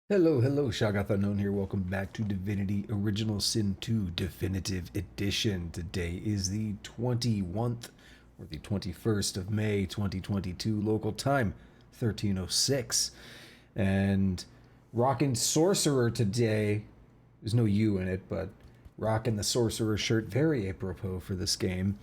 Hello, hello, Shagath Unknown here. Welcome back to Divinity Original Sin 2 Definitive Edition. Today is the 21st or the 21st of May 2022 local time, 1306. And rocking Sorcerer today. There's no U in it, but rocking the Sorcerer shirt, very apropos for this game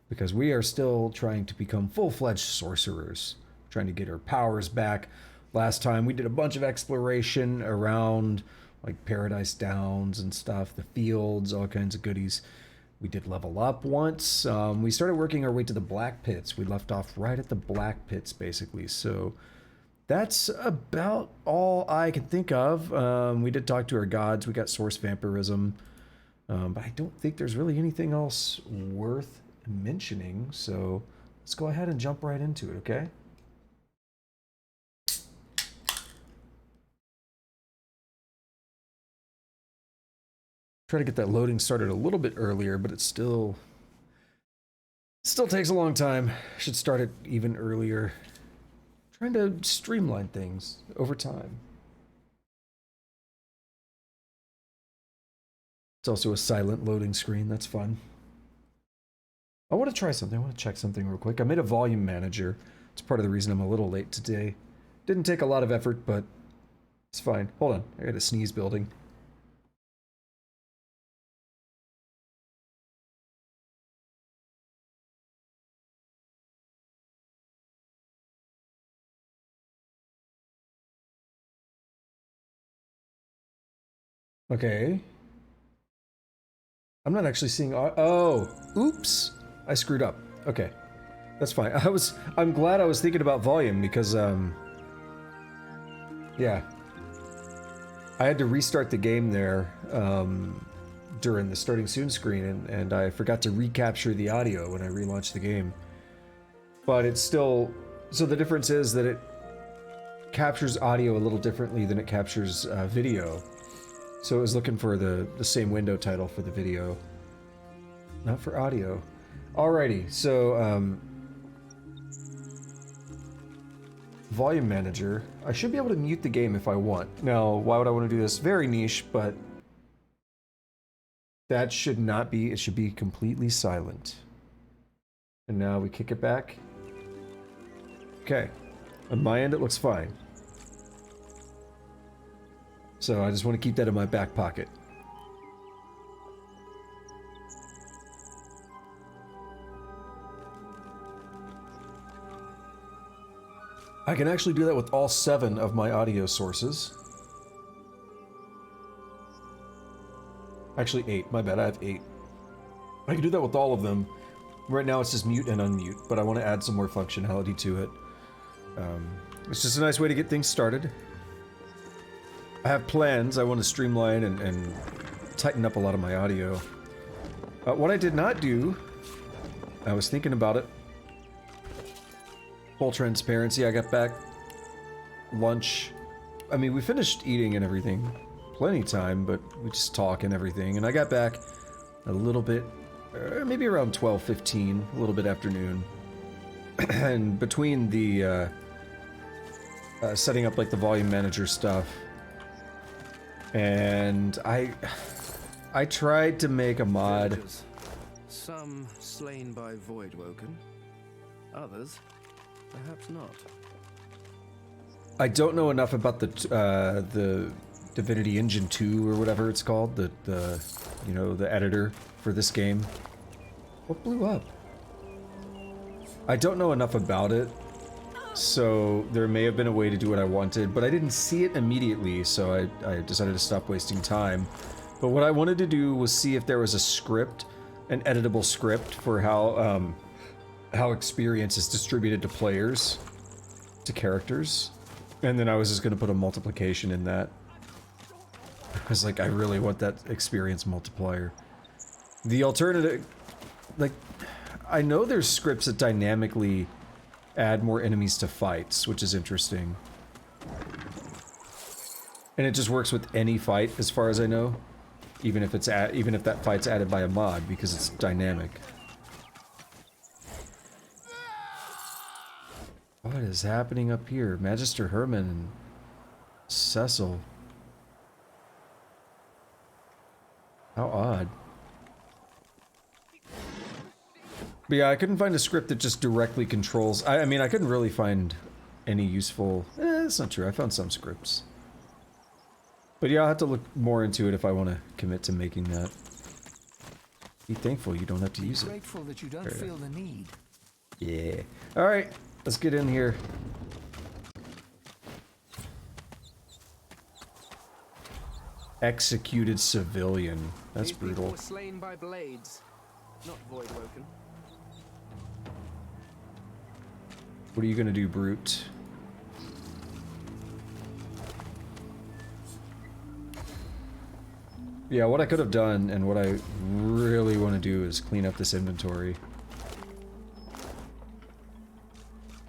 because we are still trying to become full-fledged sorcerers, trying to get our powers back. Last time we did a bunch of exploration around like Paradise Downs and stuff, the fields, all kinds of goodies. We did level up once. We started working our way to the Blackpits. We left off right at the Blackpits, basically. So that's about all I can think of. We did talk to our gods. We got source vampirism. But I don't think there's really anything else worth mentioning. So let's go ahead and jump right into it, okay? Try to get that loading started a little bit earlier, but it still takes a long time. Should start it even earlier. Trying to streamline things over time. It's also a silent loading screen. That's fun. I want to try something. I want to check something real quick. I made a volume manager. It's part of the reason I'm a little late today. Didn't take a lot of effort, but it's fine. Hold on. I got a sneeze building. Okay. I'm not actually seeing. Oh, oops! I screwed up. Okay, that's fine. I'm glad I was thinking about volume because yeah, I had to restart the game there during the starting soon screen, and I forgot to recapture the audio when I relaunched the game. But it's still, so the difference is that it captures audio a little differently than it captures video. So it was looking for the same window title for the video, not for audio. Alrighty, so volume manager. I should be able to mute the game if I want. Now, why would I want to do this? Very niche, but that should not be, it should be completely silent. And now we kick it back. Okay, on my end it looks fine. So I just want to keep that in my back pocket. I can actually do that with all 7 of my audio sources. Actually 8, my bad, I have 8. I can do that with all of them. Right now it's just mute and unmute, but I want to add some more functionality to it. It's just a nice way to get things started. I have plans. I want to streamline and tighten up a lot of my audio. What I did not do, I was thinking about it. Full transparency, I got back lunch. I mean, we finished eating and everything. Plenty of time, but we just talk and everything. And I got back a little bit, maybe around 12:15, a little bit afternoon. And between the setting up like the volume manager stuff, and I tried to make a mod. Some slain by void woken, others perhaps not. I don't know enough about the Divinity Engine 2 or whatever it's called, the you know, the editor for this game. What blew up? I don't know enough about it, so there may have been a way to do what I wanted, but I didn't see it immediately, so I decided to stop wasting time. But what I wanted to do was see if there was a script, an editable script for how experience is distributed to players, to characters, and then I was just going to put a multiplication in that. Because, like, I really want that experience multiplier. The alternative, like, I know there's scripts that dynamically add more enemies to fights, which is interesting. And it just works with any fight, as far as I know. Even if that fight's added by a mod, because it's dynamic. What is happening up here? Magister Herman and Cecil. How odd. But yeah, I couldn't find a script that just directly controls... I mean, I couldn't really find any useful... that's not true. I found some scripts. But yeah, I'll have to look more into it if I want to commit to making that. Be thankful you don't have to use it. Grateful that you don't feel the need. Yeah. Alright, let's get in here. Executed civilian. That's These people brutal. were slain by blades, not void woken. What are you gonna do, brute? Yeah, what I could have done, and what I really want to do, is clean up this inventory.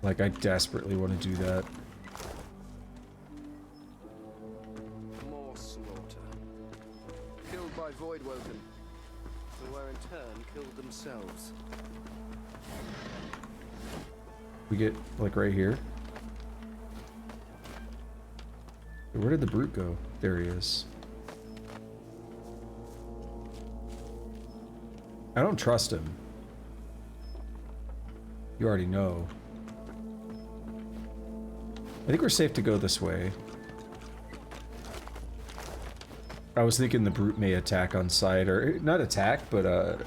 Like, I desperately want to do that. More slaughter. Killed by void woken, who were in turn killed themselves. We get, like, right here. Where did the brute go? There he is. I don't trust him. You already know. I think we're safe to go this way. I was thinking the brute may attack on sight, or not attack, but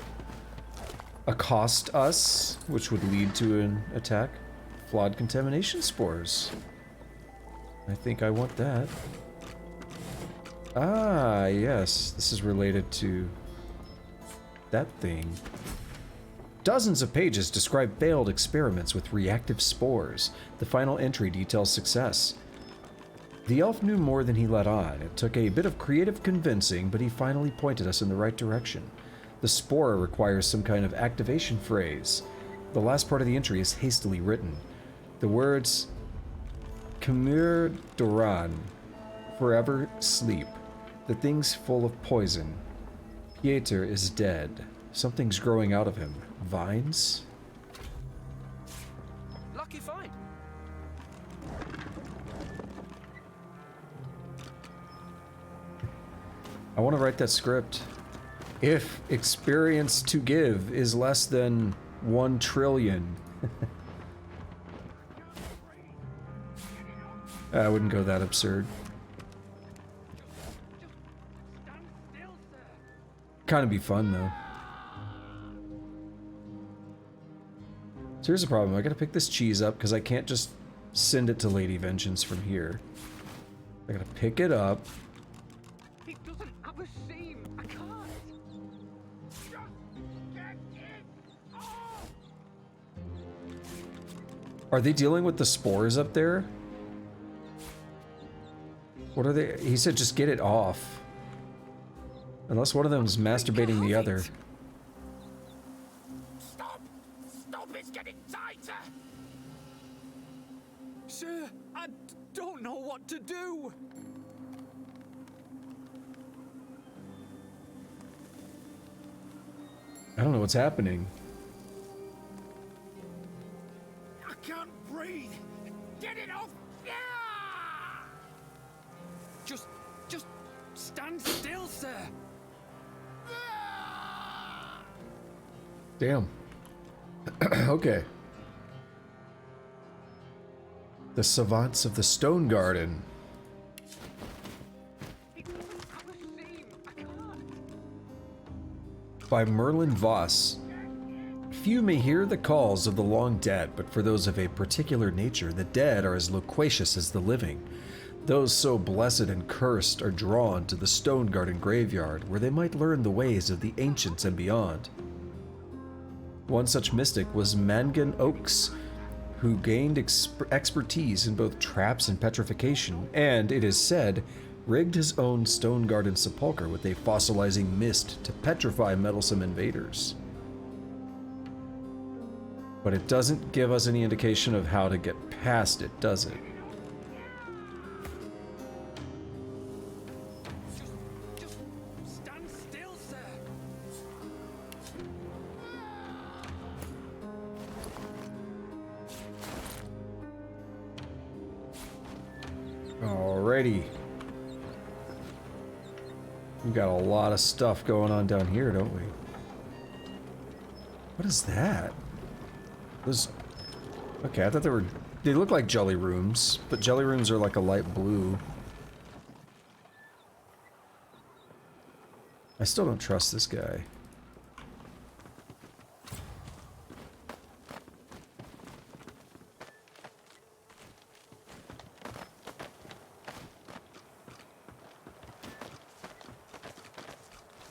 accost us, which would lead to an attack. Flawed contamination spores. I think I want that. Ah, yes. This is related to that thing. Dozens of pages describe failed experiments with reactive spores. The final entry details success. The elf knew more than he let on. It took a bit of creative convincing, but he finally pointed us in the right direction. The spore requires some kind of activation phrase. The last part of the entry is hastily written. The words Khmer Doran, forever sleep. The thing's full of poison. Pieter is dead. Something's growing out of him. Vines? Lucky find. I want to write that script. If experience to give is less than 1 trillion. I wouldn't go that absurd. Kind of be fun though. So here's the problem. I gotta pick this cheese up because I can't just send it to Lady Vengeance from here. I gotta pick it up. It doesn't have a seam. I can't. Just get it off. Are they dealing with the spores up there? What are they? He said just get it off. Unless one of them is masturbating the other. Stop! Stop! It's getting tighter. Sir, I don't know what to do. I don't know what's happening. I can't breathe. Get it off! Yeah! Just stand still, sir. Damn. Okay. The Savants of the Stone Garden. By Merlin Voss. Few may hear the calls of the long dead, but for those of a particular nature, the dead are as loquacious as the living. Those so blessed and cursed are drawn to the Stone Garden graveyard, where they might learn the ways of the ancients and beyond. One such mystic was Mangan Oaks, who gained expertise in both traps and petrification, and, it is said, rigged his own Stone Garden sepulchre with a fossilizing mist to petrify meddlesome invaders. But it doesn't give us any indication of how to get past it, does it? Just stand still, sir. Alrighty. We got a lot of stuff going on down here, don't we? What is that? Those... Okay, I thought they were... They look like jelly rooms, but jelly rooms are like a light blue. I still don't trust this guy.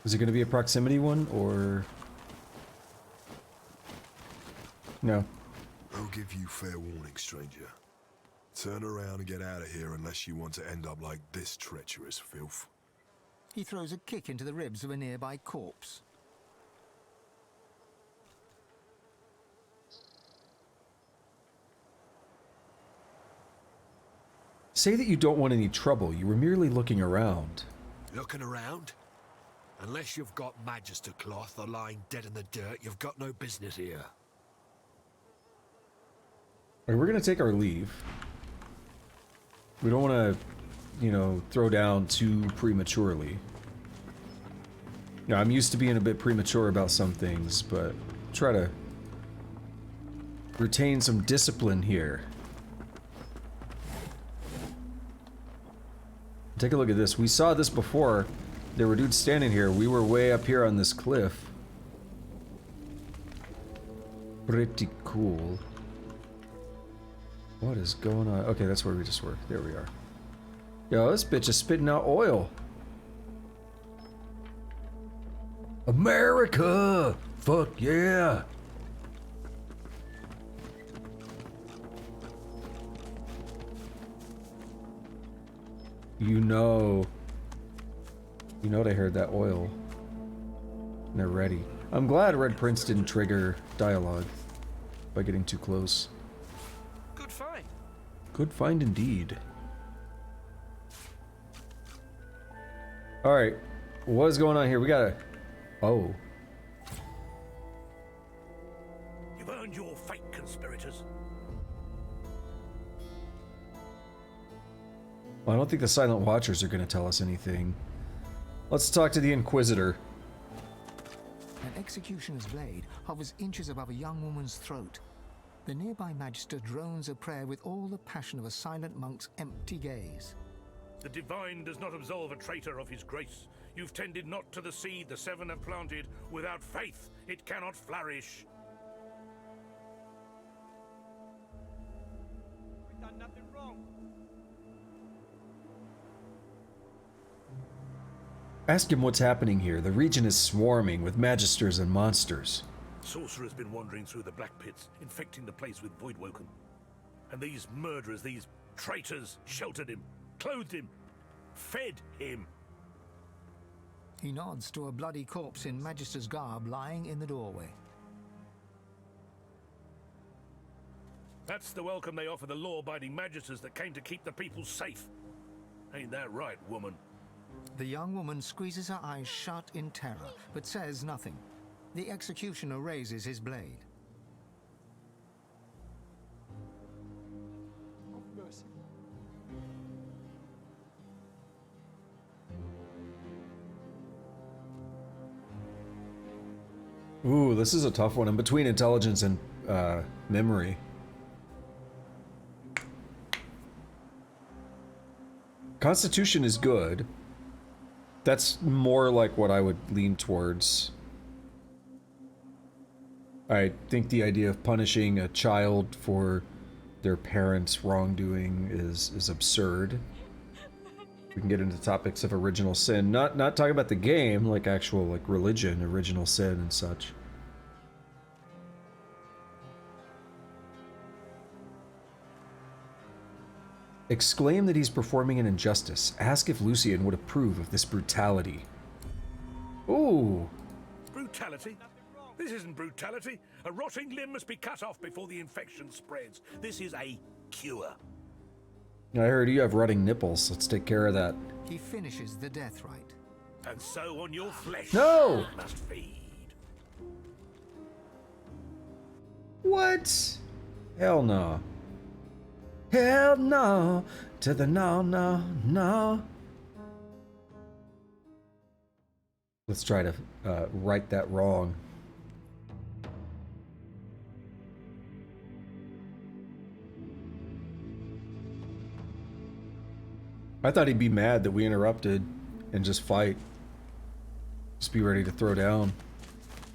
Is it going to be a proximity one, or... No. I'll give you fair warning, stranger. Turn around and get out of here unless you want to end up like this treacherous filth. He throws a kick into the ribs of a nearby corpse. Say that you don't want any trouble. You were merely looking around. Looking around? Unless you've got Magister cloth or lying dead in the dirt, you've got no business here. Alright, we're gonna take our leave. We don't want to, you know, throw down too prematurely. You know, I'm used to being a bit premature about some things, but try to retain some discipline here. Take a look at this. We saw this before. There were dudes standing here. We were way up here on this cliff. Pretty cool. What is going on? Okay, that's where we just were. There we are. Yo, this bitch is spitting out oil. America! Fuck yeah! You know they heard that oil. And they're ready. I'm glad Red Prince didn't trigger dialogue by getting too close. Good find. Good find indeed. Alright. What is going on here? We gotta... Oh. You've earned your fate, conspirators. Well, I don't think the Silent Watchers are gonna tell us anything. Let's talk to the Inquisitor. An executioner's blade hovers inches above a young woman's throat. The nearby Magister drones a prayer with all the passion of a silent monk's empty gaze. The divine does not absolve a traitor of his grace. You've tended not to the seed the seven have planted. Without faith, it cannot flourish. We've done nothing wrong. Ask him what's happening here. The region is swarming with Magisters and monsters. Sorcerer's been wandering through the Blackpits, infecting the place with Voidwoken. And these murderers, these traitors, sheltered him, clothed him, fed him. He nods to a bloody corpse in Magister's garb lying in the doorway. That's the welcome they offer the law-abiding Magisters that came to keep the people safe. Ain't that right, woman? The young woman squeezes her eyes shut in terror, but says nothing. The executioner raises his blade. Of mercy. Ooh, this is a tough one. I'm between intelligence and memory. Constitution is good. That's more like what I would lean towards. I think the idea of punishing a child for their parents' wrongdoing is absurd. We can get into topics of original sin. Not talking about the game, like actual like religion, original sin and such. Exclaim that he's performing an injustice. Ask if Lucian would approve of this brutality. Ooh. Brutality? This isn't brutality. A rotting limb must be cut off before the infection spreads. This is a cure. I heard you have rotting nipples. Let's take care of that. He finishes the death rite. And so on your flesh No! it must feed. What? Hell no. Hell no. To the no, no, no. Let's try to right that wrong. I thought he'd be mad that we interrupted and just fight. Just be ready to throw down.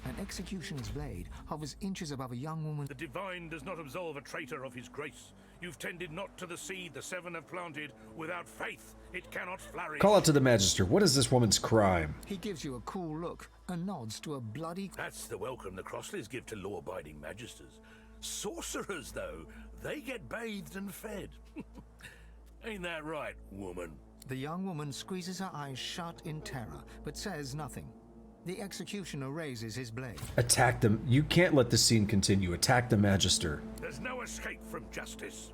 An executioner's blade hovers inches above a young woman. The divine does not absolve a traitor of his grace. You've tended not to the seed the seven have planted. Without faith, it cannot flourish. Call out to the Magister. What is this woman's crime? He gives you a cool look and nods to a bloody... That's the welcome the Crossleys give to law-abiding magisters. Sorcerers, though, they get bathed and fed. Ain't that right, woman? The young woman squeezes her eyes shut in terror, but says nothing. The executioner raises his blade. Attack them. You can't let this scene continue. Attack the Magister. There's no escape from justice.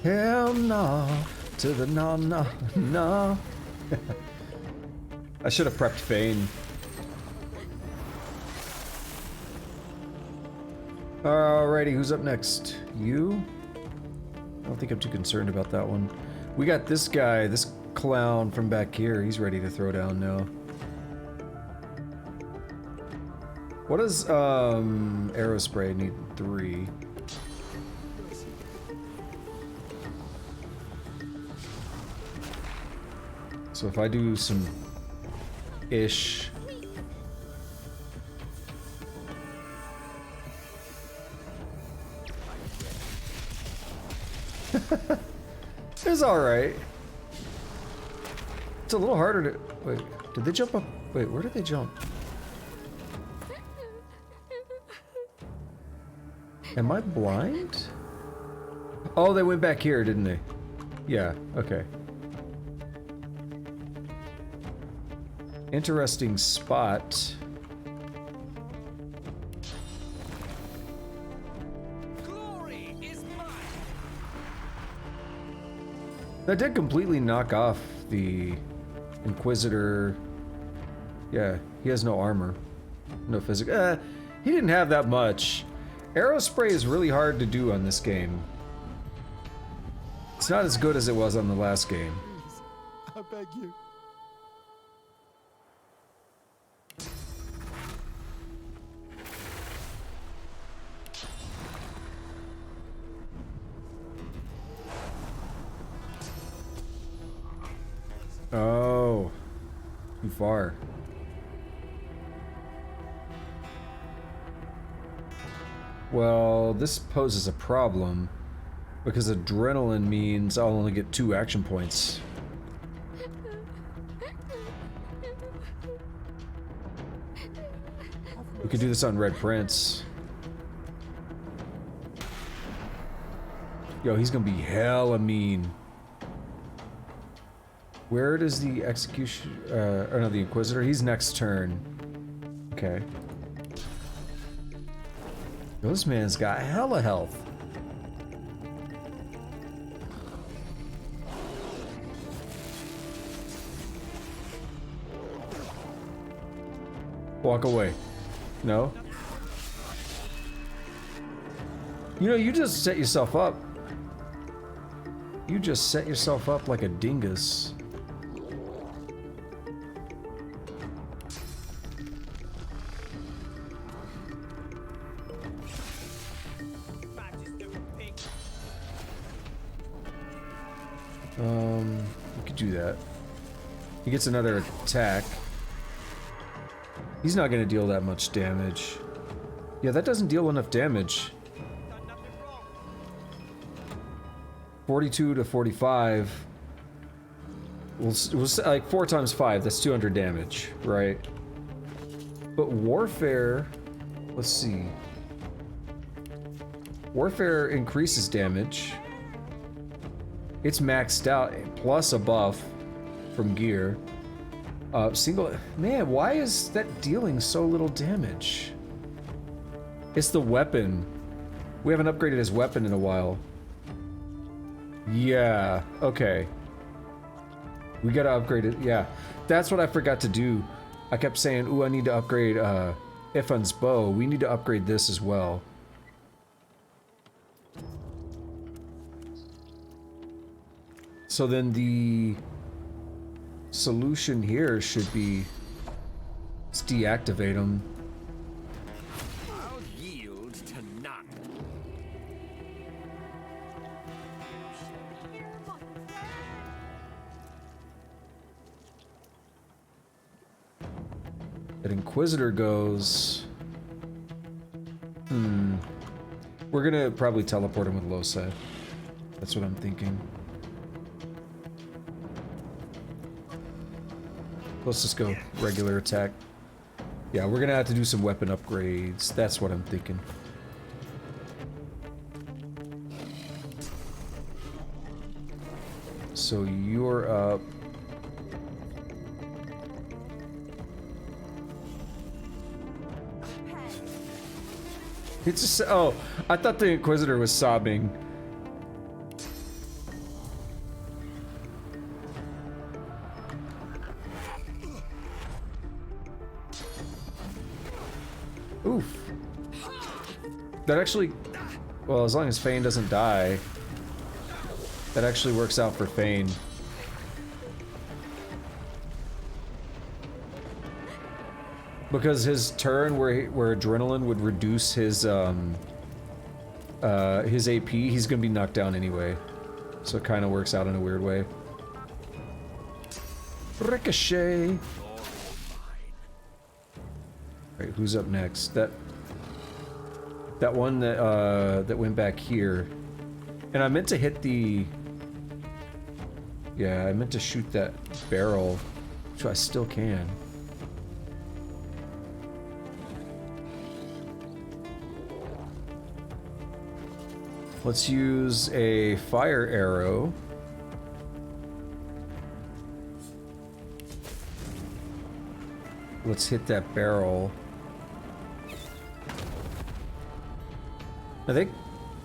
Hell no. To the no, no, no. I should have prepped Fang. Alrighty, who's up next? You? I don't think I'm too concerned about that one. We got this guy, this clown from back here. He's ready to throw down now. What does arrow spray need? 3. So if I do some ish. It's alright. It's a little harder to... Wait, did they jump up? Wait, where did they jump? Am I blind? Oh, they went back here, didn't they? Yeah, okay. Interesting spot. Glory is mine. That did completely knock off the Inquisitor. Yeah, he has no armor. No physical. He didn't have that much. Arrow spray is really hard to do on this game. It's not as good as it was on the last game. I beg you. Oh, too far. Well, this poses a problem because adrenaline means I'll only get 2 action points. We could do this on Red Prince. Yo, he's gonna be hella mean. Where does the execution, or no, the Inquisitor? He's next turn. Okay. Yo, this man's got hella health. Walk away. No? You know, you just set yourself up. You just set yourself up like a dingus. We could do that. He gets another attack. He's not gonna deal that much damage. Yeah, that doesn't deal enough damage. 42 to 45. We'll say like 4 times 5, that's 200 damage, right? But Warfare, let's see. Warfare increases damage. It's maxed out, plus a buff from gear. Man, why is that dealing so little damage? It's the weapon. We haven't upgraded his weapon in a while. Yeah, okay. We gotta upgrade it, yeah. That's what I forgot to do. I kept saying, ooh, I need to upgrade Ifan's bow. We need to upgrade this as well. So then the solution here should be let's deactivate them. I'll yield to none. That Inquisitor goes. We're gonna probably teleport him with Losa. That's what I'm thinking. Let's just go regular attack. Yeah, we're gonna have to do some weapon upgrades. That's what I'm thinking. So you're up. It's just, oh, I thought the Inquisitor was sobbing. Oof. That actually, well, as long as Fang doesn't die, that actually works out for Fang. Because his turn where Adrenaline would reduce his AP, he's gonna be knocked down anyway. So it kind of works out in a weird way. Ricochet! Alright, who's up next? That one that went back here. And I meant to hit the... Yeah, I meant to shoot that barrel, which I still can. Let's use a fire arrow. Let's hit that barrel. I think...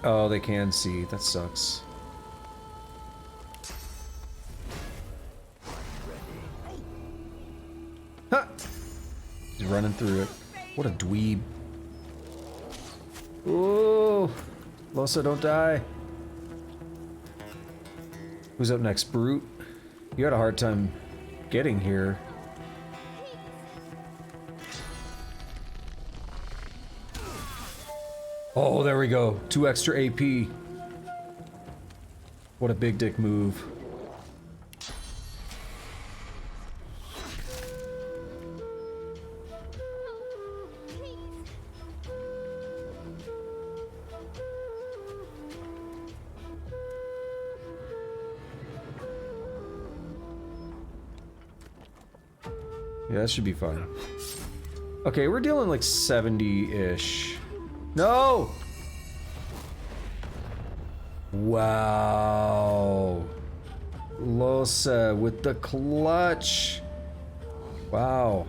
Oh, they can see. That sucks. Ha! He's running through it. What a dweeb. Ooh! Losa, don't die. Who's up next? Brute? You had a hard time getting here. Oh, there we go. 2 extra AP. What a big dick move. Yeah, that should be fine. Okay, we're dealing like 70-ish. No! Wow. Losa with the clutch. Wow.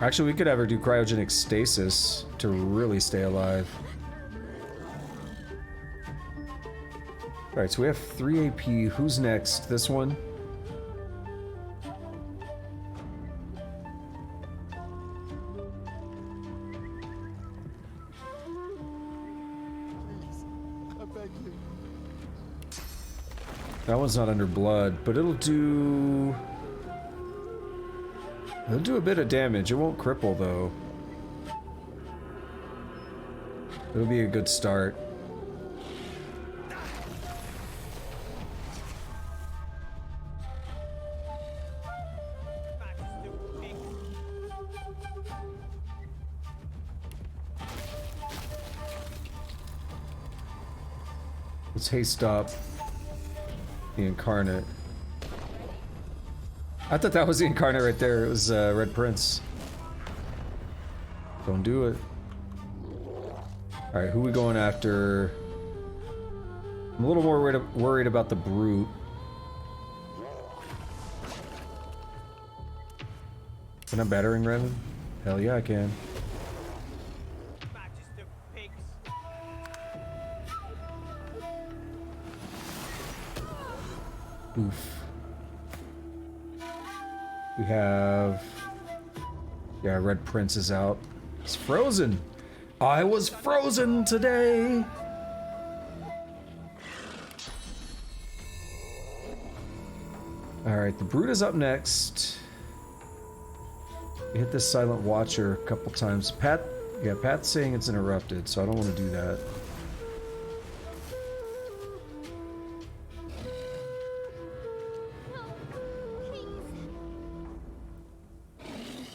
Actually, we could have her do cryogenic stasis to really stay alive. Alright, so we have 3 AP. Who's next? This one? That one's not under blood, but it'll do... It'll do a bit of damage. It won't cripple, though. It'll be a good start. Let's haste up the Incarnate. I thought that was the Incarnate right there. It was Red Prince. Don't do it. Alright, who we going after? I'm a little more worried about the Brute. Can I battering ram him? Hell yeah, I can. Oof. We have... Yeah, Red Prince is out. It's frozen! I was frozen today! Alright, the Brute is up next. We hit this Silent Watcher a couple times. Pat's saying it's interrupted, so I don't want to do that.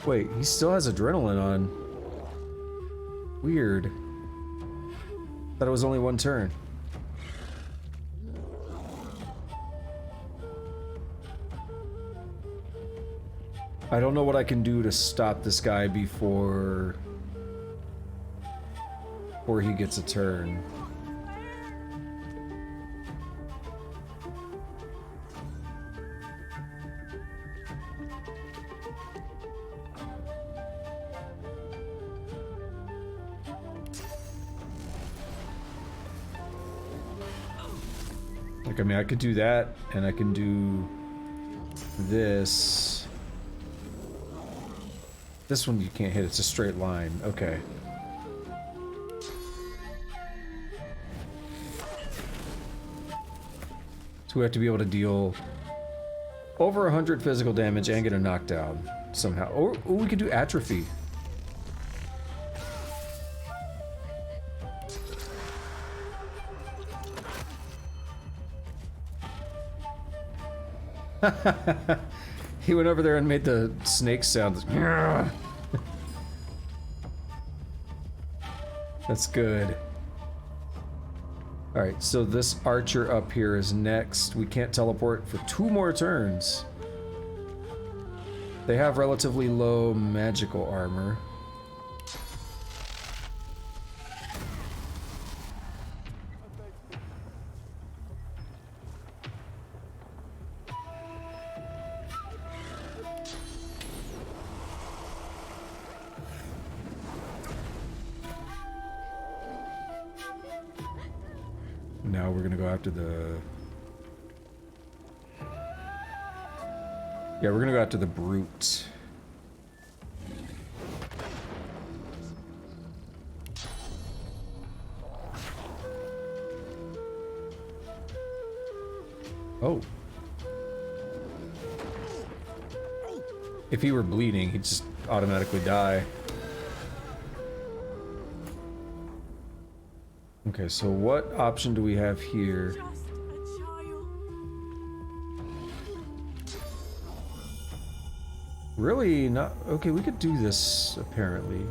Wait, he still has adrenaline on. Weird. Thought it was only one turn. I don't know what I can do to stop this guy before he gets a turn. Like, I mean, I could do that, and I can do this. This one you can't hit, it's a straight line. Okay. So we have to be able to deal over 100 physical damage and get a knockdown somehow. Or we could do atrophy. He went over there and made the snake sound. That's good. Alright, so this archer up here is next. We can't teleport for 2 more turns. They have relatively low magical armor. Now we're gonna go after the... Yeah, we're gonna go after the brute. Oh. If he were bleeding, he'd just automatically die. Okay, so what option do we have here? Really not... Okay, we could do this, apparently.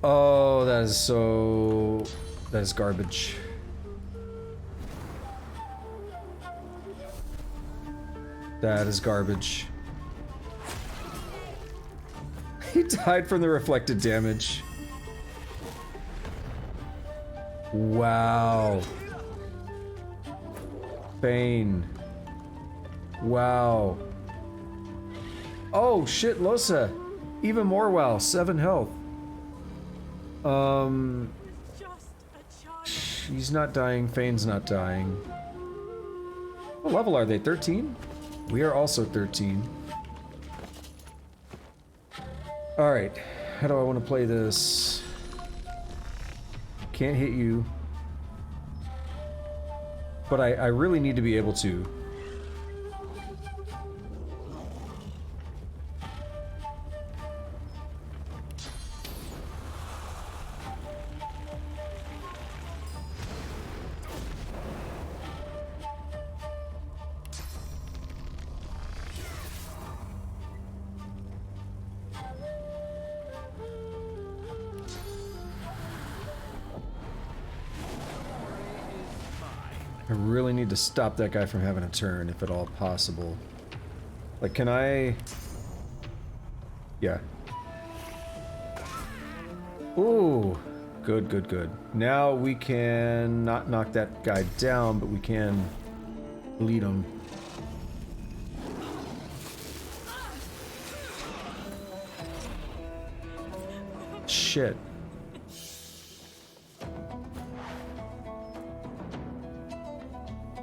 Oh, that is so... That is garbage. That is garbage. He died from the reflected damage. Wow. Bane. Wow. Oh shit, Losa. Even more wow, 7 health. She's not dying, Fane's not dying. What level are they? 13? We are also 13. Alright, how do I want to play this? Can't hit you. But I really need to be able to. I really need to stop that guy from having a turn, if at all possible. Like, can I... Yeah. Ooh. Good, good, good. Now we can not knock that guy down, but we can lead him. Shit.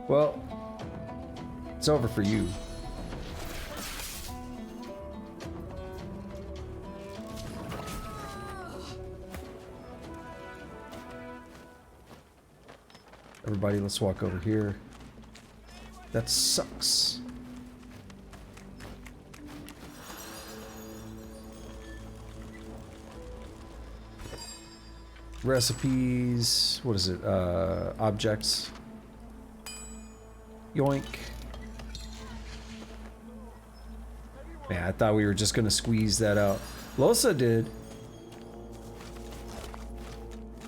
Well, it's over for you. Everybody, let's walk over here. That sucks. Recipes. What is it? Objects. Yoink. Man, I thought we were just gonna squeeze that out. Losa did.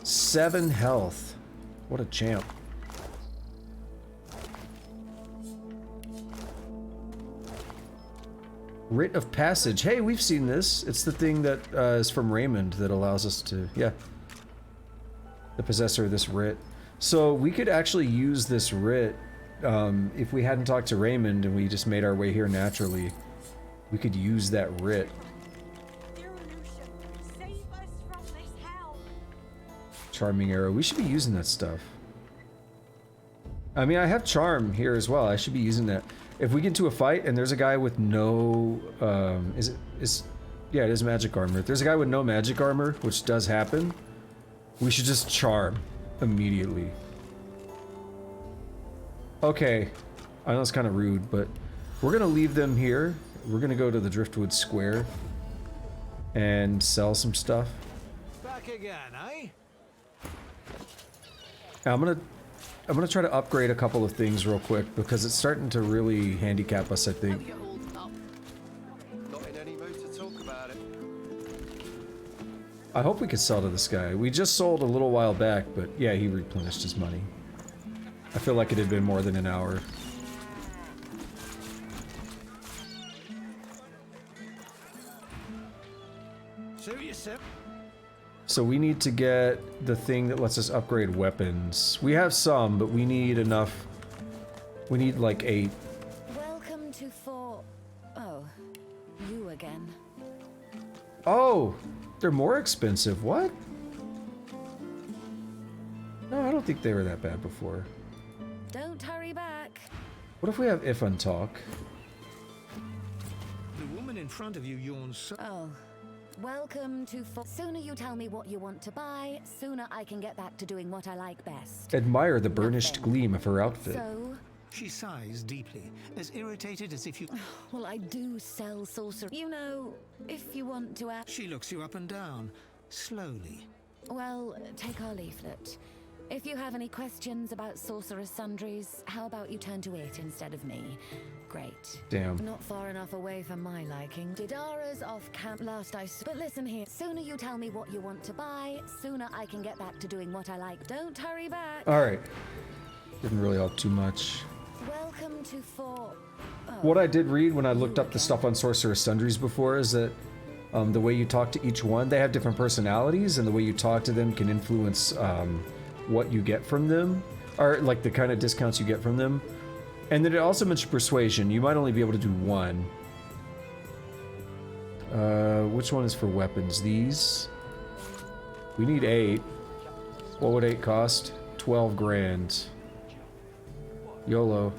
7 health. What a champ. Writ of Passage. Hey, we've seen this. It's the thing that is from Raymond that allows us to... Yeah. The possessor of this writ. So we could actually use this writ if we hadn't talked to Raymond and we just made our way here naturally. We could use that writ. Charming arrow. We should be using that stuff. I mean, I have charm here as well. I should be using that. If we get into a fight and there's a guy with no, yeah, it is magic armor. If there's a guy with no magic armor, which does happen, we should just charm immediately. Okay, I know it's kind of rude, but we're gonna leave them here. We're gonna go to the Driftwood Square and sell some stuff. Back again, eh? I'm gonna try to upgrade a couple of things real quick because it's starting to really handicap us, I think. Not in any mood to talk about it. I hope we could sell to this guy. We just sold a little while back, but yeah, he replenished his money. I feel like it had been more than an hour. Suit yourself. So we need to get the thing that lets us upgrade weapons. We have some, but we need enough. We need like 8. Welcome to Fort... Oh, you again. Oh, they're more expensive. What? No, I don't think they were that bad before. Don't hurry back. What if we have if untalk? The woman in front of you yawns so... Oh, welcome to Fort... Sooner you tell me what you want to buy, sooner I can get back to doing what I like best. Admire the burnished gleam of her outfit. So... She sighs deeply, as irritated as if you... Well, I do sell sorcery. You know, if you want to ask... She looks you up and down, slowly. Well, take our leaflet. If you have any questions about sorcerer's sundries, how about you turn to it instead of me? Great. Damn. Not far enough away from my liking. Didara's off camp last I saw. But listen here, sooner you tell me what you want to buy, sooner I can get back to doing what I like. Don't hurry back. Alright. Didn't really help too much. Welcome to Fort... Oh, What I did read when I looked up the stuff on Sorcerer's Sundries before is that the way you talk to each one, they have different personalities, and the way you talk to them can influence what you get from them, or like the kind of discounts you get from them. And then it also mentioned persuasion. You might only be able to do one. Which one is for weapons? These? We need 8. What would 8 cost? 12 grand. YOLO.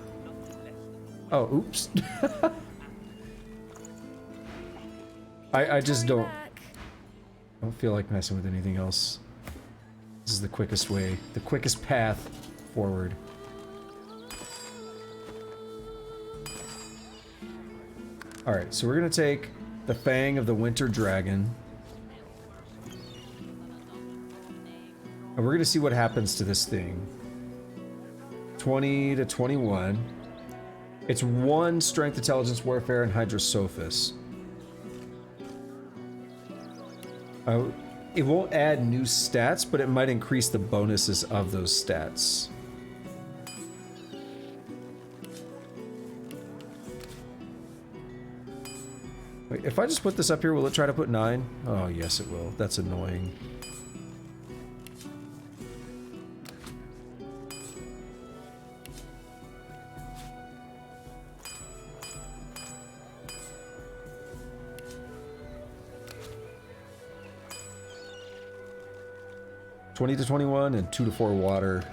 Oh, oops. I just don't feel like messing with anything else. This is the quickest way, the quickest path forward. Alright, so we're gonna take the Fang of the Winter Dragon. And we're gonna see what happens to this thing. 20 to 21. It's 1 Strength, Intelligence, Warfare, and Hydrosophist. It won't add new stats, but it might increase the bonuses of those stats. Wait, if I just put this up here, will it try to put 9? Oh, yes it will. That's annoying. $20 to 21 and 2 to 4 water.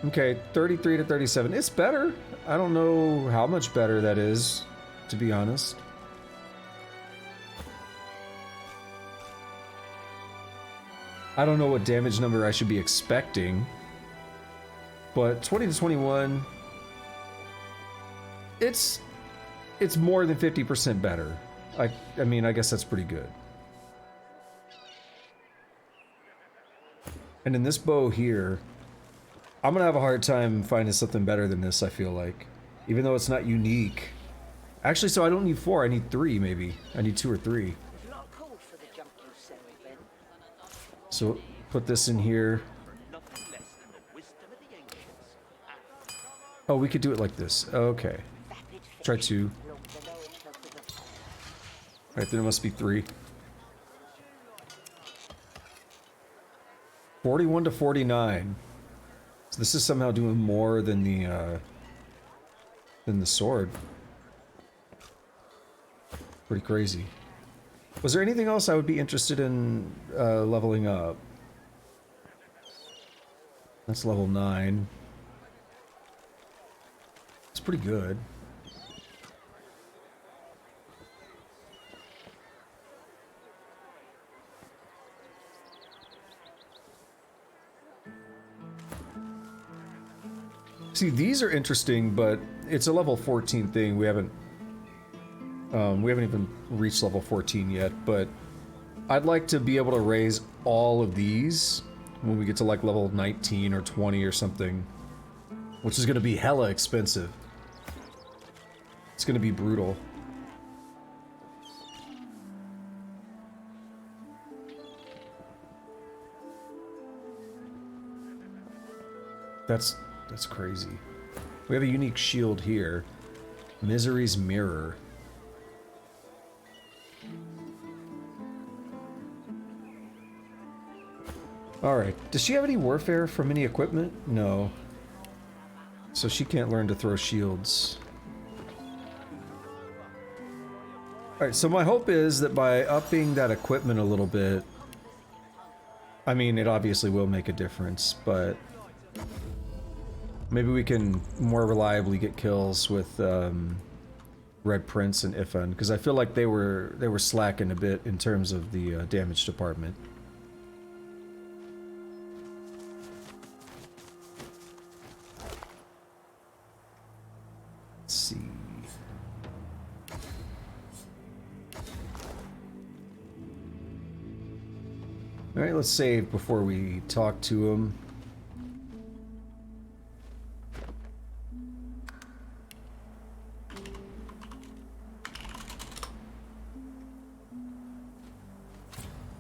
Okay, 33 to 37. It's better. I don't know how much better that is, to be honest. I don't know what damage number I should be expecting. But 20 to 21, it's more than 50% better. I mean, I guess that's pretty good. And in this bow here, I'm gonna have a hard time finding something better than this, I feel like. Even though it's not unique. Actually, so I don't need 4, I need 3 maybe. I need 2 or 3. So put this in here. Oh, we could do it like this. Okay. Try 2. Alright, then it must be 3. 41 to 49. So this is somehow doing more than the sword. Pretty crazy. Was there anything else I would be interested in leveling up? That's level 9. It's pretty good. See, these are interesting, but it's a level 14 thing. We haven't even reached level 14 yet, but I'd like to be able to raise all of these when we get to like level 19 or 20 or something, which is going to be hella expensive. It's going to be brutal. That's crazy. We have a unique shield here. Misery's Mirror. Alright, does she have any warfare from any equipment? No. So she can't learn to throw shields. Alright, so my hope is that by upping that equipment a little bit, I mean, it obviously will make a difference, but maybe we can more reliably get kills with Red Prince and Ifan, because I feel like they were slacking a bit in terms of the damage department. Let's see. All right, let's save before we talk to him.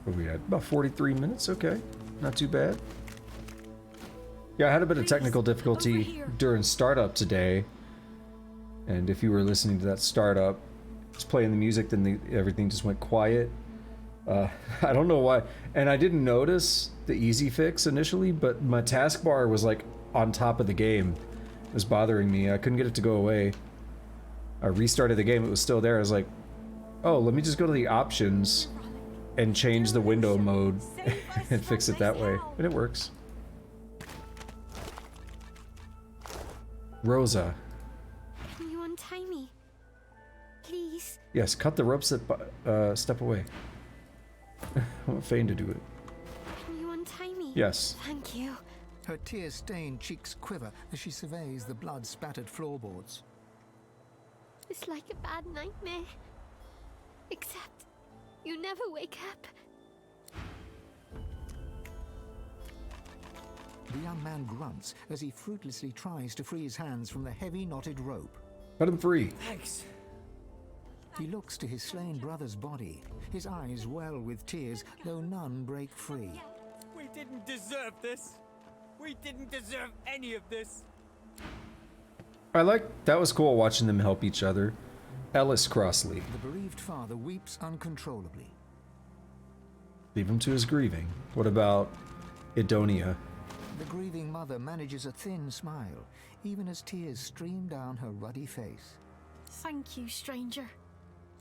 What are we at? About 43 minutes, okay. Not too bad. Yeah, I had a bit of technical difficulty during startup today. And if you were listening to that startup, just playing the music, then everything just went quiet. I don't know why. And I didn't notice the easy fix initially, but my taskbar was like on top of the game. It was bothering me. I couldn't get it to go away. I restarted the game, it was still there. I was like, oh, let me just go to the options and change the window mode and fix it that way. And it works. Rosa. Can you untie me? Please? Yes, cut the rope, step away. I want Fang to do it. Can you untie me? Yes. Thank you. Her tear-stained cheeks quiver as she surveys the blood-spattered floorboards. It's like a bad nightmare. Except you never wake up. The young man grunts as he fruitlessly tries to free his hands from the heavy knotted rope. Cut him free. Thanks. He looks to his slain brother's body, his eyes well with tears, though none break free. We didn't deserve this. We didn't deserve any of this. That was cool watching them help each other. Ellis Crossley. The bereaved father weeps uncontrollably. Leave him to his grieving. What about Idonia? The grieving mother manages a thin smile, even as tears stream down her ruddy face. Thank you, stranger.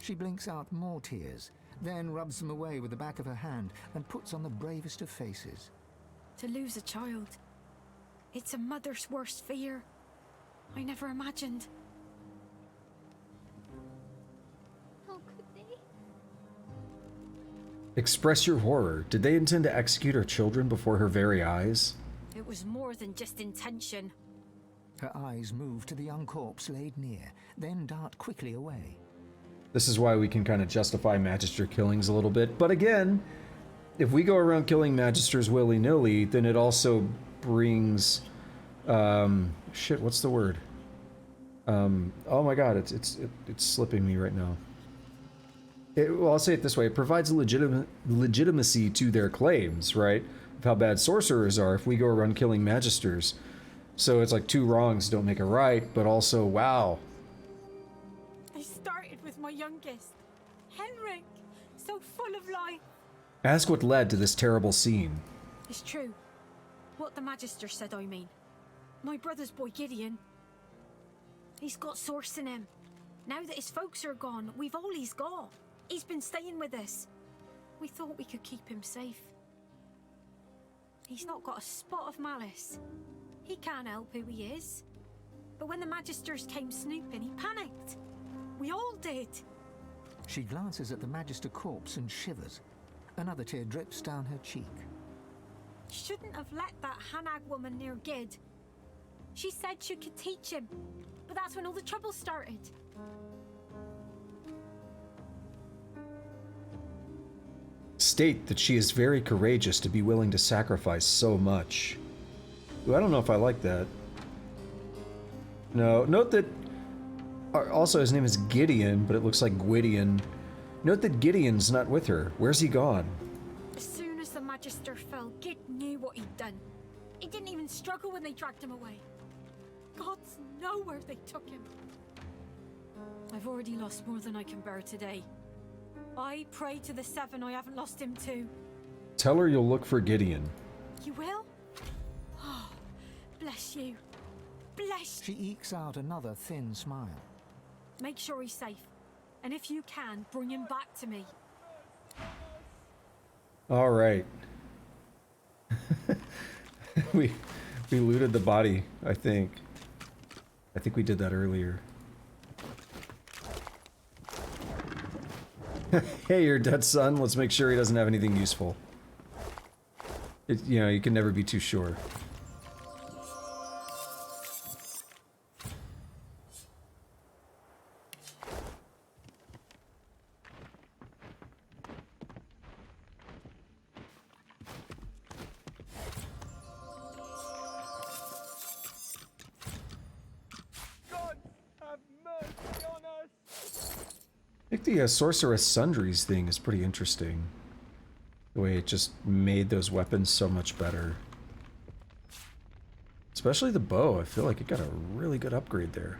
She blinks out more tears, then rubs them away with the back of her hand and puts on the bravest of faces. To lose a child, it's a mother's worst fear. I never imagined. How could they? Express your horror. Did they intend to execute her children before her very eyes? It was more than just intention. Her eyes move to the young corpse laid near, then dart quickly away. This is why we can kind of justify Magister killings a little bit. But again, if we go around killing Magisters willy-nilly, then it also brings... shit, what's the word? Oh my god, it's slipping me right now. Well, I'll say it this way. It provides legitimacy to their claims, right? Of how bad sorcerers are if we go around killing Magisters. So it's like two wrongs don't make a right, but also, wow. I started with my youngest, Henrik, so full of life. Ask what led to this terrible scene. It's true. What the Magister said, I mean. My brother's boy Gideon. He's got source in him. Now that his folks are gone, we've all he's got. He's been staying with us. We thought we could keep him safe. He's not got a spot of malice. He can't help who he is. But when the Magisters came snooping, he panicked. We all did. She glances at the Magister corpse and shivers. Another tear drips down her cheek. Shouldn't have let that Hanag woman near Gid. She said she could teach him, but that's when all the trouble started. State that she is very courageous to be willing to sacrifice so much. Ooh, I don't know if I like that. No, note that... Also, his name is Gideon, but it looks like Gwydion. Note that Gideon's not with her. Where's he gone? As soon as the Magister fell, Gid knew what he'd done. He didn't even struggle when they dragged him away. Gods know where they took him. I've already lost more than I can bear today. I pray to the Seven I haven't lost him too. Tell her you'll look for Gideon. You will? Oh, bless you. Bless you. She ekes out another thin smile. Make sure he's safe. And if you can, bring him back to me. All right. we looted the body, I think. I think we did that earlier. Hey, your dead son. Let's make sure he doesn't have anything useful. You know, you can never be too sure. I think the Sorceress Sundries thing is pretty interesting. The way it just made those weapons so much better. Especially the bow, I feel like it got a really good upgrade there.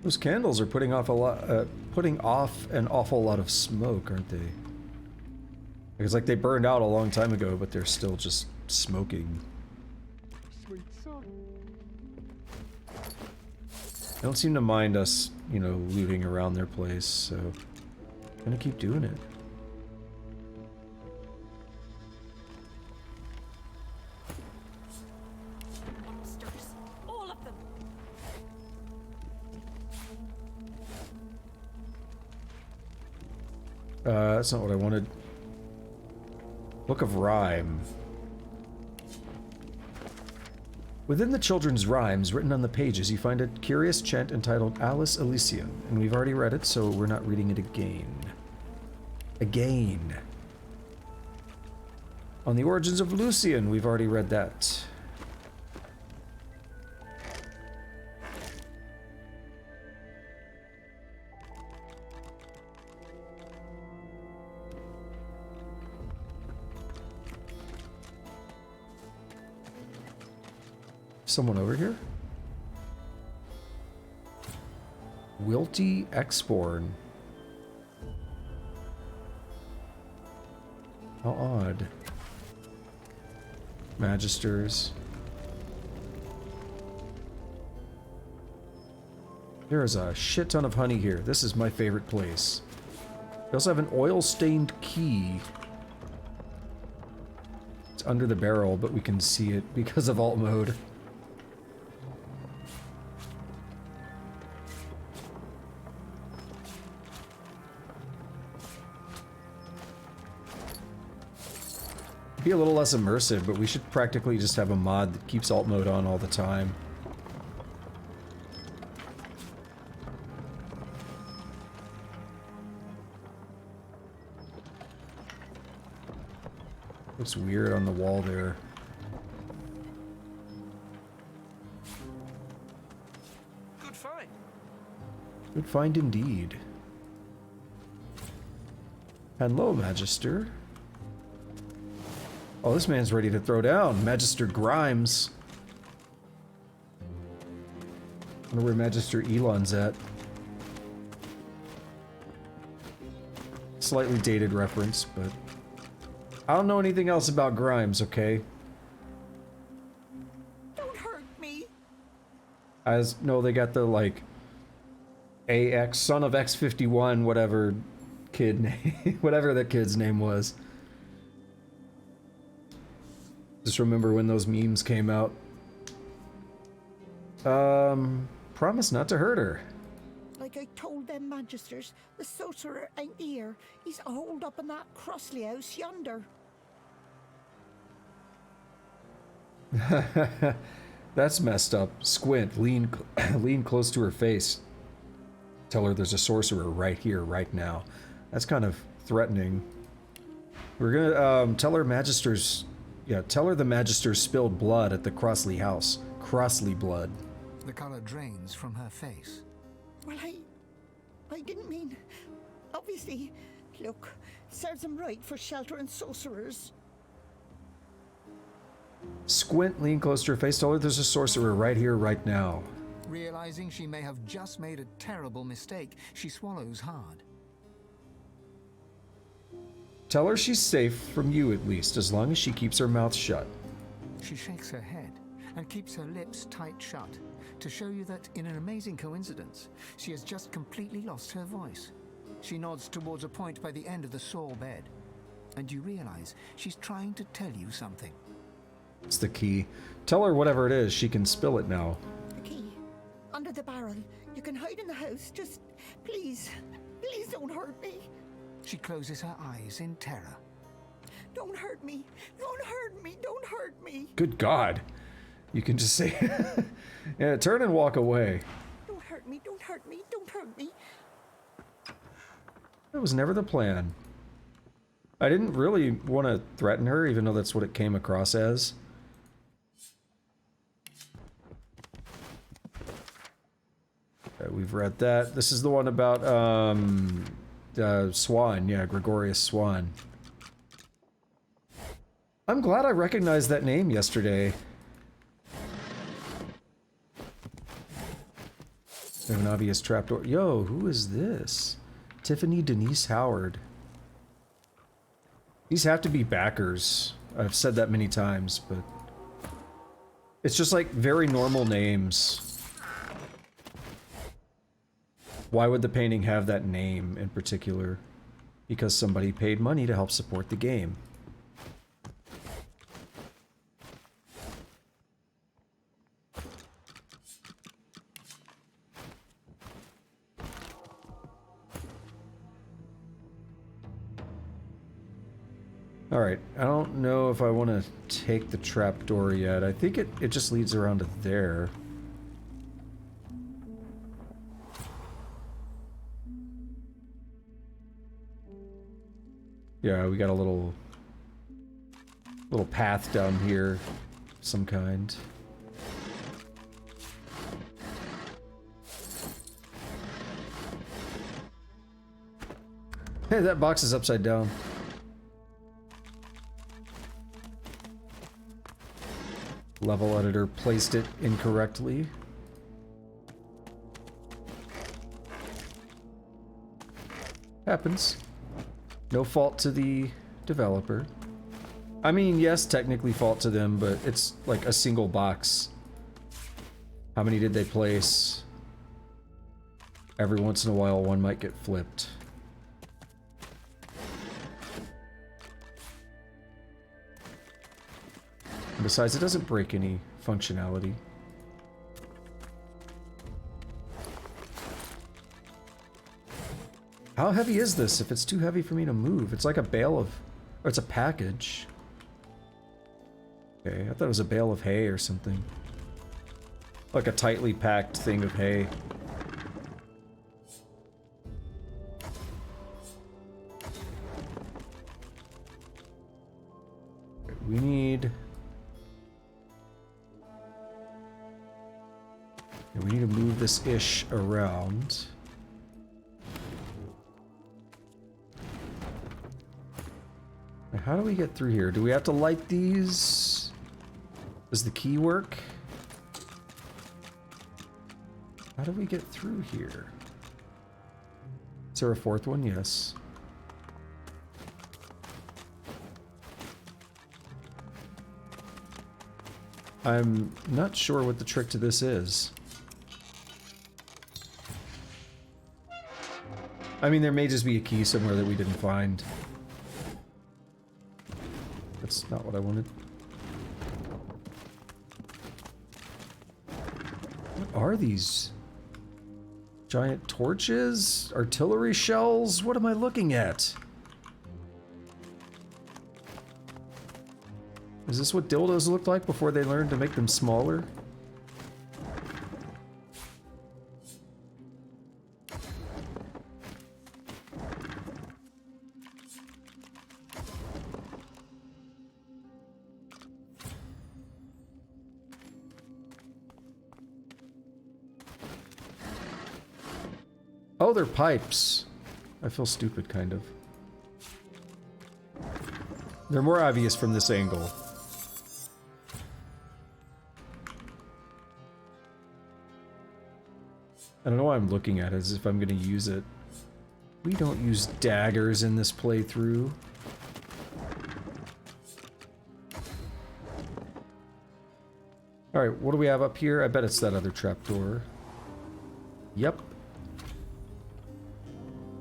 Those candles are putting off an awful lot of smoke, aren't they? It's like they burned out a long time ago, but they're still just smoking. Sweet son. They don't seem to mind us, you know, looting around their place, so I'm gonna keep doing it. Monsters. All of them. That's not what I wanted. Book of Rhyme. Within the children's rhymes written on the pages, you find a curious chant entitled Alice Elysium, and we've already read it, so we're not reading it again. On the origins of Lucian, we've already read that. Someone over here? Wilty Exborn. How odd. Magisters. There is a shit ton of honey here. This is my favorite place. We also have an oil-stained key. It's under the barrel, but we can see it because of alt mode. Be a little less immersive, but we should practically just have a mod that keeps alt mode on all the time. Looks weird on the wall there. Good find. Good find indeed. Hello, Magister. Oh, this man's ready to throw down. Magister Grimes. I wonder where Magister Elon's at. Slightly dated reference, but I don't know anything else about Grimes, okay? Don't hurt me. As no, they got the like AX son of X51 whatever kid name, whatever that kid's name was. Just remember when those memes came out. Promise not to hurt her. Like I told them magisters, the sorcerer ain't here. He's holed up in that Crossley house yonder. That's messed up. Squint, lean close to her face. Tell her there's a sorcerer right here, right now. That's kind of threatening. We're gonna tell her tell her the Magister spilled blood at the Crossley house. Crossley blood. The color drains from her face. Well, I didn't mean... Obviously, look, serves him right for sheltering sorcerers. Squint, lean close to her face. Tell her there's a sorcerer right here, right now. Realizing she may have just made a terrible mistake, she swallows hard. Tell her she's safe from you at least, as long as she keeps her mouth shut. She shakes her head and keeps her lips tight shut to show you that, in an amazing coincidence, she has just completely lost her voice. She nods towards a point by the end of the saw bed, and you realize she's trying to tell you something. It's the key. Tell her whatever it is, she can spill it now. The key. Under the barrel. You can hide in the house. Just, please don't hurt me. She closes her eyes in terror. Don't hurt me. Don't hurt me. Don't hurt me. Good God. You can just say, yeah, turn and walk away. Don't hurt me. Don't hurt me. Don't hurt me. That was never the plan. I didn't really want to threaten her, even though that's what it came across as. Okay, we've read that. This is the one about, Swan. Yeah, Gregorius Swan. I'm glad I recognized that name yesterday. We have an obvious trapdoor. Yo, who is this? Tiffany Denise Howard. These have to be backers. I've said that many times, but it's just like very normal names. Why would the painting have that name in particular? Because somebody paid money to help support the game. Alright, I don't know if I want to take the trapdoor yet. I think it just leads around to there. Yeah, we got a little path down here, some kind. Hey, that box is upside down. Level editor placed it incorrectly. Happens. No fault to the developer. I mean, yes, technically fault to them, but it's like a single box. How many did they place? Every once in a while, one might get flipped. Besides, it doesn't break any functionality. How heavy is this if it's too heavy for me to move? It's like a bale of... or it's a package. Okay, I thought it was a bale of hay or something. Like a tightly packed thing of hay. We need... we need to move this ish around. How do we get through here? Do we have to light these? Does the key work? How do we get through here? Is there a fourth one? Yes. I'm not sure what the trick to this is. I mean, there may just be a key somewhere that we didn't find. That's not what I wanted. What are these? Giant torches? Artillery shells? What am I looking at? Is this what dildos looked like before they learned to make them smaller? Oh, they're pipes. I feel stupid, kind of. They're more obvious from this angle. I don't know why I'm looking at it as if I'm going to use it. We don't use daggers in this playthrough. Alright, what do we have up here? I bet it's that other trapdoor. Yep.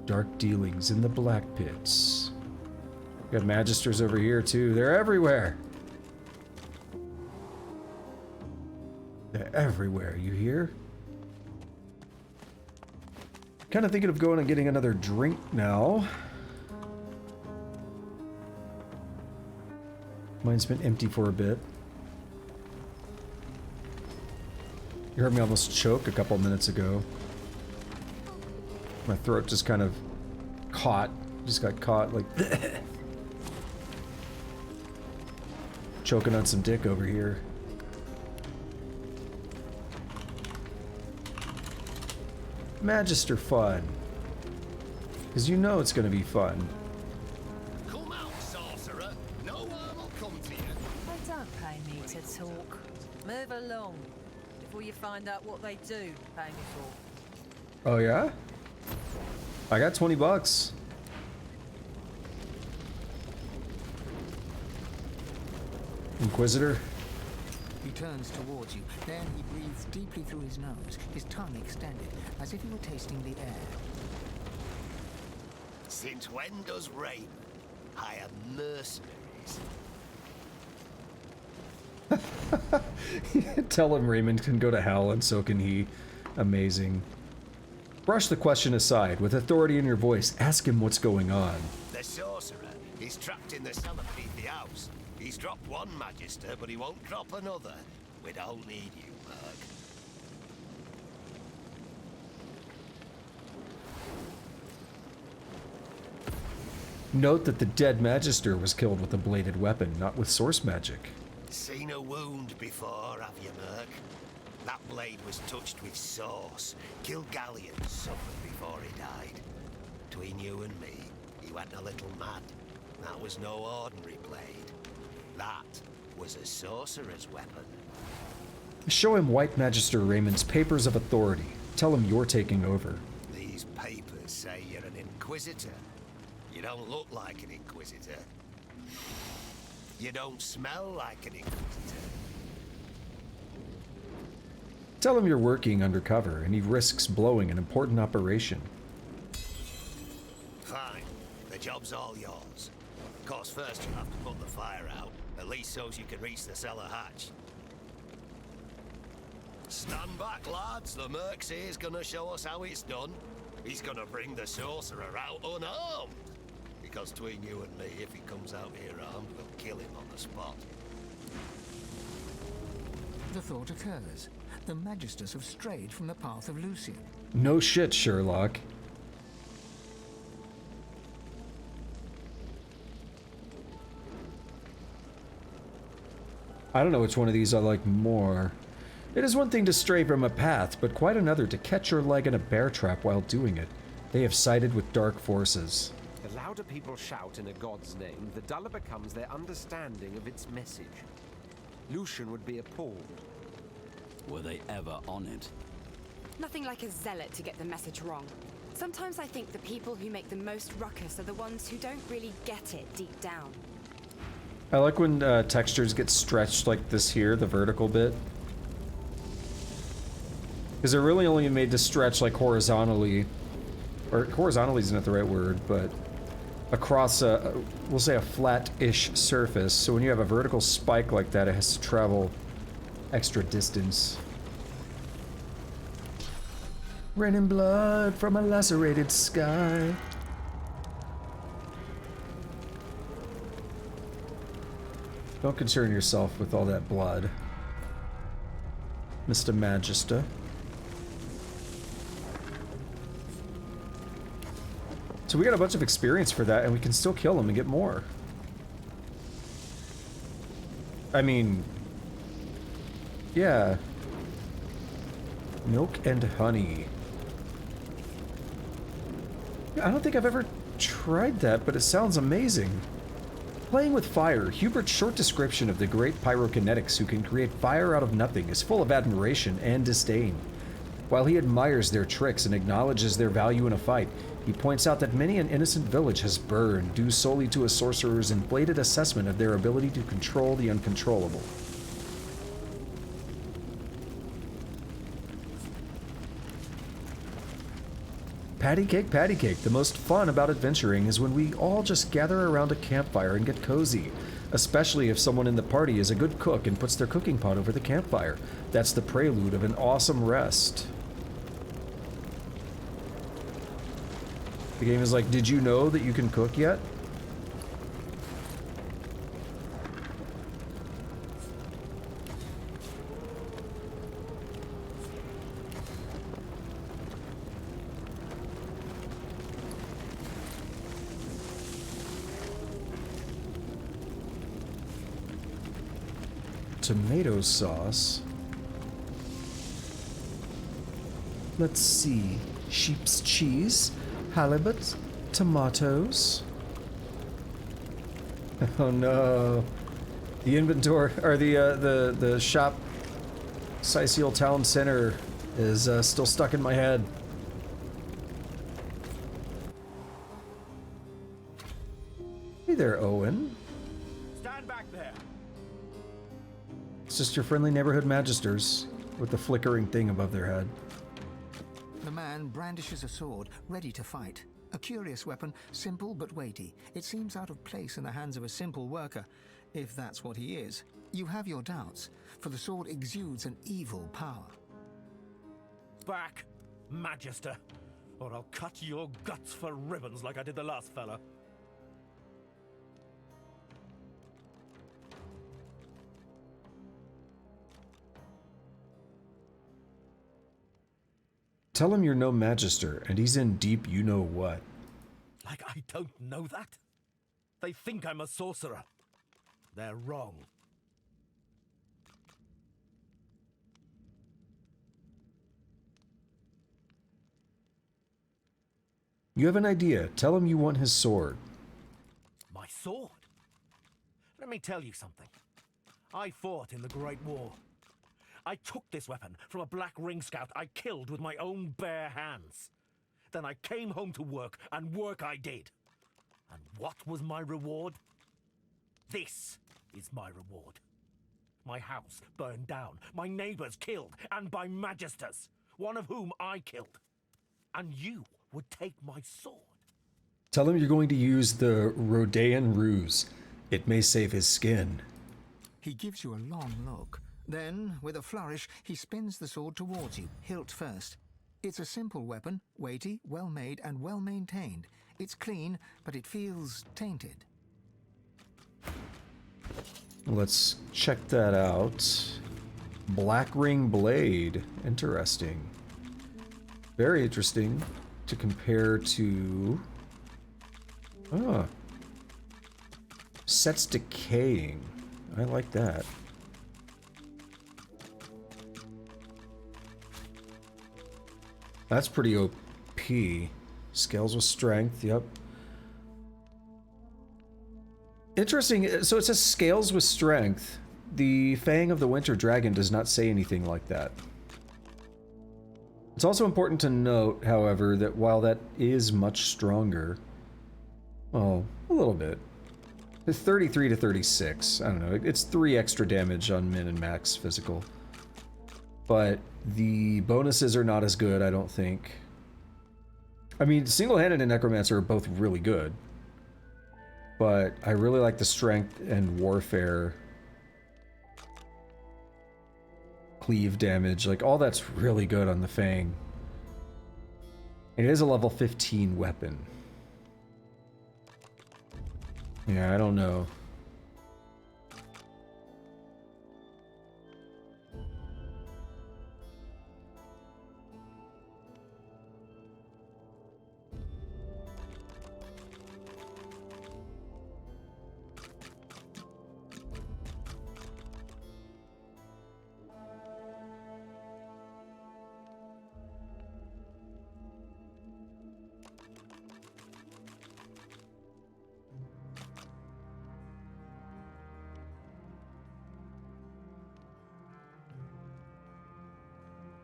Dark dealings in the Blackpits. We got magisters over here too. They're everywhere. They're everywhere, you hear? Kind of thinking of going and getting another drink now. Mine's been empty for a bit. You heard me almost choke a couple minutes ago. My throat just kind of just got caught, like choking on some dick over here. Magister fun. Because you know it's going to be fun. Come out, sorcerer. No harm will come to you. They don't pay me to talk. Move along before you find out what they do pay me for. Oh yeah? I got 20 bucks. Inquisitor. He turns towards you. Then he breathes deeply through his nose, his tongue extended, as if he were tasting the air. Since when does Rain hire mercenaries? Tell him Raymond can go to hell and so can he. Amazing. Brush the question aside. With authority in your voice, ask him what's going on. The sorcerer is trapped in the cellar beneath the house. He's dropped one magister, but he won't drop another. We don't need you, Merc. Note that the dead magister was killed with a bladed weapon, not with source magic. Seen a wound before, have you, Merc? That blade was touched with sauce. Kilgallion suffered before he died. Between you and me, he went a little mad. That was no ordinary blade. That was a sorcerer's weapon. Show him White Magister Raymond's papers of authority. Tell him you're taking over. These papers say you're an inquisitor. You don't look like an inquisitor. You don't smell like an inquisitor. Tell him you're working undercover and he risks blowing an important operation. Fine. The job's all yours. Of course, first you'll have to put the fire out. At least so you can reach the cellar hatch. Stand back, lads. The Merc here's gonna show us how it's done. He's gonna bring the sorcerer out unarmed. Because between you and me, if he comes out here armed, we'll kill him on the spot. The thought occurs. The Magisters have strayed from the path of Lucian. No shit, Sherlock. I don't know which one of these I like more. It is one thing to stray from a path, but quite another to catch your leg in a bear trap while doing it. They have sided with dark forces. The louder people shout in a god's name, the duller becomes their understanding of its message. Lucian would be appalled. Were they ever on it? Nothing like a zealot to get the message wrong. Sometimes I think the people who make the most ruckus are the ones who don't really get it deep down. I like when textures get stretched like this here, the vertical bit. Because they're really only made to stretch like horizontally. Or horizontally isn't the right word, but across a, we'll say a flat-ish surface. So when you have a vertical spike like that, it has to travel extra distance. Raining blood from a lacerated sky. Don't concern yourself with all that blood, Mr. Magister. So we got a bunch of experience for that, and we can still kill them and get more. I mean, yeah. Milk and honey. I don't think I've ever tried that, but it sounds amazing. Playing with fire, Hubert's short description of the great pyrokinetics who can create fire out of nothing is full of admiration and disdain. While he admires their tricks and acknowledges their value in a fight, he points out that many an innocent village has burned due solely to a sorcerer's inflated assessment of their ability to control the uncontrollable. Patty cake, patty cake. The most fun about adventuring is when we all just gather around a campfire and get cozy. Especially if someone in the party is a good cook and puts their cooking pot over the campfire. That's the prelude of an awesome rest. The game is like, did you know that you can cook yet? Tomato sauce. Let's see. Sheep's cheese, halibut, tomatoes. Oh no. The inventory, or the shop Sicil Town Center is still stuck in my head. Hey there, Owen. Stand back there. It's just your friendly neighborhood magisters with the flickering thing above their head. The man brandishes a sword, ready to fight. A curious weapon, simple but weighty. It seems out of place in the hands of a simple worker, if that's what he is. You have your doubts, for the sword exudes an evil power. Back, Magister, or I'll cut your guts for ribbons like I did the last fella. Tell him you're no magister, and he's in deep you-know-what. Like I don't know that? They think I'm a sorcerer. They're wrong. You have an idea. Tell him you want his sword. My sword? Let me tell you something. I fought in the Great War. I took this weapon from a Black Ring Scout I killed with my own bare hands. Then I came home to work, and work I did. And what was my reward? This is my reward. My house burned down, my neighbors killed, and by magisters, one of whom I killed. And you would take my sword. Tell him you're going to use the Rhodean ruse. It may save his skin. He gives you a long look. Then, with a flourish, he spins the sword towards you, hilt first. It's a simple weapon, weighty, well-made, and well-maintained. It's clean, but it feels tainted. Let's check that out. Black Ring Blade. Interesting. Very interesting to compare to... Ah. Sets decaying. I like that. That's pretty OP. Scales with strength, yep. Interesting, so it says scales with strength. The Fang of the Winter Dragon does not say anything like that. It's also important to note, however, that while that is much stronger... Oh, a little bit. 33 to 36, I don't know, it's 3 extra damage on min and max physical. But the bonuses are not as good, I don't think. I mean, Single-Handed and Necromancer are both really good. But I really like the Strength and Warfare. Cleave damage, like all that's really good on the Fang. It is a level 15 weapon. Yeah, I don't know.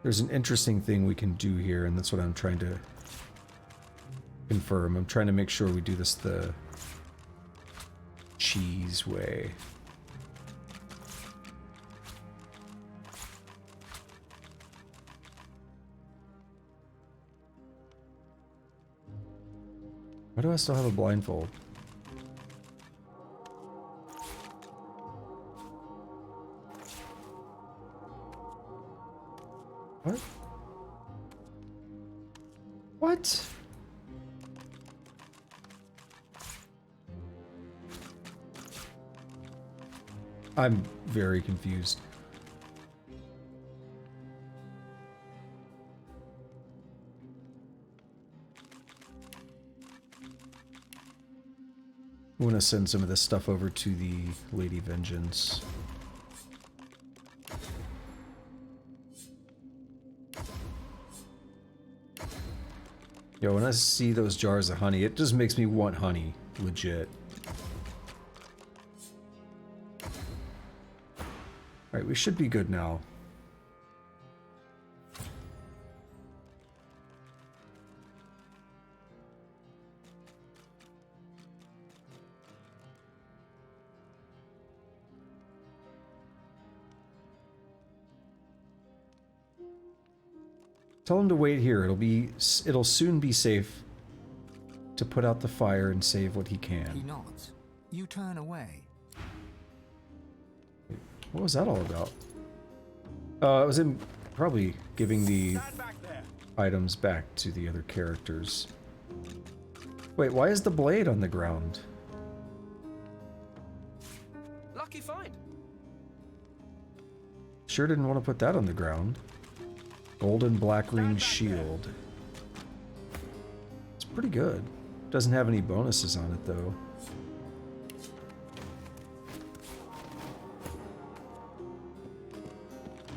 There's an interesting thing we can do here, and that's what I'm trying to confirm. I'm trying to make sure we do this the cheese way. Why do I still have a blindfold? What? What? I'm very confused. I want to send some of this stuff over to the Lady Vengeance. Yo, when I see those jars of honey, it just makes me want honey. Legit. Alright, we should be good now. Tell him to wait here. It'll soon be safe to put out the fire and save what he can. He nods. You turn away. What was that all about? It was him probably giving the items back to the other characters. Wait, why is the blade on the ground? Lucky find. Sure didn't want to put that on the ground. Golden Black Ring Shield. It's pretty good. Doesn't have any bonuses on it though.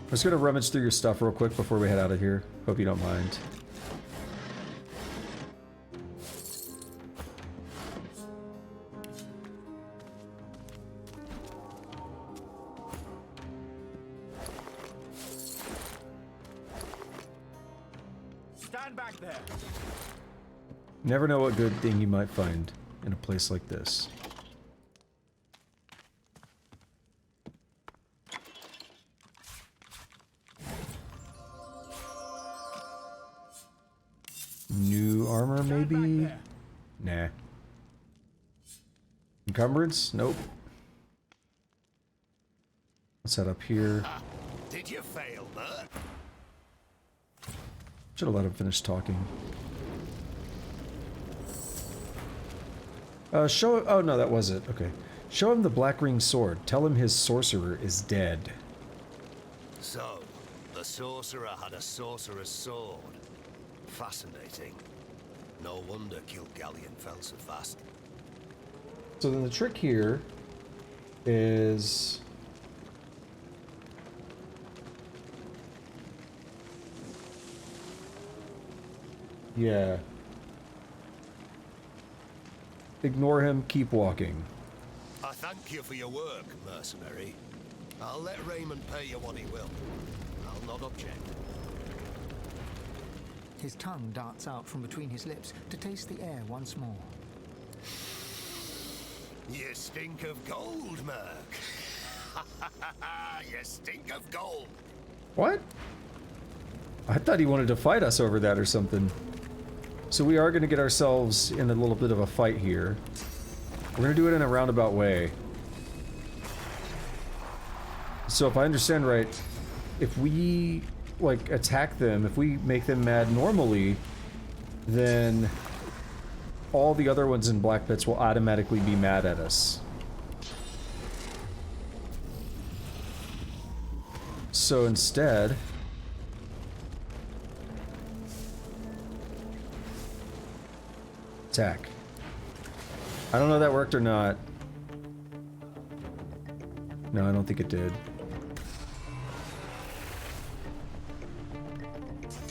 I'm just gonna rummage through your stuff real quick before we head out of here. Hope you don't mind. Stand back there. Never know what good thing you might find in a place like this. New armor, maybe? Nah. Encumbrance? Nope. Let's head up here. Did you fail, Bert? Should have let him finish talking. Oh no, that was it. Okay. Show him the Black Ring sword. Tell him his sorcerer is dead. So, the sorcerer had a sorcerer's sword. Fascinating. No wonder Kilgallion fell so fast. So then the trick here is... yeah. Ignore him, keep walking. I thank you for your work, mercenary. I'll let Raymond pay you what he will. I'll not object. His tongue darts out from between his lips to taste the air once more. You stink of gold, Merc. You stink of gold. What? I thought he wanted to fight us over that or something. So we are going to get ourselves in a little bit of a fight here. We're going to do it in a roundabout way. So if I understand right, if we, like, attack them, if we make them mad normally, then all the other ones in Blackpits will automatically be mad at us. So instead... attack. I don't know if that worked or not. No, I don't think it did.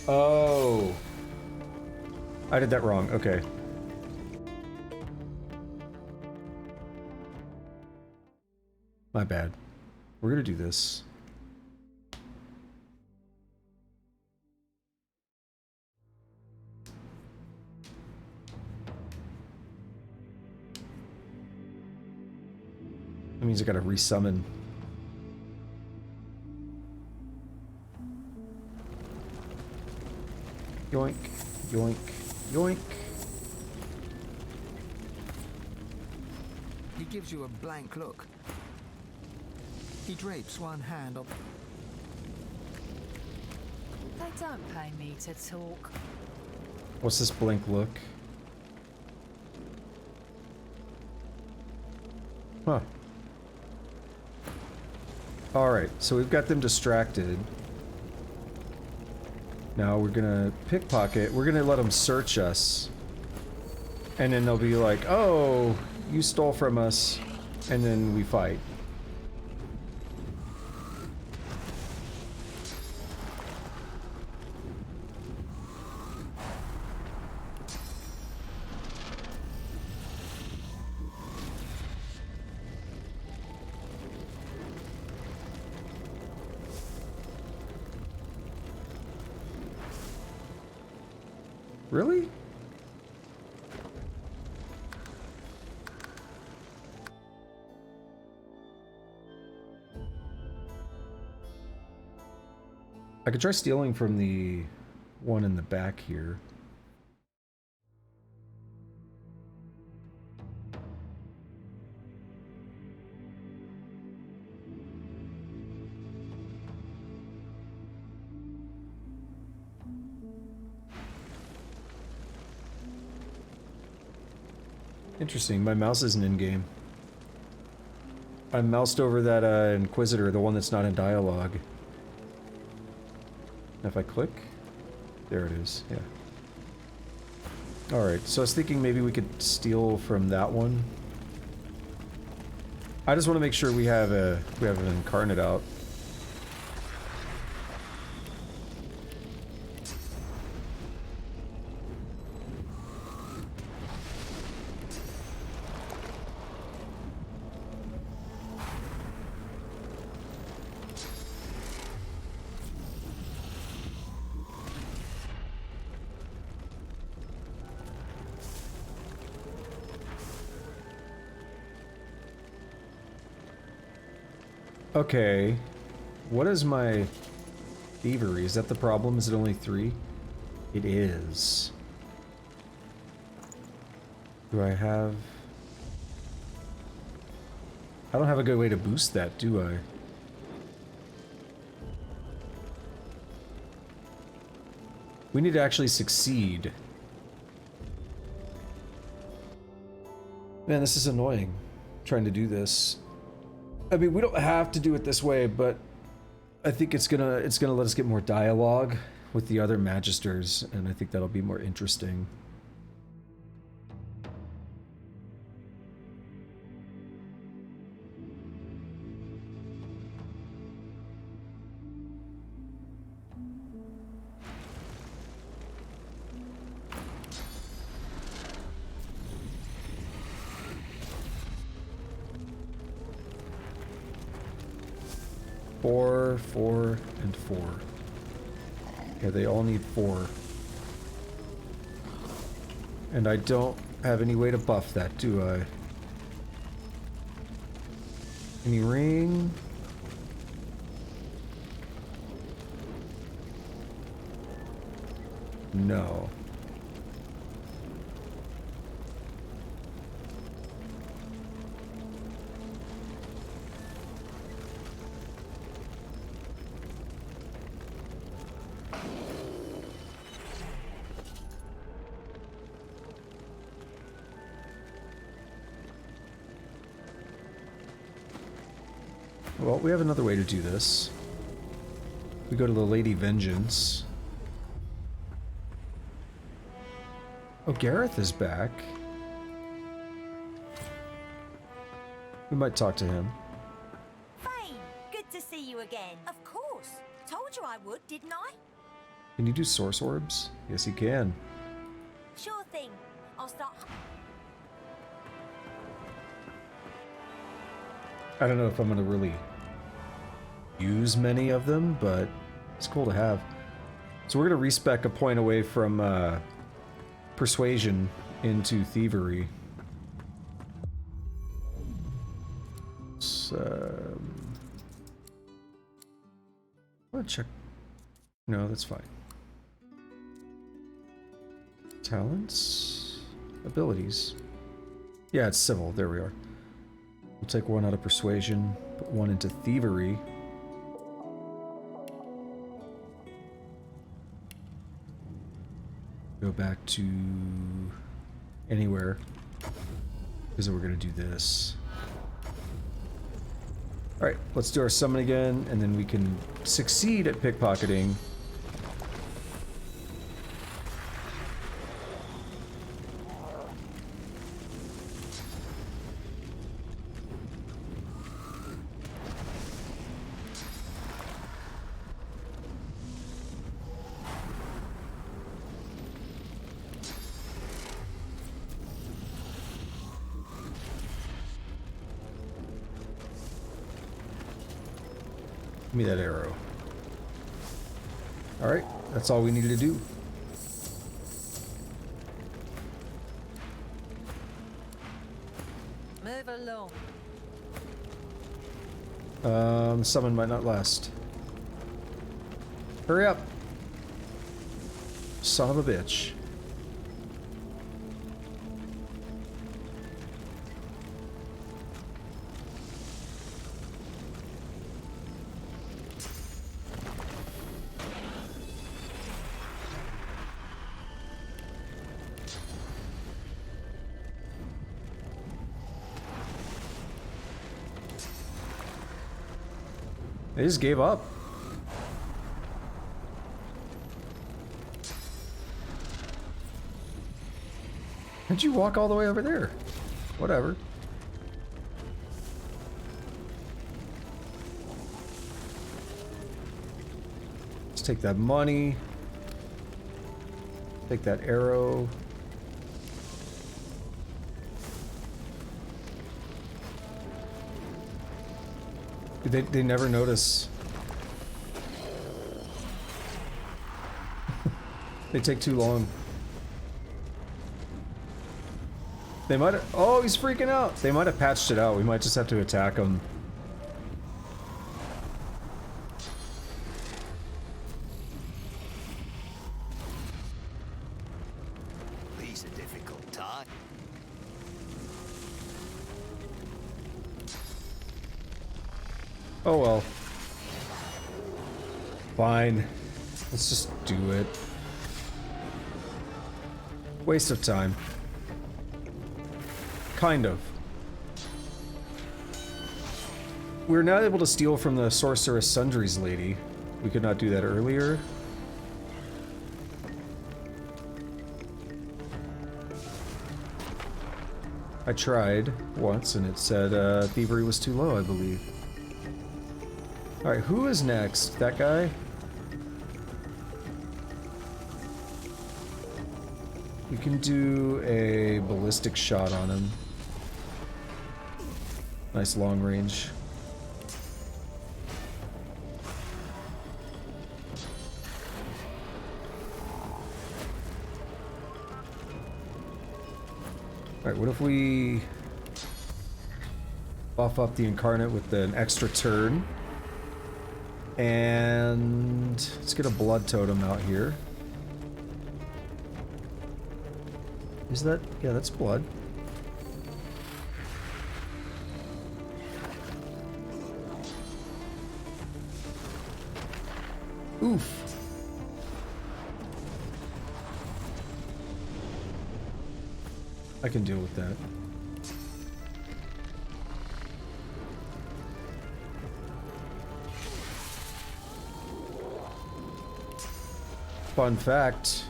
Oh. I did that wrong. Okay. My bad. We're gonna do this. That means I gotta resummon. Yoink, yoink, yoink. He gives you a blank look. He drapes one hand up. They don't pay me to talk. What's this blank look? Huh. Alright, so we've got them distracted. Now we're gonna pickpocket. We're gonna let them search us. And then they'll be like, oh, you stole from us. And then we fight. Really? I could try stealing from the one in the back here. Interesting, my mouse isn't in-game. I moused over that Inquisitor, the one that's not in dialogue. If I click, there it is, yeah. Alright, so I was thinking maybe we could steal from that one. I just want to make sure we have an incarnate out. Okay, what is my thievery? Is that the problem? Is it only 3? It is. Do I have... I don't have a good way to boost that, do I? We need to actually succeed. Man, this is annoying. trying to do this. I mean, we don't have to do it this way, but I think it's gonna let us get more dialogue with the other magisters, and I think that'll be more interesting. Four, and 4. Yeah, they all need 4. And I don't have any way to buff that, do I? Any ring? No. Well, we have another way to do this. We go to the Lady Vengeance. Oh, Gareth is back. We might talk to him. Fang, good to see you again. Of course. Told you I would, didn't I? Can you do source orbs? Yes, he can. Sure thing. I'll start... I don't know if I'm gonna really use many of them, but it's cool to have. So we're gonna respec a point away from persuasion into thievery. So I'll check. No, that's fine. Talents, abilities. Yeah, it's civil. There we are. We'll take 1 out of persuasion, put 1 into thievery. Go back to anywhere, because we're going to do this. Alright, let's do our summon again, and then we can succeed at pickpocketing. Give me that arrow. Alright, that's all we needed to do. Move along. The summon might not last. Hurry up! Son of a bitch. They just gave up. How'd you walk all the way over there? Whatever. Let's take that money. Take that arrow. They never notice. They take too long. They might have... Oh, he's freaking out! They might have patched it out. We might just have to attack him. These are difficult times. Oh well. Fine. Let's just do it. Waste of time. Kind of. We're not able to steal from the Sorceress Sundries lady. We could not do that earlier. I tried once and it said thievery was too low, I believe. Alright, who is next? That guy? We can do a ballistic shot on him. Nice long range. Alright, what if we buff up the Incarnate with an extra turn? And let's get a blood totem out here. Is that? Yeah, that's blood. Oof. I can deal with that. Fun fact,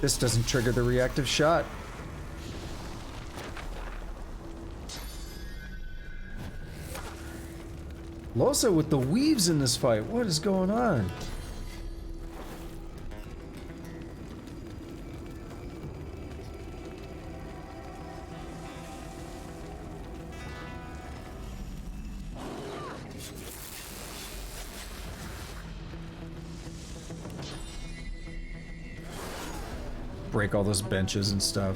this doesn't trigger the reactive shot. Losa with the weaves in this fight. What is going on? Break all those benches and stuff.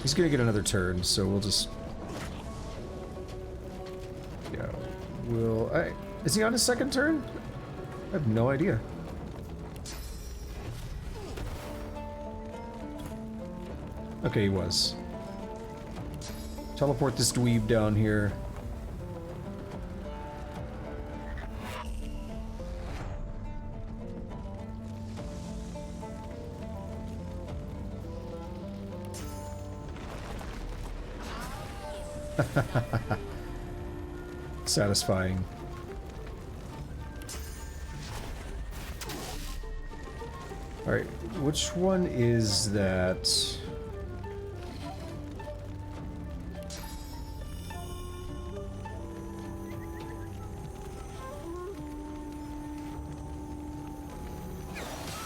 He's gonna get another turn, so we'll just... Yeah, we'll... Is he on his second turn? I have no idea. Okay, he was. Teleport this dweeb down here. Satisfying. Alright, which one is that?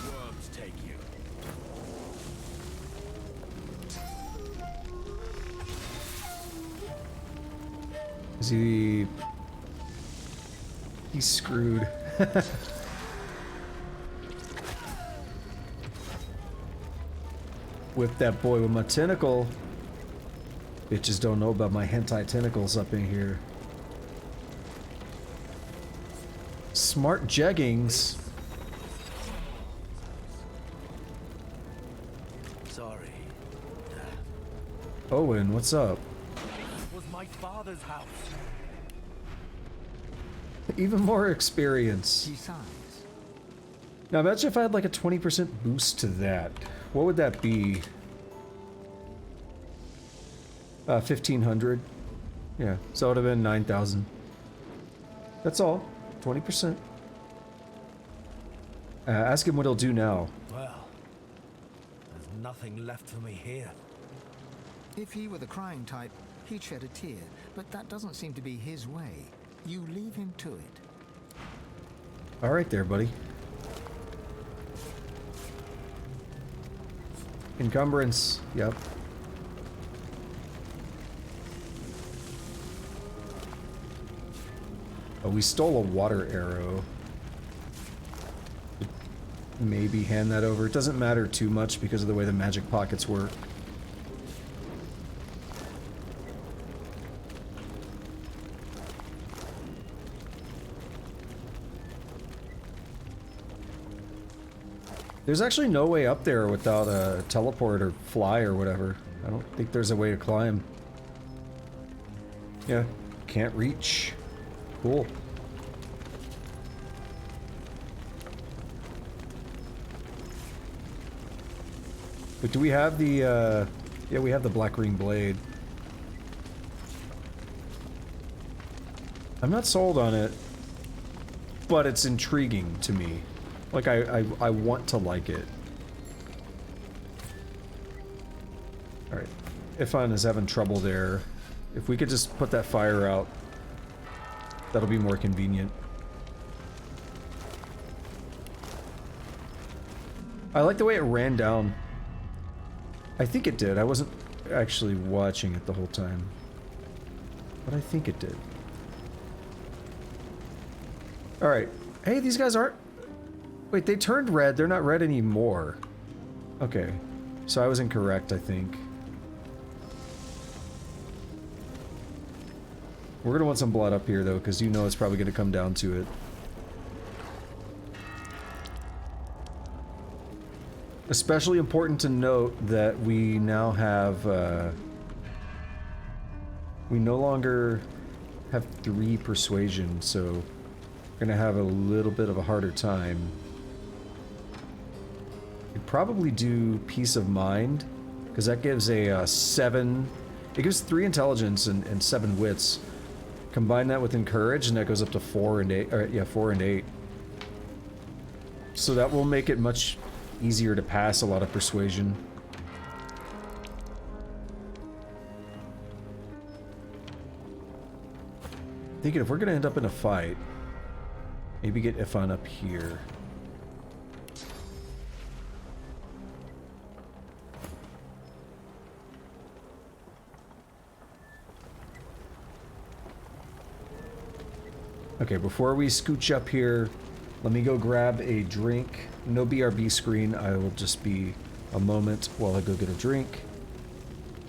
Worms take you. Is he... He's screwed. Whip that boy with my tentacle. Bitches don't know about my hentai tentacles up in here. Smart jeggings. Sorry. Owen, what's up? It was my father's house. Even more experience. Now imagine if I had like a 20% boost to that. What would that be? 1,500. Yeah, so it would have been 9,000. That's all. 20%. Ask him what he'll do now. Well, there's nothing left for me here. If he were the crying type, he'd shed a tear, but that doesn't seem to be his way. You leave him to it. All right there, buddy. Encumbrance. Yep. Oh, we stole a water arrow. Maybe hand that over. It doesn't matter too much because of the way the magic pockets work. There's actually no way up there without a teleport or fly or whatever. I don't think there's a way to climb. Yeah, can't reach. Cool. But do we have the, yeah, we have the Black Ring Blade. I'm not sold on it, but it's intriguing to me. Like, I want to like it. Alright. Ifan is having trouble there. If we could just put that fire out, that'll be more convenient. I like the way it ran down. I think it did. I wasn't actually watching it the whole time. But I think it did. Alright. Hey, these guys aren't... Wait, they turned red. They're not red anymore. Okay. So I was incorrect, I think. We're gonna want some blood up here, though, because you know it's probably gonna come down to it. Especially important to note that we now have, we no longer have 3 persuasion, so we're gonna have a little bit of a harder time. We'd probably do Peace of Mind, because that gives a 7... It gives 3 intelligence and 7 wits. Combine that with Encourage, and that goes up to 4 and 8. Or, yeah, 4 and 8. So that will make it much easier to pass a lot of persuasion. Thinking if we're gonna end up in a fight, maybe get Ifan up here. Okay, before we scooch up here, let me go grab a drink. No BRB screen, I will just be a moment while I go get a drink.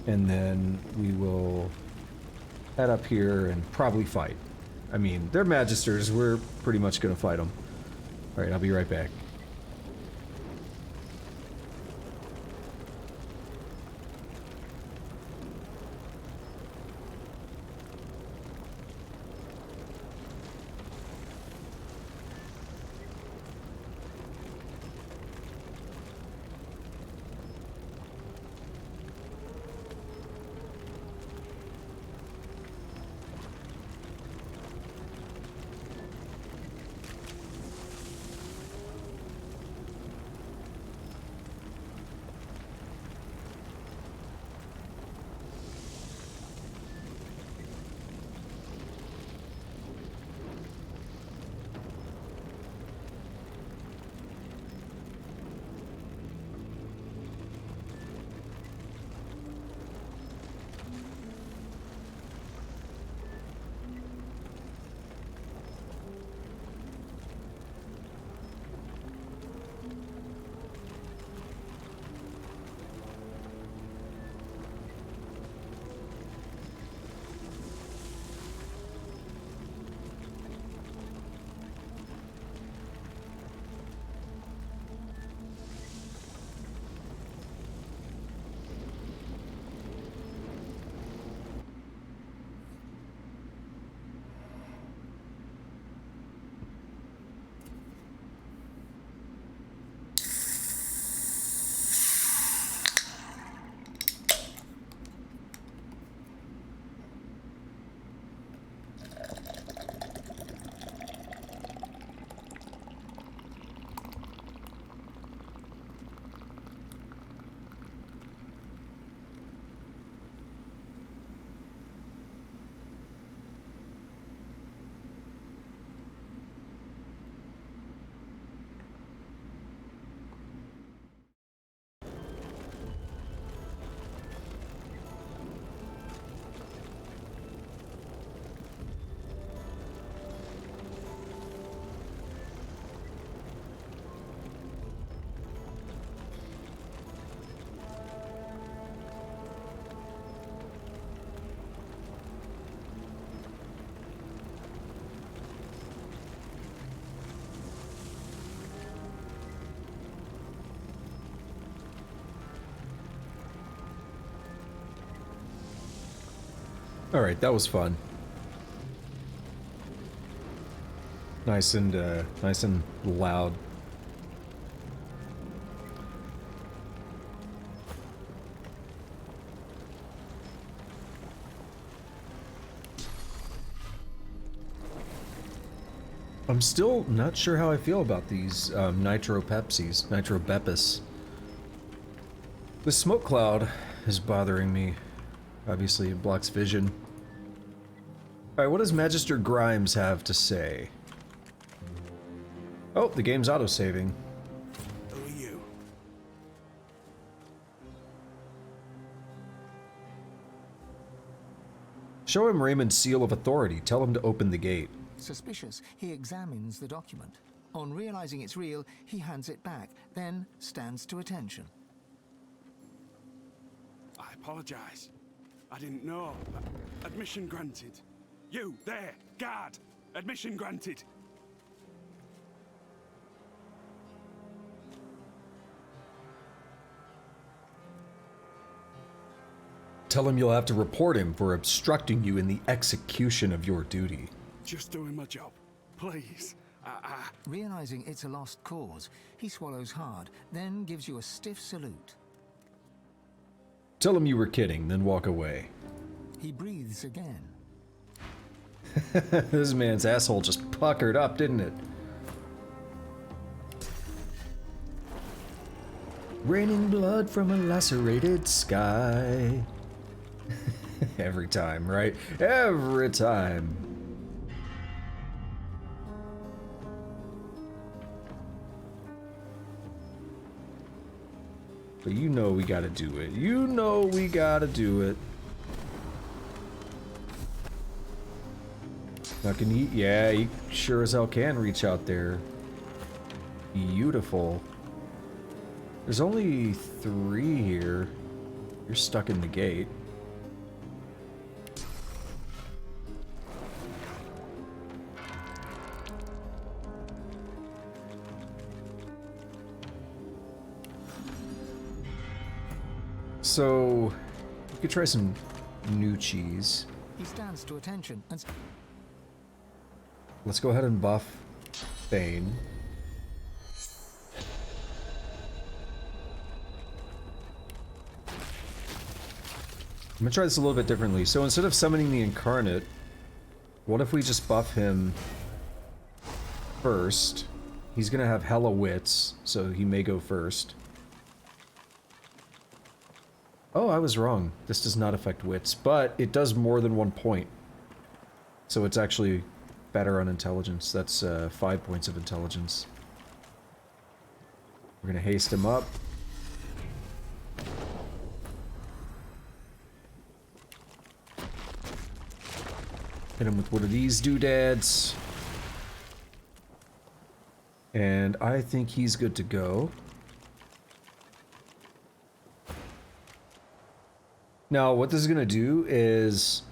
And then we will head up here and probably fight. I mean, they're Magisters, we're pretty much gonna fight them. Alright, I'll be right back. Alright, that was fun. Nice and loud. I'm still not sure how I feel about these Nitro Bepis. The smoke cloud is bothering me. Obviously, it blocks vision. Alright, what does Magister Grimes have to say? Oh, the game's auto-saving. Who are you? Show him Raymond's seal of authority. Tell him to open the gate. Suspicious, he examines the document. On realizing it's real, he hands it back, then stands to attention. I apologize. I didn't know. Admission granted. You, there, guard! Admission granted! Tell him you'll have to report him for obstructing you in the execution of your duty. Just doing my job. Please. Realizing it's a lost cause, he swallows hard, then gives you a stiff salute. Tell him you were kidding, then walk away. He breathes again. This man's asshole just puckered up, didn't it? Raining blood from a lacerated sky. Every time, right? Every time. But you know we gotta do it. You know we gotta do it. Now can he? Yeah, he sure as hell can reach out there. Beautiful. There's only 3 here. You're stuck in the gate. So, you could try some new cheese. He stands to attention and... Let's go ahead and buff Fang. I'm gonna try this a little bit differently. So instead of summoning the Incarnate, what if we just buff him first? He's gonna have hella wits, so he may go first. Oh, I was wrong. This does not affect wits, but it does more than 1 point. So it's actually better on intelligence. That's 5 points of intelligence. We're gonna haste him up. Hit him with one of these doodads. And I think he's good to go. Now, what this is going to do is,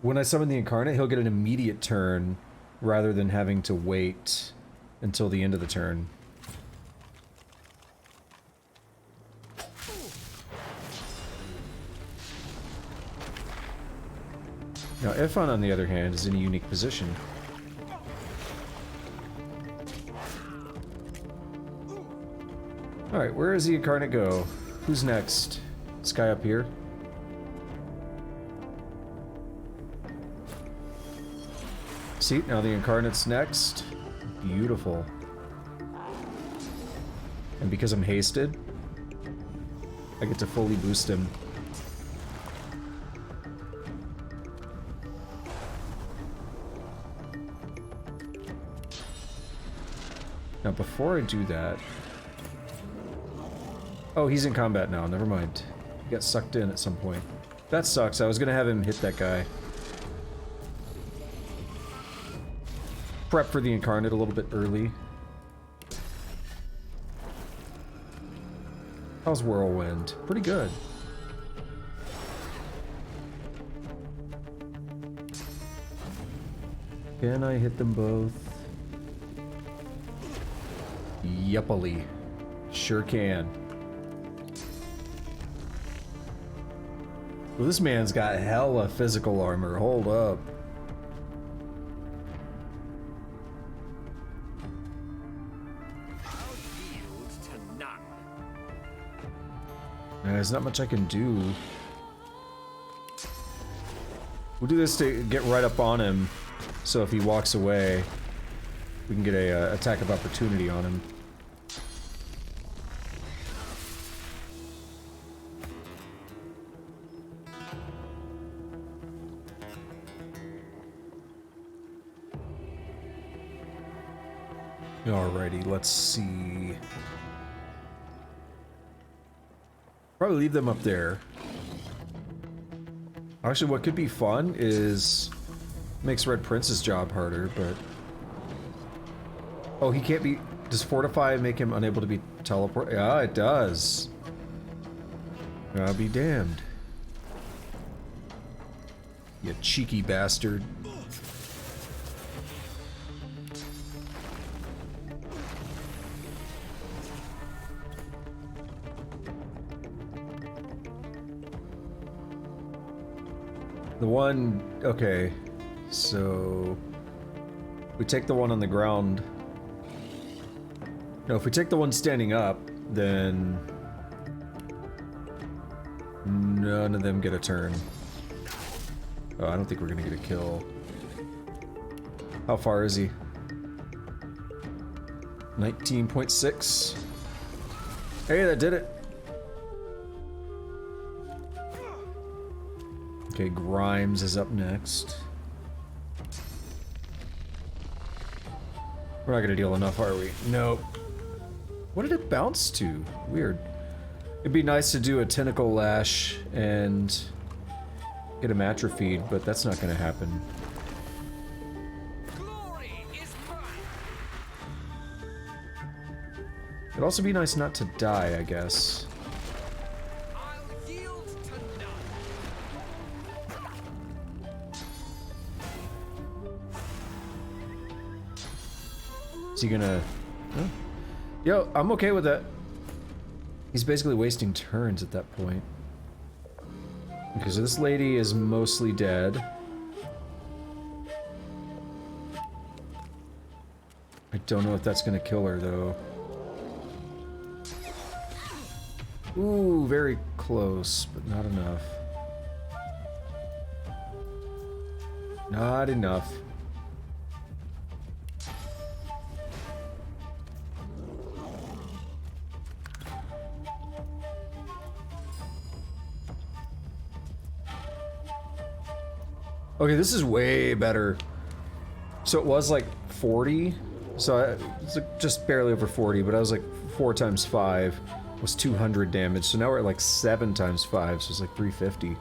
when I summon the Incarnate, he'll get an immediate turn, rather than having to wait until the end of the turn. Now, Ifan, on the other hand, is in a unique position. Alright, where does the Incarnate go? Who's next? This guy up here? See, now the Incarnate's next. Beautiful. And because I'm hasted, I get to fully boost him. Now, before I do that... Oh, he's in combat now. Never mind. He got sucked in at some point. That sucks. I was gonna have him hit that guy. Prep for the Incarnate a little bit early. How's Whirlwind? Pretty good. Can I hit them both? Yuppily. Sure can. Well, this man's got hella physical armor. Hold up. There's not much I can do. We'll do this to get right up on him, so if he walks away, We can get a attack of opportunity on him. Alrighty, let's see. Probably leave them up there. Actually, what could be fun is makes Red Prince's job harder, but oh, he can't be. Does Fortify make him unable to be teleported? Yeah, it does. I'll be damned. You cheeky bastard. The one, okay, so we take the one on the ground. No, if we take the one standing up, then none of them get a turn. Oh, I don't think we're gonna get a kill. How far is he? 19.6. Hey, that did it. Okay, Grimes is up next. We're not gonna deal enough, are we? Nope. What did it bounce to? Weird. It'd be nice to do a tentacle lash and get him atrophied, but that's not gonna happen. It'd also be nice not to die, I guess. Is he gonna... Oh. Yo, I'm okay with that. He's basically wasting turns at that point. Okay, so this lady is mostly dead. I don't know if that's gonna kill her, though. Ooh, very close, but not enough. Not enough. Okay, this is way better. So it was like 40, so it's like just barely over 40, but I was like 4 times 5 was 200 damage, so now we're at like 7 times 5, so it's like 350.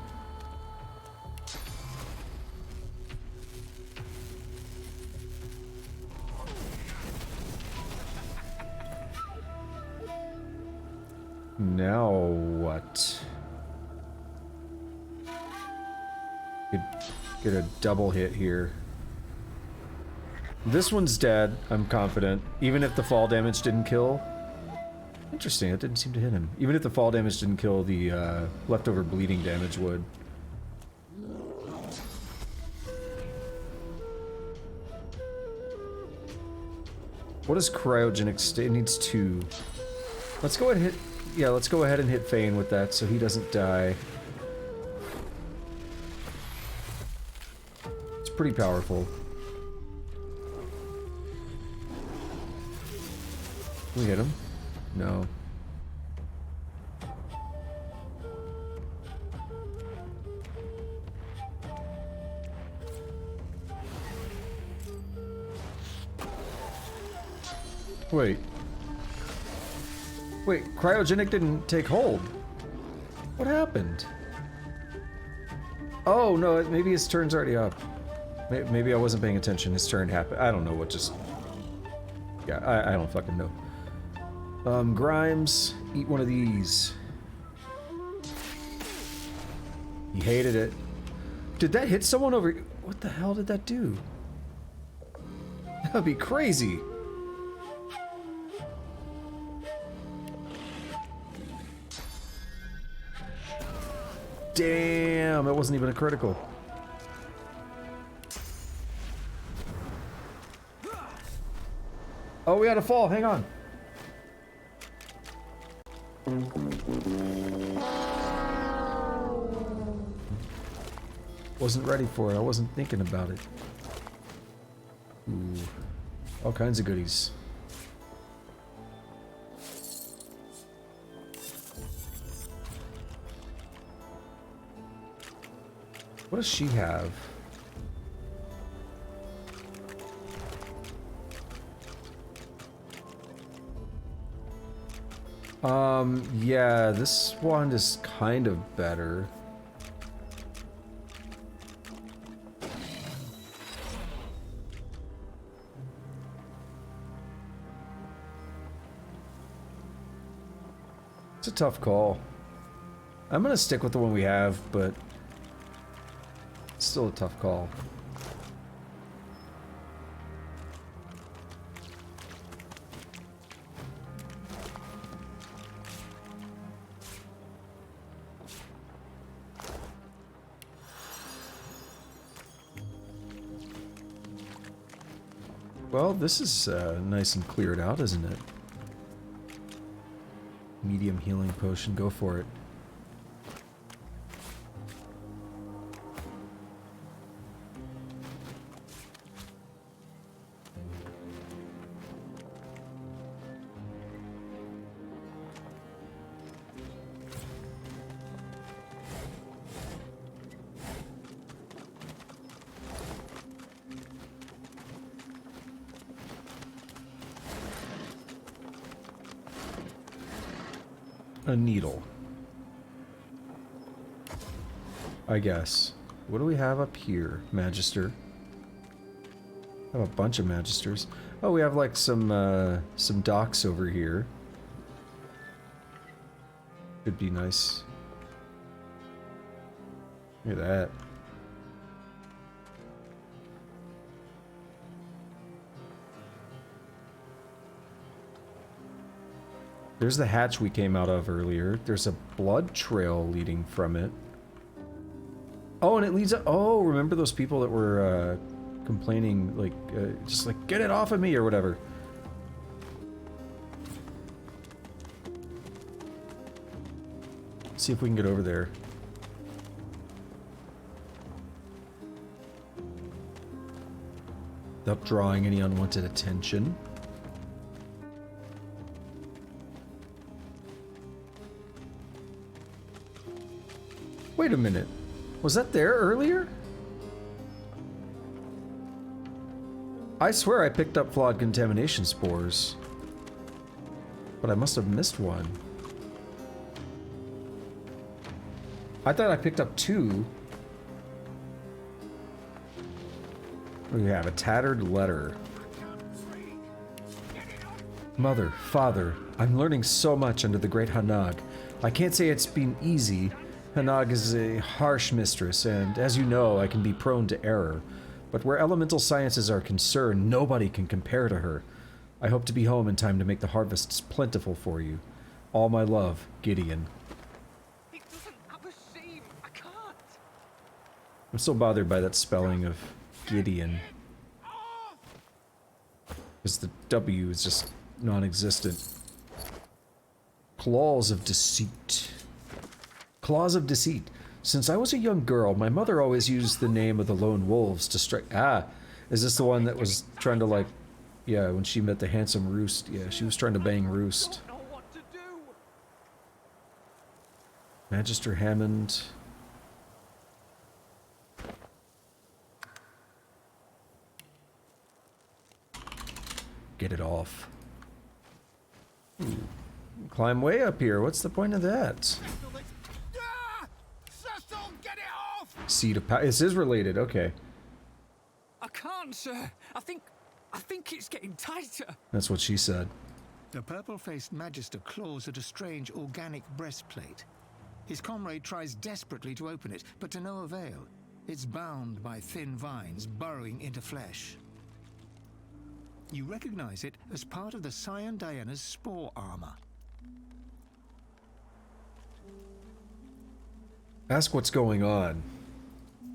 Now what? Could get a double hit here. This one's dead, I'm confident. Even if the fall damage didn't kill. Interesting, it didn't seem to hit him. Even if the fall damage didn't kill, the leftover bleeding damage would. What is cryogenic state? It needs 2. Let's go ahead and hit... Yeah, let's go ahead and hit Fang with that so he doesn't die. It's pretty powerful. Can we hit him? No. Wait. Wait, cryogenic didn't take hold. What happened? Oh, no, maybe his turn's already up. Maybe I wasn't paying attention. His turn happened. I don't know what just... Yeah, I don't fucking know. Grimes, eat one of these. He hated it. Did that hit someone over... What the hell did that do? That'd be crazy. Damn, it wasn't even a critical. Oh, we had a fall, hang on. Wasn't ready for it, I wasn't thinking about it. Ooh. All kinds of goodies. What does she have? Yeah, this one is kind of better. It's a tough call. I'm gonna stick with the one we have, but it's still a tough call. Well, this is nice and cleared out, isn't it? Medium healing potion, go for it. A needle. I guess. What do we have up here? Magister. I have a bunch of magisters. Oh, we have like some docks over here. Could be nice. Look at that. There's the hatch we came out of earlier. There's a blood trail leading from it. Oh, and it leads up. Oh, remember those people that were complaining, like, just like, get it off of me or whatever. See if we can get over there. Without drawing any unwanted attention. Wait a minute. Was that there earlier? I swear I picked up flawed contamination spores. But I must have missed one. I thought I picked up two. We have a tattered letter. Mother, Father, I'm learning so much under the great Hanag. I can't say it's been easy. Hanag is a harsh mistress, and as you know, I can be prone to error. But where elemental sciences are concerned, nobody can compare to her. I hope to be home in time to make the harvests plentiful for you. All my love, Gideon. It doesn't have a seam. I can't. I'm so bothered by that spelling of Gideon. Because the W is just non-existent. Claws of deceit. Claws of deceit. Since I was a young girl, my mother always used the name of the lone wolves to strike. Ah, is this the one that was trying to, like, yeah, when she met the handsome Roost? Yeah, she was trying to bang Roost. Magister Hammond. Get it off. Ooh. Climb way up here. What's the point of that? Seed of power. This is related. Okay. I can't, sir. I think it's getting tighter. That's what she said. The purple-faced Magister claws at a strange organic breastplate. His comrade tries desperately to open it, but to no avail. It's bound by thin vines burrowing into flesh. You recognize it as part of the Scion Diana's spore armor. Ask what's going on.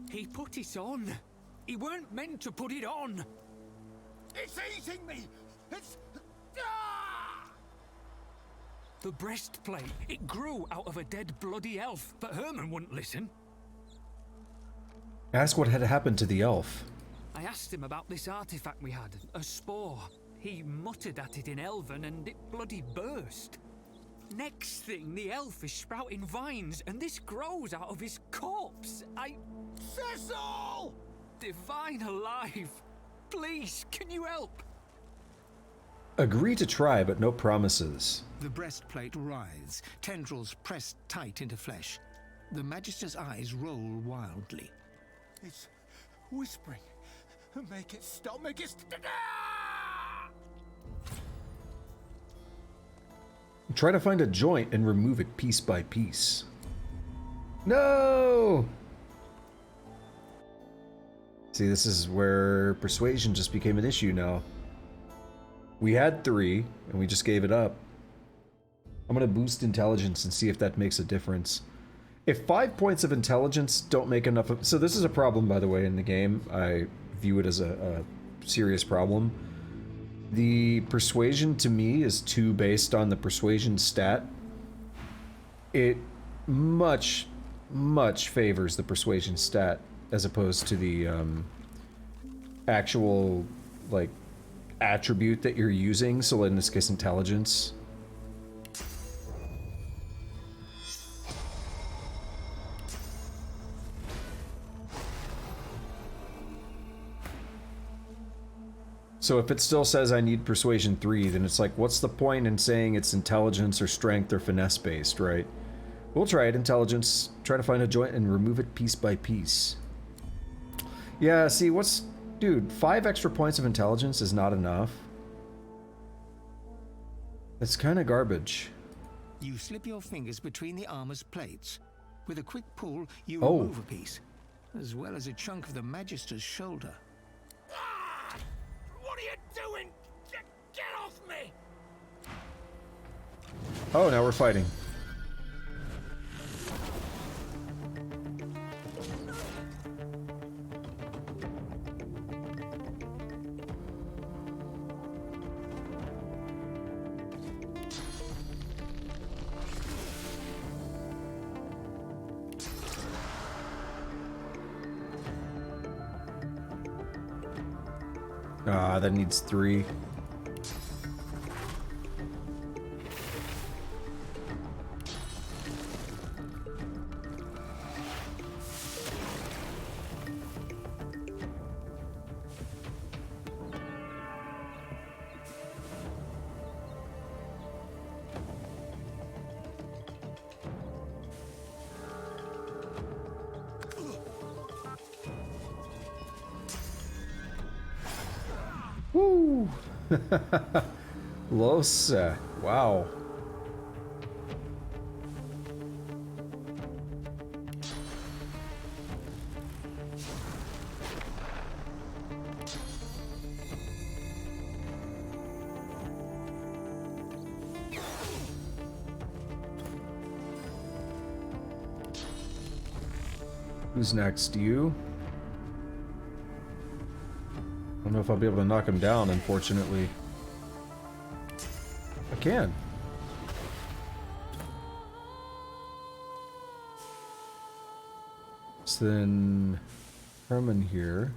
He put it on. He weren't meant to put it on. It's eating me. It's... The breastplate, it grew out of a dead bloody elf, but Herman wouldn't listen. Ask what had happened to the elf. I asked him about this artifact we had, a spore. He muttered at it in Elven and it bloody burst. Next thing, the elf is sprouting vines and this grows out of his corpse. Cecil! Divine alive! Please, can you help? Agree to try, but no promises. The breastplate writhes, tendrils pressed tight into flesh. The Magister's eyes roll wildly. It's whispering. Make it stop, make it stop! Try to find a joint and remove it piece by piece. No! See, this is where persuasion just became an issue now. We had 3, and we just gave it up. I'm gonna boost intelligence and see if that makes a difference. If 5 points of intelligence don't make enough of... So this is a problem, by the way, in the game. I view it as a serious problem. The persuasion, to me, is 2 based on the persuasion stat. It much favors the persuasion stat as opposed to the actual, like, attribute that you're using, so in this case intelligence. So if it still says I need persuasion 3, then it's like, what's the point in saying it's intelligence or strength or finesse based, right? We'll try it, intelligence, try to find a joint and remove it piece by piece. Yeah, see, dude, 5 extra points of intelligence is not enough. It's kind of garbage. You slip your fingers between the armor's plates. With a quick pull, you remove a piece, as well as a chunk of the Magister's shoulder. What are you doing? Get off me! Oh, now we're fighting. Ah, that needs 3. Woo! Los, wow. Who's next? You? I don't know if I'll be able to knock him down, unfortunately. I can. So then Herman here.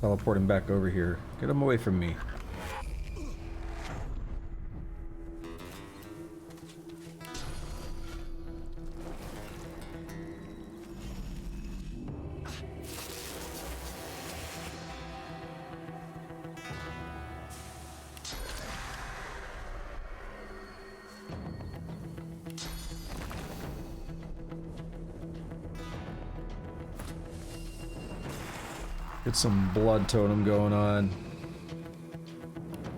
Teleport him back over here. Get him away from me. Get some blood totem going on.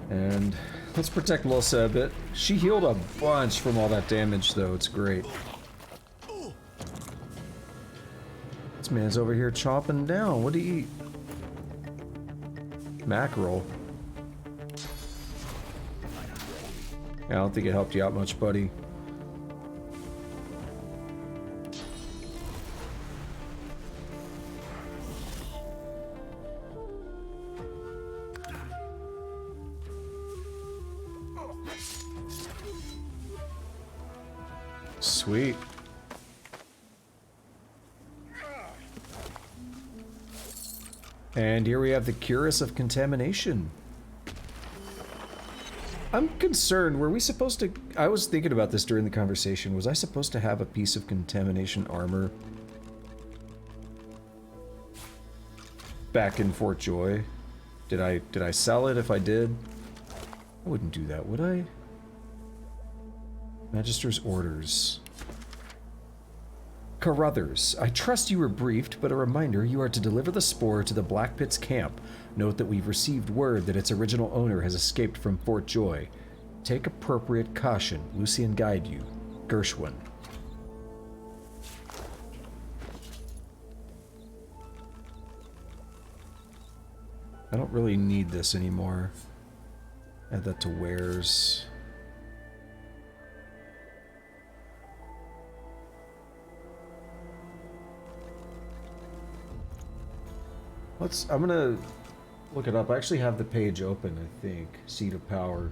And let's protect Losa a bit. She healed a bunch from all that damage, though. It's great. This man's over here chopping down. What do you eat? Mackerel. Yeah, I don't think it helped you out much, buddy. Sweet. And here we have the Curus of Contamination. I'm concerned, were we supposed to... I was thinking about this during the conversation. Was I supposed to have a piece of contamination armor back in Fort Joy? Did I sell it if I did? I wouldn't do that, would I? Magister's orders. Carruthers, I trust you were briefed, but a reminder, you are to deliver the spore to the Blackpits camp. Note that we've received word that its original owner has escaped from Fort Joy. Take appropriate caution. Lucian guide you. Gershwin. I don't really need this anymore. Add that to wares. I'm gonna look it up. I actually have the page open, I think. Seat of Power.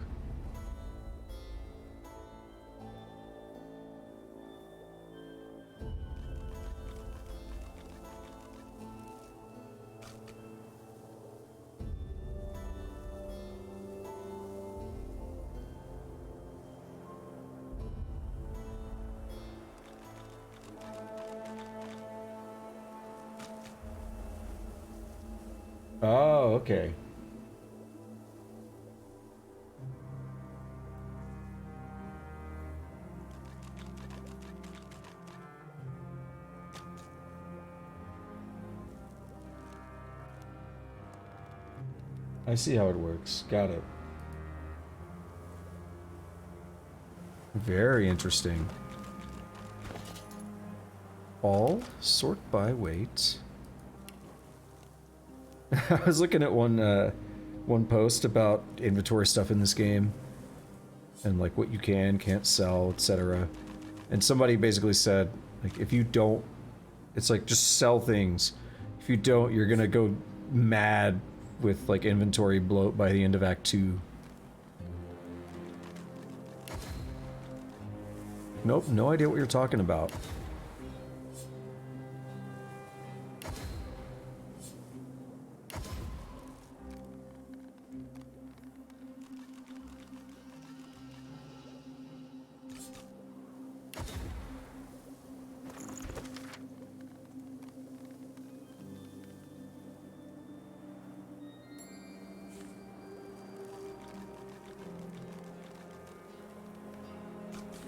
Oh, okay. I see how it works. Got it. Very interesting. All sort by weight. I was looking at one post about inventory stuff in this game and like what you can't sell, etc. And somebody basically said, like, if you don't, it's like just sell things. If you don't, you're gonna go mad with like inventory bloat by the end of Act 2. Nope, no idea what you're talking about.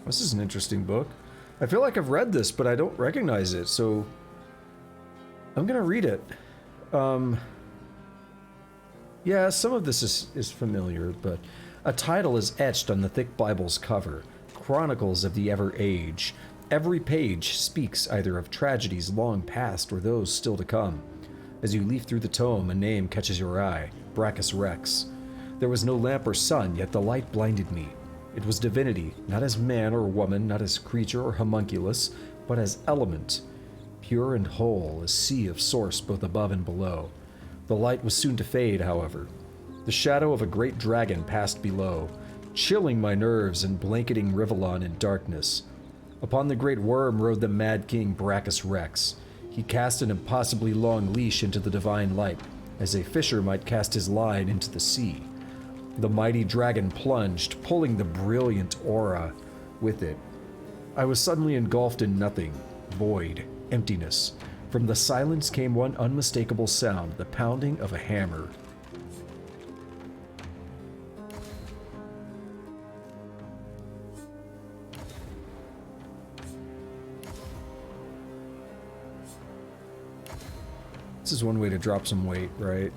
This is an interesting book. I feel like I've read this, but I don't recognize it, so I'm gonna read it. Yeah, some of this is familiar, but a title is etched on the thick Bible's cover, Chronicles of the Ever Age. Every page speaks either of tragedies long past or those still to come. As you leaf through the tome, a name catches your eye, Brachus Rex. There was no lamp or sun, yet the light blinded me. It was divinity, not as man or woman, not as creature or homunculus, but as element, pure and whole, a sea of source both above and below. The light was soon to fade, however. The shadow of a great dragon passed below, chilling my nerves and blanketing Rivellon in darkness. Upon the great worm rode the mad king Brachus Rex. He cast an impossibly long leash into the divine light, as a fisher might cast his line into the sea. The mighty dragon plunged, pulling the brilliant aura with it. I was suddenly engulfed in nothing, void, emptiness. From the silence came one unmistakable sound, the pounding of a hammer. This is one way to drop some weight, right?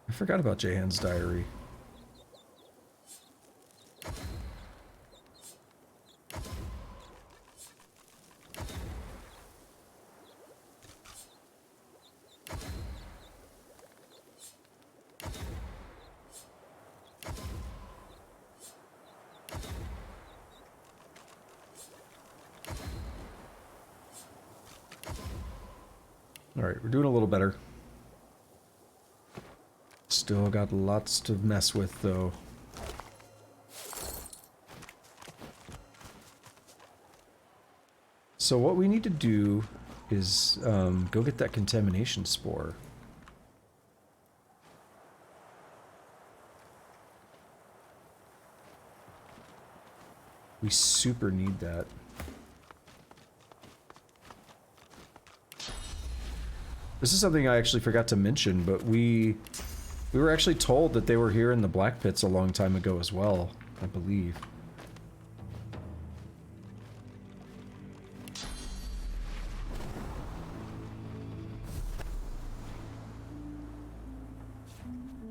I forgot about Jehan's diary. All right, we're doing a little better. Still got lots to mess with, though. So what we need to do is go get that contamination spore. We super need that. This is something I actually forgot to mention, but we were actually told that they were here in the Blackpits a long time ago as well, I believe.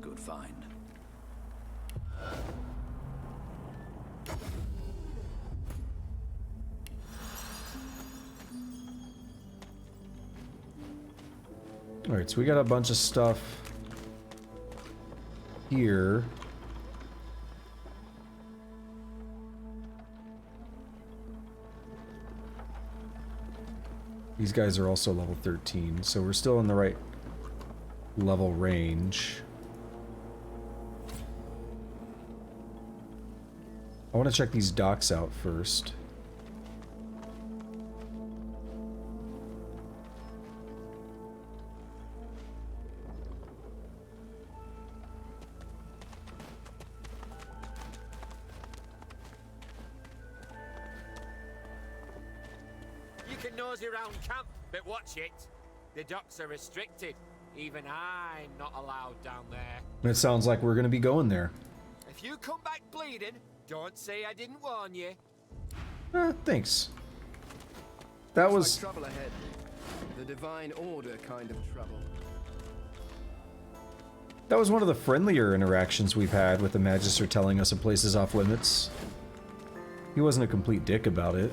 Good find. Alright, so we got a bunch of stuff here. These guys are also level 13, so we're still in the right level range. I want to check these docks out first. You can nosy around camp, but watch it. The docks are restricted. Even I'm not allowed down there. It sounds like we're gonna be going there. If you come back bleeding, don't say I didn't warn you. Thanks. That was... like trouble ahead. The Divine Order kind of trouble. That was one of the friendlier interactions we've had with the Magister telling us a place is off limits. He wasn't a complete dick about it.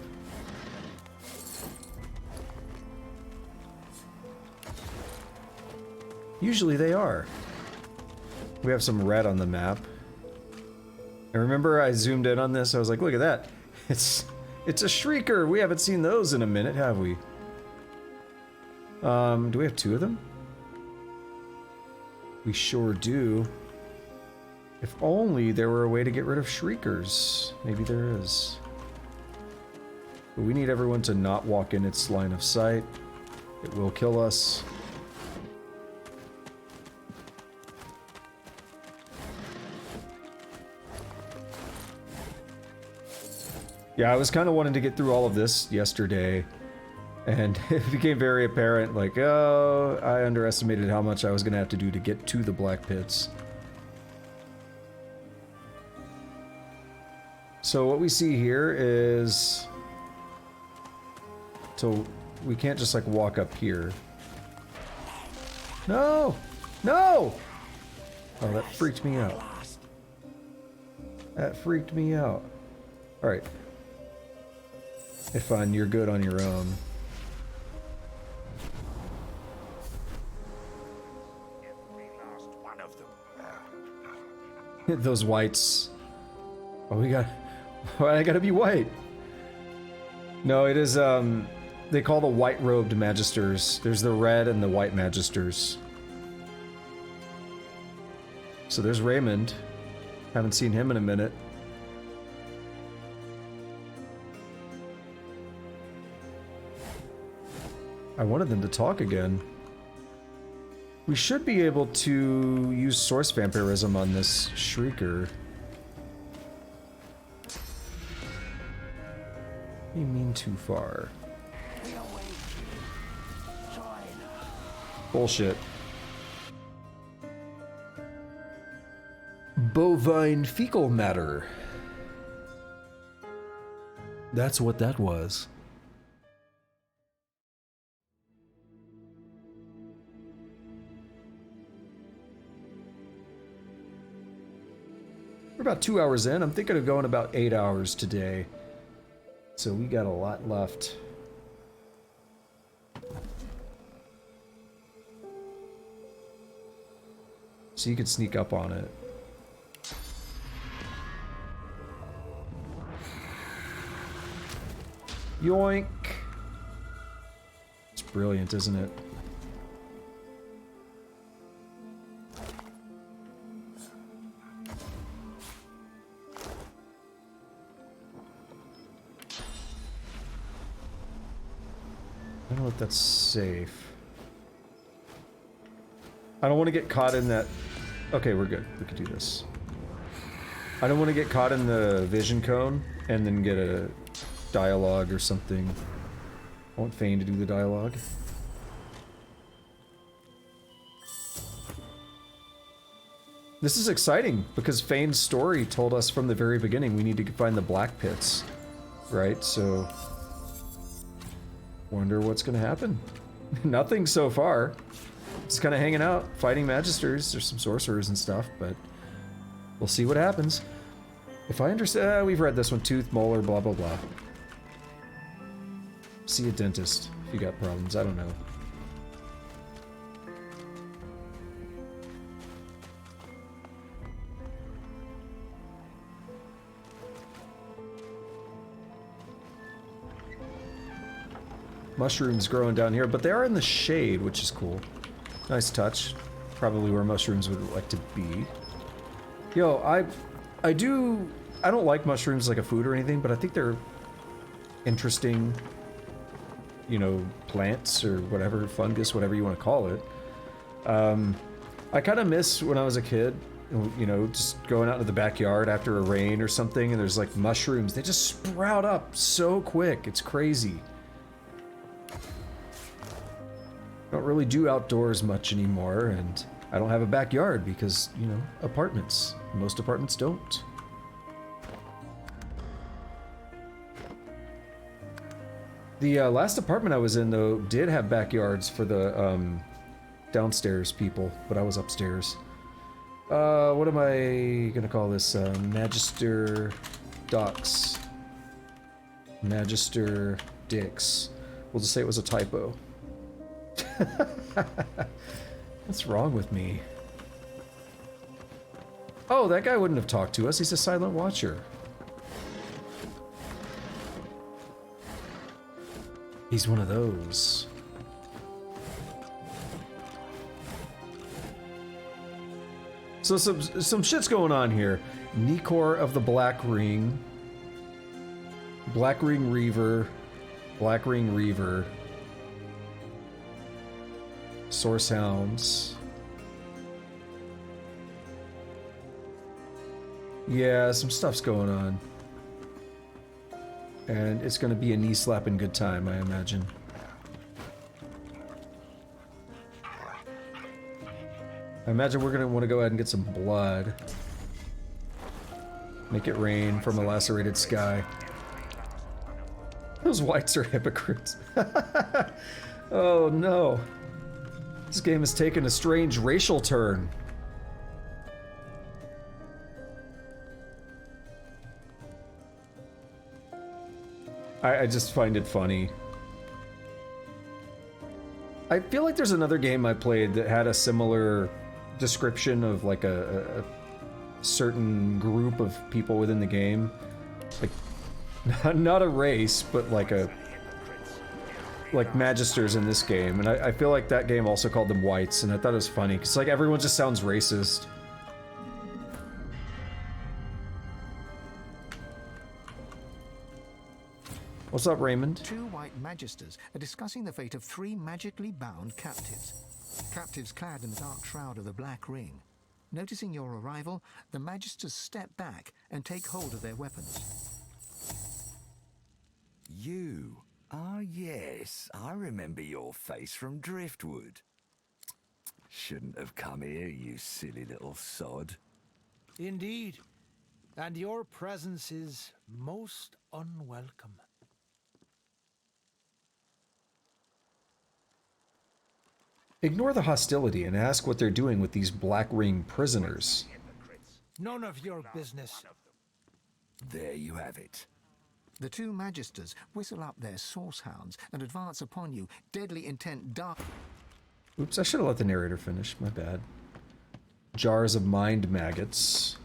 Usually they are. We have some red on the map. And remember I zoomed in on this, I was like, look at that. It's a Shrieker! We haven't seen those in a minute, have we? Do we have two of them? We sure do. If only there were a way to get rid of Shriekers. Maybe there is. But we need everyone to not walk in its line of sight. It will kill us. Yeah, I was kind of wanting to get through all of this yesterday, and it became very apparent, like, oh, I underestimated how much I was going to have to do to get to the Blackpits. So what we see here is... So, we can't just, like, walk up here. No! No! Oh, that freaked me out. That freaked me out. Alright. Hey, fine, you're good on your own. Those whites. Oh, we got... Why I gotta be white? No, it is, they call the white-robed magisters. There's the red and the white magisters. So there's Raymond. Haven't seen him in a minute. I wanted them to talk again. We should be able to use source vampirism on this Shrieker. You mean too far. Bullshit. Bovine fecal matter. That's what that was. We're about 2 hours in. I'm thinking of going about 8 hours today. So we got a lot left. So you could sneak up on it. Yoink! It's brilliant, isn't it? don't know if that's safe. I don't want to get caught in that... Okay, we're good. We can do this. I don't want to get caught in the vision cone and then get a dialogue or something. I want Fang to do the dialogue. This is exciting because Fang's story told us from the very beginning we need to find the Blackpits, right? So, wonder what's gonna happen. Nothing so far. Just kind of hanging out, fighting magisters. There's some sorcerers and stuff, but we'll see what happens. If I understand, we've read this one: tooth, molar, blah blah blah. See a dentist if you got problems. I don't know. Mushrooms growing down here, but they are in the shade, which is cool. Nice touch. Probably where mushrooms would like to be. Yo, I don't like mushrooms like a food or anything, but I think they're interesting, you know, plants or whatever, fungus, whatever you want to call it. I kind of miss when I was a kid, you know, just going out to the backyard after a rain or something, and there's like mushrooms. They just sprout up so quick. It's crazy. Don't really do outdoors much anymore, and I don't have a backyard because, you know, apartments. Most apartments don't. The last apartment I was in, though, did have backyards for the downstairs people, but I was upstairs. What am I gonna call this? Magister Docks. Magister Dicks. We'll just say it was a typo. What's wrong with me? Oh, that guy wouldn't have talked to us. He's a silent watcher. He's one of those. So some shit's going on here. Nikor of the Black Ring. Black Ring Reaver. Black Ring Reaver. Source Hounds. Yeah, some stuff's going on. And it's gonna be a knee-slapping good time, I imagine. I imagine we're gonna want to go ahead and get some blood. Make it rain from a lacerated sky. Those whites are hypocrites. Oh no. This game has taken a strange racial turn. I just find it funny. I feel like there's another game I played that had a similar description of like a certain group of people within the game. Like, not a race, but like magisters in this game. And I feel like that game also called them whites, and I thought it was funny, because like everyone just sounds racist. What's up, Raymond? Two white magisters are discussing the fate of 3 magically bound captives. Captives clad in the dark shroud of the Black Ring. Noticing your arrival, the magisters step back and take hold of their weapons. You? Ah, yes. I remember your face from Driftwood. Shouldn't have come here, you silly little sod. Indeed. And your presence is most unwelcome. Ignore the hostility and ask what they're doing with these Black Ring prisoners. None of your business. There you have it. The two magisters whistle up their source hounds and advance upon you, deadly intent dark. Oops, I should have let the narrator finish. My bad. Jars of mind maggots.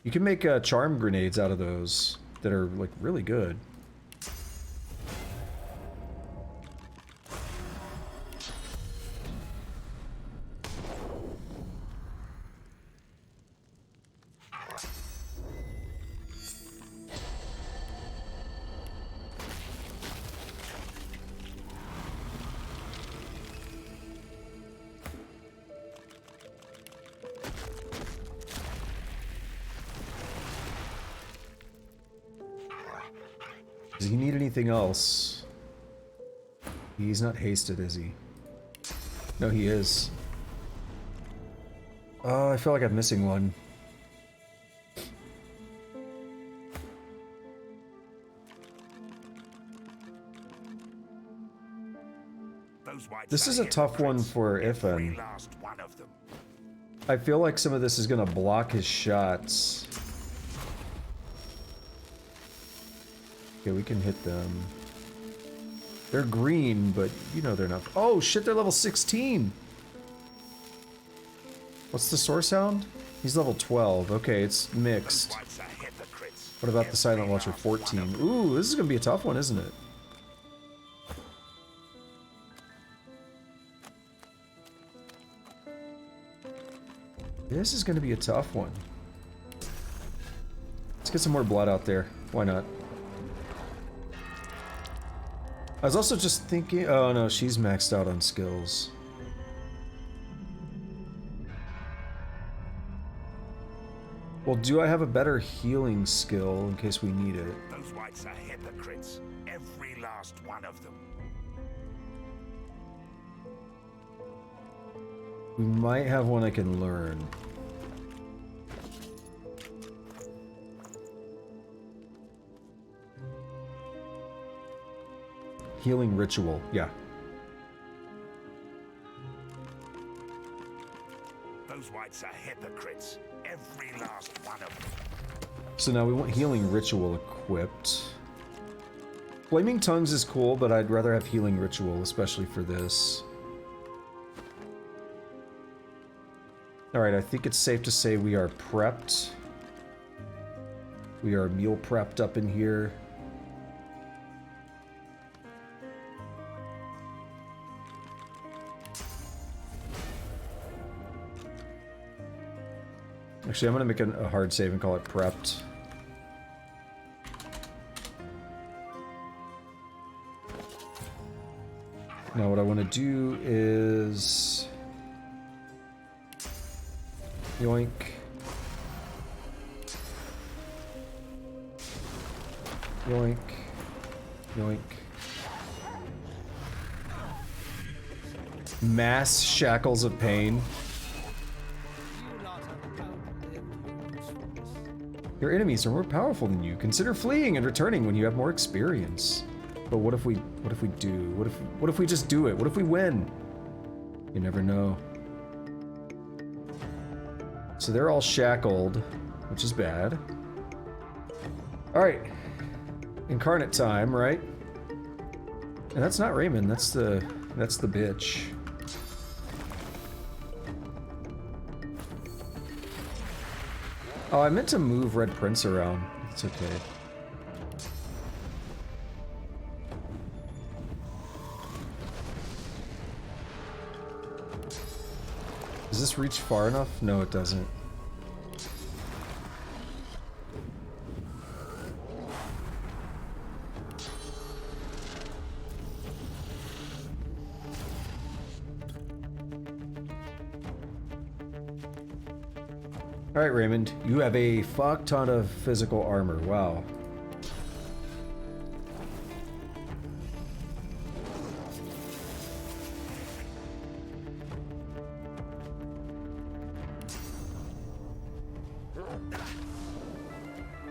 You can make charm grenades out of those that are like really good. Does he need anything else? He's not hasted, is he? No, he is. Oh, I feel like I'm missing one. This is a tough one for Ifan. I feel like some of this is gonna block his shots. Okay, we can hit them. They're green, but you know they're not. Oh shit, they're level 16! What's the source hound? He's level 12. Okay, it's mixed. What about the Silent Watcher 14? Ooh, this is gonna be a tough one, isn't it? This is gonna be a tough one. Let's get some more blood out there. Why not? I was also just thinking... Oh no, she's maxed out on skills. Well, do I have a better healing skill in case we need it? Those whites are hypocrites. Every last one of them. We might have one I can learn. Healing ritual, yeah. Those whites are hypocrites. Every last one of them. So now we want healing ritual equipped. Flaming tongues is cool, but I'd rather have healing ritual, especially for this. Alright, I think it's safe to say we are prepped. We are meal prepped up in here. Actually, I'm gonna make a hard save and call it prepped. Now what I want to do is... Yoink. Yoink. Yoink. Mass shackles of pain. Your enemies are more powerful than you. Consider fleeing and returning when you have more experience. But what if we do? What if we just do it? What if we win? You never know. So they're all shackled, which is bad. All right, incarnate time, right? And that's not Raymond. That's the bitch. Oh, I meant to move Red Prince around. It's okay. Does this reach far enough? No, it doesn't. Alright, Raymond, you have a fuck ton of physical armor. Wow.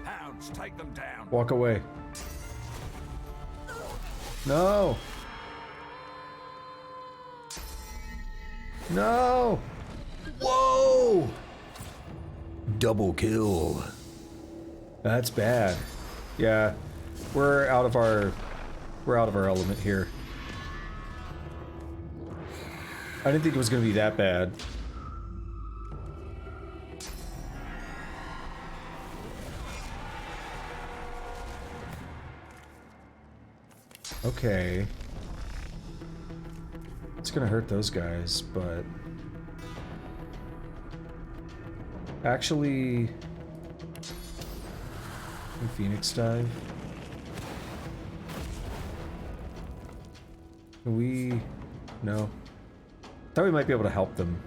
Hounds, take them down. Walk away. No! No! Whoa! Double kill. That's bad. Yeah, we're out of our element here. I didn't think it was gonna be that bad. Okay. It's gonna hurt those guys, but... Actually... Phoenix dive? Can we... No. Thought we might be able to help them.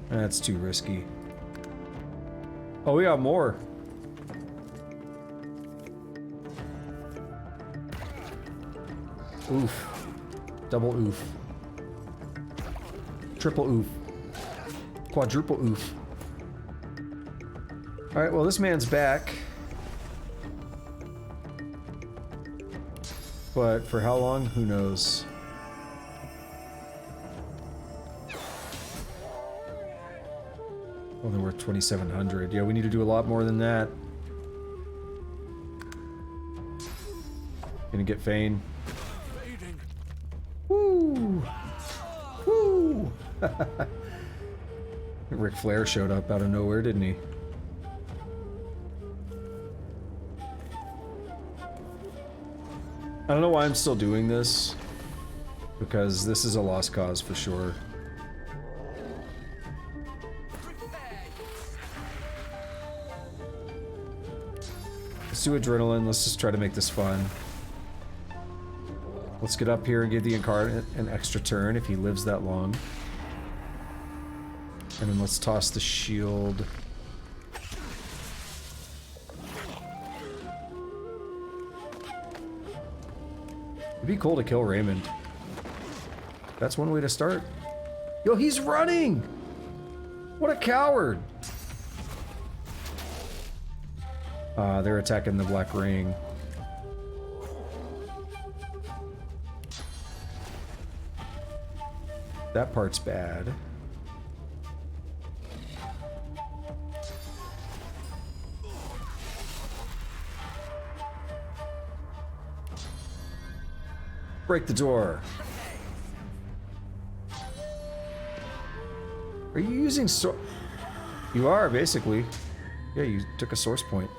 That's too risky. Oh, we got more. Oof. Double oof. Triple oof. Quadruple oof. Alright, well, this man's back. But for how long? Who knows? Only worth 2,700. Yeah, we need to do a lot more than that. Gonna get Fang. Woo! Woo! Ric Flair showed up out of nowhere, didn't he? I don't know why I'm still doing this, because this is a lost cause for sure. Let's do adrenaline, let's just try to make this fun. Let's get up here and give the Incarnate an extra turn if he lives that long. And then let's toss the shield. It'd be cool to kill Raymond. That's one way to start. Yo, he's running! What a coward! They're attacking the Black Ring. That part's bad. Break the door. Are you using You are, basically. Yeah, you took a source point.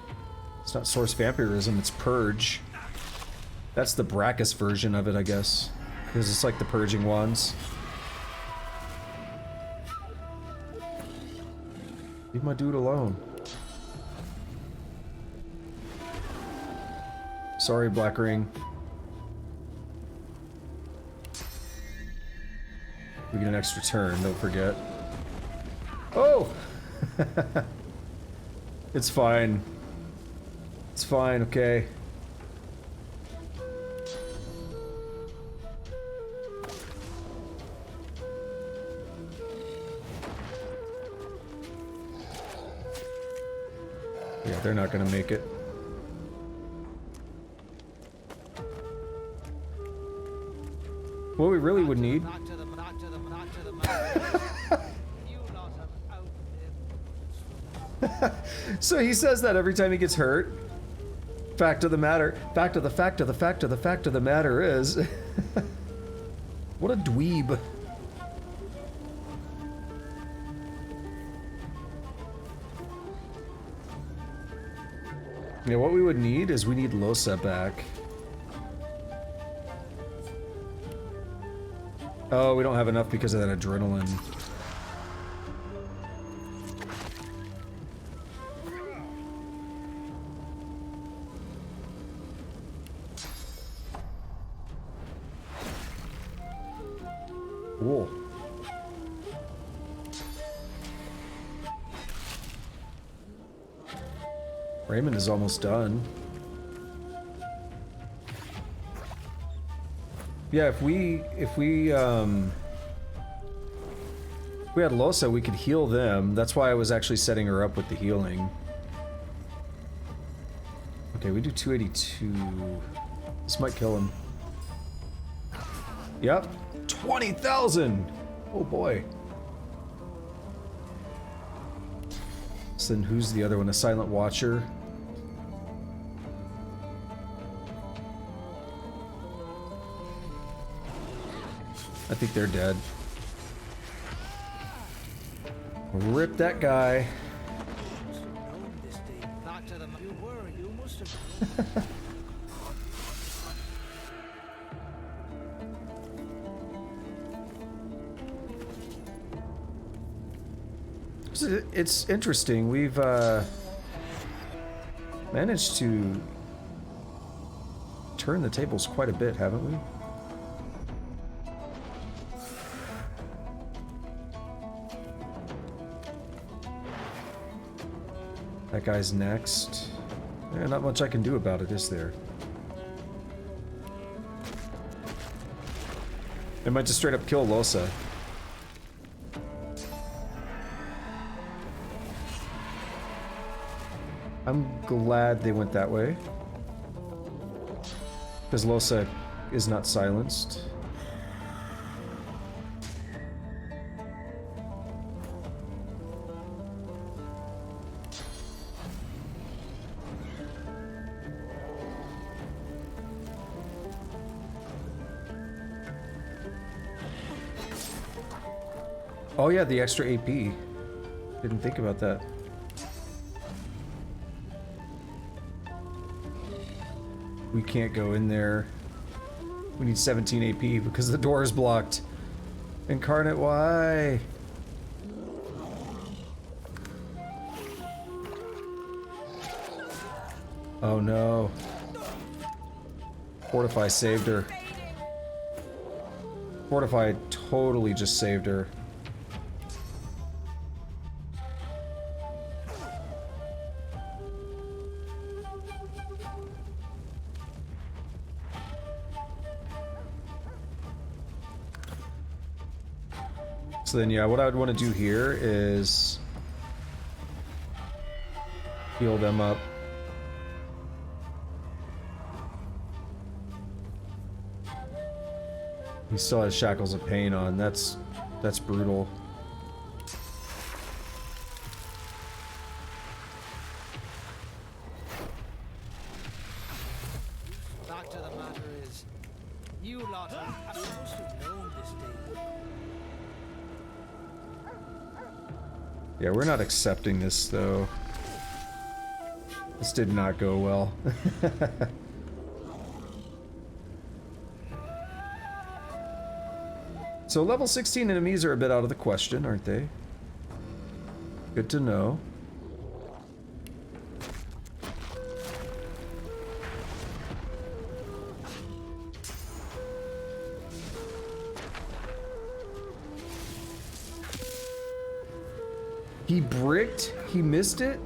It's not source vampirism, it's purge. That's the Brachus version of it, I guess. Because it's like the purging wands. Leave my dude alone. Sorry, Black Ring. We get an extra turn, don't forget. Oh! It's fine. It's fine, okay. Yeah, they're not gonna make it. What we really would need... So he says that every time he gets hurt. Fact of the matter is... What a dweeb. Yeah, what we would need is we need Losa back. Oh, we don't have enough because of that adrenaline. Cool. Raymond is almost done. Yeah, if we had Losa, we could heal them. That's why I was actually setting her up with the healing. Okay, we do 282. This might kill him. Yep. 20,000! Oh boy. So then who's the other one? A Silent Watcher? I think they're dead. Rip that guy. It's interesting. We've managed to turn the tables quite a bit, haven't we? That guy's next. Yeah, not much I can do about it, is there? I might just straight up kill Losa. I'm glad they went that way. Because Losa is not silenced. Oh yeah, the extra AP. Didn't think about that. We can't go in there. We need 17 AP because the door is blocked. Incarnate, why? Oh no. Fortify saved her. Fortify totally just saved her. So then, yeah, what I would want to do here is heal them up. He still has Shackles of Pain on. That's brutal. Fact of the matter is, you lot are supposed to have known this day. Yeah, we're not accepting this, though. This did not go well. So level 16 enemies are a bit out of the question, aren't they? Good to know. He bricked? He missed it?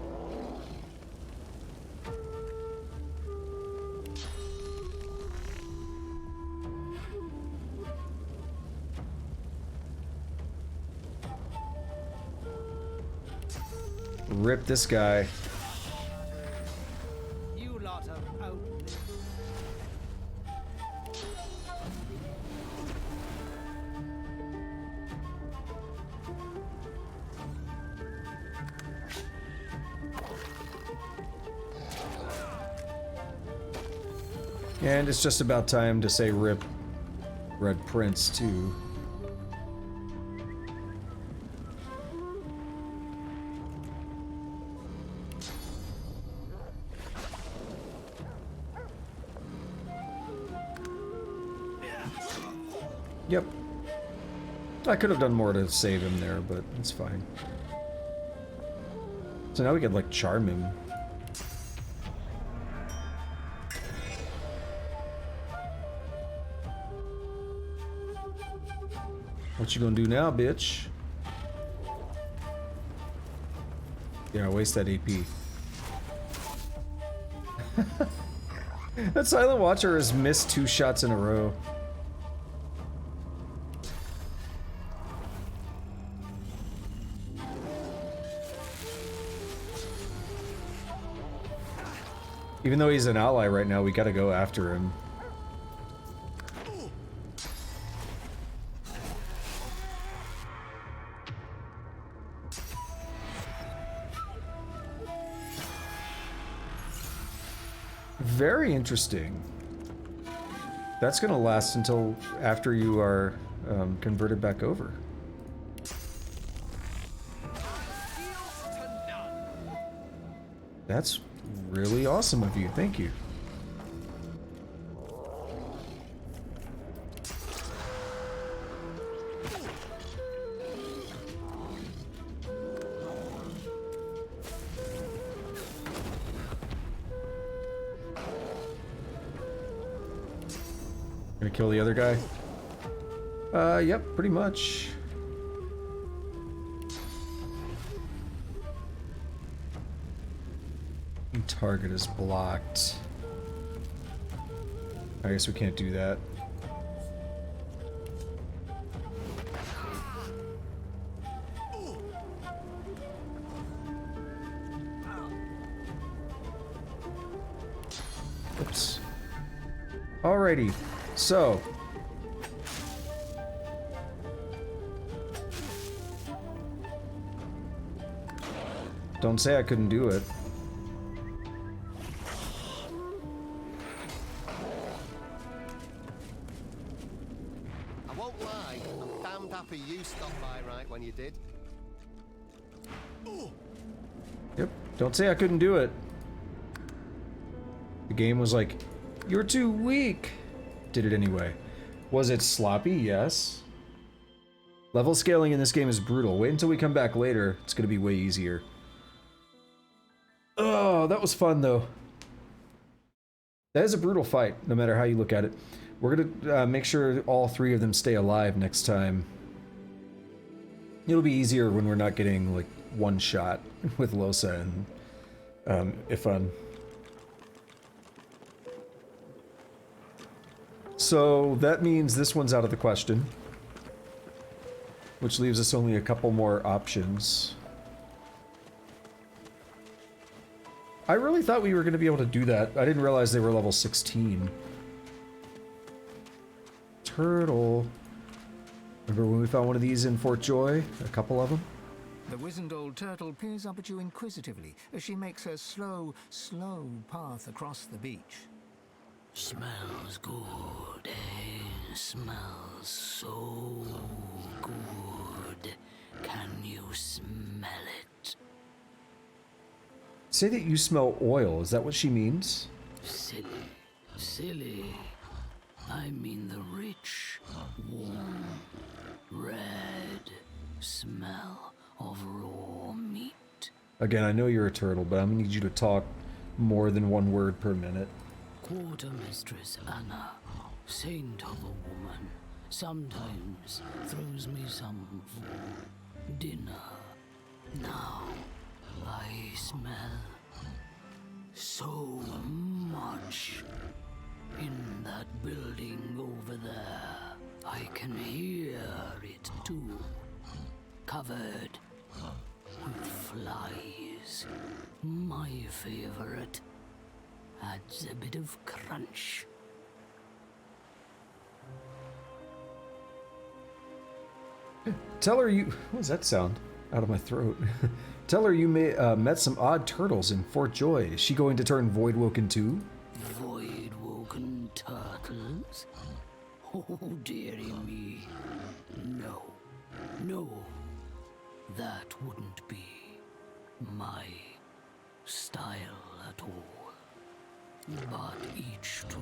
Rip this guy. You lot have outlived. And it's just about time to say rip Red Prince too. Yep. I could have done more to save him there, but it's fine. So now we could like charm him. What you gonna do now, bitch? Yeah, waste that AP. That Silent Watcher has missed 2 shots in a row. Even though he's an ally right now, we gotta go after him. Very interesting. That's gonna last until after you are converted back over. That's really awesome of you. Thank you. Gonna kill the other guy? Yep, pretty much. Target is blocked. I guess we can't do that. Oops. Alrighty, so don't say I couldn't do it. I won't lie, I'm damned happy you stopped by right when you did. Yep, don't say I couldn't do it. The game was like, you're too weak. Did it anyway. Was it sloppy? Yes. Level scaling in this game is brutal. Wait until we come back later. It's gonna be way easier. Oh, that was fun though. That is a brutal fight, no matter how you look at it. We're gonna make sure all three of them stay alive next time. It'll be easier when we're not getting like one shot with Losa and Ifan. So that means this one's out of the question, which leaves us only a couple more options. I really thought we were going to be able to do that. I didn't realize they were level 16. Turtle. Remember when we found one of these in Fort Joy? A couple of them? The wizened old turtle peers up at you inquisitively as she makes her slow path across the beach. Smells good, eh? Smells so good. Can you smell it? Say that you smell oil. Is that what she means? Silly. I mean the rich, warm, red smell of raw meat. Again, I know you're a turtle, but I'm gonna need you to talk more than one word per minute. Quartermistress Anna, saint of a woman, sometimes throws me some for dinner. Now I smell so much in that building over there. I can hear it too, covered with flies. My favorite. Adds a bit of crunch. Tell her you... What does that sound? Out of my throat. Tell her you met some odd turtles in Fort Joy. Is she going to turn Voidwoken too? Voidwoken turtles? Oh, dearie me. No. That wouldn't be my style at all. But each to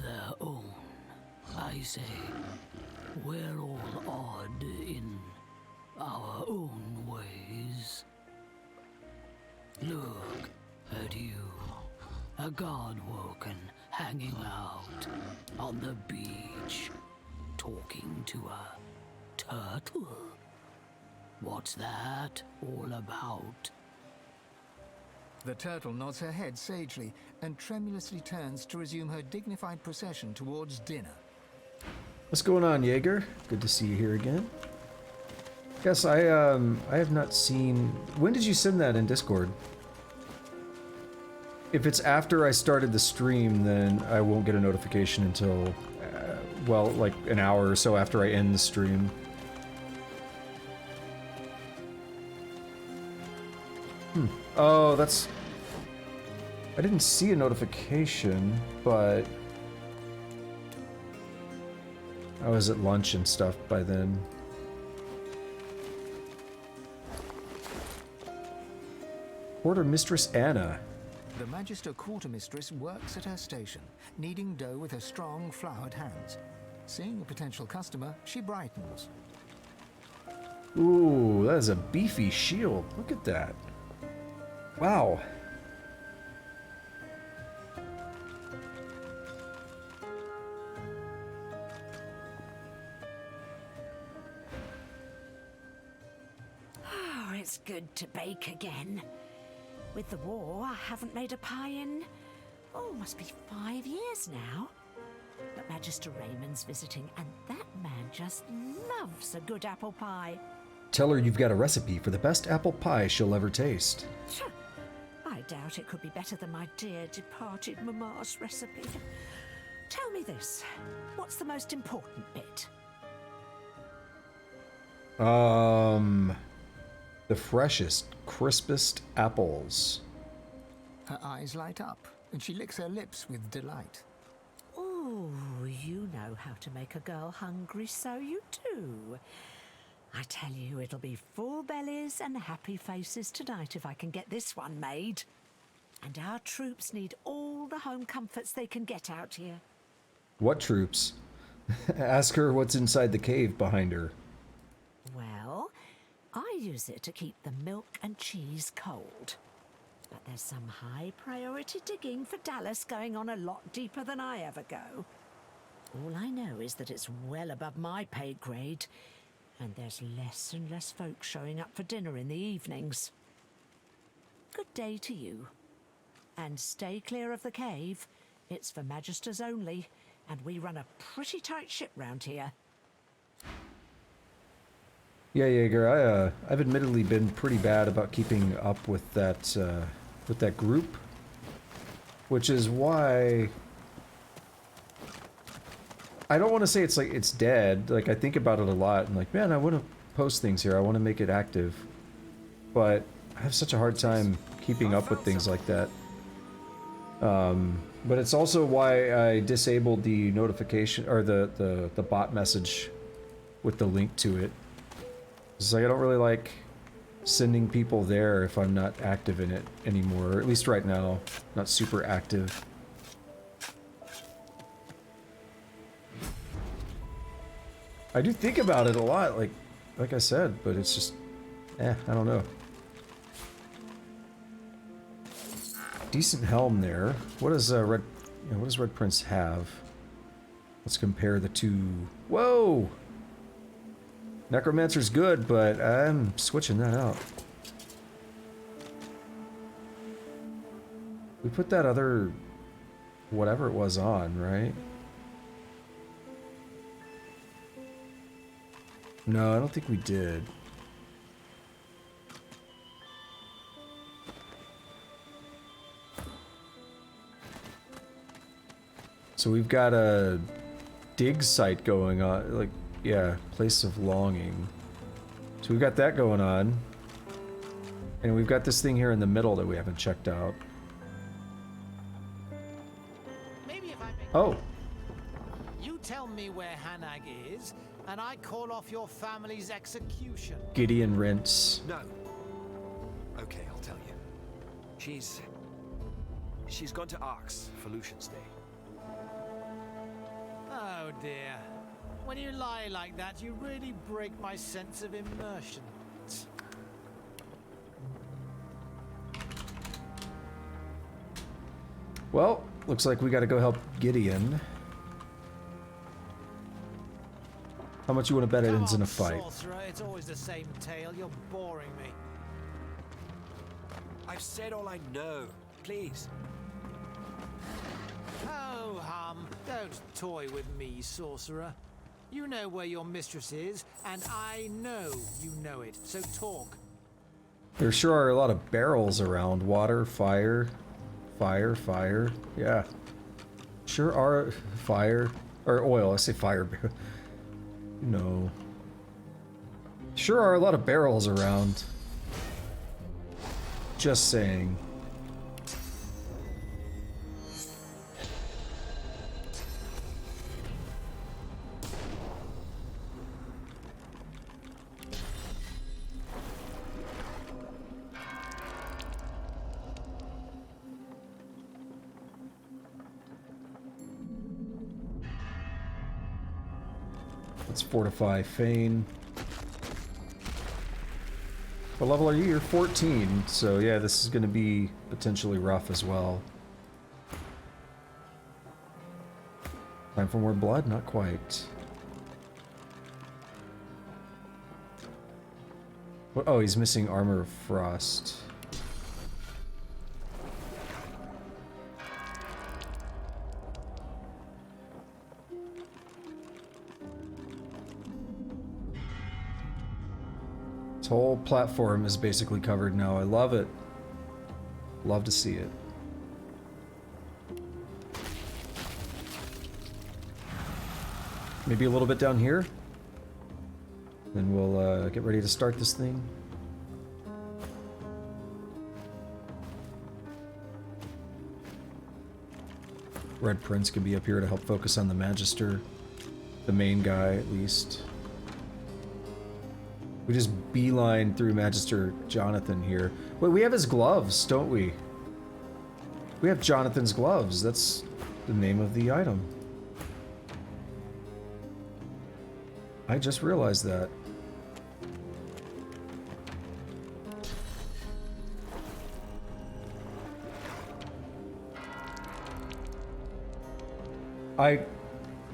their own. I say, we're all odd in our own ways. Look at you, a Godwoken hanging out on the beach, talking to a turtle. What's that all about? The turtle nods her head sagely and tremulously turns to resume her dignified procession towards dinner. What's going on, Jaeger? Good to see you here again. Yes, I have not seen... When did you send that in Discord? If it's after I started the stream, then I won't get a notification until, well, like an hour or so after I end the stream. Oh, that's... I didn't see a notification, but... I was at lunch and stuff by then. Quartermistress Anna. The Magister Quartermistress works at her station, kneading dough with her strong, floured hands. Seeing a potential customer, she brightens. Ooh, that is a beefy shield. Look at that. Wow. Oh, it's good to bake again. With the war, I haven't made a pie in, must be 5 years now. But Magister Raymond's visiting, and that man just loves a good apple pie. Tell her you've got a recipe for the best apple pie she'll ever taste. I doubt it could be better than my dear departed Mama's recipe. Tell me this, what's the most important bit? The freshest, crispest apples. Her eyes light up, and she licks her lips with delight. Oh, you know how to make a girl hungry, so you do. I tell you, it'll be full bellies and happy faces tonight if I can get this one made. And our troops need all the home comforts they can get out here. What troops? Ask her what's inside the cave behind her. Well, I use it to keep the milk and cheese cold. But there's some high priority digging for Dallas going on a lot deeper than I ever go. All I know is that it's well above my pay grade, and there's less and less folks showing up for dinner in the evenings. Good day to you. And stay clear of the cave. It's for Magisters only, and we run a pretty tight ship round here. Yeah, Jaeger, I've admittedly been pretty bad about keeping up with that group, which is why I don't want to say it's like it's dead. Like, I think about it a lot and like, man, I want to post things here. I want to make it active, but I have such a hard time keeping up with things like that. But it's also why I disabled the notification or the bot message with the link to it. It's like I don't really like sending people there if I'm not active in it anymore, or at least right now, not super active. I do think about it a lot, like I said, but it's just, I don't know. Decent helm there. What does what does Red Prince have? Let's compare the two. Whoa! Necromancer's good, but I'm switching that out. We put that other whatever it was on, right? No, I don't think we did. So we've got a dig site going on, like, yeah, place of longing. So we've got that going on. And we've got this thing here in the middle that we haven't checked out. Oh. You tell me where Hanag is, and I call off your family's execution. Gideon Rents. No. Okay, I'll tell you. She's gone to Arx for Lucian's Day. Oh dear. When you lie like that, you really break my sense of immersion. Well, looks like we gotta go help Gideon. How much you want to bet it ends in a fight? Sorcerer, it's always the same tale. You're boring me. I've said all I know. Please. Oh, don't toy with me, sorcerer. You know where your mistress is, and I know you know it, so talk. There sure are a lot of barrels around. Water, fire, fire, fire. Yeah. Sure are fire, or oil, I say fire. No. Sure are a lot of barrels around. Just saying. Let's fortify Fang. What level are you? You're 14, so yeah, this is going to be potentially rough as well. Time for more blood? Not quite. What? Oh, he's missing Armor of Frost. This whole platform is basically covered now. I love it. Love to see it. Maybe a little bit down here. Then we'll get ready to start this thing. Red Prince can be up here to help focus on the Magister. The main guy, at least. We just beeline through Magister Jonathan here. Wait, we have his gloves, don't we? We have Jonathan's gloves. That's the name of the item. I just realized that. I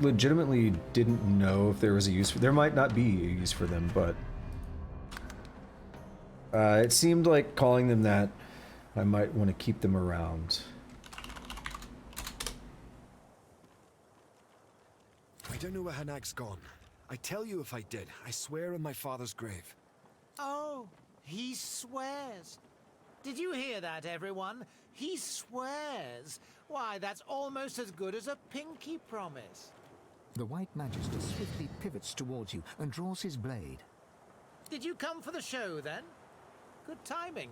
legitimately didn't know if there was a use for... There might not be a use for them, but... it seemed like calling them that, I might want to keep them around. I don't know where Hanak's gone. I'd tell you if I did. I swear on my father's grave. Oh, he swears. Did you hear that, everyone? He swears. Why, that's almost as good as a pinky promise. The White Magister swiftly pivots towards you and draws his blade. Did you come for the show, then? Good timing.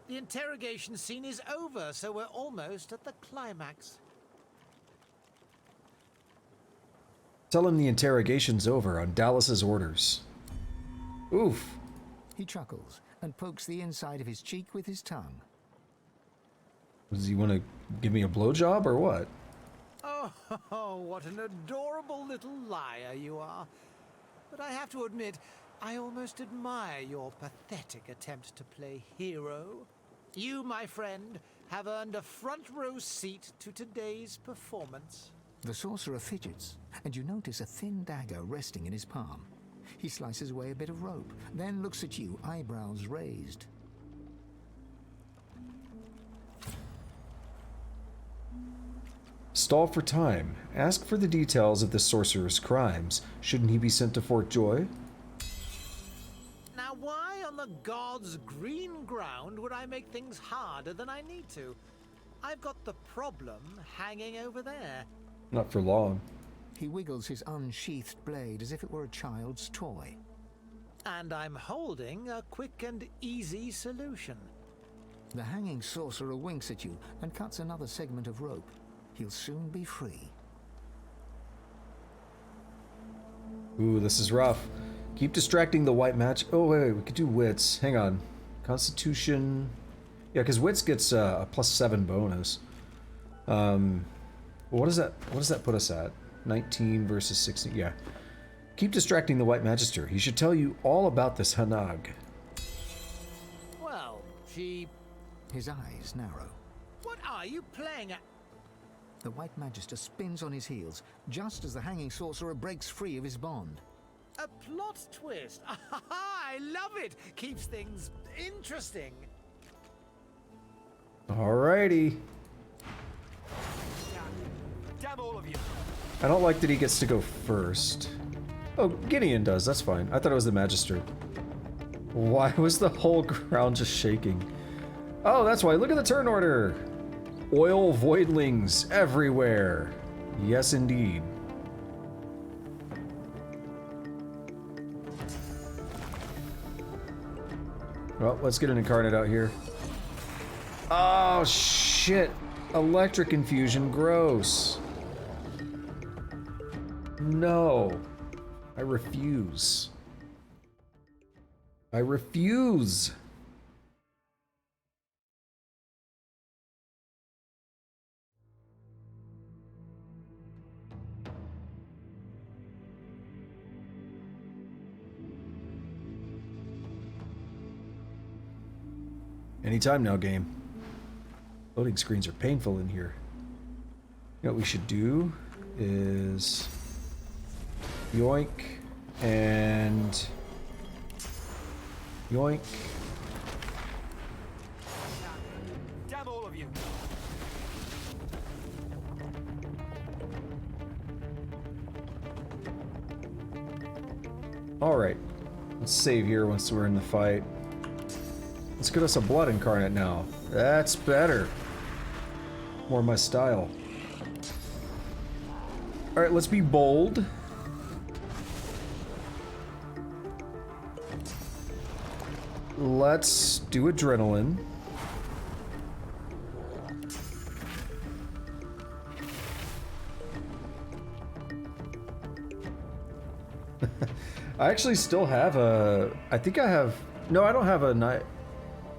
The interrogation scene is over, so we're almost at the climax. Tell him the interrogation's over on Dallas's orders. Oof. He chuckles and pokes the inside of his cheek with his tongue. Does he want to give me a blowjob or what? Oh, what an adorable little liar you are. But I have to admit, I almost admire your pathetic attempt to play hero. You, my friend, have earned a front row seat to today's performance. The sorcerer fidgets, and you notice a thin dagger resting in his palm. He slices away a bit of rope, then looks at you, eyebrows raised. Stall for time. Ask for the details of the sorcerer's crimes. Shouldn't he be sent to Fort Joy? Now, why on the gods' green ground would I make things harder than I need to? I've got the problem hanging over there. Not for long. He wiggles his unsheathed blade as if it were a child's toy. And I'm holding a quick and easy solution. The hanging sorcerer winks at you and cuts another segment of rope. He'll soon be free. Ooh, this is rough. Keep distracting the white match. Oh, wait, we could do wits. Hang on. Constitution. Yeah, because wits gets a +7 bonus. What does that put us at? 19 versus 16. Yeah. Keep distracting the White Magister. He should tell you all about this Hanag. Well, she... His eyes narrow. What are you playing at? The White Magister spins on his heels, just as the hanging sorcerer breaks free of his bond. A plot twist. I love it. Keeps things interesting. Alrighty. Damn all of you. I don't like that he gets to go first. Oh, Gideon does. That's fine. I thought it was the Magister. Why was the whole ground just shaking? Oh, that's why. Look at the turn order. Oil voidlings everywhere. Yes, indeed. Well, let's get an incarnate out here. Oh, shit. Electric infusion. Gross. No. I refuse. I refuse. Anytime now, game. Loading screens are painful in here. You know what we should do is yoink and yoink. Damn all of you. All right. Let's save here once we're in the fight. Let's get us a blood incarnate now. That's better. More my style. Alright, let's be bold. Let's do adrenaline. I actually still have a... I think I have... No, I don't have a...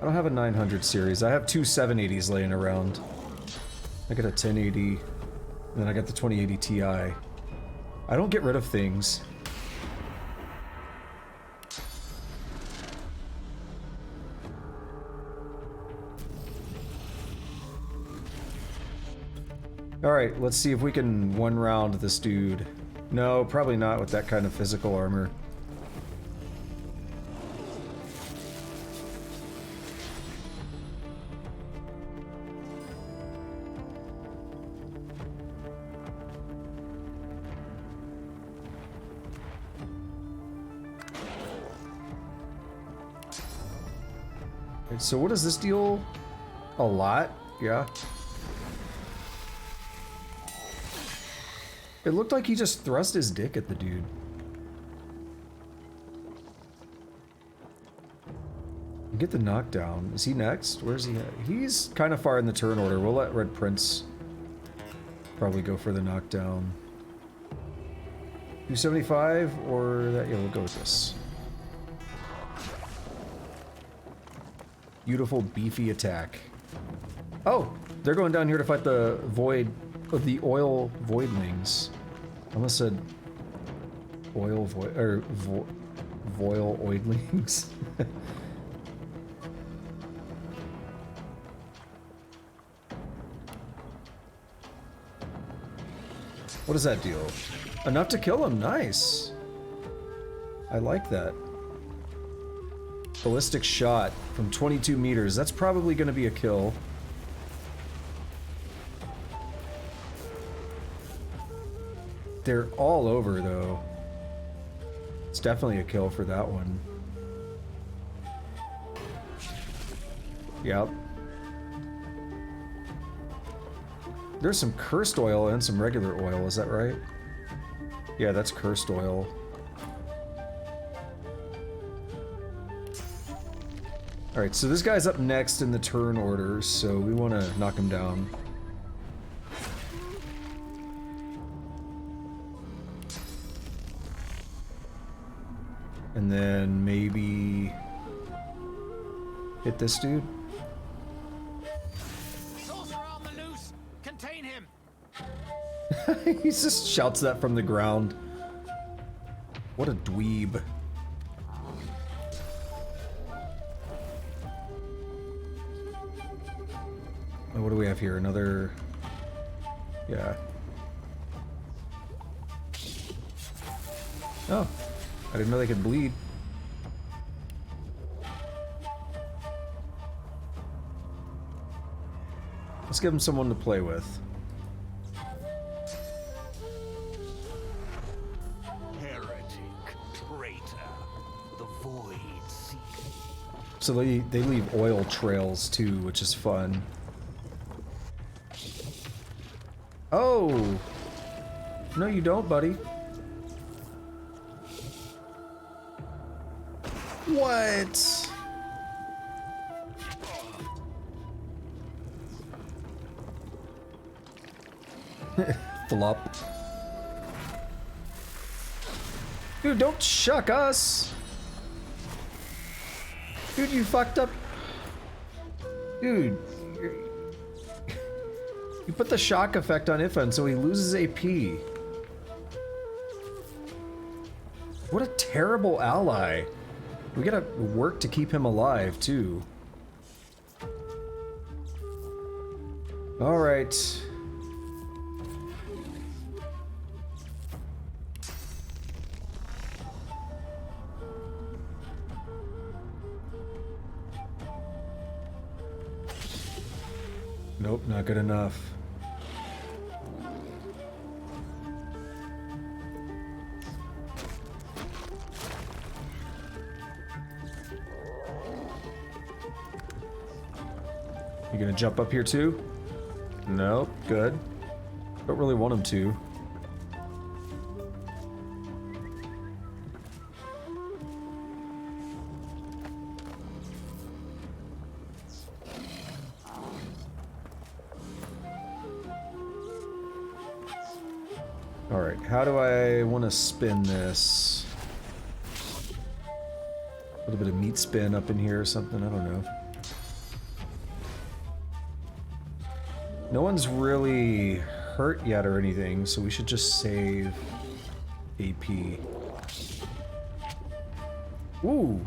I don't have a 900 series. I have two 780s laying around. I got a 1080, and then I got the 2080 Ti. I don't get rid of things. Alright, let's see if we can one round this dude. No, probably not with that kind of physical armor. So what does this deal? A lot? Yeah. It looked like he just thrust his dick at the dude. Get the knockdown. Is he next? Where's he at? He's kind of far in the turn order. We'll let Red Prince probably go for the knockdown. 275 or that? Yeah, we'll go with this. Beautiful beefy attack. Oh, they're going down here to fight the void, the oil voidlings. I almost said oil void or voil oidlings. What does that deal? Enough to kill him. Nice. I like that. Ballistic shot from 22 meters. That's probably going to be a kill. They're all over, though. It's definitely a kill for that one. Yep. There's some cursed oil and some regular oil, is that right? Yeah, that's cursed oil. Alright, so this guy's up next in the turn order, so we want to knock him down. And then maybe hit this dude. Sorcerer on the loose! Contain him! He just shouts that from the ground. What a dweeb. Oh, what do we have here? Another... Yeah. Oh. I didn't know they could bleed. Let's give him someone to play with. Heretic, traitor, the void seeker. So they leave oil trails too, which is fun. Oh! No, you don't, buddy. What? Flop. Dude, don't shuck us. Dude, you fucked up. Dude. You put the shock effect on Ifan so he loses AP. What a terrible ally. We gotta work to keep him alive, too. Alright. Nope, not good enough. You gonna jump up here too? Nope, good. Don't really want him to. Alright, how do I want to spin this? A little bit of meat spin up in here or something, I don't know. No one's really hurt yet or anything, so we should just save AP. Ooh!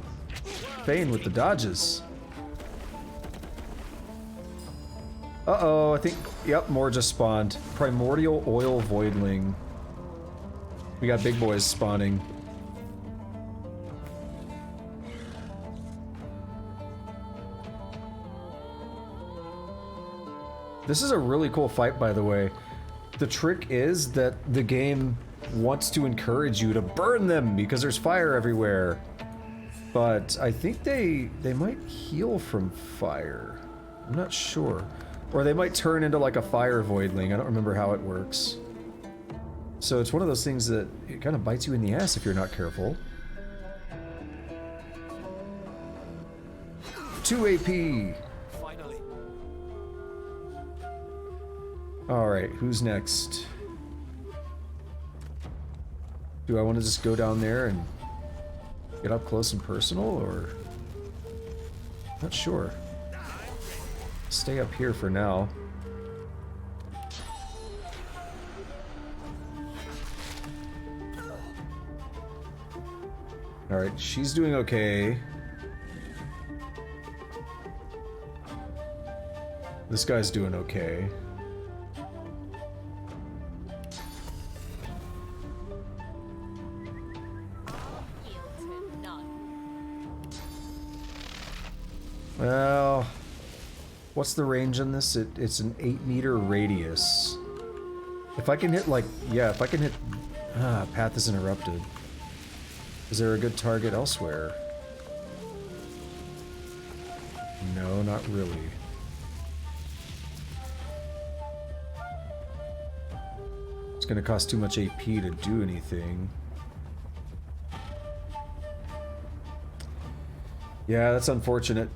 Fang with the dodges. Uh-oh, I think... Yep, more just spawned. Primordial Oil Voidling. We got big boys spawning. This is a really cool fight, by the way. The trick is that the game wants to encourage you to burn them because there's fire everywhere. But I think they might heal from fire. I'm not sure. Or they might turn into like a fire voidling. I don't remember how it works. So it's one of those things that it kind of bites you in the ass if you're not careful. 2 AP! Finally. Alright, who's next? Do I want to just go down there and get up close and personal, or... Not sure. Stay up here for now. Alright, she's doing okay. This guy's doing okay. Well, what's the range on this? It's an 8-meter radius. If I can hit like, yeah, if I can hit, path is interrupted. Is there a good target elsewhere? No, not really. It's gonna cost too much AP to do anything. Yeah, that's unfortunate.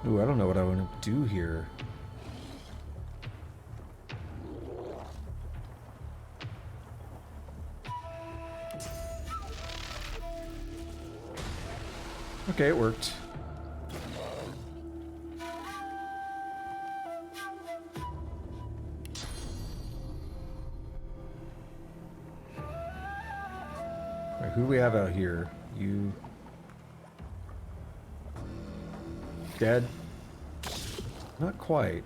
Ooh, I don't know what I want to do here. Okay, it worked. Alright, who do we have out here? You... Dead? Not quite.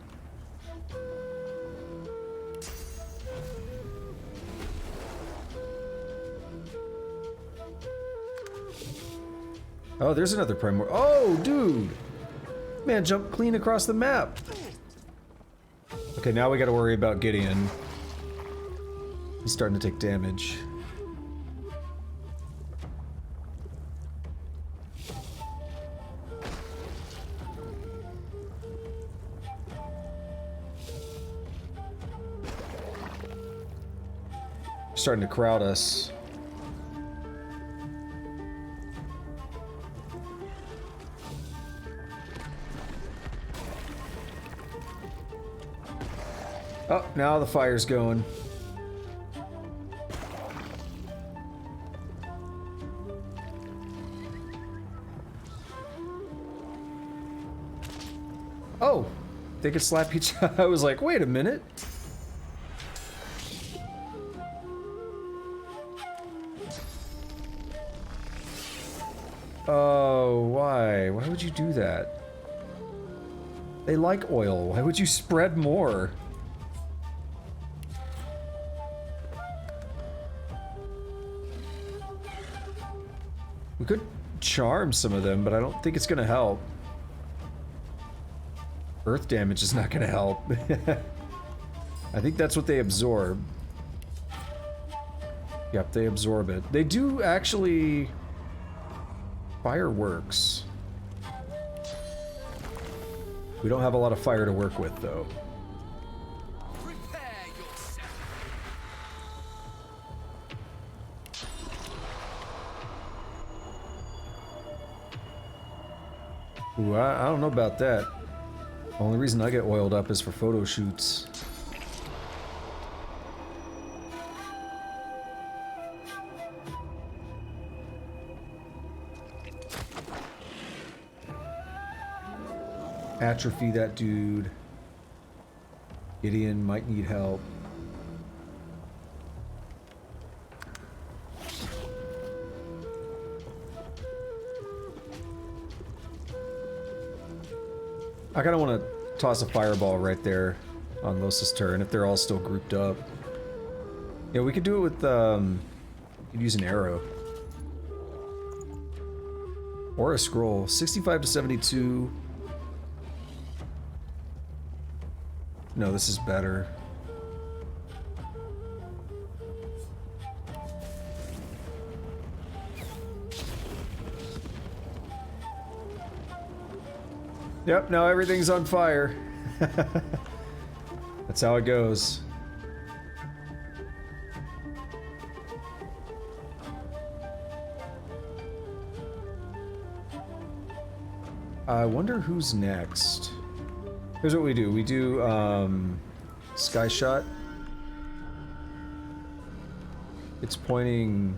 Oh, there's another primordial. Oh, dude! Man, jumped clean across the map. Okay, now we gotta worry about Gideon. He's starting to take damage. Starting to crowd us. Oh, now the fire's going. Oh, they could slap each other. I was like, wait a minute. Oh, why? Why would you do that? They like oil. Why would you spread more? We could charm some of them, but I don't think it's gonna help. Earth damage is not gonna help. I think that's what they absorb. Yep, they absorb it. They do actually... Fireworks. We don't have a lot of fire to work with, though. Ooh, I don't know about that. Only reason I get oiled up is for photo shoots. Atrophy that dude. Gideon might need help. I kind of want to toss a fireball right there on Los's turn if they're all still grouped up. Yeah, we could do it with, we could use an arrow. Or a scroll. 65 to 72. No, this is better. Yep, now everything's on fire. That's how it goes. I wonder who's next. Here's what we do. We do, Sky Shot. It's pointing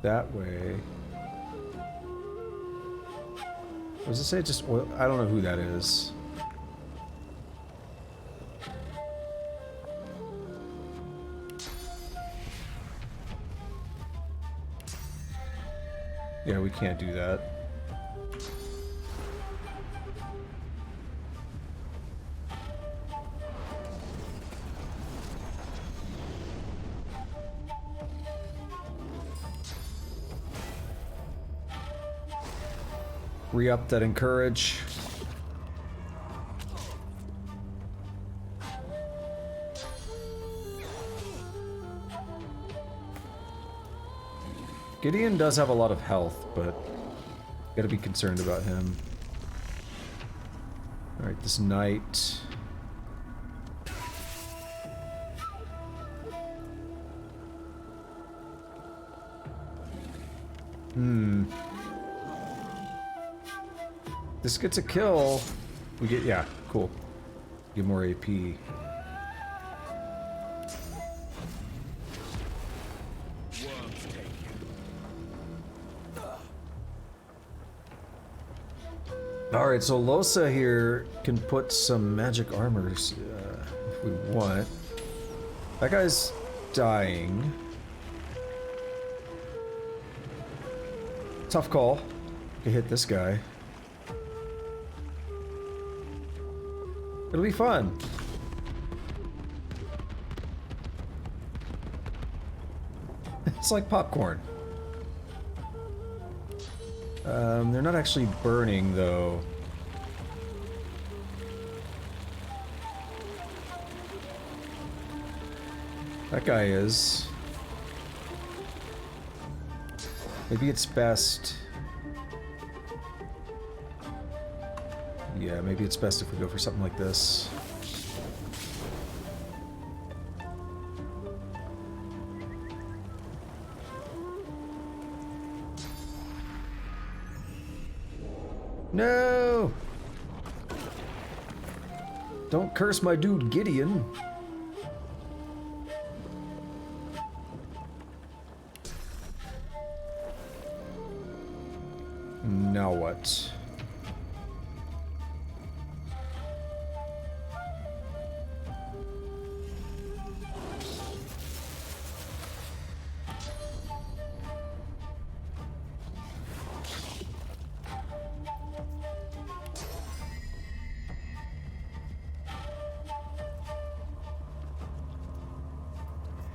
that way. What does it say? Just oil? I don't know who that is. Yeah, we can't do that. Re-up that encourage. Gideon does have a lot of health, but gotta be concerned about him. Alright, this knight. This gets a kill. We get, yeah, cool. Get more AP. Alright, so Losa here can put some magic armors if we want. That guy's dying. Tough call. We can hit this guy. It'll be fun. It's like popcorn. They're not actually burning, though. That guy is. Maybe it's best... Yeah, maybe it's best if we go for something like this. No! Don't curse my dude Gideon. Now what?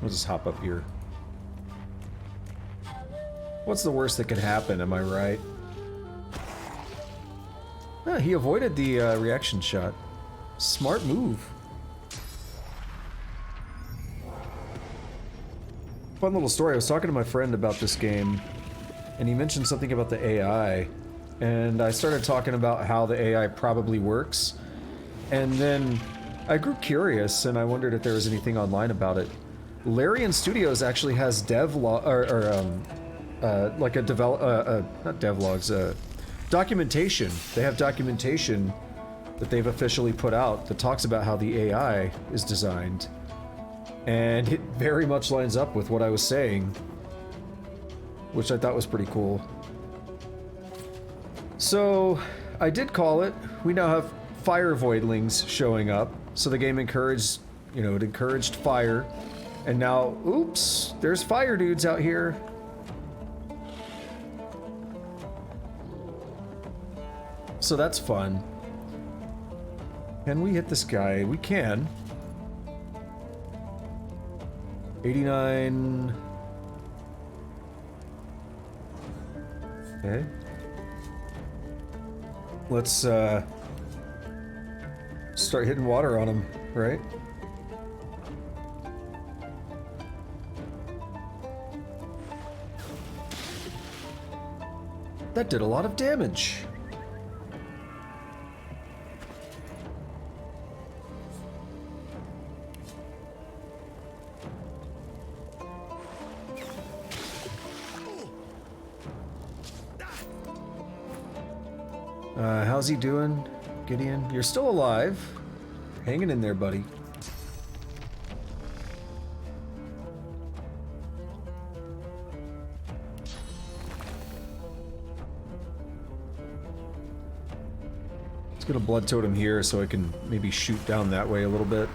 We'll just hop up here. What's the worst that could happen, am I right? Ah, he avoided the reaction shot. Smart move. Fun little story. I was talking to my friend about this game, and he mentioned something about the AI, and I started talking about how the AI probably works, and then I grew curious, and I wondered if there was anything online about it. Larian Studios actually has not devlogs, documentation. They have documentation that they've officially put out that talks about how the AI is designed. And it very much lines up with what I was saying, which I thought was pretty cool. So, I did call it. We now have fire voidlings showing up. So the game encouraged, you know, it encouraged fire. And now, oops, there's fire dudes out here. So that's fun. Can we hit this guy? We can. 89. Okay. Let's start hitting water on him, right? That did a lot of damage. How's he doing, Gideon? You're still alive. Hanging in there, buddy. Let's get a blood totem here so I can maybe shoot down that way a little bit.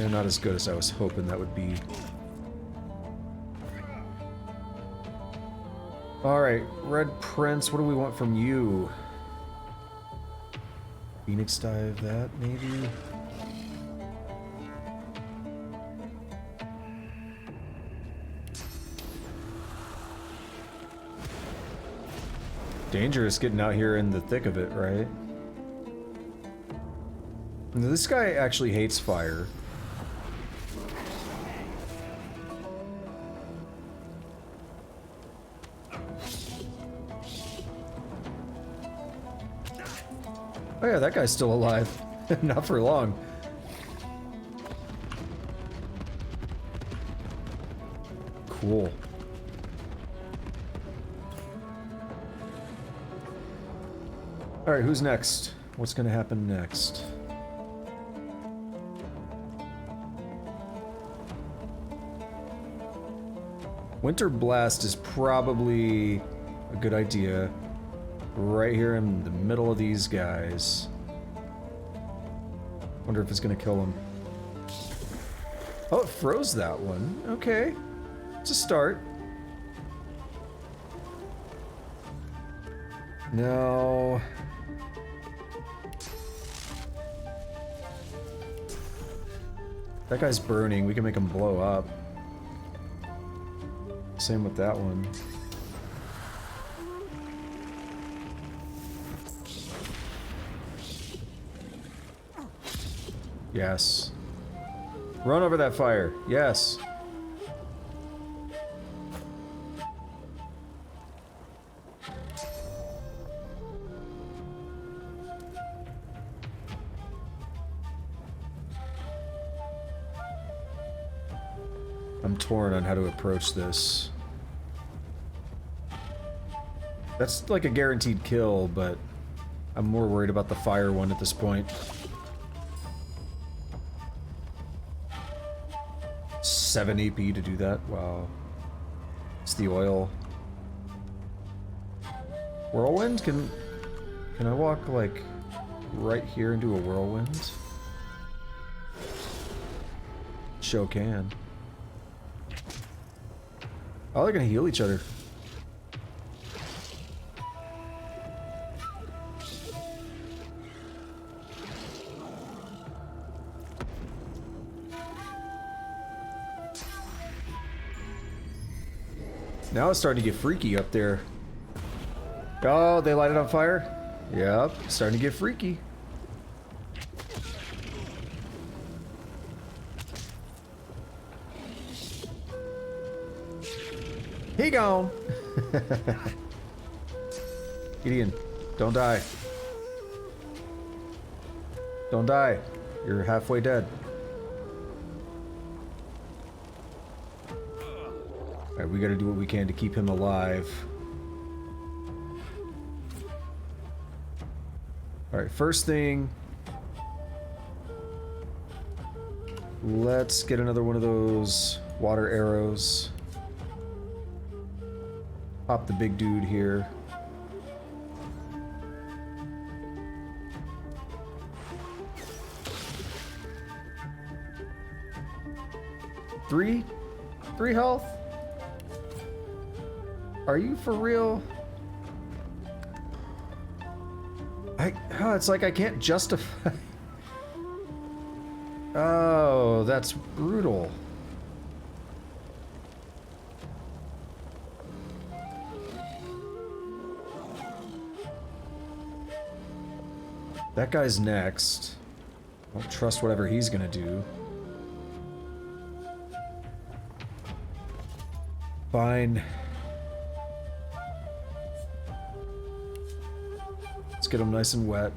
Not as good as I was hoping that would be. Alright, Red Prince, what do we want from you? Phoenix Dive that, maybe? Dangerous getting out here in the thick of it, right? This guy actually hates fire. Oh yeah, that guy's still alive. Not for long. Cool. Alright, who's next? What's gonna happen next? Winter Blast is probably a good idea. Right here in the middle of these guys. Wonder if it's gonna kill him. Oh, it froze that one. Okay. It's a start. No. That guy's burning. We can make him blow up. Same with that one. Yes. Run over that fire. Yes. I'm torn on how to approach this. That's like a guaranteed kill, but I'm more worried about the fire one at this point. 7 AP to do that? Wow. It's the oil. Whirlwind? Can I walk, like, right here into a whirlwind? Show can. Oh, they're gonna heal each other. Now it's starting to get freaky up there. Oh, they light it on fire? Yep, starting to get freaky. He gone. Gideon, don't die. Don't die. You're halfway dead. Alright, we gotta do what we can to keep him alive. Alright, first thing. Let's get another one of those water arrows. Pop the big dude here. Three health? Are you for real? Oh, it's like I can't justify. Oh, that's brutal. That guy's next. I don't trust whatever he's gonna do. Fine. Let's get him nice and wet.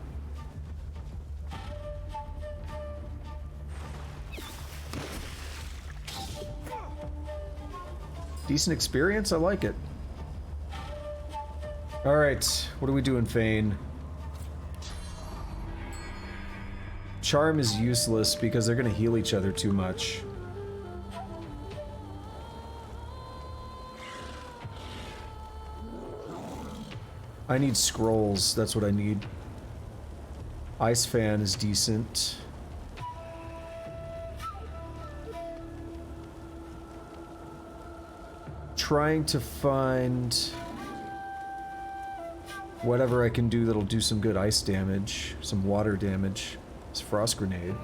Decent experience, I like it. Alright, what are we doing, Fang? Charm is useless because they're gonna heal each other too much. I need scrolls, that's what I need. Ice Fan is decent. Trying to find whatever I can do that'll do some good ice damage, some water damage. This frost grenade.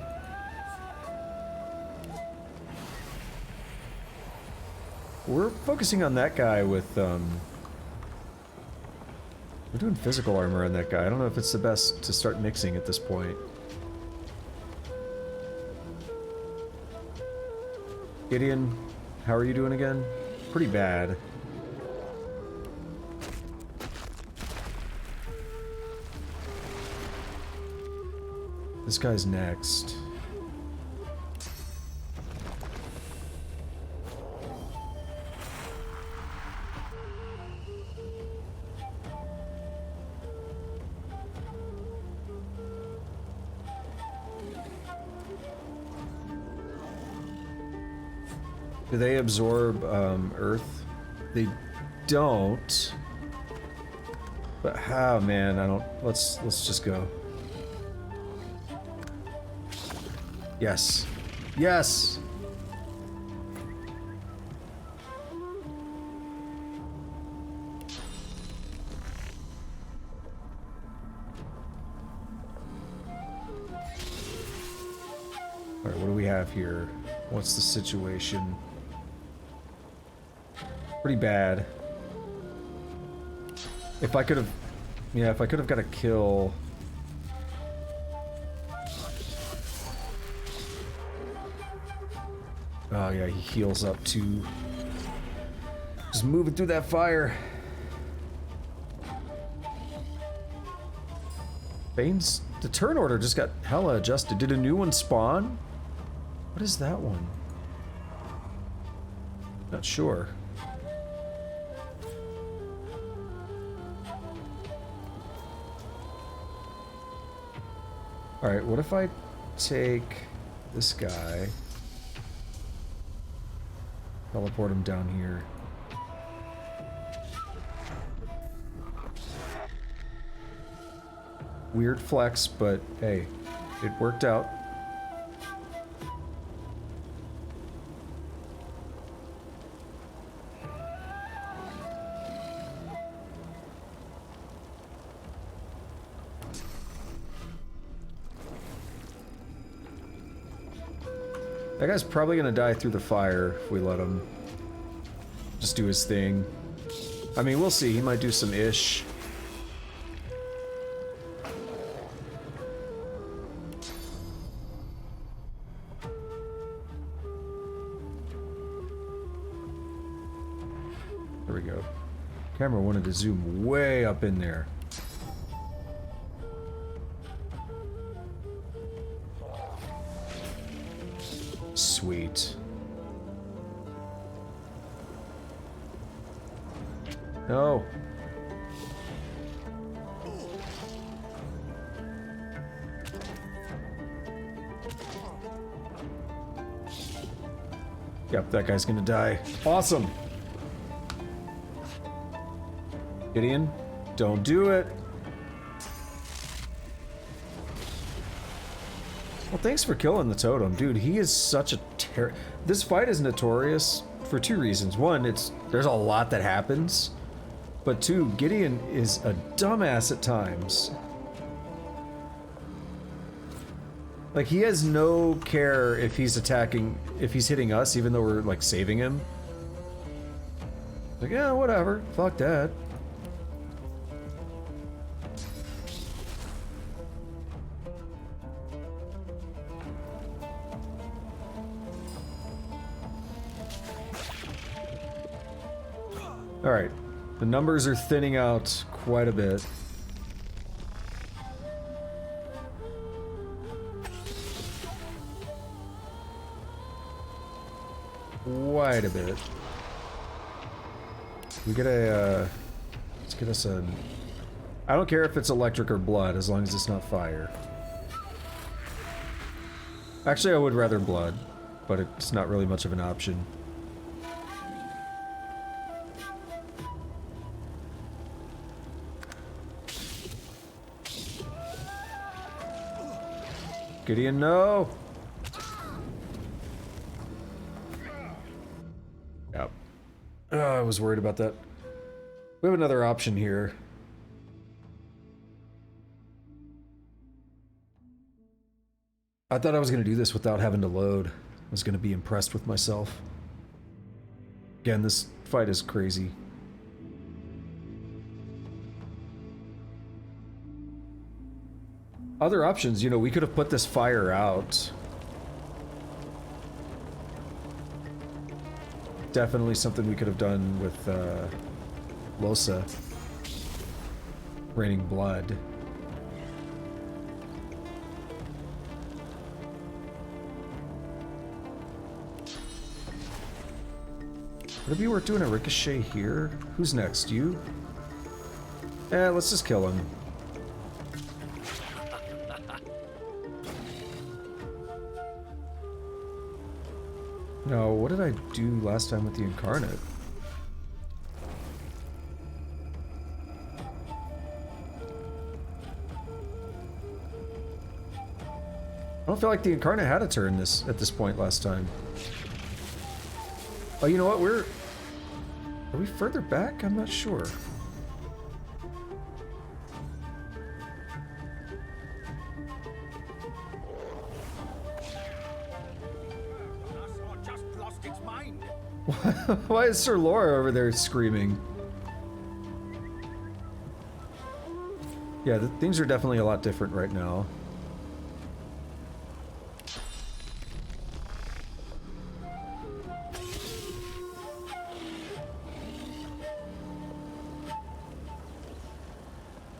We're focusing on that guy with, we're doing physical armor on that guy. I don't know if it's the best to start mixing at this point. Gideon, how are you doing again? Pretty bad. This guy's next. Do they absorb Earth? They don't. But how, man? I don't. Let's just go. Yes. Yes. All right, what do we have here? What's the situation? Pretty bad. If I could have... Yeah, if I could have got a kill... Oh yeah, he heals up too. Just moving through that fire. Bane's... The turn order just got hella adjusted. Did a new one spawn? What is that one? Not sure. Alright, what if I take this guy, teleport him down here. Weird flex, but hey, it worked out. That guy's probably gonna die through the fire if we let him. just do his thing. I mean, we'll see. He might do some ish. There we go. Camera wanted to zoom way up in there. Sweet. No. Yep, that guy's gonna die. Awesome. Gideon, don't do it. Well, thanks for killing the totem, dude. He is such a This fight is notorious for two reasons. One, there's a lot that happens, but two, Gideon is a dumbass at times. Like, he has no care if he's hitting us, even though we're like saving him. Like, yeah, whatever. Fuck that. Alright, the numbers are thinning out quite a bit. Quite a bit. We get a, let's get us a... I don't care if it's electric or blood, as long as it's not fire. Actually, I would rather blood, but it's not really much of an option. Gideon, no! Yep. I was worried about that. We have another option here. I thought I was going to do this without having to load. I was going to be impressed with myself. Again, this fight is crazy. Other options, you know, we could have put this fire out. Definitely something we could have done with Losa. Raining blood. Would it be worth doing a ricochet here? Who's next? You? Let's just kill him. No, what did I do last time with the Incarnate? I don't feel like the Incarnate had a turn at this point last time. Oh, you know what? Are we further back? I'm not sure. Why is Sir Laura over there screaming? Yeah, things are definitely a lot different right now.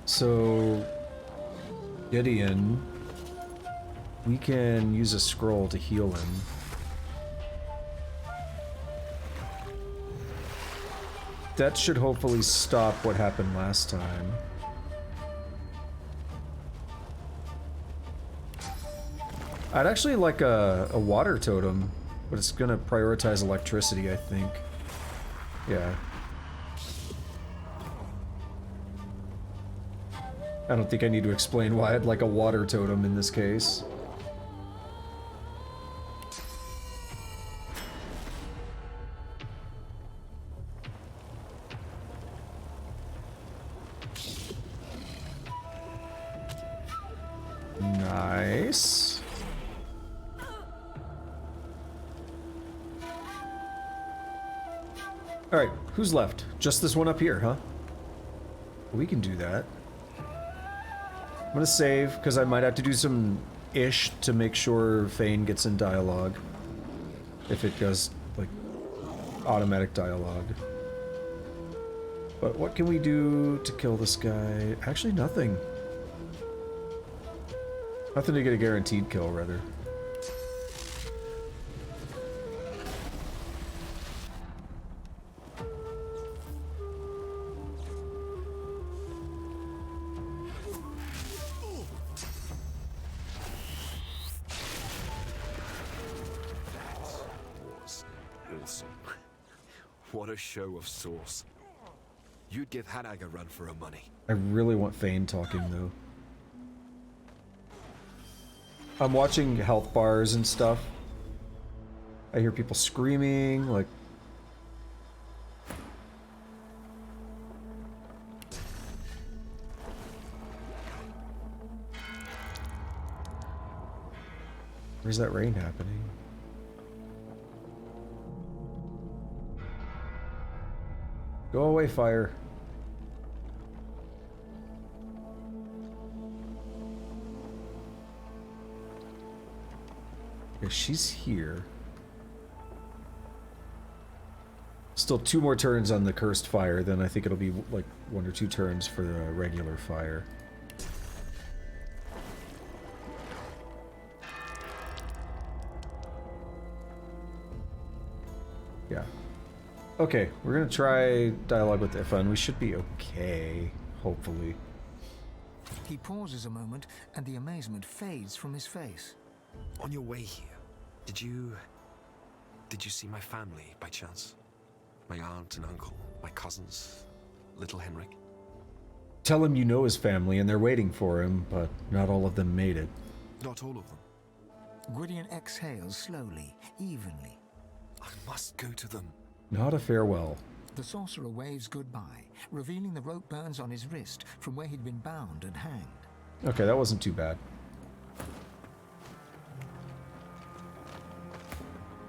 So, Gideon, we can use a scroll to heal him. That should hopefully stop what happened last time. I'd actually like a water totem, but it's gonna prioritize electricity, I think. Yeah. I don't think I need to explain why I'd like a water totem in this case. Nice. Alright, who's left? Just this one up here, huh? We can do that. I'm gonna save, because I might have to do some ish to make sure Fang gets in dialogue. If it does, like, automatic dialogue. But what can we do to kill this guy? Actually, nothing. Nothing to get a guaranteed kill, rather. Awesome. What a show of sauce. You'd give Hadag a run for her money. I really want Fang talking, though. I'm watching health bars and stuff. I hear people screaming, like... Where's that rain happening? Go away, fire. Okay, she's here. Still 2 more turns on the cursed fire, then I think it'll be like 1 or 2 turns for the regular fire. Yeah. Okay, we're gonna try dialogue with Ifa, and we should be okay, hopefully. He pauses a moment, and the amazement fades from his face. On your way here, did you see my family by chance? My aunt and uncle, my cousins, little Henrik? Tell him you know his family and they're waiting for him, but not all of them made it. Not all of them. Gwydion exhales slowly, evenly. I must go to them. Not a farewell. The sorcerer waves goodbye, revealing the rope burns on his wrist from where he'd been bound and hanged. Okay, that wasn't too bad.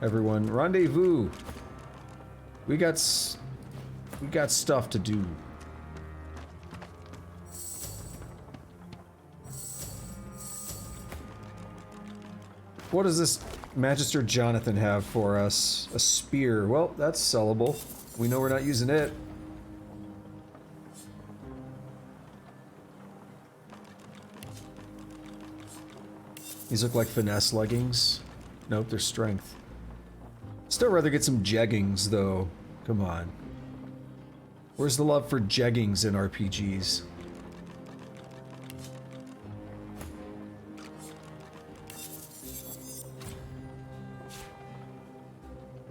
Everyone, rendezvous! We got stuff to do. What does this Magister Jonathan have for us? A spear. Well, that's sellable. We know we're not using it. These look like finesse leggings. Nope, they're strength. Still rather get some jeggings, though. Come on. Where's the love for jeggings in RPGs?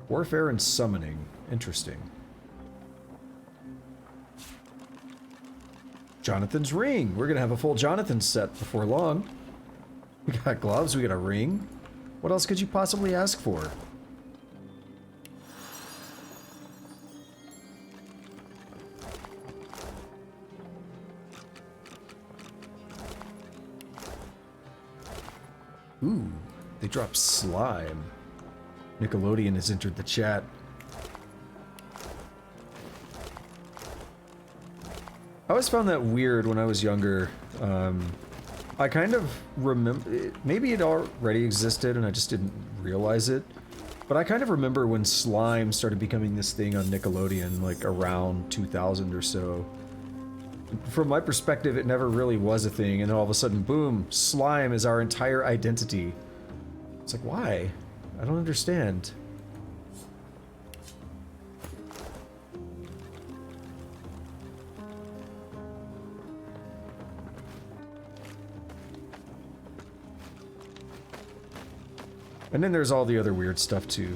Warfare and summoning. Interesting. Jonathan's ring. We're gonna have a full Jonathan set before long. We got gloves, we got a ring. What else could you possibly ask for? Ooh, they dropped slime. Nickelodeon has entered the chat. I always found that weird when I was younger. I kind of remember, maybe it already existed and I just didn't realize it, but I kind of remember when slime started becoming this thing on Nickelodeon, like around 2000 or so. From my perspective, it never really was a thing, and all of a sudden, boom, slime is our entire identity. It's like, why? I don't understand. And then there's all the other weird stuff too.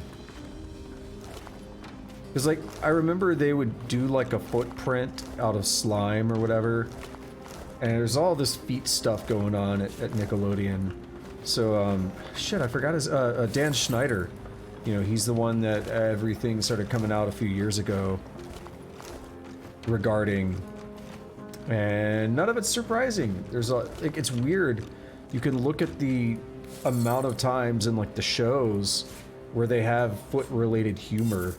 Because like, I remember they would do like a footprint out of slime or whatever. And there's all this feet stuff going on at Nickelodeon. So, shit, I forgot his, Dan Schneider. You know, he's the one that everything started coming out a few years ago regarding. And none of it's surprising. There's a, like, it's weird. You can look at the amount of times in like the shows where they have foot-related humor.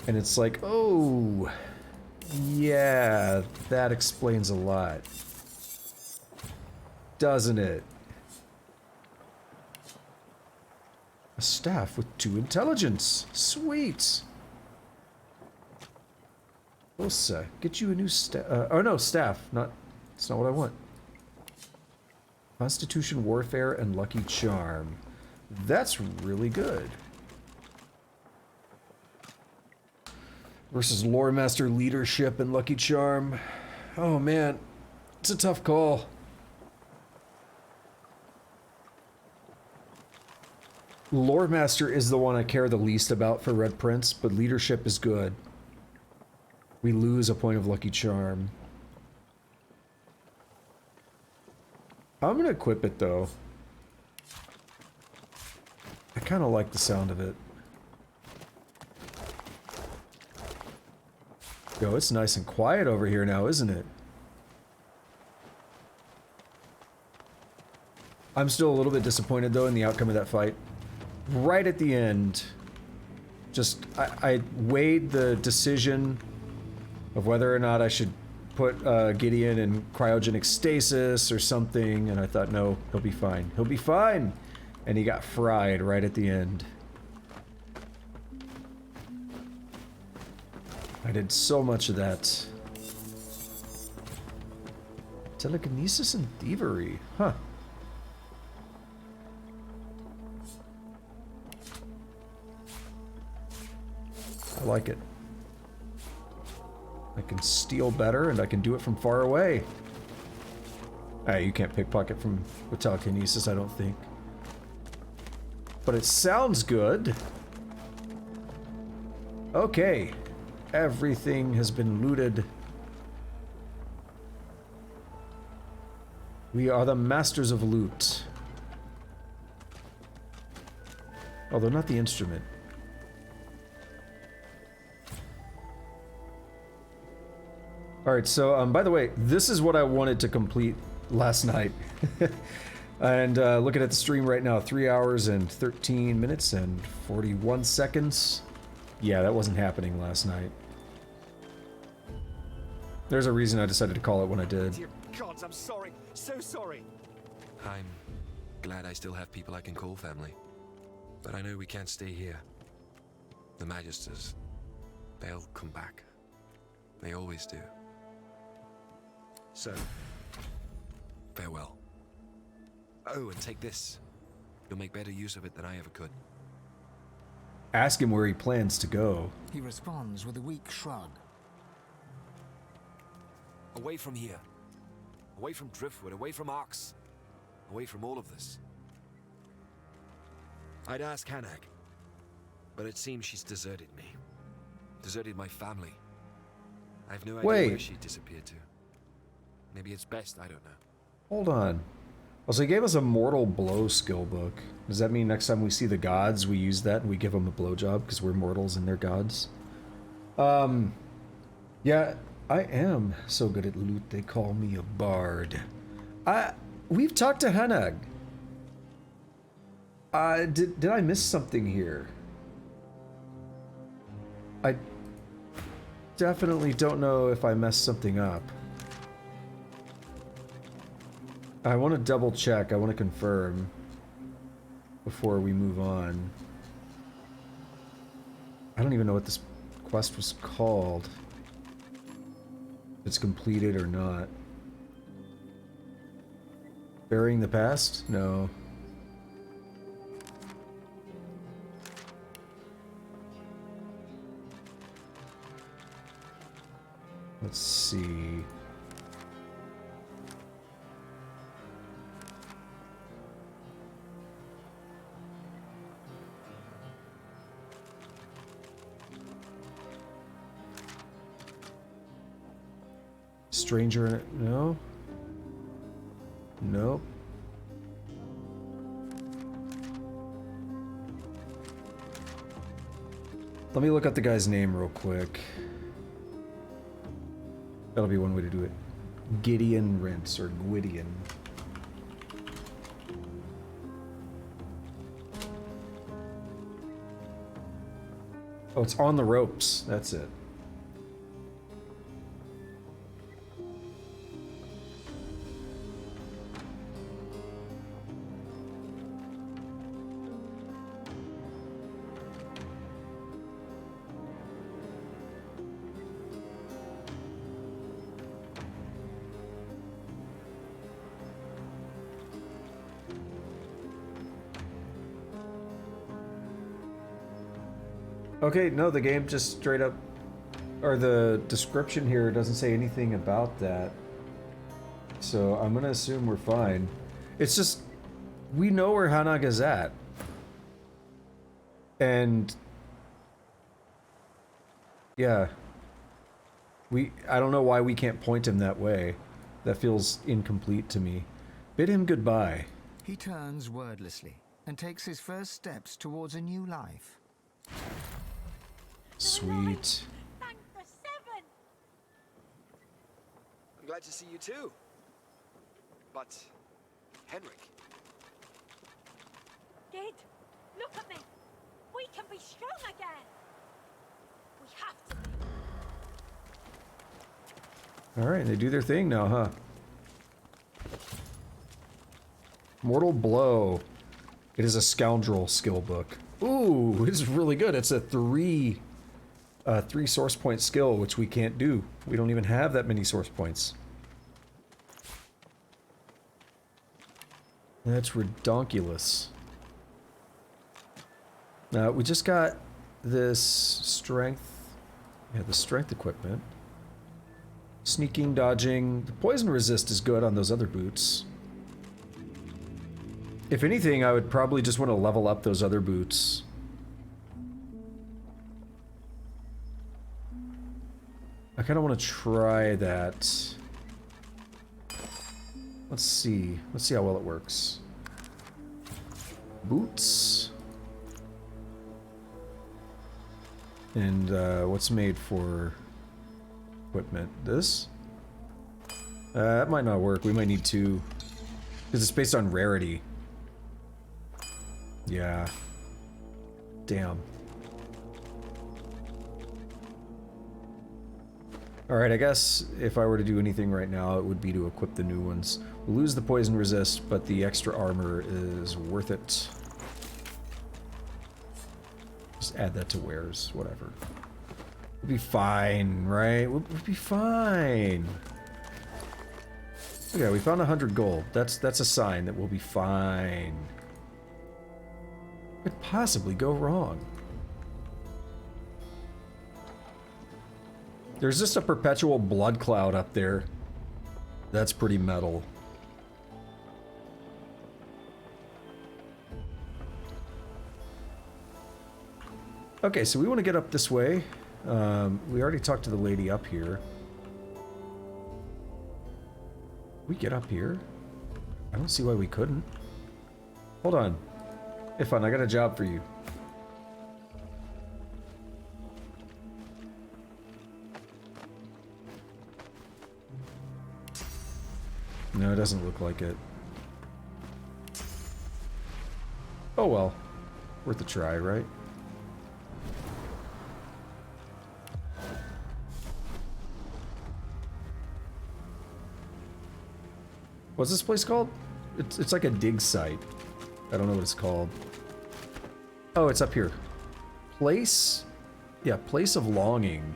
And it's like, oh, yeah, that explains a lot. Doesn't it? A staff with 2 intelligence. Sweet. Osa, get you a new staff. Oh no, staff. That's not what I want. Constitution, Warfare, and Lucky Charm. That's really good. Versus Lore Master, Leadership, and Lucky Charm. Oh man, it's a tough call. Lore Master is the one I care the least about for Red Prince, but Leadership is good. We lose a point of Lucky Charm. I'm gonna equip it though. I kind of like the sound of it. Yo, it's nice and quiet over here now, isn't it? I'm still a little bit disappointed though in the outcome of that fight. Right at the end, just I weighed the decision of whether or not I should put Gideon in cryogenic stasis or something, and I thought, no, he'll be fine. He'll be fine! And he got fried right at the end. I did so much of that. Telekinesis and thievery. Huh. I like it. I can steal better, and I can do it from far away. Hey, you can't pickpocket from with telekinesis, I don't think. But it sounds good. Okay. Everything has been looted. We are the masters of loot. Although not the instrument. Alright, so, by the way, this is what I wanted to complete last night. And, looking at the stream right now, 3 hours and 13 minutes and 41 seconds. Yeah, that wasn't happening last night. There's a reason I decided to call it when I did. Dear gods, I'm sorry. So sorry. I'm glad I still have people I can call family. But I know we can't stay here. The Magisters, they'll come back. They always do. So, farewell. Oh, and take this. You'll make better use of it than I ever could. Ask him where he plans to go. He responds with a weak shrug. Away from here. Away from Driftwood, away from Arx. Away from all of this. I'd ask Hanag, but it seems she's deserted me. Deserted my family. I have no idea where she disappeared to. Maybe it's best, I don't know. Hold on. Well, so he gave us a mortal blow skill book. Does that mean next time we see the gods, we use that and we give them a blowjob because we're mortals and they're gods? Yeah, I am so good at loot, they call me a bard. We've talked to Hanag. Did I miss something here? I definitely don't know if I messed something up. I want to double check, I want to confirm before we move on. I don't even know what this quest was called. If it's completed or not. Burying the past? No. Let's see. Stranger in it? No. Nope. Let me look up the guy's name real quick. That'll be one way to do it. Gideon Rents, or Gwydion. Oh, it's on the ropes. That's it. Okay, no, the game just straight up, or the description here doesn't say anything about that. So I'm gonna assume we're fine. It's just, we know where Hanaga's at. And yeah, I don't know why we can't point him that way. That feels incomplete to me. Bid him goodbye. He turns wordlessly and takes his first steps towards a new life. Sweet. Thank the Seven! I'm glad to see you too. But, Henrik. Gid, look at me. We can be strong again. We have to be. Alright, they do their thing now, huh? Mortal Blow. It is a scoundrel skill book. Ooh, it's really good. It's a three source point skill, which we can't do. We don't even have that many source points. That's redonkulous. Now, we just got this strength. Yeah, the strength equipment. Sneaking, dodging. The poison resist is good on those other boots. If anything, I would probably just want to level up those other boots. I kind of want to try that. Let's see. Let's see how well it works. Boots. And what's made for equipment? This? That might not work. We might need two. Because it's based on rarity. Yeah. Damn. Alright, I guess if I were to do anything right now, it would be to equip the new ones. We'll lose the poison resist, but the extra armor is worth it. Just add that to wares, whatever. We'll be fine, right? We'll be fine. Okay, we found 100 gold. That's a sign that we'll be fine. What could possibly go wrong? There's just a perpetual blood cloud up there. That's pretty metal. Okay, so we want to get up this way. We already talked to the lady up here. We get up here? I don't see why we couldn't. Hold on. Ifan, I got a job for you. No, it doesn't look like it. Oh well. Worth a try, right? What's this place called? It's like a dig site. I don't know what it's called. Oh, it's up here. Place? Yeah, Place of Longing.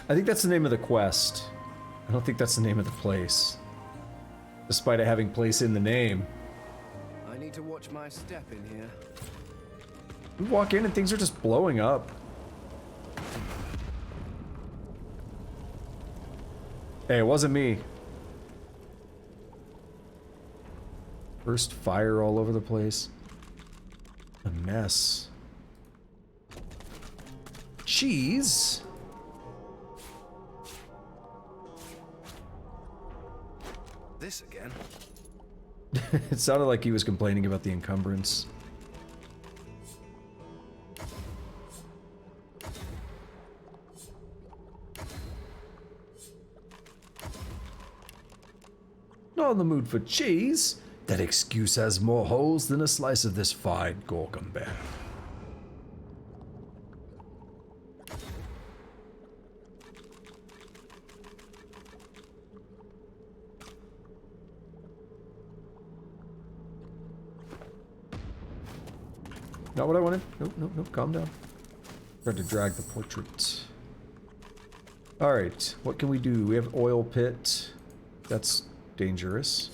I think that's the name of the quest. I don't think that's the name of the place. Despite it having place in the name. I need to watch my step in here. We walk in and things are just blowing up. Hey, it wasn't me. Burst fire all over the place. A mess. Cheese? This again? It sounded like he was complaining about the encumbrance. Not in the mood for cheese. That excuse has more holes than a slice of this fine Gorgon bear. Not what I wanted. Nope, nope, nope. Calm down. Tried to drag the portrait. Alright, what can we do? We have oil pit. That's dangerous.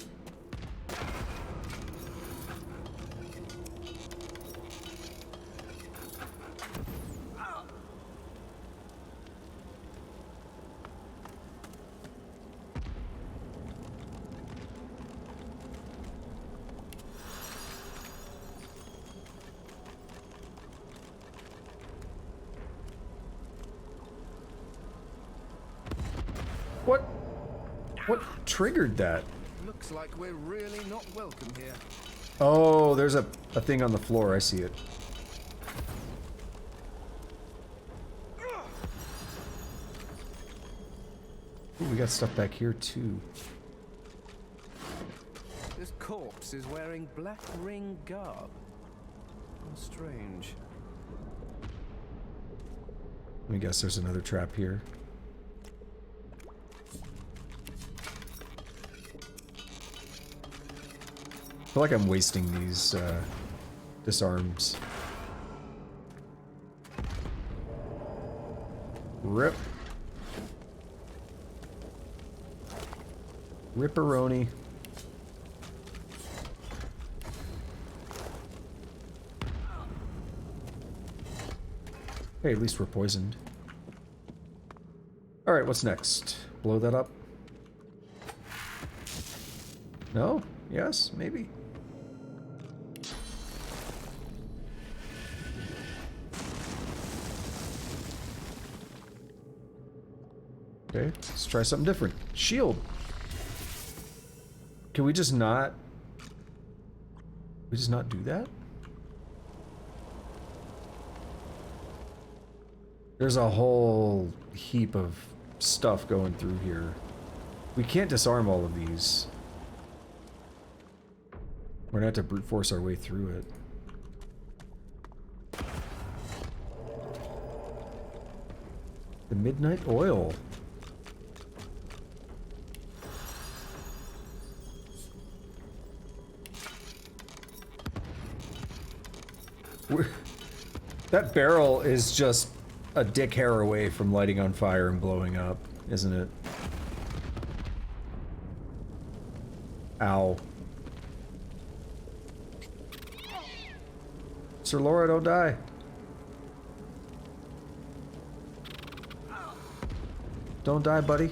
What triggered that? Looks like we're really not welcome here. Oh, there's a thing on the floor. I see it. Ooh, we got stuff back here too. This corpse is wearing black ring garb. How strange. Let me guess there's another trap here. I feel like I'm wasting these disarms. Rip. Ripperoni. Hey, at least we're poisoned. Alright, what's next? Blow that up? No? Yes? Maybe? Okay, let's try something different. Shield! Can we just not... we just not do that? There's a whole heap of stuff going through here. We can't disarm all of these. We're gonna have to brute force our way through it. The Midnight Oil. That barrel is just a dick hair away from lighting on fire and blowing up, isn't it? Ow. Sir Laura, don't die. Don't die, buddy.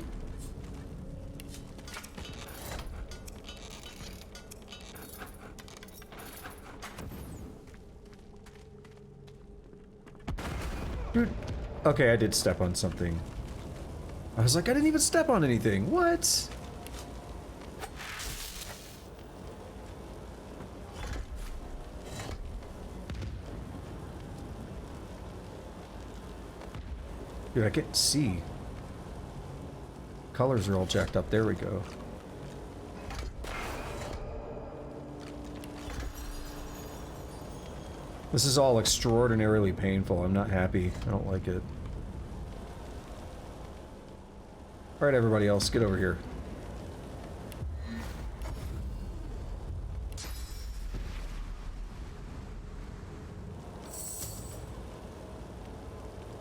Dude. Okay, I did step on something. I was like, I didn't even step on anything. What? Dude, I can't see. Colors are all jacked up. There we go. This is all extraordinarily painful. I'm not happy. I don't like it. Alright, everybody else, get over here.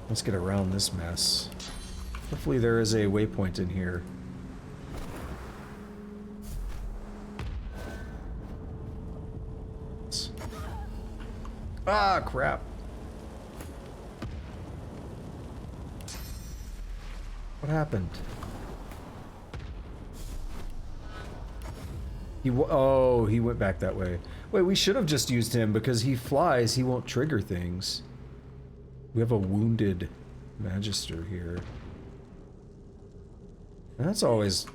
Let's get around this mess. Hopefully there is a waypoint in here. Ah, crap. What happened? Oh, he went back that way. Wait, we should have just used him because he flies, he won't trigger things. We have a wounded Magister here. That's always...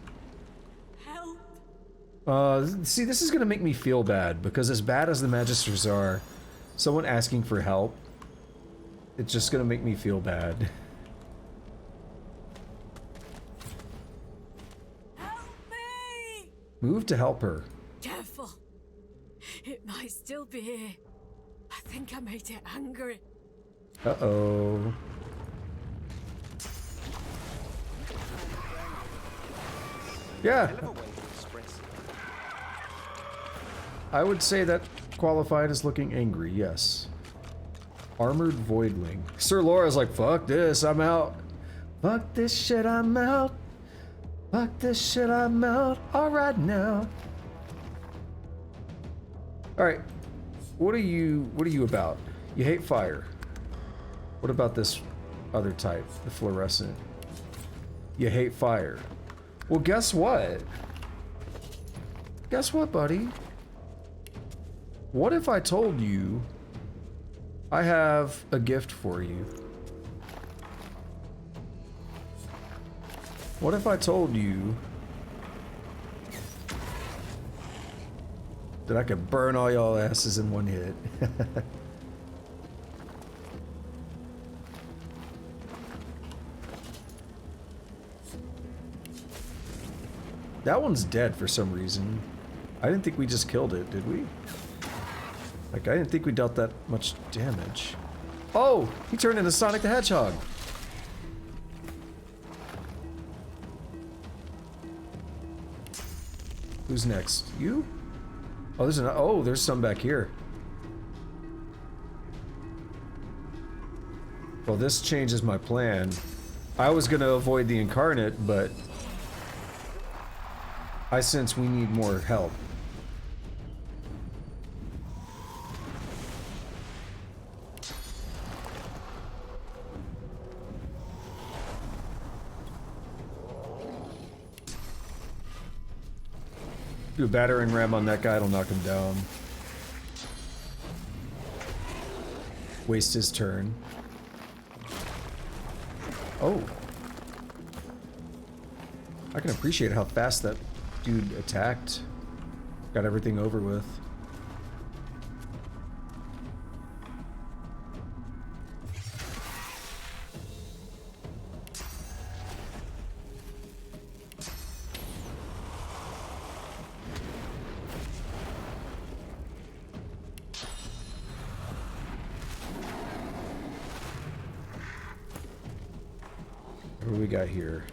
Help. See, this is gonna make me feel bad, because as bad as the Magisters are, someone asking for help, it's just gonna make me feel bad. Help me! Move to help her. Careful. might still be here. I think I made it angry. Uh-oh. Yeah. I would say that qualified as looking angry, yes. Armored Voidling. Sir Laura's like, fuck this, I'm out. Fuck this shit, I'm out. Fuck this shit, I'm out. Alright now. Alright. What are you about? You hate fire. What about this other type, the fluorescent? You hate fire. Well, guess what? Guess what, buddy? What if I told you I have a gift for you? What if I told you that I could burn all y'all asses in one hit? That one's dead for some reason. I didn't think we just killed it, did we? Like, I didn't think we dealt that much damage. Oh! He turned into Sonic the Hedgehog! Who's next? You? Oh, there's some back here. Well, this changes my plan. I was gonna avoid the Incarnate, but I sense we need more help. Do a battering ram on that guy, it'll knock him down. Waste his turn. Oh. I can appreciate how fast that dude attacked. Got everything over with. What do we got here?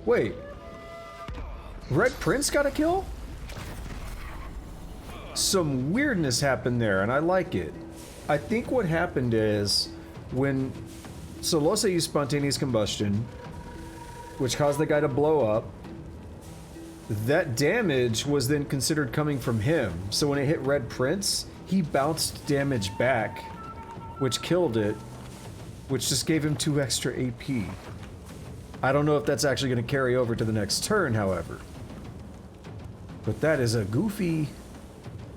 Wait. Red Prince got a kill? Some weirdness happened there, and I like it. I think what happened is when Solosa used spontaneous combustion, which caused the guy to blow up, that damage was then considered coming from him. So when it hit Red Prince, he bounced damage back, which killed it, which just gave him 2 extra AP. I don't know if that's actually going to carry over to the next turn, however. But that is a goofy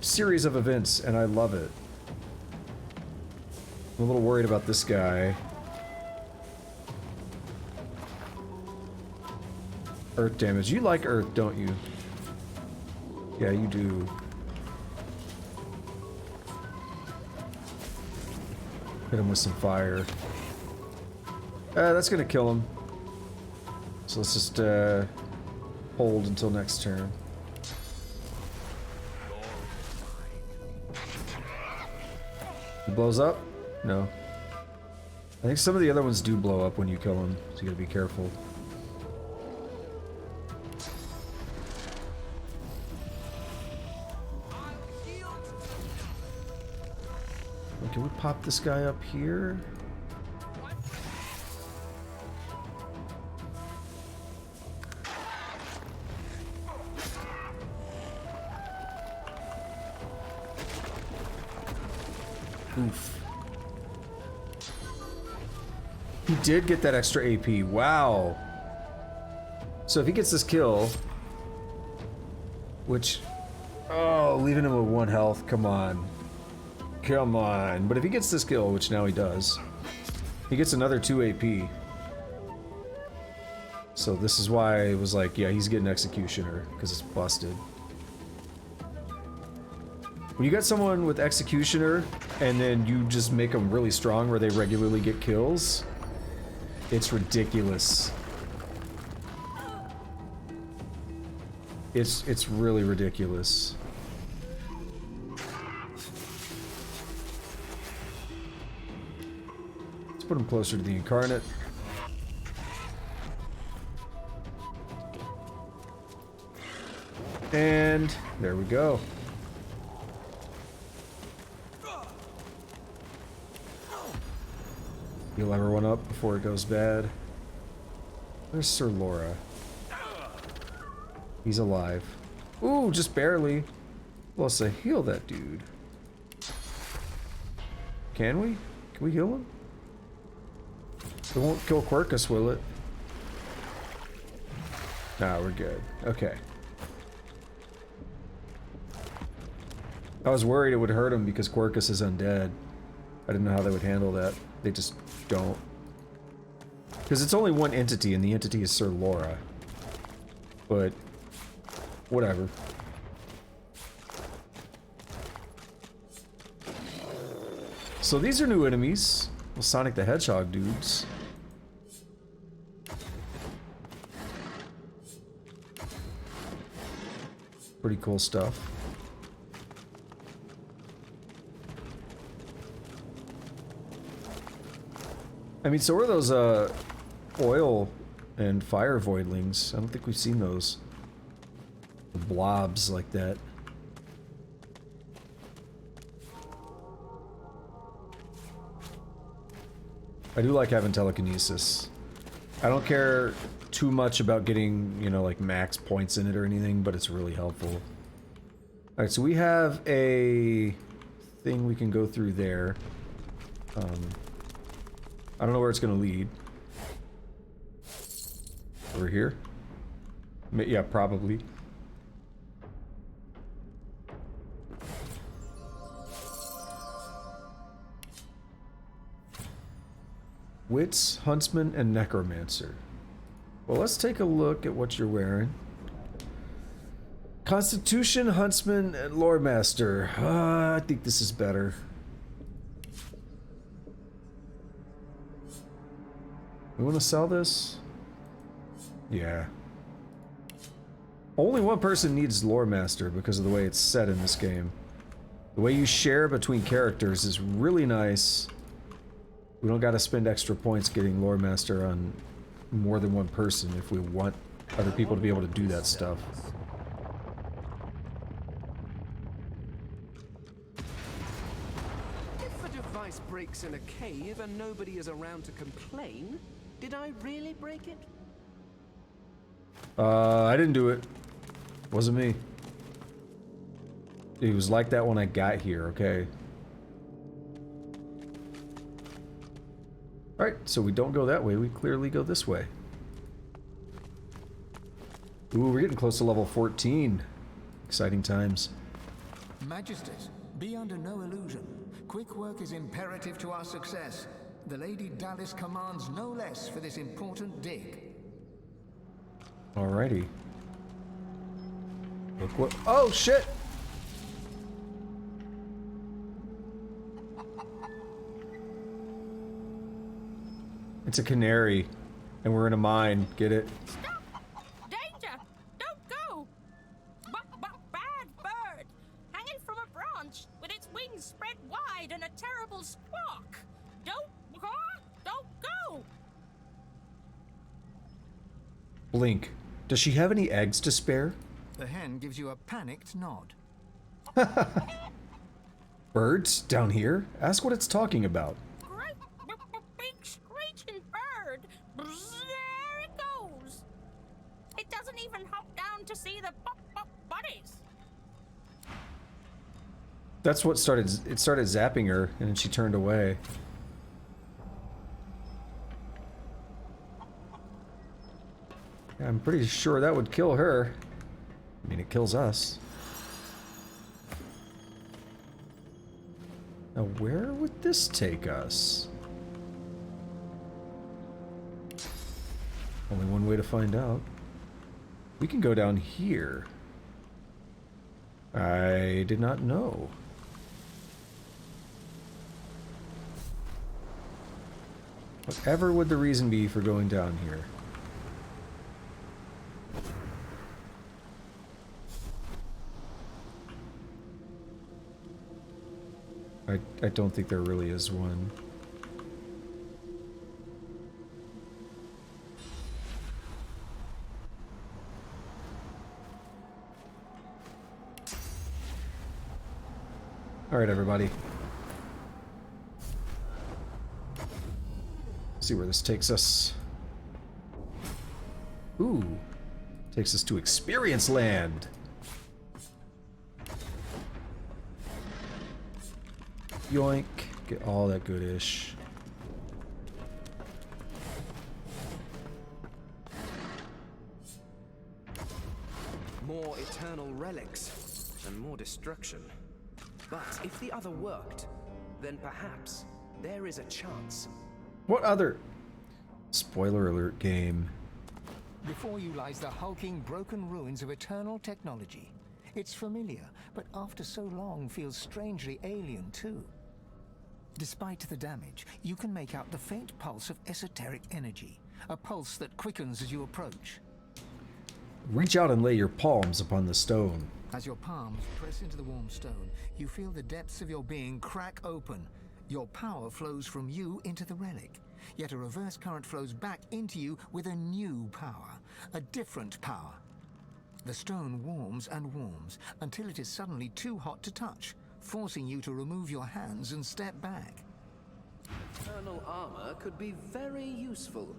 series of events, and I love it. I'm a little worried about this guy. Earth damage. You like earth, don't you? Yeah, you do. Hit him with some fire. That's gonna kill him. So let's just hold until next turn. He blows up? No. I think some of the other ones do blow up when you kill them, so you gotta be careful. Can we pop this guy up here? Oof. He did get that extra AP. Wow. So if he gets this kill, which... Oh, leaving him with 1 health. Come on. Come on. But if he gets this kill, which now he does, he gets another 2 AP. So this is why I was like, yeah, he's getting Executioner, because it's busted. When you got someone with Executioner, and then you just make them really strong where they regularly get kills, it's ridiculous. It's really ridiculous. Let's put him closer to the Incarnate. And there we go. Heal everyone up before it goes bad. Where's Sir Laura? He's alive. Ooh, just barely. Let's heal that dude. Can we? Can we heal him? It won't kill Quercus, will it? Nah, we're good. Okay. I was worried it would hurt him because Quercus is undead. I didn't know how they would handle that. They just don't. Because it's only one entity, and the entity is Sir Laura. But whatever. So these are new enemies. Well, Sonic the Hedgehog dudes. Pretty cool stuff. I mean, so are those oil and fire voidlings. I don't think we've seen those. The blobs like that. I do like having telekinesis. I don't care too much about getting, you know, like max points in it or anything, but it's really helpful. Alright, so we have a thing we can go through there. I don't know where it's gonna lead. Over here? Yeah, probably. Wits, Huntsman, and Necromancer. Well, let's take a look at what you're wearing. Constitution, Huntsman, and Loremaster. I think this is better. We want to sell this? Yeah. Only one person needs Loremaster because of the way it's set in this game. The way you share between characters is really nice. We don't gotta spend extra points getting Loremaster on more than one person if we want other people to be able to do that stuff. If a device breaks in a cave and nobody is around to complain, did I really break it? I didn't do it. Wasn't me. It was like that when I got here, okay? Alright, so we don't go that way, we clearly go this way. Ooh, we're getting close to level 14. Exciting times. Majesties, be under no illusion. Quick work is imperative to our success. The Lady Dallis commands no less for this important dig. Alrighty. Look what— oh shit! It's a canary, and we're in a mine. Get it? Stop! Danger! Don't go! Bad bird! Hanging from a branch, with its wings spread wide and a terrible squawk! Don't go! Blink. Does she have any eggs to spare? The hen gives you a panicked nod. Birds down here? Ask what it's talking about. Great big screeching bird! There it goes! It doesn't even hop down to see the buddies! That's what started— it started zapping her, and then she turned away. I'm pretty sure that would kill her. I mean, it kills us. Now, where would this take us? Only one way to find out. We can go down here. I did not know. Whatever would the reason be for going down here? I don't think there really is one. All right, everybody. See where this takes us. Ooh, takes us to Experience Land. Yoink, get all that goodish. More eternal relics and more destruction. But if the other worked, then perhaps there is a chance. What other? Spoiler alert game. Before you lies the hulking, broken ruins of eternal technology. It's familiar, but after so long feels strangely alien too. Despite the damage, you can make out the faint pulse of esoteric energy, a pulse that quickens as you approach. Reach out and lay your palms upon the stone. As your palms press into the warm stone, you feel the depths of your being crack open. Your power flows from you into the relic, yet a reverse current flows back into you with a new power, a different power. The stone warms and warms until it is suddenly too hot to touch, forcing you to remove your hands and step back. Eternal armor could be very useful.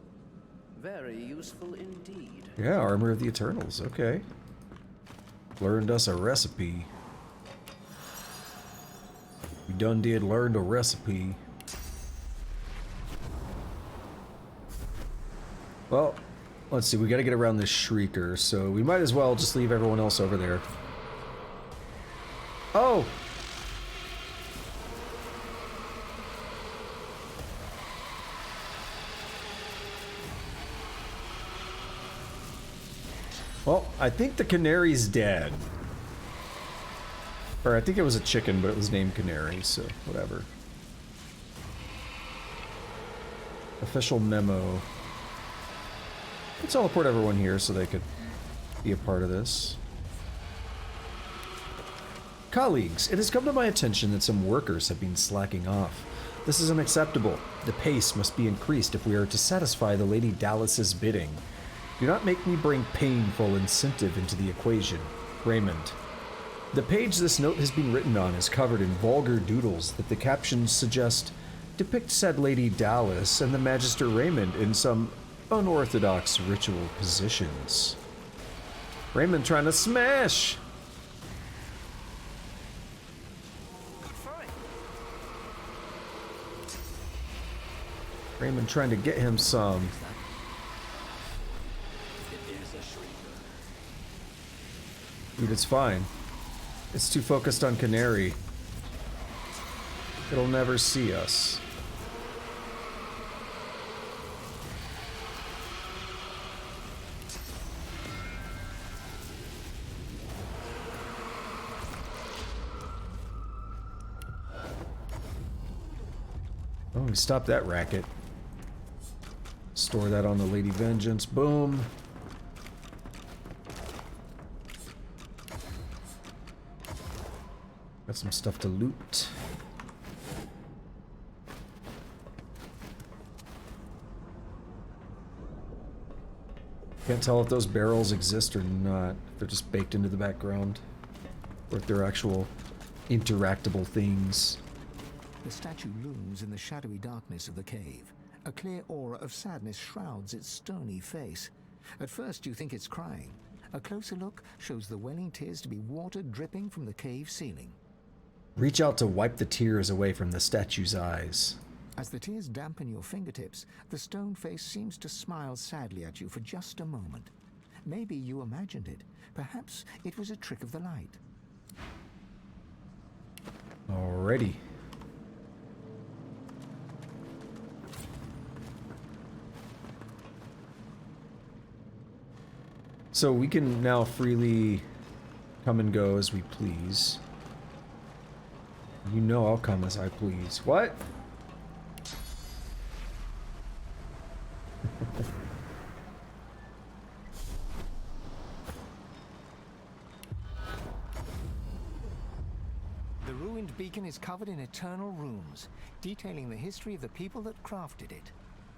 Very useful indeed. Yeah, Armor of the Eternals, okay. Learned us a recipe. We done did learn a recipe. Well, let's see, we gotta get around this Shrieker, so we might as well just leave everyone else over there. Oh! Well, I think the canary's dead. Or I think it was a chicken, but it was named Canary, so whatever. Official memo. Let's teleport everyone here so they could be a part of this. Colleagues, it has come to my attention that some workers have been slacking off. This is unacceptable. The pace must be increased if we are to satisfy the Lady Dallas's bidding. Do not make me bring painful incentive into the equation. Raymond. The page this note has been written on is covered in vulgar doodles that the captions suggest depict said Lady Dallas and the Magister Raymond in some unorthodox ritual positions. Raymond trying to smash! Raymond trying to get him some. Dude, it's fine. It's too focused on Canary. It'll never see us. Oh, we stopped that racket. Store that on the Lady Vengeance. Boom. Got some stuff to loot. Can't tell if those barrels exist or not. They're just baked into the background. Or if they're actual interactable things. The statue looms in the shadowy darkness of the cave. A clear aura of sadness shrouds its stony face. At first you think it's crying. A closer look shows the welling tears to be water dripping from the cave ceiling. Reach out to wipe the tears away from the statue's eyes. As the tears dampen your fingertips, the stone face seems to smile sadly at you for just a moment. Maybe you imagined it. Perhaps it was a trick of the light. Alrighty. So we can now freely come and go as we please. You know I'll come as I please. What? ancient beacon is covered in eternal runes, detailing the history of the people that crafted it.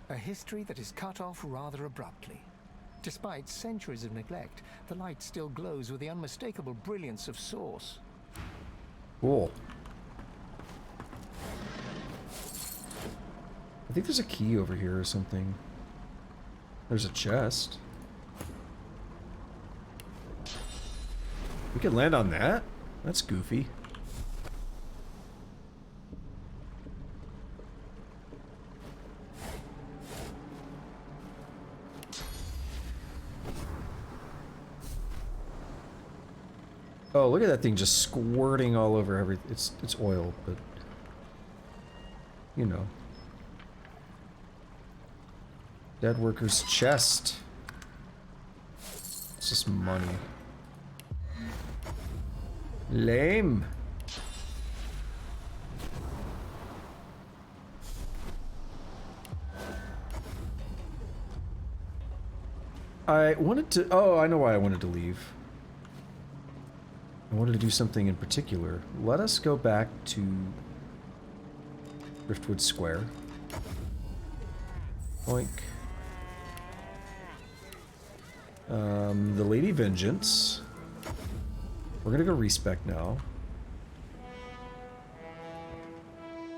A history that is cut off rather abruptly. Despite centuries of neglect, the light still glows with the unmistakable brilliance of Source. Cool. I think there's a key over here or something. There's a chest. We can land on that? That's goofy. Oh, look at that thing just squirting all over everything. It's oil, but you know. Dead worker's chest. It's just money. Lame. I wanted to... Oh, I know why I wanted to leave. I wanted to do something in particular. Let us go back to Driftwood Square. Oink. The Lady Vengeance. We're gonna go respec now.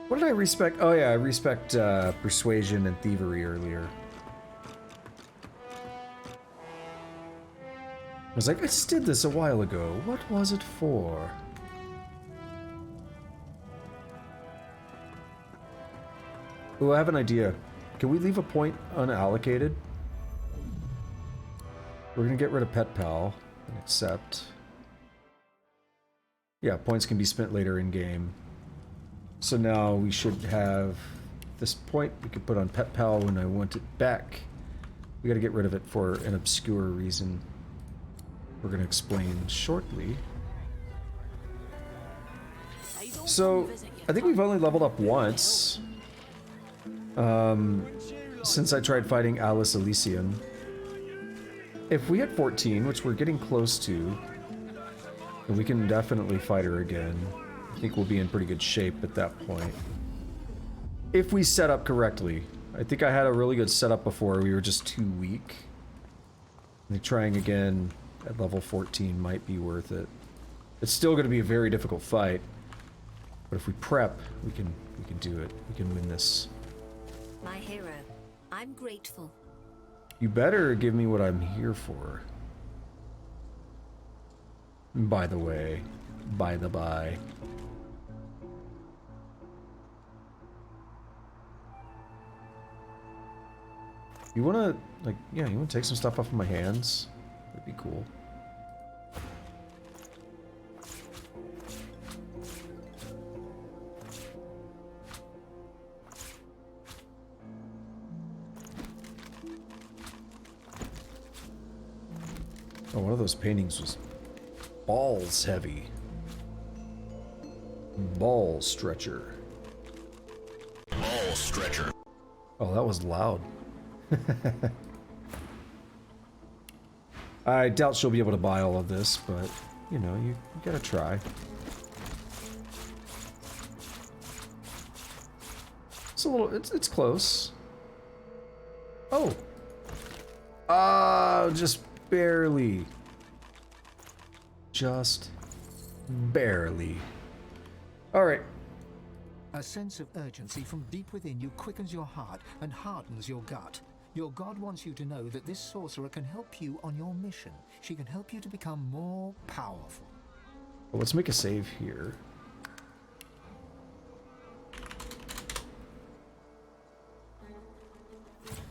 What did I respec? Oh yeah, I respec Persuasion and Thievery earlier. I was like, I just did this a while ago. What was it for? Oh, I have an idea. Can we leave a point unallocated? We're gonna get rid of Pet Pal and accept. Yeah, points can be spent later in game. So now we should have this point we could put on Pet Pal when I want it back. We gotta get rid of it for an obscure reason. We're gonna explain shortly. So, I think we've only leveled up once. Since I tried fighting Alice Elysian. If we hit 14, which we're getting close to, then we can definitely fight her again. I think we'll be in pretty good shape at that point. If we set up correctly. I think I had a really good setup before, we were just too weak. I think trying again at level 14 might be worth it. It's still going to be a very difficult fight, but if we prep, we can do it. We can win this. My hero, I'm grateful. You better give me what I'm here for. By the way, by the by. You wanna, like, yeah, you wanna take some stuff off of my hands? That'd be cool. Oh, one of those paintings was balls heavy. Ball stretcher. Ball stretcher. Oh, that was loud. I doubt she'll be able to buy all of this, but, you know, you gotta try. It's a little, it's close. Oh. Just barely. Just barely. Alright. A sense of urgency from deep within you quickens your heart and hardens your gut. Your god wants you to know that this sorcerer can help you on your mission. She can help you to become more powerful. Well, let's make a save here.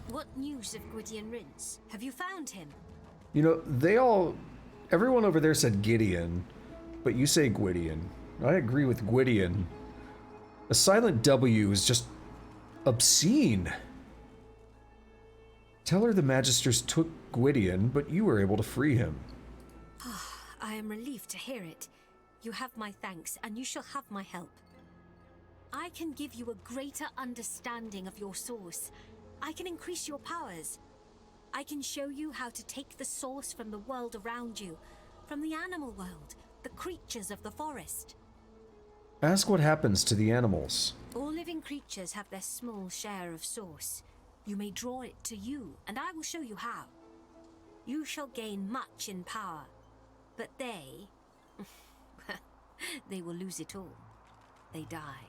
What news of Gwydion Rince? Have you found him? You know, everyone over there said Gideon, but you say Gwydion. I agree with Gwydion. A silent W is just obscene. Tell her the Magisters took Gwydion, but you were able to free him. I am relieved to hear it. You have my thanks, and you shall have my help. I can give you a greater understanding of your source. I can increase your powers. I can show you how to take the source from the world around you, from the animal world, the creatures of the forest. Ask what happens to the animals. All living creatures have their small share of source. You may draw it to you, and I will show you how. You shall gain much in power, but they... they will lose it all. They die.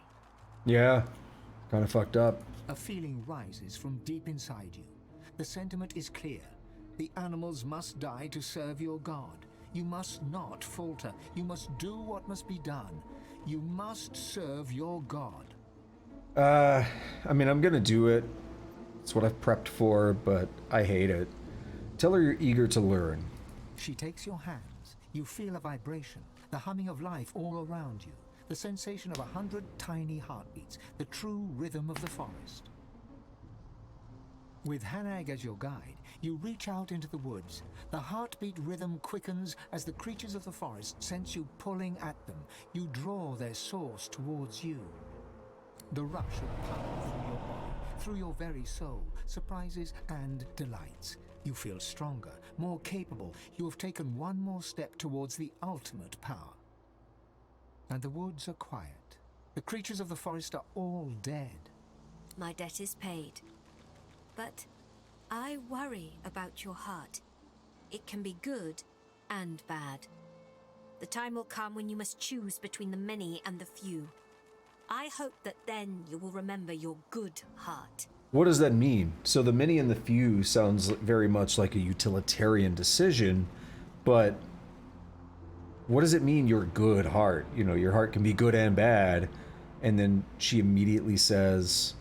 Yeah, kind of fucked up. A feeling rises from deep inside you. The sentiment is clear. The animals must die to serve your god. You must not falter. You must do what must be done. You must serve your god. I mean, I'm gonna do it. It's what I've prepped for, but I hate it. Tell her you're eager to learn. She takes your hands. You feel a vibration, the humming of life all around you, the sensation of 100 tiny heartbeats, the true rhythm of the forest. With Hanag as your guide, you reach out into the woods. The heartbeat rhythm quickens as the creatures of the forest sense you pulling at them. You draw their source towards you. The rush of power through your body, through your very soul, surprises and delights. You feel stronger, more capable. You have taken one more step towards the ultimate power. And the woods are quiet. The creatures of the forest are all dead. My debt is paid. But I worry about your heart. It can be good and bad. The time will come when you must choose between the many and the few. I hope that then you will remember your good heart. What does that mean? So the many and the few sounds very much like a utilitarian decision, but what does it mean, your good heart? You know, your heart can be good and bad. And then she immediately says,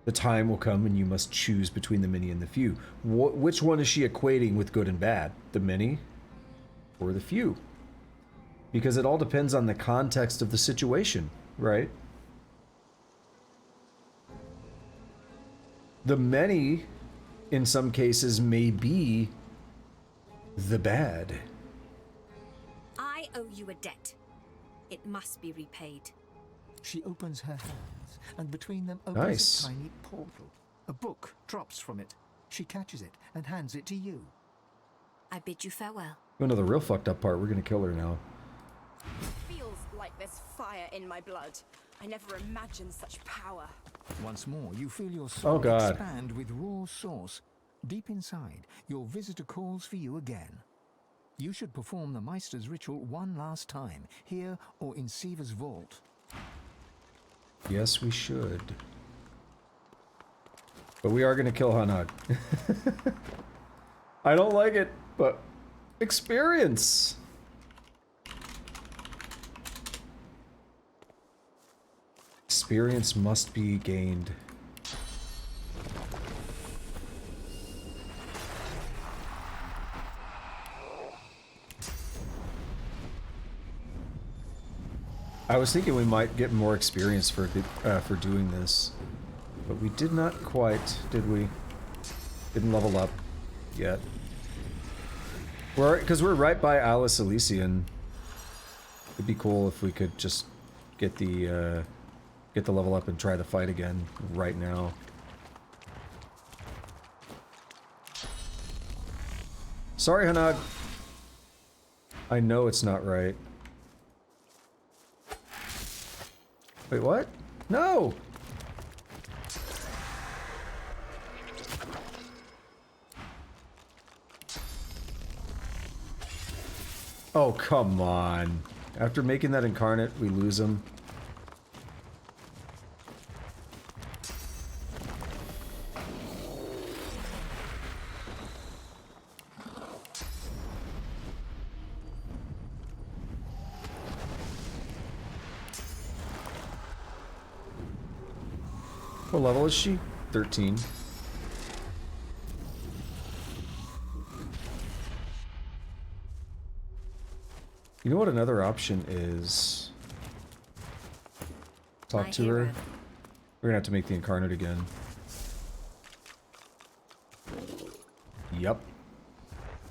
the time will come and you must choose between the many and the few. Which one is she equating with good and bad? The many or the few? Because it all depends on the context of the situation, right? The many, in some cases, may be the bad. I owe you a debt. It must be repaid. She opens her hands, and between them opens a tiny portal. A book drops from it. She catches it and hands it to you. I bid you farewell. You know the real fucked up part? We're gonna kill her now. Feels like there's fire in my blood. I never imagined such power. Once more, you feel your soul expand with raw source. Deep inside, your visitor calls for you again. You should perform the Meister's ritual one last time, here or in Siva's vault. Yes, we should. But we are going to kill Hanag. I don't like it, but experience. Experience must be gained. I was thinking we might get more experience for doing this, but we did not quite, did we? Didn't level up yet. Because we're right by Alice Elysian. It'd be cool if we could just get the level up and try the fight again right now. Sorry, Hanag. I know it's not right. Wait, what? No! Oh, come on. After making that incarnate, we lose him. What level is she? 13. You know what another option is? Talk to her. We're gonna have to make the incarnate again. Yep.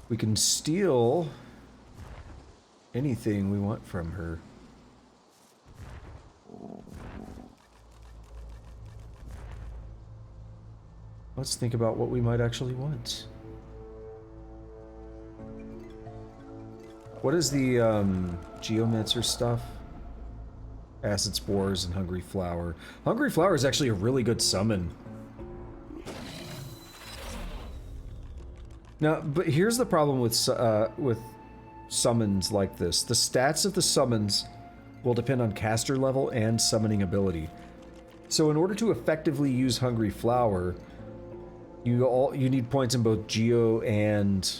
We can steal anything we want from her. Let's think about what we might actually want. What is the Geomancer stuff? Acid Spores and Hungry Flower. Hungry Flower is actually a really good summon. Now, but here's the problem with summons like this. The stats of the summons will depend on caster level and summoning ability. So in order to effectively use Hungry Flower, you need points in both Geo and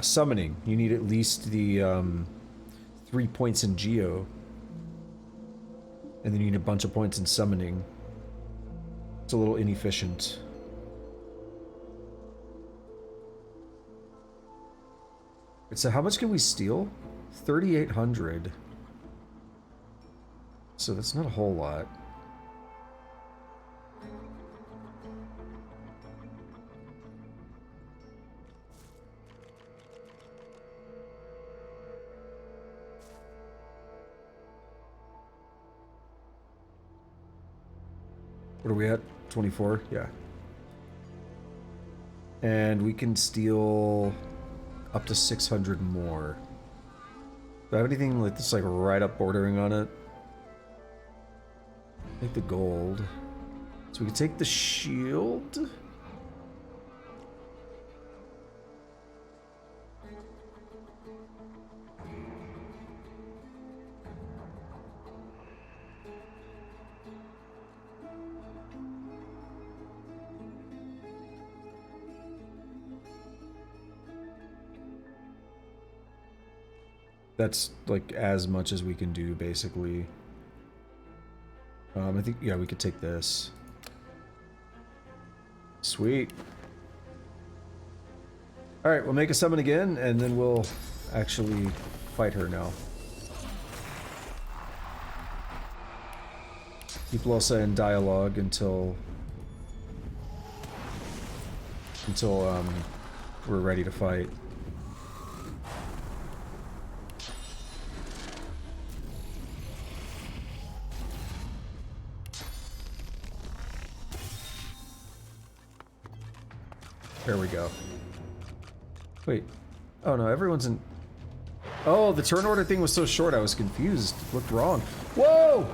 summoning. You need at least the 3 points in Geo. And then you need a bunch of points in summoning. It's a little inefficient. So how much can we steal? 3,800. So that's not a whole lot. What are we at? 24? Yeah. And we can steal up to 600 more. Do I have anything like this, like right up bordering on it? Take the gold. So we can take the shield. That's like as much as we can do, basically. I think, yeah, we could take this. Sweet. Alright, we'll make a summon again, and then we'll actually fight her now. Keep Losa in dialogue until we're ready to fight. There we go. Wait. Oh no, everyone's in... Oh, the turn order thing was so short I was confused. Looked wrong. Whoa!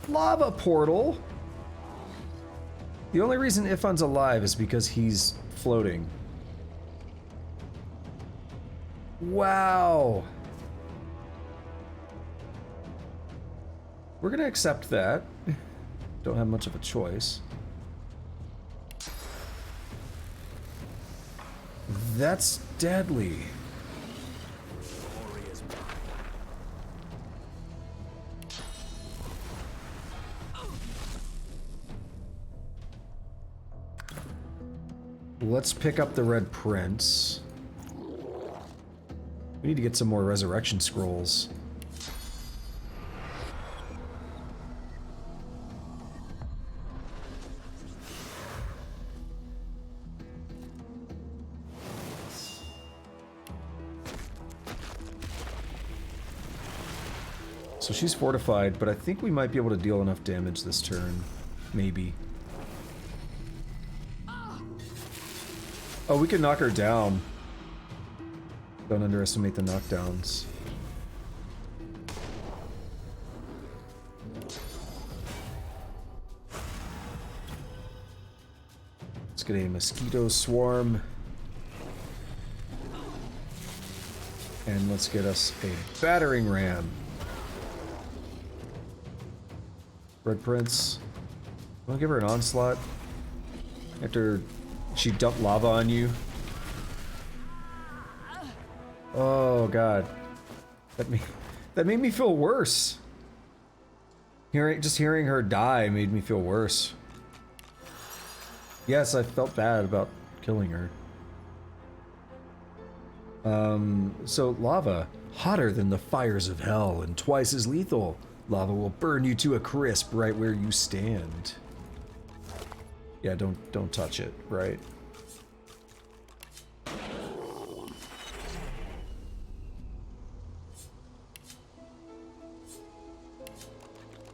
Lava portal? The only reason Ifan's alive is because he's floating. Wow! We're gonna accept that. Don't have much of a choice. That's deadly. Let's pick up the Red Prince. We need to get some more resurrection scrolls. So she's fortified, but I think we might be able to deal enough damage this turn. Maybe. Oh, we can knock her down. Don't underestimate the knockdowns. Let's get a mosquito swarm. And let's get us a battering ram. Red Prince. Wanna give her an onslaught? After she dumped lava on you? Oh god. That made me feel worse. Just hearing her die made me feel worse. Yes, I felt bad about killing her. So lava, hotter than the fires of hell and twice as lethal. Lava will burn you to a crisp right where you stand. Yeah, don't touch it, right?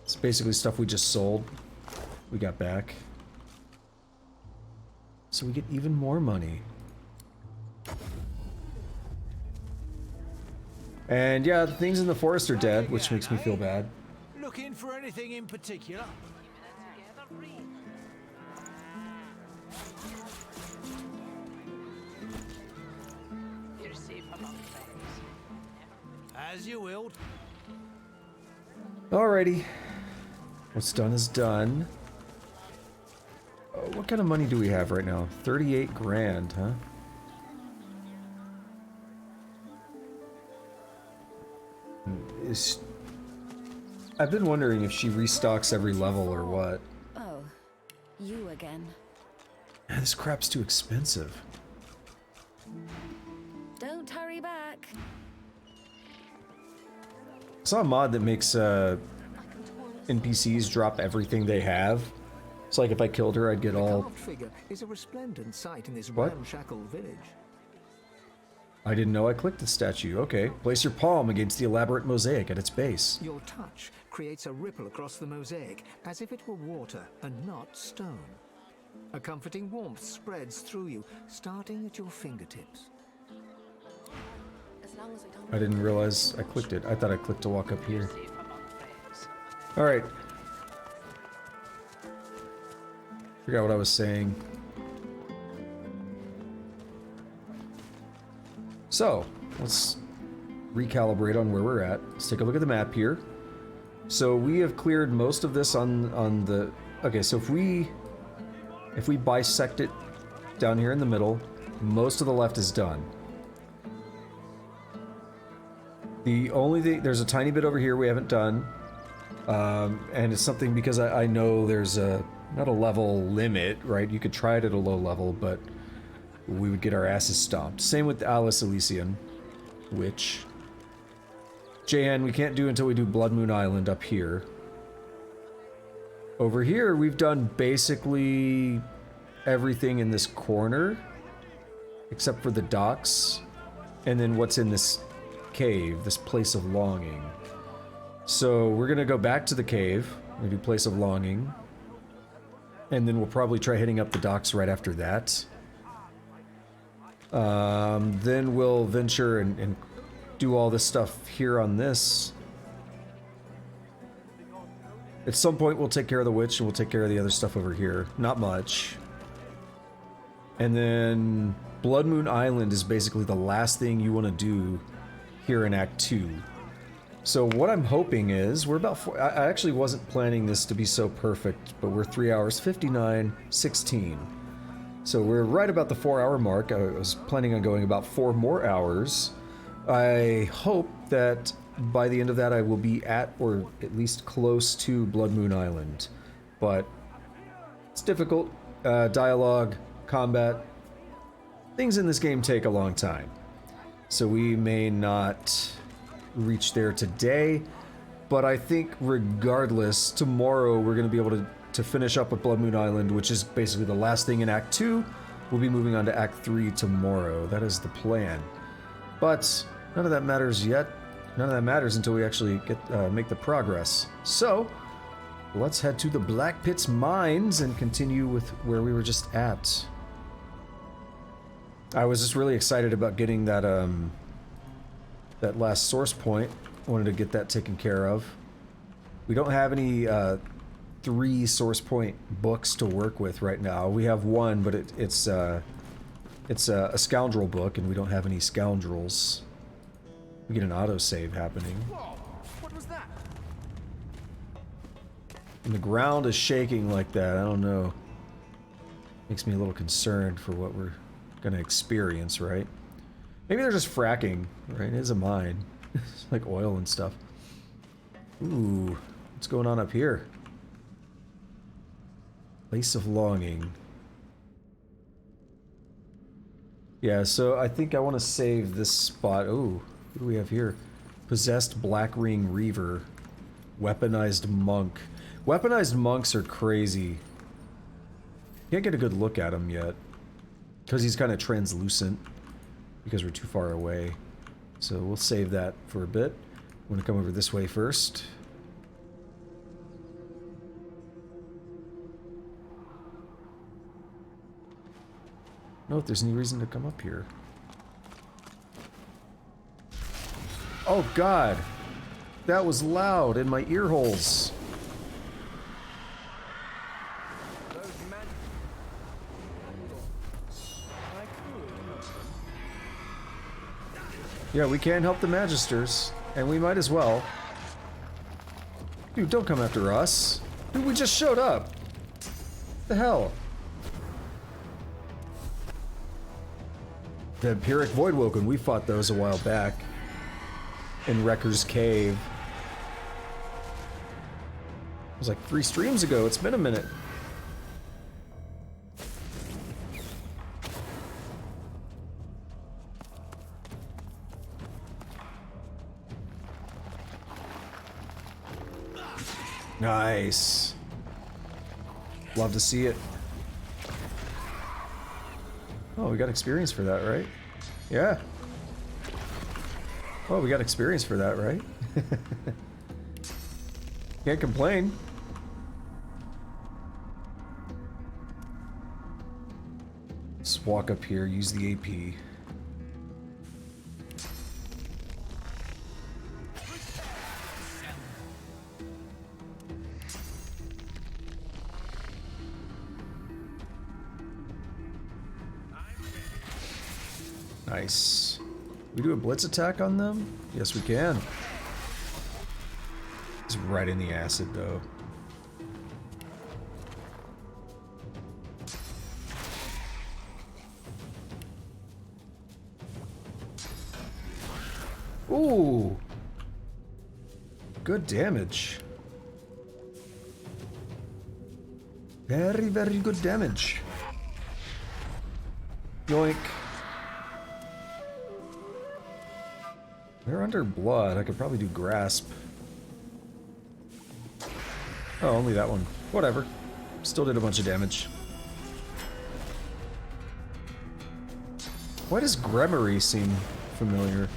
It's basically stuff we just sold. We got back. So we get even more money. And yeah, the things in the forest are dead, which makes me feel bad. Looking for anything in particular? As you willed. Alrighty. What's done is done. What kind of money do we have right now? 38 grand, huh? I've been wondering if she restocks every level or what. Oh, you again. Man, this crap's too expensive. Don't hurry back. I saw a mod that makes NPCs drop everything they have. It's like if I killed her, I'd get all... The carved figure is a resplendent sight in this What? ramshackle village. I didn't know I clicked the statue. Okay. Place your palm against the elaborate mosaic at its base. Your touch creates a ripple across the mosaic, as if it were water and not stone. A comforting warmth spreads through you, starting at your fingertips. I didn't realize I clicked it. I thought I clicked to walk up here. Alright. Forgot what I was saying. So, let's recalibrate on where we're at. Let's take a look at the map here. So we have cleared most of this on the... Okay, so if we bisect it down here in the middle, most of the left is done. The only thing... There's a tiny bit over here we haven't done. And it's something because I know there's a... Not a level limit, right? You could try it at a low level, but we would get our asses stomped. Same with Alice Elysian, which... JN, we can't do until we do Blood Moon Island up here. Over here, we've done basically everything in this corner, except for the docks, and then what's in this cave, this Place of Longing. So we're gonna go back to the cave, we do Place of Longing, and then we'll probably try hitting up the docks right after that. Then we'll venture and do all this stuff here on this. At some point we'll take care of the witch and we'll take care of the other stuff over here. Not much. And then Blood Moon Island is basically the last thing you want to do here in Act 2. So what I'm hoping is, we're about I actually wasn't planning this to be so perfect, but we're 3 hours 59:16. So we're right about the 4-hour mark. I was planning on going about 4 more hours. I hope that by the end of that I will be at, or at least close to, Blood Moon Island. But it's difficult. Dialogue, combat, things in this game take a long time. So we may not reach there today, but I think regardless, tomorrow we're going to be able to finish up with Blood Moon Island, which is basically the last thing in Act 2. We'll be moving on to Act 3 tomorrow. That is the plan. But none of that matters yet. None of that matters until we actually make the progress. So, let's head to the Blackpits mines and continue with where we were just at. I was just really excited about getting that that last source point. Wanted to get that taken care of. We don't have any 3 source point books to work with right now. We have one, but it's a scoundrel book, and we don't have any scoundrels. We get an autosave happening. Whoa! What was that? And the ground is shaking like that. I don't know. Makes me a little concerned for what we're gonna experience, right? Maybe they're just fracking, right? It is a mine. It's like oil and stuff. Ooh, what's going on up here? Place of Longing. Yeah, so I think I want to save this spot. Ooh, what do we have here? Possessed Black Ring Reaver. Weaponized Monk. Weaponized monks are crazy. Can't get a good look at him yet. Because he's kind of translucent. Because we're too far away. So we'll save that for a bit. I'm going to come over this way first. I don't know if there's any reason to come up here. Oh god. That was loud in my ear holes. Yeah, we can help the Magisters, and we might as well. Dude, don't come after us. Dude, we just showed up. The hell? The Empiric Voidwoken, we fought those a while back. In Wrecker's Cave. It was like 3 streams ago, it's been a minute. Nice. Love to see it. Oh, we got experience for that, right? Yeah. Oh, we got experience for that, right? Can't complain. Just walk up here, use the AP. Nice. We do a blitz attack on them? Yes, we can. It's right in the acid, though. Ooh. Good damage. Very, very good damage. Yoink. They're under blood. I could probably do grasp. Oh, only that one. Whatever. Still did a bunch of damage. Why does Gremory seem familiar?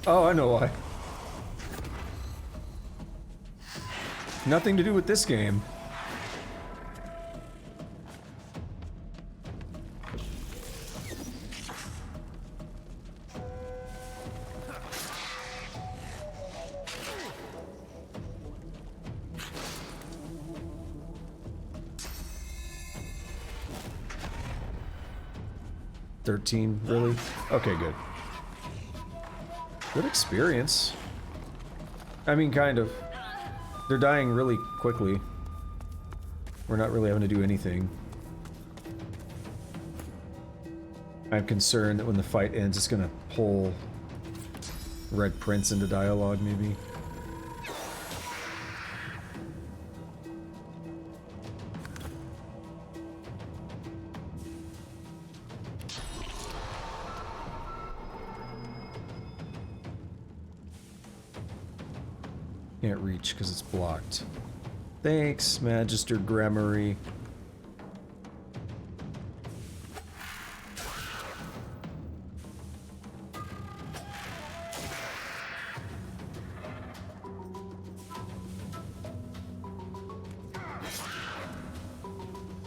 Oh, I know why. Nothing to do with this game. Really? Okay, good. Good experience. I mean, kind of. They're dying really quickly. We're not really having to do anything. I'm concerned that when the fight ends, it's gonna pull Red Prince into dialogue, maybe. Can't reach because it's blocked. Thanks, Magister Gremory.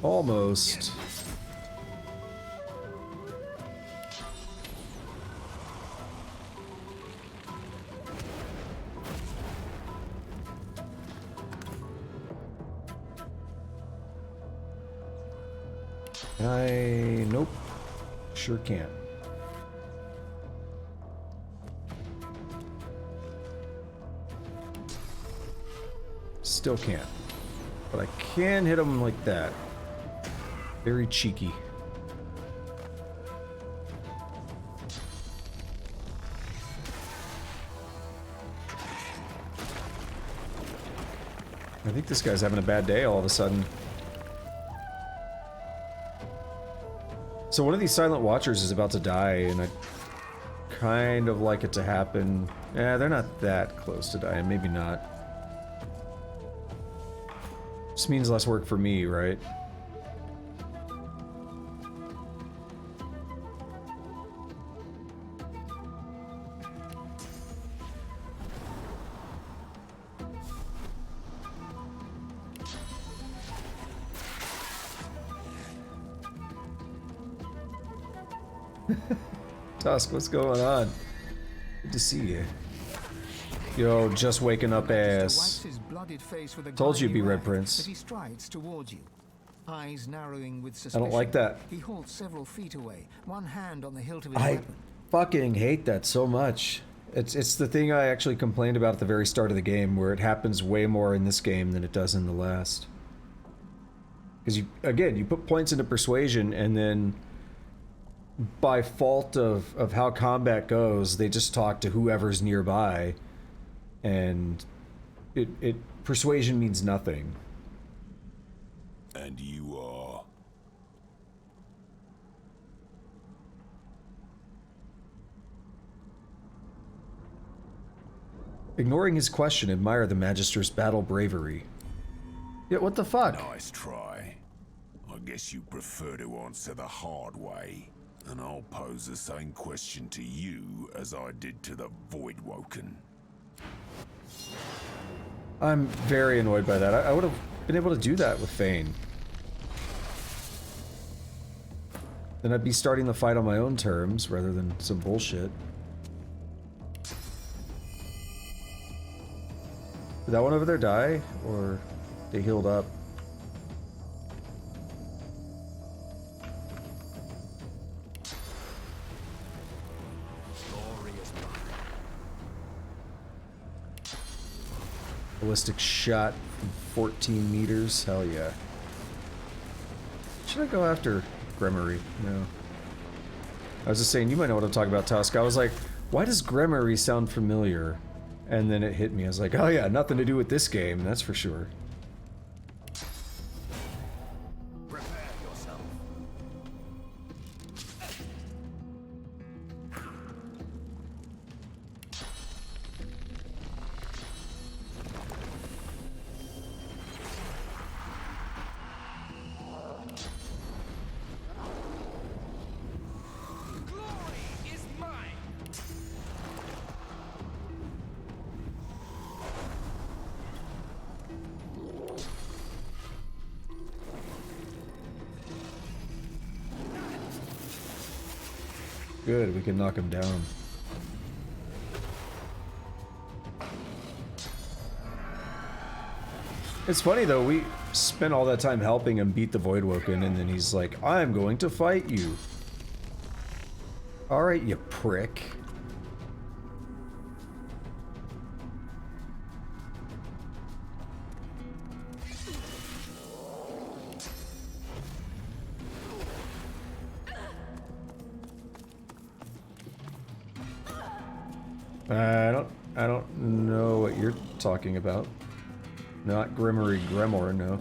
Almost. Nope. Sure can't. Still can't. But I can hit him like that. Very cheeky. I think this guy's having a bad day all of a sudden. So one of these Silent Watchers is about to die, and I kind of like it to happen. Yeah, they're not that close to dying. Maybe not. Just means less work for me, right? Tusk, what's going on? Good to see you. Yo, just waking up ass. Told you it'd be Red Prince. He strides towards you. Eyes narrowing with I suspicion. don't like that. He halts several feet away, one hand on the hilt of his I weapon. fucking hate that so much. It's the thing I actually complained about at the very start of the game, where it happens way more in this game than it does in the last. Because you put points into persuasion, and then by fault of how combat goes, they just talk to whoever's nearby, and persuasion means nothing. And you are? Ignoring his question, admire the Magister's battle bravery. Yeah, what the fuck? Nice try. I guess you prefer to answer the hard way. And I'll pose the same question to you as I did to the Voidwoken. I'm very annoyed by that. I would have been able to do that with Fang. Then I'd be starting the fight on my own terms rather than some bullshit. Did that one over there die? Or they healed up? Ballistic shot from 14 meters. Hell yeah. Should I go after Gremory? No. I was just saying, you might know what I'm talking about, Tusk. I was like, why does Gremory sound familiar? And then it hit me. I was like, oh yeah, nothing to do with this game, that's for sure. Prepare yourself. Good, we can knock him down. It's funny though, we spent all that time helping him beat the Voidwoken, and then he's like, I'm going to fight you. Alright, you prick. I don't know what you're talking about. Not Gremory Gremor, no.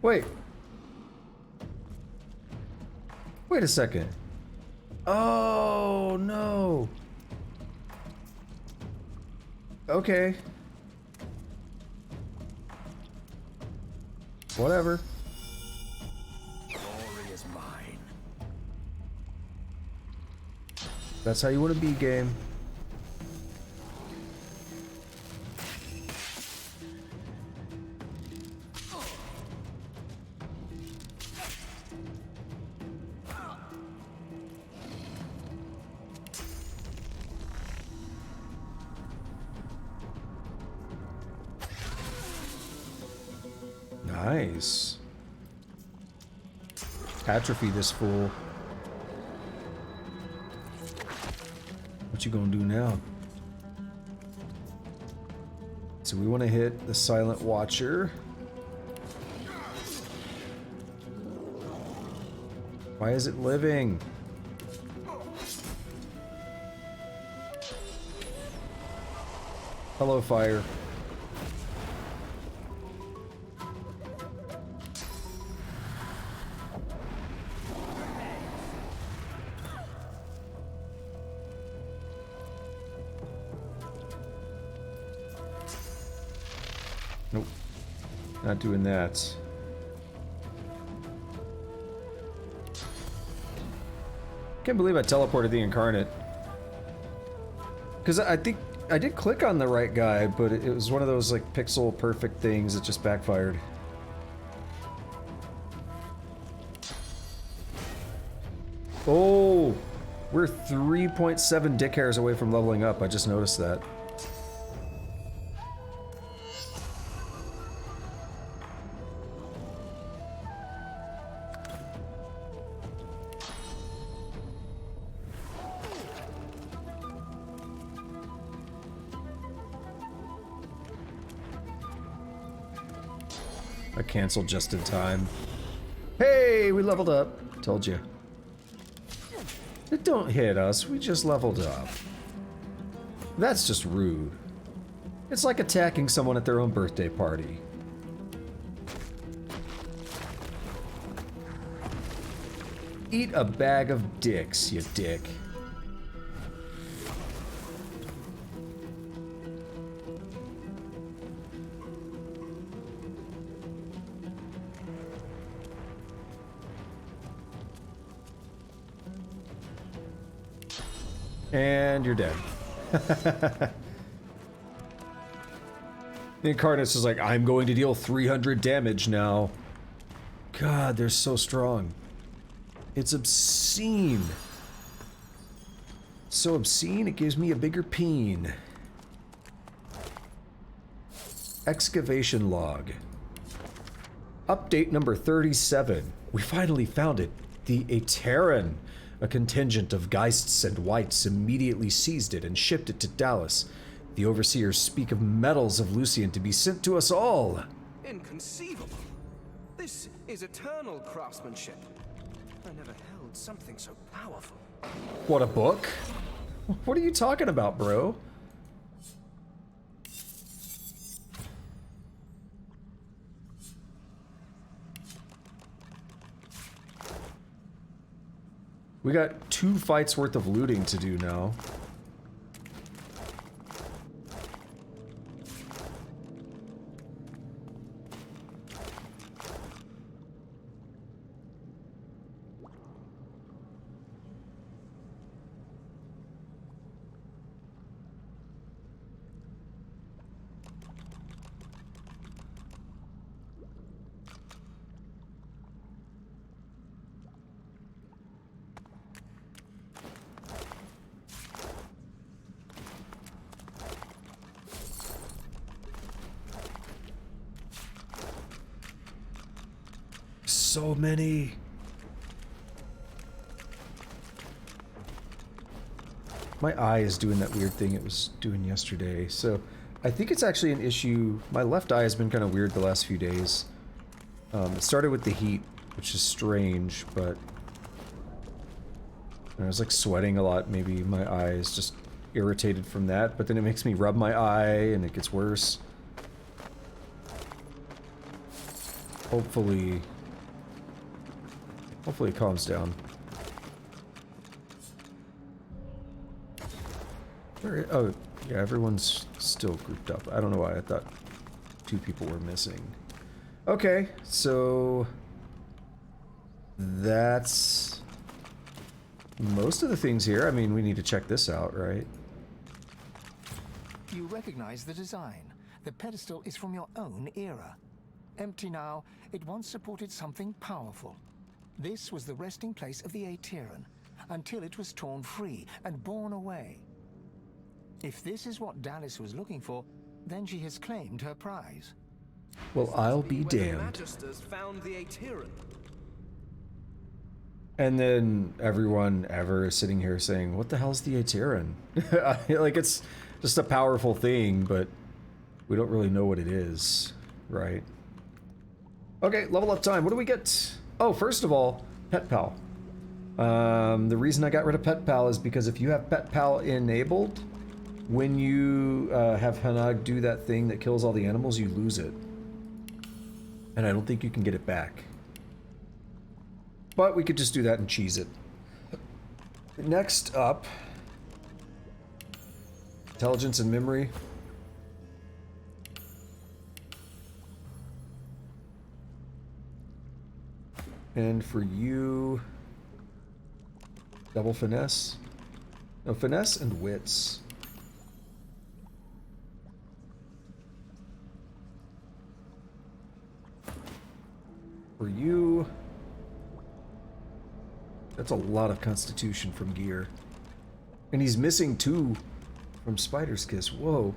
Wait. Wait a second. Oh, no. Okay. Whatever. Glory is mine. That's how you want to be, game. Nice. Atrophy this fool. What you gonna do now? So we want to hit the Silent Watcher. Why is it living? Hello, fire. Nope. Not doing that. Can't believe I teleported the Incarnate. Because I think I did click on the right guy, but it was one of those like pixel perfect things that just backfired. Oh, we're 3.7 dick hairs away from leveling up. I just noticed that. I canceled just in time. Hey, we leveled up. Told you. Don't hit us, we just leveled up. That's just rude. It's like attacking someone at their own birthday party. Eat a bag of dicks, you dick. And you're dead. The Incarnates is like, I'm going to deal 300 damage now. God, they're so strong. It's obscene. So obscene, it gives me a bigger peen. Excavation log. Update number 37. We finally found it. The Aeteran. A contingent of Geists and Wights immediately seized it and shipped it to Dallas. The overseers speak of medals of Lucian to be sent to us all. Inconceivable. This is eternal craftsmanship. I never held something so powerful. What, a book? What are you talking about, bro? We got 2 fights worth of looting to do now. So many. My eye is doing that weird thing it was doing yesterday, so I think it's actually an issue. My left eye has been kind of weird the last few days. It started with the heat, which is strange, but I was like sweating a lot. Maybe my eye is just irritated from that, but then it makes me rub my eye and it gets worse. Hopefully it calms down. Oh, yeah, everyone's still grouped up. I don't know why I thought 2 people were missing. Okay, so that's most of the things here. I mean, we need to check this out, right? You recognize the design. The pedestal is from your own era. Empty now, it once supported something powerful. This was the resting place of the Aeteran, until it was torn free and borne away. If this is what Dallas was looking for, then she has claimed her prize. Well, I'll be damned. The found the Aeteran. And then everyone ever is sitting here saying, what the hell's the Aeteran? Like, it's just a powerful thing, but we don't really know what it is, right? Okay, level up time. What do we get? Oh, first of all, Pet Pal. The reason I got rid of Pet Pal is because if you have Pet Pal enabled, when you have Hanag do that thing that kills all the animals, you lose it. And I don't think you can get it back. But we could just do that and cheese it. Next up, intelligence and memory. And for you, Double finesse? No, finesse and wits. For you... That's a lot of constitution from gear. And he's missing 2 from Spider's Kiss. Whoa.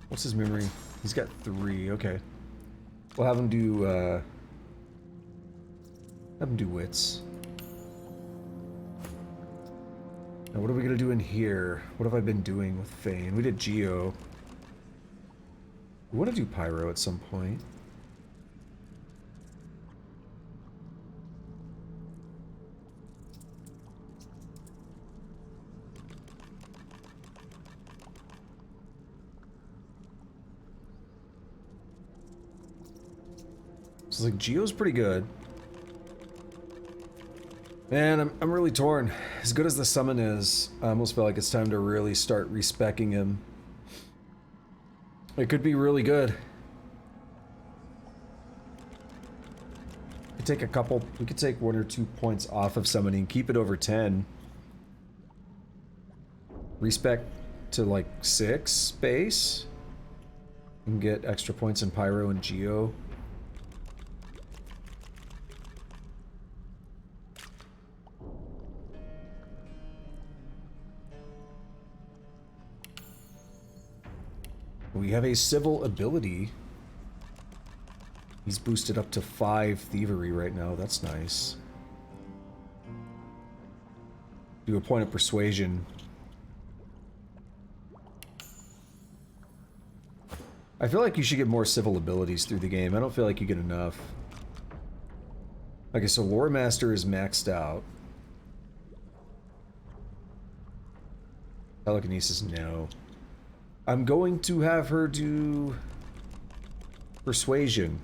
What's his memory? He's got 3. Okay. We'll have him do wits. Now what are we gonna do in here? What have I been doing with Fang? We did Geo. We want to do Pyro at some point. So like Geo's pretty good. Man, I'm really torn. As good as the summon is, I almost feel like it's time to really start respecking him. It could be really good. We could take 1 or 2 points off of summoning, keep it over 10. Respec to like 6 base. And get extra points in Pyro and Geo. We have a civil ability. He's boosted up to 5 thievery right now. That's nice. Do a point of persuasion. I feel like you should get more civil abilities through the game. I don't feel like you get enough. Okay, so Lore Master is maxed out. Telekinesis, no. I'm going to have her do Persuasion.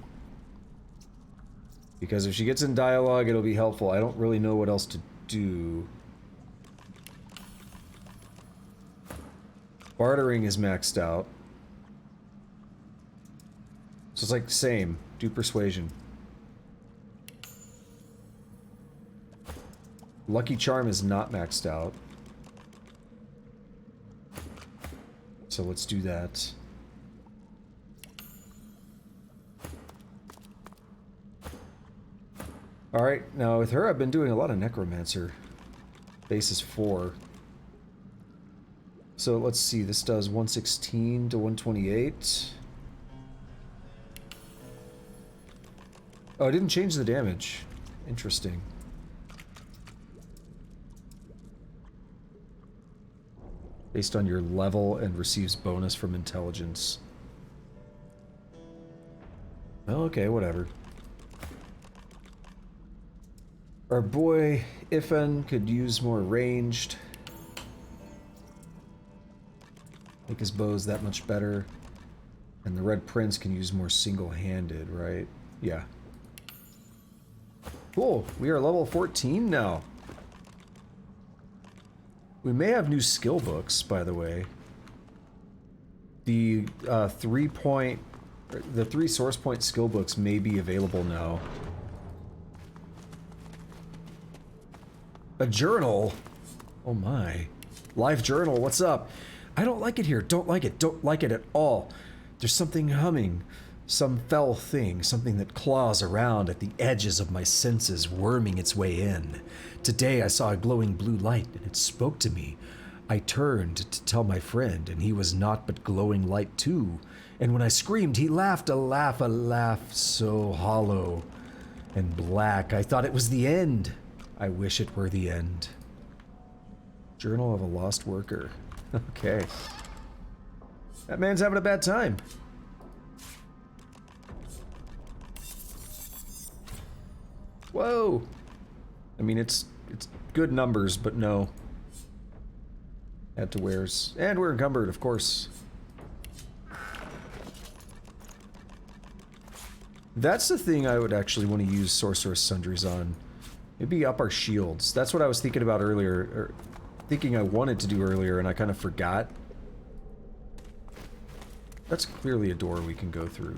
Because if she gets in dialogue, it'll be helpful. I don't really know what else to do. Bartering is maxed out. So it's like same. Do Persuasion. Lucky Charm is not maxed out. So let's do that. Alright, now with her I've been doing a lot of Necromancer. Base is 4. So let's see, this does 116 to 128. Oh, it didn't change the damage. Interesting. Based on your level and receives bonus from intelligence. Okay, whatever. Our boy Ifen could use more ranged. Make his bows that much better. And the Red Prince can use more single-handed, right? Yeah. Cool, we are level 14 now. We may have new skill books, by the way. The 3 source point skill books may be available now. A journal? Oh my. Live journal, what's up? I don't like it here, don't like it at all. There's something humming. Some fell thing, something that claws around at the edges of my senses, worming its way in. Today I saw a glowing blue light, and it spoke to me. I turned to tell my friend, and he was naught but glowing light too. And when I screamed, he laughed a laugh so hollow and black. I thought it was the end. I wish it were the end. Journal of a Lost Worker. Okay. That man's having a bad time. Whoa! I mean, it's good numbers, but no. Add to wares. And we're encumbered, of course. That's the thing I would actually want to use Sorceress Sundries on. Maybe up our shields. That's what I was thinking about earlier, or thinking I wanted to do earlier, and I kind of forgot. That's clearly a door we can go through.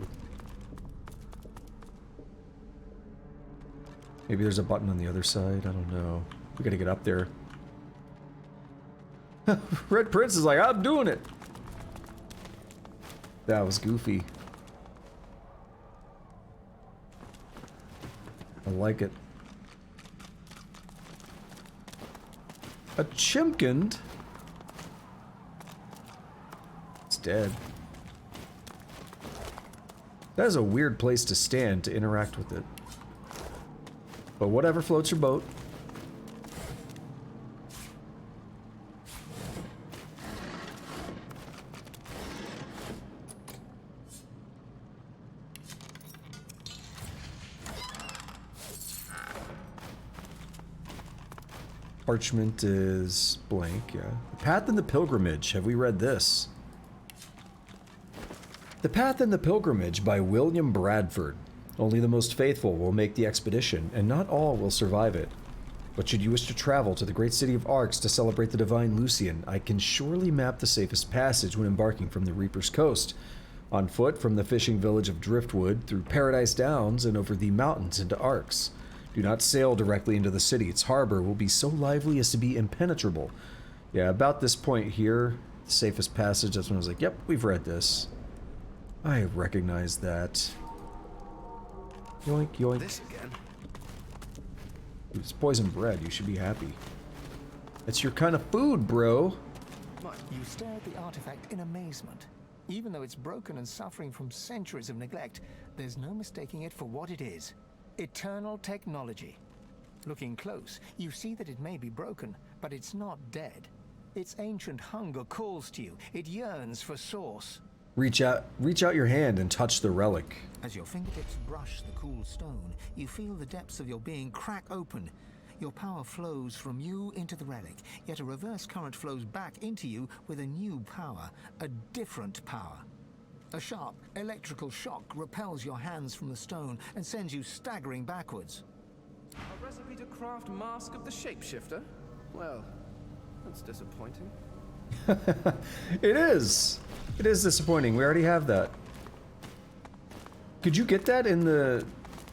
Maybe there's a button on the other side. I don't know. We gotta get up there. Red Prince is like, I'm doing it. That was goofy. I like it. A chimkand? It's dead. That is a weird place to stand to interact with it. But whatever floats your boat. Parchment is blank, yeah. The Path and the Pilgrimage. Have we read this? The Path and the Pilgrimage by William Bradford. Only the most faithful will make the expedition, and not all will survive it. But should you wish to travel to the great city of Arx to celebrate the divine Lucian, I can surely map the safest passage when embarking from the Reaper's Coast. On foot from the fishing village of Driftwood, through Paradise Downs, and over the mountains into Arx. Do not sail directly into the city. Its harbor will be so lively as to be impenetrable. Yeah, about this point here, the safest passage, that's when I was like, yep, we've read this. I recognize that. Yoink, yoink. This again. It's poison bread. You should be happy. It's your kind of food, bro. You stare at the artifact in amazement. Even though it's broken and suffering from centuries of neglect, there's no mistaking it for what it is. Eternal technology. Looking close, you see that it may be broken, but it's not dead. Its ancient hunger calls to you. It yearns for source. Reach out your hand and touch the relic. As your fingertips brush the cool stone, you feel the depths of your being crack open. Your power flows from you into the relic, yet a reverse current flows back into you with a new power, a different power. A sharp electrical shock repels your hands from the stone and sends you staggering backwards. A recipe to craft Mask of the Shapeshifter? Well, that's disappointing. It is. It is disappointing. We already have that. Could you get that in the...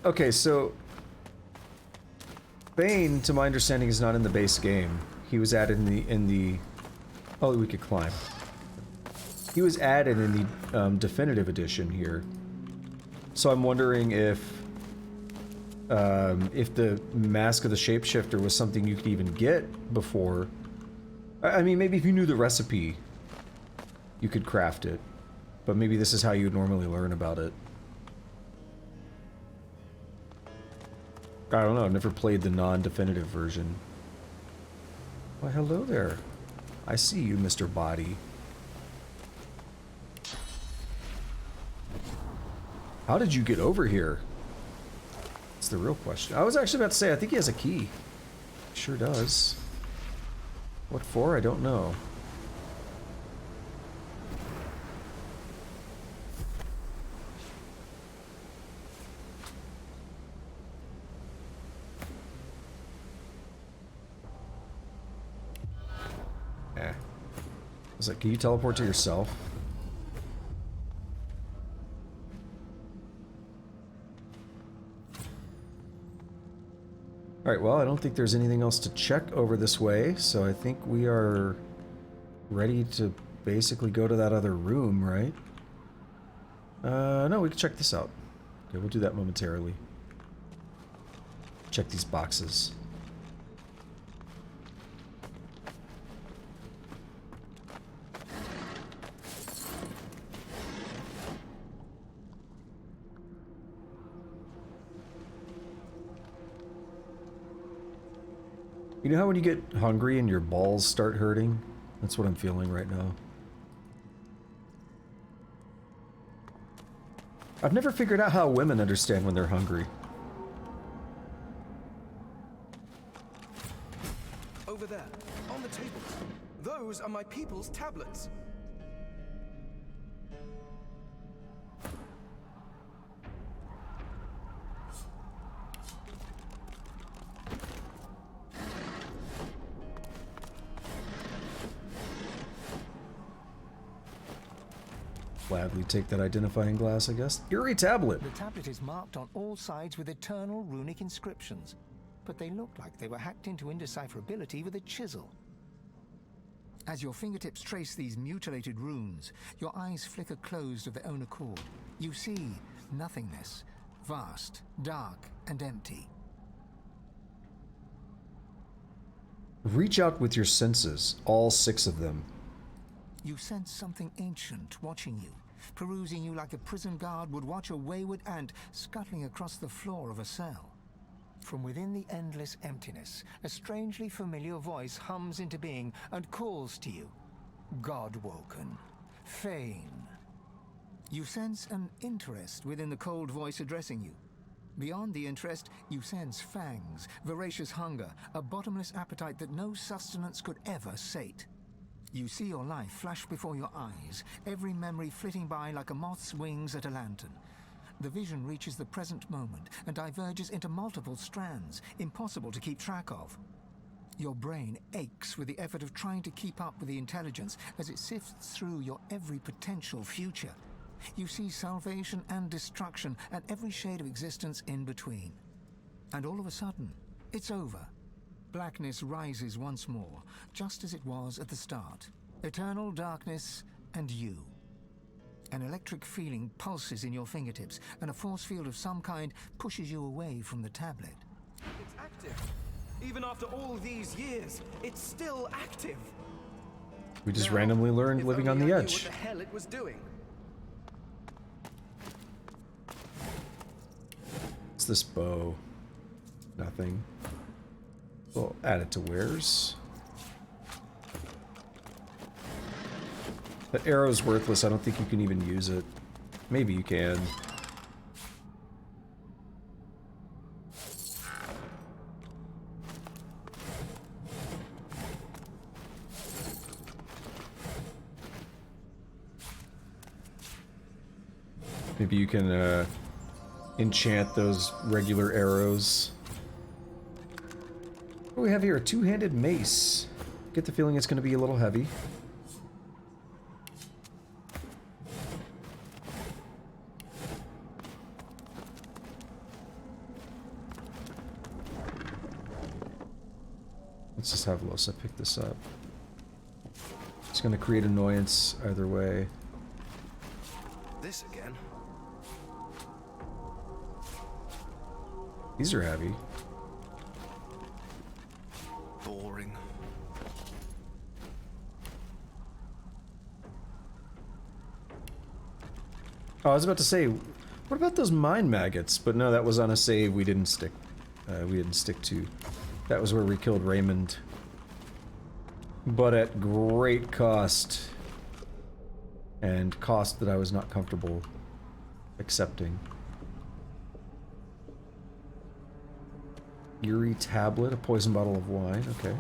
Okay, so... Bane, to my understanding, is not in the base game. He was added in the... Oh, we could climb. He was added in the definitive edition here. So I'm wondering if the Mask of the Shapeshifter was something you could even get before. I mean, maybe if you knew the recipe, you could craft it. But maybe this is how you would normally learn about it. I don't know, I've never played the non-definitive version. Why, hello there. I see you, Mr. Body. How did you get over here? That's the real question. I was actually about to say, I think he has a key. Sure does. What for? I don't know. I was like, can you teleport to yourself? Alright, well, I don't think there's anything else to check over this way, so I think we are ready to basically go to that other room, right? No, we can check this out. Okay, we'll do that momentarily. Check these boxes. You know how when you get hungry and your balls start hurting? That's what I'm feeling right now. I've never figured out how women understand when they're hungry. Over there, on the table. Those are my people's tablets. Gladly take that identifying glass, I guess. Eerie tablet. The tablet is marked on all sides with eternal runic inscriptions, but they look like they were hacked into indecipherability with a chisel. As your fingertips trace these mutilated runes, your eyes flicker closed of their own accord. You see nothingness, vast, dark, and empty. Reach out with your senses, all 6 of them. You sense something ancient watching you, perusing you like a prison guard would watch a wayward ant scuttling across the floor of a cell. From within the endless emptiness, a strangely familiar voice hums into being and calls to you. God-woken. Fang. You sense an interest within the cold voice addressing you. Beyond the interest, you sense fangs, voracious hunger, a bottomless appetite that no sustenance could ever sate. You see your life flash before your eyes, every memory flitting by like a moth's wings at a lantern. The vision reaches the present moment and diverges into multiple strands, impossible to keep track of. Your brain aches with the effort of trying to keep up with the intelligence as it sifts through your every potential future. You see salvation and destruction and every shade of existence in between. And all of a sudden, it's over. Blackness rises once more, just as it was at the start. Eternal darkness and you. An electric feeling pulses in your fingertips, and a force field of some kind pushes you away from the tablet. It's active. Even after all these years, it's still active. We just randomly learned living on the edge. What the hell it was doing? What's this bow? Nothing. We'll add it to wares. That arrow's worthless. I don't think you can even use it. Maybe you can. Maybe you can enchant those regular arrows. What do we have here? A two-handed mace. Get the feeling it's going to be a little heavy. Let's just have Losa pick this up. It's going to create annoyance either way. This again? These are heavy. Boring. Oh, I was about to say, what about those mine maggots? But no, that was on a save we didn't stick. We didn't stick to. That was where we killed Raymond. But at great cost. And cost that I was not comfortable accepting. Eerie tablet, a poison bottle of wine, okay.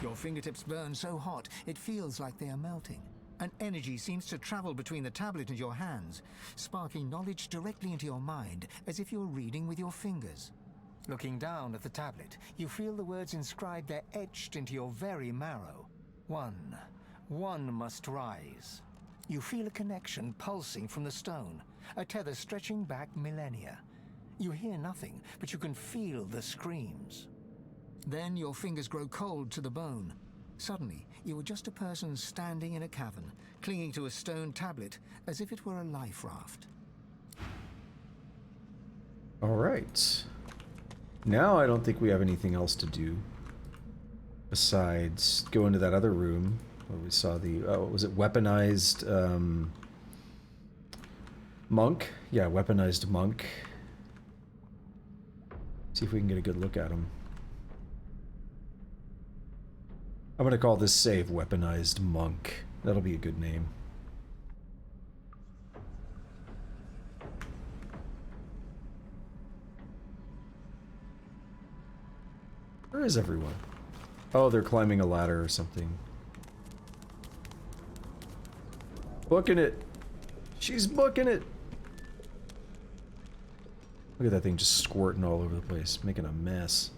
Your fingertips burn so hot, it feels like they are melting. An energy seems to travel between the tablet and your hands, sparking knowledge directly into your mind, as if you're reading with your fingers. Looking down at the tablet, you feel the words inscribed there etched into your very marrow. One must rise. You feel a connection pulsing from the stone, a tether stretching back millennia. You hear nothing, but you can feel the screams. Then your fingers grow cold to the bone. Suddenly, you are just a person standing in a cavern, clinging to a stone tablet, as if it were a life raft. Alright. Now I don't think we have anything else to do. Besides go into that other room where we saw the, oh, was it weaponized, monk? Yeah, weaponized monk. See if we can get a good look at him. I'm gonna call this save Weaponized Monk. That'll be a good name. Where is everyone? Oh, they're climbing a ladder or something. Booking it! She's booking it! Look at that thing just squirting all over the place, making a mess.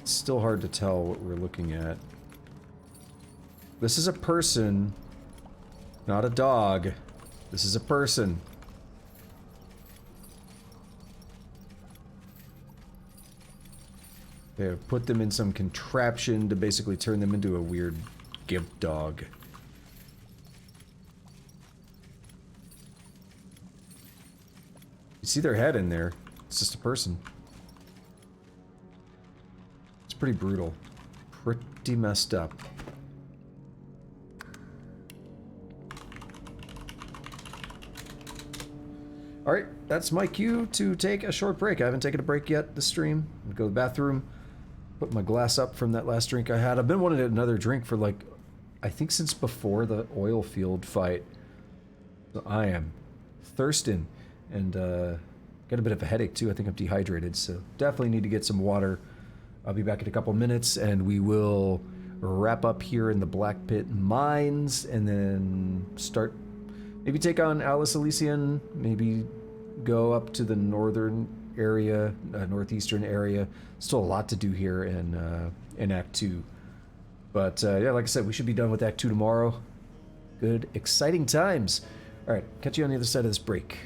It's still hard to tell what we're looking at. This is a person, not a dog. This is a person. They have put them in some contraption to basically turn them into a weird gimp dog. You see their head in there. It's just a person. It's pretty brutal. Pretty messed up. Alright, that's my cue to take a short break. I haven't taken a break yet this stream. I'm gonna go to the bathroom, put my glass up from that last drink I had. I've been wanting another drink for like, I think since before the oil field fight. So I am thirsting and got a bit of a headache too. I think I'm dehydrated, so definitely need to get some water. I'll be back in a couple minutes and we will wrap up here in the Blackpit mines and then start, maybe take on Alice Elysian, maybe go up to the northern area, northeastern area. Still a lot to do here in Act 2. But yeah, like I said, we should be done with Act 2 tomorrow. Good, exciting times. All right, catch you on the other side of this break.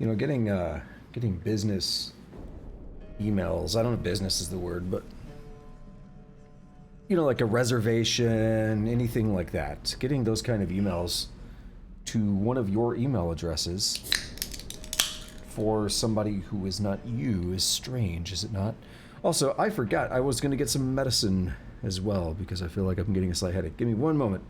You know, getting business emails. I don't know if business is the word, but you know, like a reservation, anything like that. Getting those kind of emails to one of your email addresses for somebody who is not you is strange, is it not? Also, I forgot I was going to get some medicine as well because I feel like I'm getting a slight headache. Give me one moment.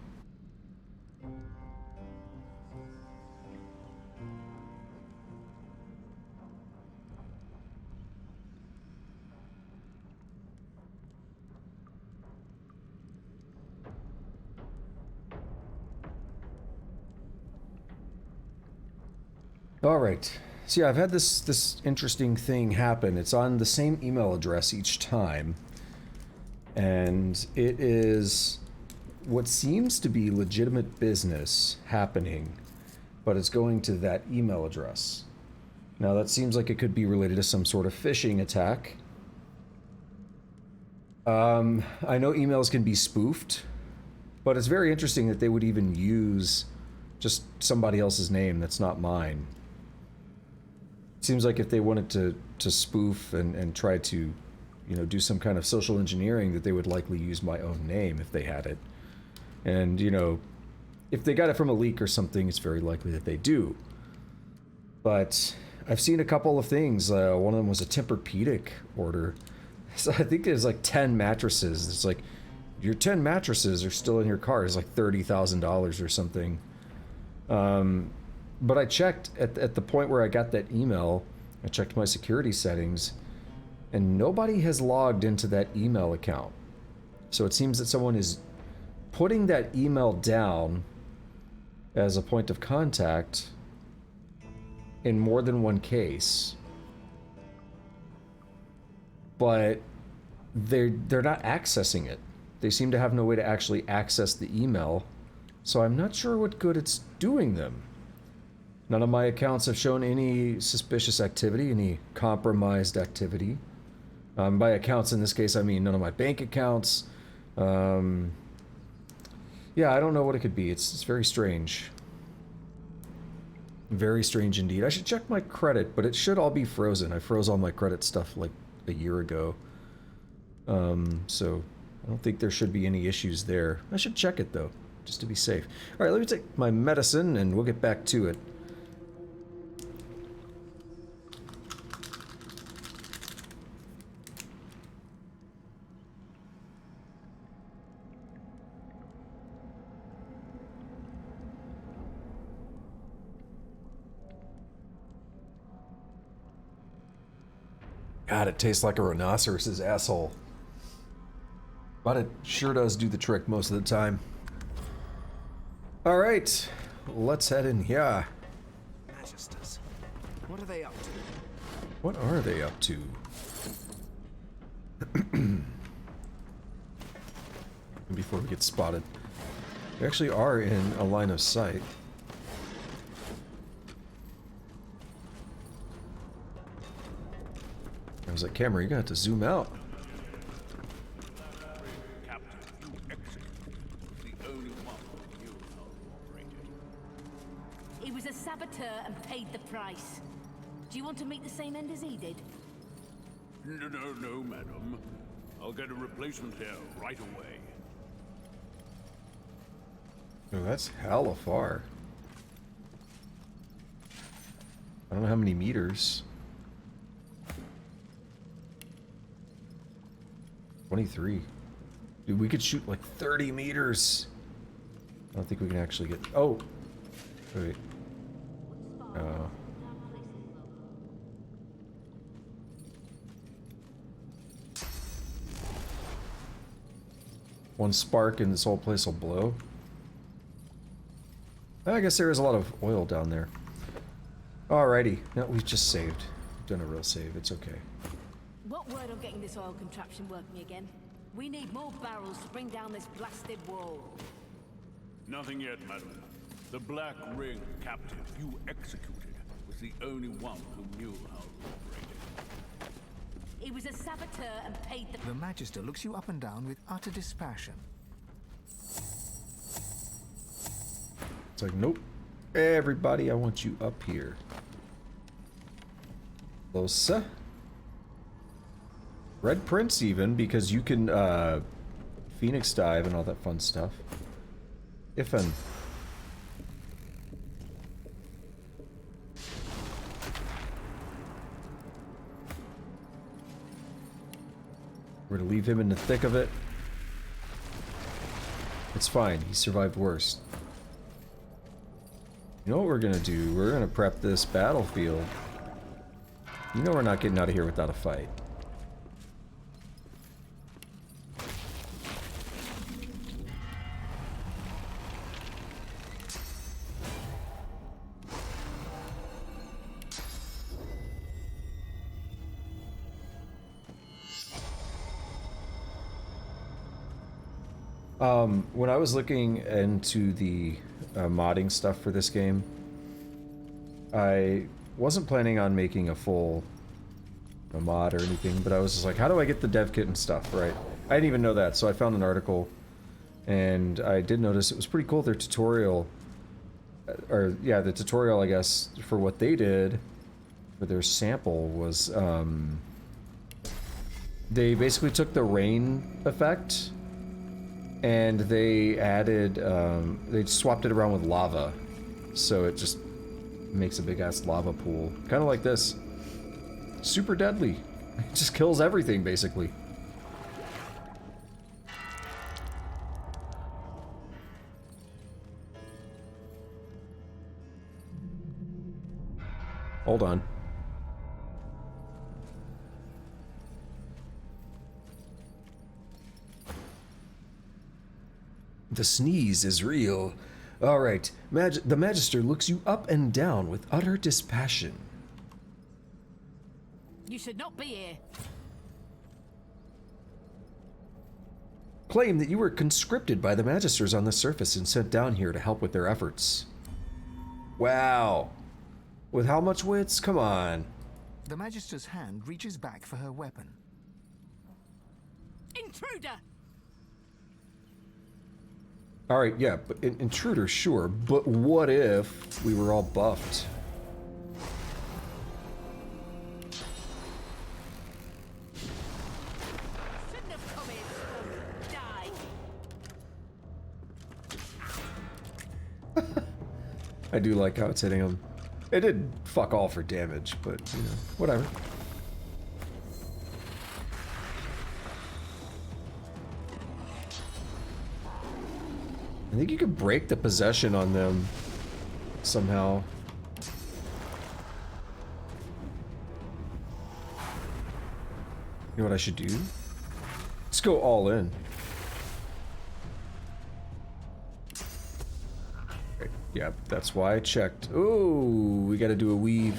All right. So yeah, I've had this interesting thing happen. It's on the same email address each time. And it is what seems to be legitimate business happening, but it's going to that email address. Now that seems like it could be related to some sort of phishing attack. I know emails can be spoofed, but it's very interesting that they would even use just somebody else's name that's not mine. Seems like if they wanted to spoof and try to, you know, do some kind of social engineering, that they would likely use my own name if they had it. And, you know, if they got it from a leak or something, it's very likely that they do. But I've seen a couple of things. One of them was a Tempur-Pedic order. So I think there's like 10 mattresses. It's like, your 10 mattresses are still in your car. It's like $30,000 or something. But I checked at the point where I got that email, I checked my security settings, and nobody has logged into that email account. So it seems that someone is putting that email down as a point of contact in more than one case. But they're not accessing it. They seem to have no way to actually access the email. So I'm not sure what good it's doing them. None of my accounts have shown any suspicious activity, any compromised activity. By accounts in this case, I mean none of my bank accounts. Yeah, I don't know what it could be. It's very strange. Very strange indeed. I should check my credit, but it should all be frozen. I froze all my credit stuff like a year ago. So I don't think there should be any issues there. I should check it though, just to be safe. All right, let me take my medicine and we'll get back to it. God, it tastes like a rhinoceros's asshole. But it sure does do the trick most of the time. Alright, let's head in here. Magisters, what are they up to? What are they up to? Before we get spotted. They actually are in a line of sight. I was like, camera, you're gonna have to zoom out. He was a saboteur and paid the price. Do you want to meet the same end as he did? No, madam. I'll get a replacement here right away. Oh, that's hella far. I don't know how many meters. 23. Dude, we could shoot like 30 meters. I don't think we can actually get... Oh! Wait. One spark and this whole place will blow. I guess there is a lot of oil down there. Alrighty. No, we've just saved. We've done a real save. It's okay. What word on getting this oil contraption working again? We need more barrels to bring down this blasted wall. Nothing yet, madam. The Black Ring captive you executed was the only one who knew how to operate it. He was a saboteur and paid the... The Magister looks you up and down with utter dispassion. It's like, nope. Everybody, I want you up here. Losa. Red Prince even, because you can Phoenix dive and all that fun stuff. Ifan. We're gonna leave him in the thick of it. It's fine, he survived worse. You know what we're gonna do? We're gonna prep this battlefield. You know we're not getting out of here without a fight. When I was looking into the modding stuff for this game, I wasn't planning on making a full mod or anything, but I was just like, how do I get the dev kit and stuff, right? I didn't even know that, so I found an article, and I did notice it was pretty cool. Their tutorial, or yeah, the tutorial, I guess, for what they did for their sample was, they basically took the rain effect and they added, they swapped it around with lava, so it just makes a big ass lava pool, kind of like this. Super deadly. It just kills everything basically. Hold on. The sneeze is real. All right. The Magister looks you up and down with utter dispassion. You should not be here. Claim that you were conscripted by the Magisters on the surface and sent down here to help with their efforts. Wow. With how much wits? Come on. The Magister's hand reaches back for her weapon. Intruder! Alright, yeah, but intruder, sure, but what if we were all buffed? Shouldn't have come in. Die! I do like how it's hitting him. It did fuck all for damage, but, you know, whatever. I think you could break the possession on them somehow. You know what I should do? Let's go all in. Right, yeah, that's why I checked. Ooh, we gotta do a weave.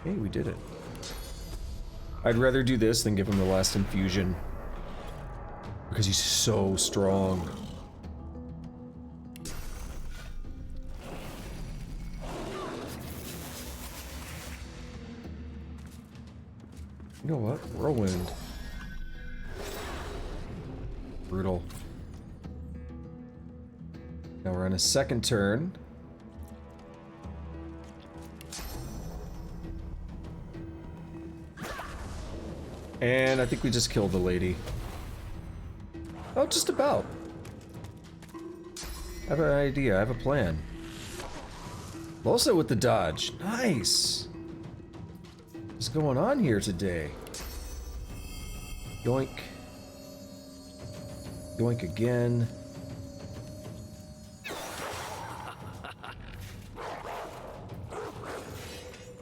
Hey, we did it. I'd rather do this than give him the last infusion. Because he's so strong. You know what? Whirlwind. Brutal. Now we're on a second turn. And I think we just killed the lady. Oh, just about. I have an idea. I have a plan. Also with the dodge. Nice. What's going on here today? Yoink. Yoink again.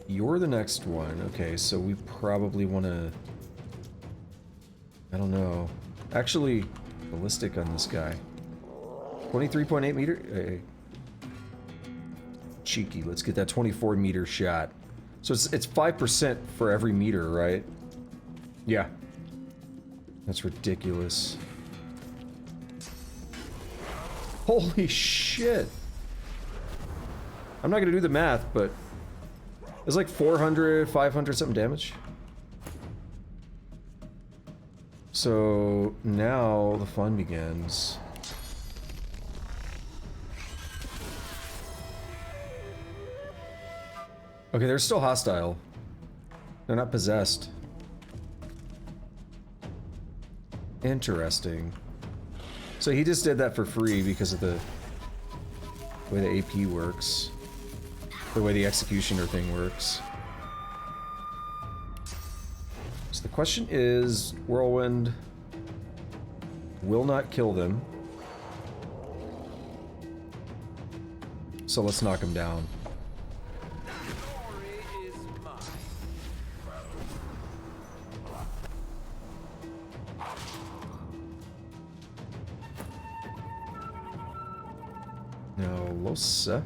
You're the next one. Okay, so we probably want to... I don't know. Actually, ballistic on this guy. 23.8 meter? Hey. Cheeky. Let's get that 24 meter shot. So it's 5% for every meter, right? Yeah. That's ridiculous. Holy shit. I'm not gonna do the math, but it's like 400, 500 something damage. So now the fun begins. Okay, they're still hostile. They're not possessed. Interesting. So he just did that for free because of the way the AP works. The way the executioner thing works. So the question is, Whirlwind will not kill them. So let's knock him down. No, Losa.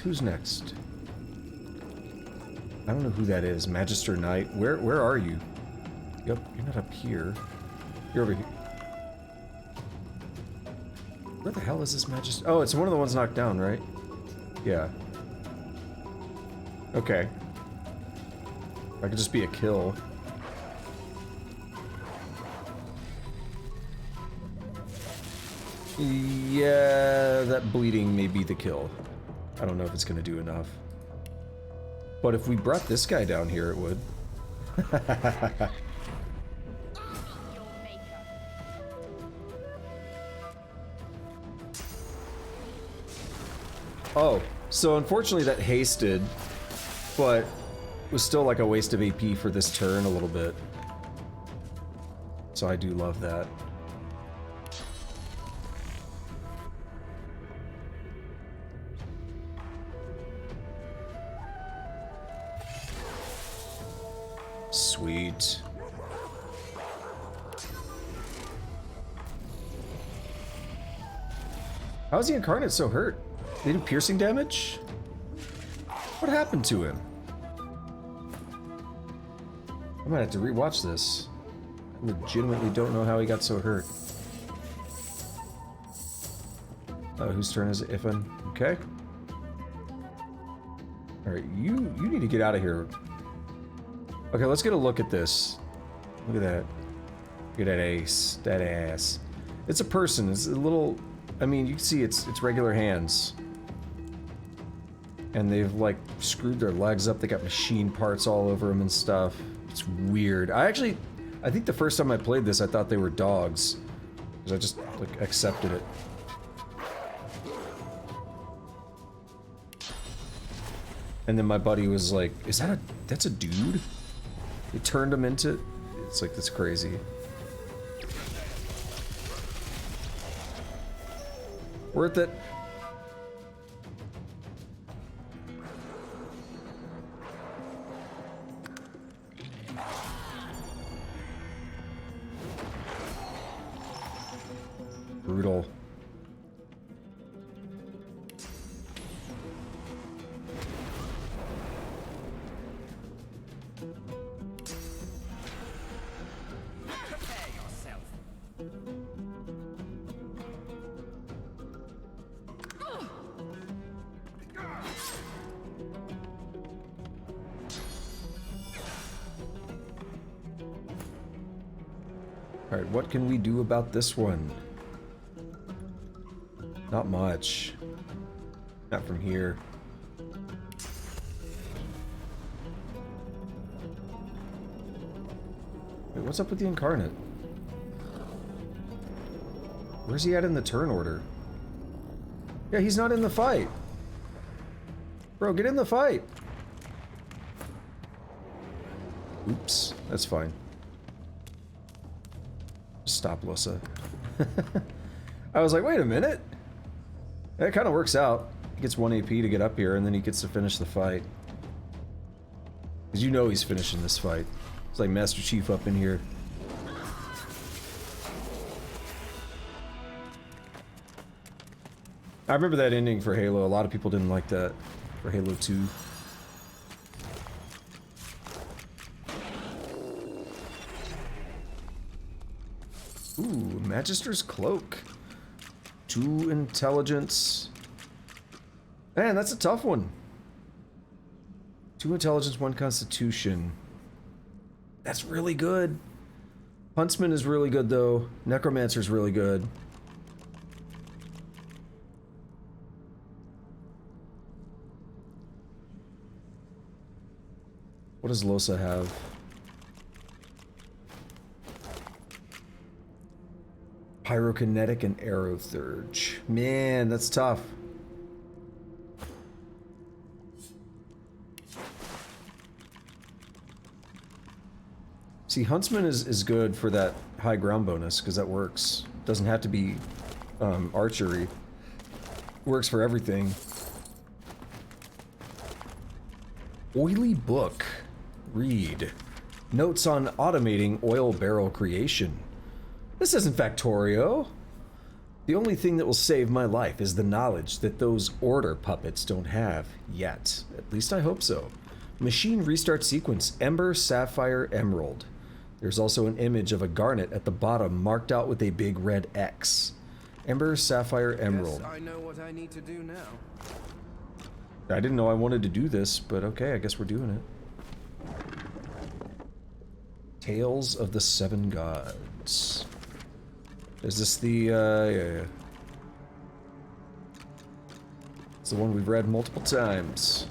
Who's next? I don't know who that is. Magister Knight. Where are you? Yep, you're not up here. You're over here. Where the hell is this Magister? Oh, it's one of the ones knocked down, right? Yeah. Okay. That could just be a kill. Yeah, that bleeding may be the kill. I don't know if it's gonna do enough. But if we brought this guy down here, it would. Oh, so unfortunately that hasted, but was still like a waste of AP for this turn a little bit. So I do love that. Sweet. How's the Incarnate so hurt? They do piercing damage? What happened to him? I might have to rewatch this. I legitimately don't know how he got so hurt. Oh, whose turn is it? Ifan. Okay. Alright, you need to get out of here. Okay, let's get a look at this. Look at that. Look at that ace. That ass. It's a person. It's a little... I mean, you can see it's regular hands. And they've, like, screwed their legs up. They got machine parts all over them and stuff. It's weird. I think the first time I played this, I thought they were dogs. Because I just, like, accepted it. And then my buddy was like, that's a dude? It turned him into... It's like, that's crazy. Worth it. Brutal. Alright, what can we do about this one? Not much. Not from here. Wait, what's up with the Incarnate? Where's he at in the turn order? Yeah, he's not in the fight. Bro, get in the fight. Oops, that's fine. Stop, Losa. I was like, wait a minute. That kind of works out. He gets 1 AP to get up here, and then he gets to finish the fight. Because you know he's finishing this fight. It's like Master Chief up in here. I remember that ending for Halo. A lot of people didn't like that for Halo 2. Ooh, Magister's Cloak. 2 intelligence. Man, that's a tough one. 2 intelligence, 1 constitution. That's really good. Huntsman is really good, though. Necromancer's really good. What does Losa have? Pyrokinetic and Aerothurge. Man, that's tough. See, Huntsman is good for that high ground bonus, because that works. Doesn't have to be archery. Works for everything. Oily book. Read. Notes on automating oil barrel creation. This isn't Factorio. The only thing that will save my life is the knowledge that those order puppets don't have yet. At least I hope so. Machine restart sequence. Ember, Sapphire, Emerald. There's also an image of a garnet at the bottom marked out with a big red X. Ember, Sapphire, Emerald. Guess I know what I need to do now. I didn't know I wanted to do this, but okay, I guess we're doing it. Tales of the Seven Gods. Is this the, yeah. It's the one we've read multiple times.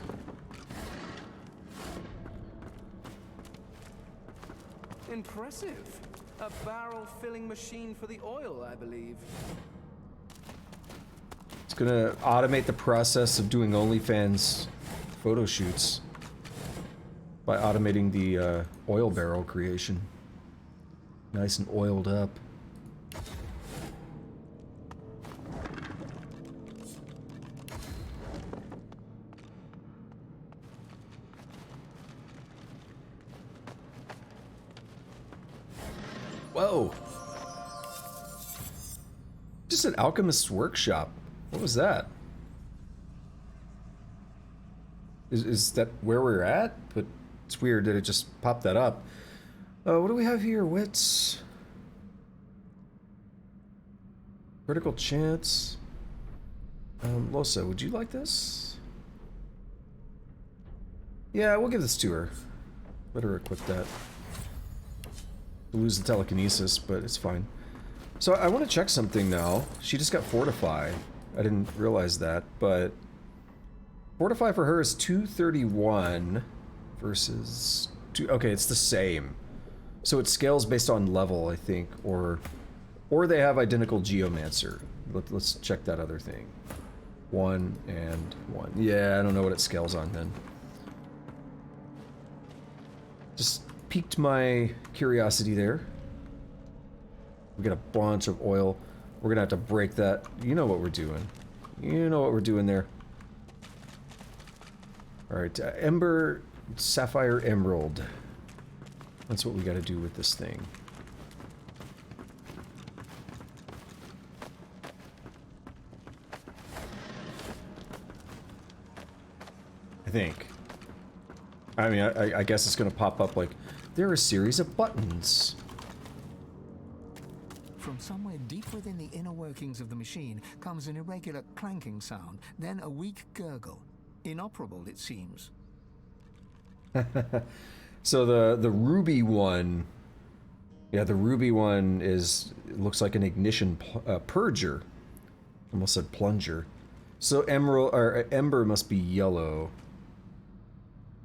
Impressive. A barrel filling machine for the oil, I believe. It's gonna automate the process of doing OnlyFans photo shoots by automating the oil barrel creation. Nice and oiled up. Whoa! Just an alchemist's workshop. What was that? Is that where we're at? But it's weird that it just popped that up. What do we have here? Wits. Critical chance. Losa, would you like this? Yeah, we'll give this to her. Let her equip that. We'll lose the telekinesis, but it's fine. So I want to check something now. She just got Fortify. I didn't realize that, but Fortify for her is 231 versus 2. Okay, it's the same. So it scales based on level, I think, or they have identical Geomancer. Let's check that other thing. 1 and 1. Yeah, I don't know what it scales on then. Just piqued my curiosity there. We got a bunch of oil. We're gonna have to break that. You know what we're doing. You know what we're doing there. Alright, Ember, Sapphire, Emerald. That's what we gotta do with this thing. I think. I mean, I guess it's gonna pop up like, there are a series of buttons. From somewhere deep within the inner workings of the machine comes an irregular clanking sound, then a weak gurgle. Inoperable, it seems. So the ruby one, yeah, the ruby one looks like an ignition purger. Almost said plunger. So emerald or ember must be yellow.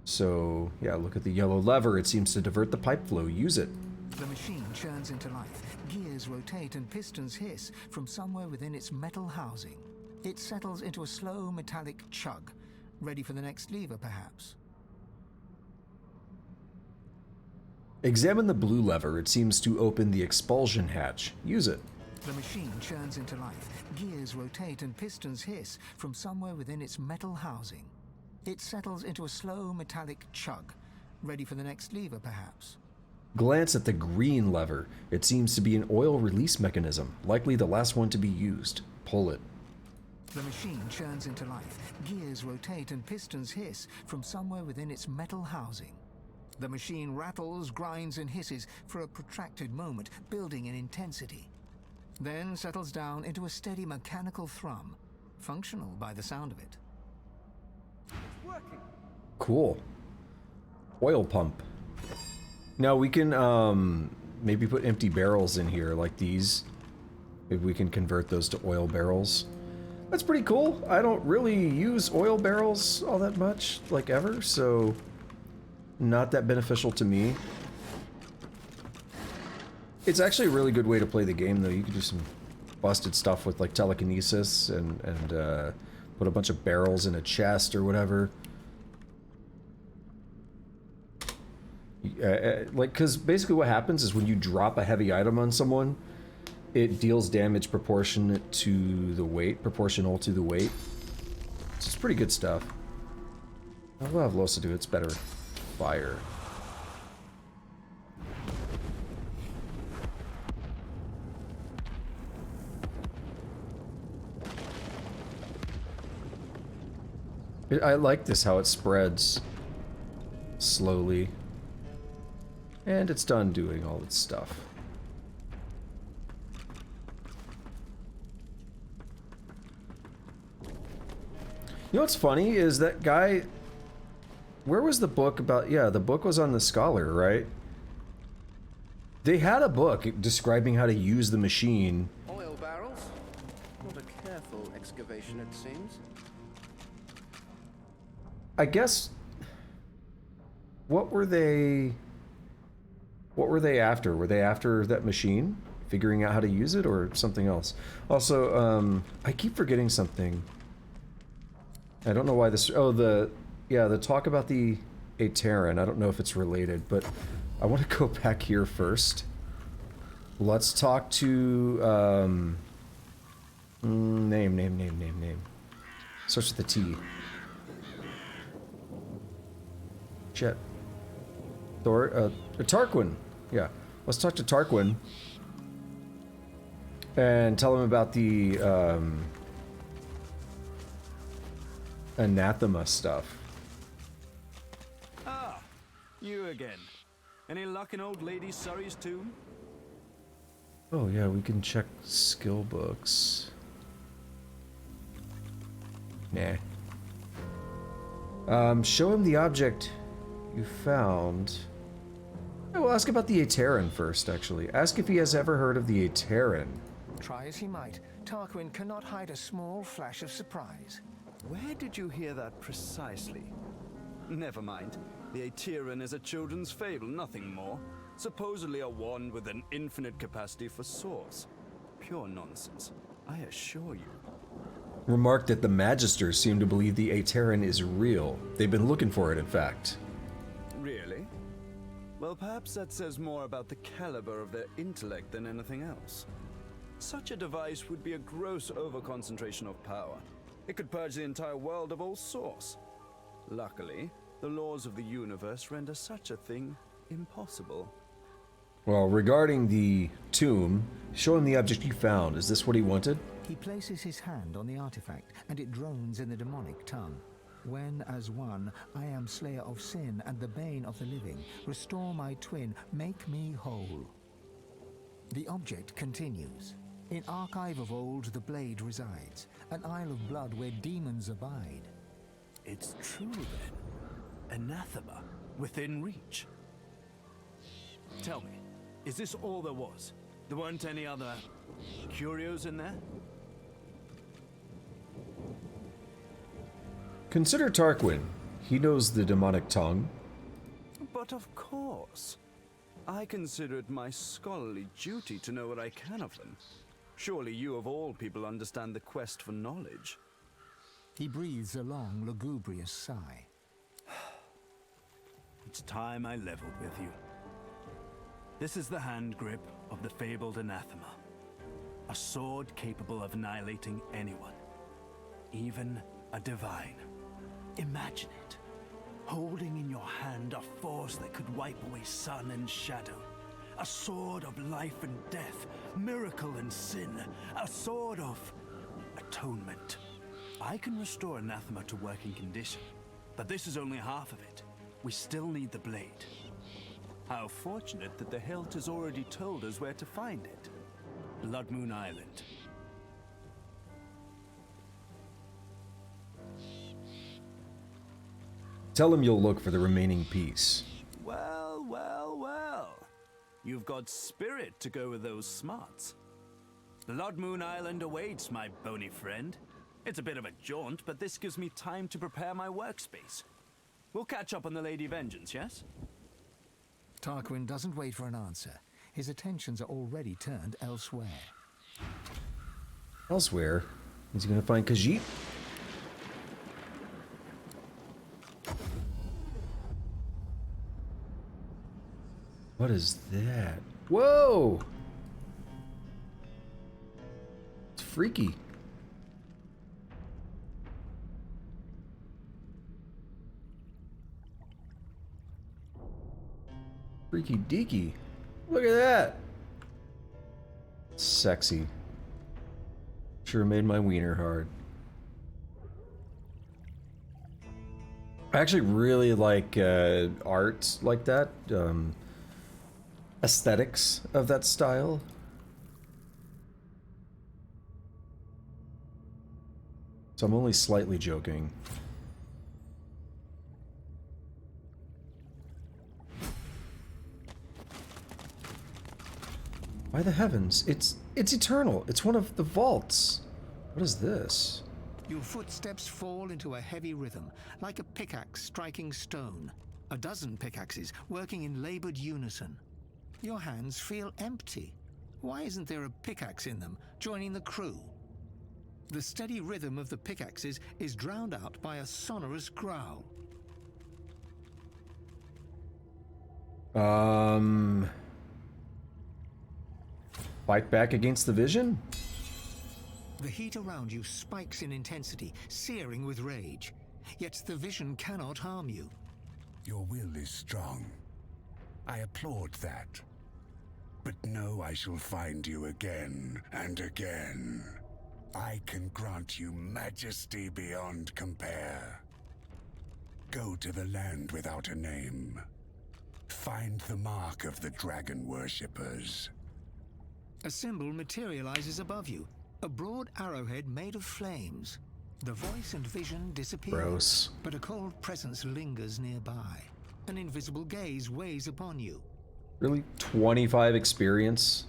So yeah, look at the yellow lever. It seems to divert the pipe flow. Use it. The machine churns into life. Gears rotate and pistons hiss from somewhere within its metal housing. It settles into a slow metallic chug, ready for the next lever, perhaps. Examine the blue lever. It seems to open the expulsion hatch. Use it. The machine churns into life. Gears rotate and pistons hiss from somewhere within its metal housing. It settles into a slow metallic chug, ready for the next lever, perhaps. Glance at the green lever. It seems to be an oil release mechanism, likely the last one to be used. Pull it. The machine churns into life. Gears rotate and pistons hiss from somewhere within its metal housing. The machine rattles, grinds, and hisses for a protracted moment, building in intensity. Then settles down into a steady mechanical thrum, functional by the sound of it. Cool. Oil pump. Now we can maybe put empty barrels in here like these. Maybe we can convert those to oil barrels. That's pretty cool. I don't really use oil barrels all that much, like ever, so not that beneficial to me. It's actually a really good way to play the game, though. You can do some busted stuff with, like, telekinesis and put a bunch of barrels in a chest or whatever. Like, because basically what happens is when you drop a heavy item on someone, it deals damage proportionate to the weight, proportional to the weight. So it's pretty good stuff. I'll have Losa do it's better. Fire. I like this, how it spreads slowly. And it's done doing all its stuff. You know what's funny is that guy... Where was the book about... Yeah, the book was on the Scholar, right? They had a book describing how to use the machine. Oil barrels? Not a careful excavation, it seems. I guess... What were they after? Were they after that machine? Figuring out how to use it or something else? Also, I keep forgetting something. I don't know why this... Oh, the talk about the Ateran. I don't know if it's related, but I want to go back here first. Let's talk to... Name. Starts with the T. Shit. Tarquin. Yeah. Let's talk to Tarquin. And tell him about the, anathema stuff. Ah, you again. Any luck in old Lady Surrey's tomb? Oh yeah, we can check skill books. Nah. Show him the object you found. We'll ask about the Ateran first, actually. Ask if he has ever heard of the Ateran. Try as he might, Tarquin cannot hide a small flash of surprise. Where did you hear that precisely? Never mind. The Ateran is a children's fable, nothing more. Supposedly a wand with an infinite capacity for source. Pure nonsense, I assure you. Remarked that the Magisters seem to believe the Ateran is real. They've been looking for it, in fact. Really? Well, perhaps that says more about the caliber of their intellect than anything else. Such a device would be a gross overconcentration of power. It could purge the entire world of all source. Luckily, the laws of the universe render such a thing impossible. Well, regarding the tomb, show him the object you found. Is this what he wanted? He places his hand on the artifact, and it drones in the demonic tongue. When, as one, I am slayer of sin and the bane of the living, restore my twin, make me whole. The object continues. In archive of old the blade resides, an isle of blood where demons abide. It's true then. Anathema, within reach. Tell me, is this all there was? There weren't any other curios in there? Consider Tarquin. He knows the demonic tongue. But of course. I consider it my scholarly duty to know what I can of them. Surely you of all people understand the quest for knowledge. He breathes a long, lugubrious sigh. It's time I leveled with you. This is the hand grip of the fabled anathema. A sword capable of annihilating anyone. Even a divine. Imagine it. Holding in your hand a force that could wipe away sun and shadow. A sword of life and death, miracle and sin. A sword of atonement. I can restore anathema to working condition, but this is only half of it. We still need the blade. How fortunate that the hilt has already told us where to find it. Blood Moon Island. Tell him you'll look for the remaining piece. Well, well, well. You've got spirit to go with those smarts. Blood Moon Island awaits, my bony friend. It's a bit of a jaunt, but this gives me time to prepare my workspace. We'll catch up on the Lady Vengeance, yes? Tarquin doesn't wait for an answer. His attentions are already turned elsewhere. Elsewhere? Is he gonna find Khajiit? What is that? Whoa! It's freaky. Freaky deaky. Look at that. Sexy. Sure made my wiener hard. I actually really like art like that. Aesthetics of that style. So I'm only slightly joking. By the heavens, it's eternal. It's one of the vaults. What is this? Your footsteps fall into a heavy rhythm, like a pickaxe striking stone. A dozen pickaxes working in labored unison. Your hands feel empty. Why isn't there a pickaxe in them, joining the crew? The steady rhythm of the pickaxes is drowned out by a sonorous growl. Fight back against the vision? The heat around you spikes in intensity, searing with rage. Yet the vision cannot harm you. Your will is strong. I applaud that. But know I shall find you again and again. I can grant you majesty beyond compare. Go to the land without a name. Find the mark of the dragon worshippers. A symbol materializes above you, a broad arrowhead made of flames. The voice and vision disappear. Gross. But a cold presence lingers nearby. An invisible gaze weighs upon you. Really? 25 experience?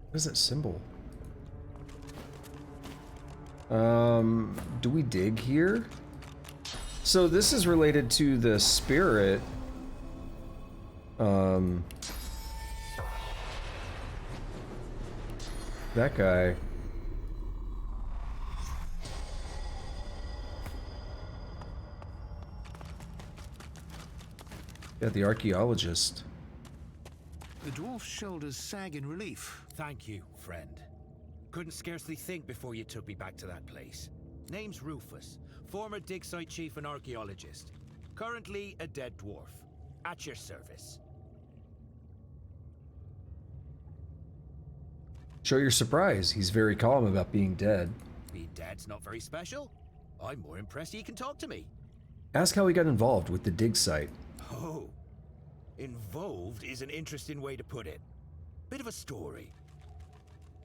What is that symbol? Do we dig here? So this is related to the spirit. That guy. Yeah, the archaeologist. The dwarf's shoulders sag in relief. Thank you, friend. Couldn't scarcely think before you took me back to that place. Name's Rufus, former dig site chief and archaeologist. Currently a dead dwarf. At your service. Show your surprise. He's very calm about being dead. Being dead's not very special. I'm more impressed he can talk to me. Ask how he got involved with the dig site. Oh, involved is an interesting way to put it. Bit of a story.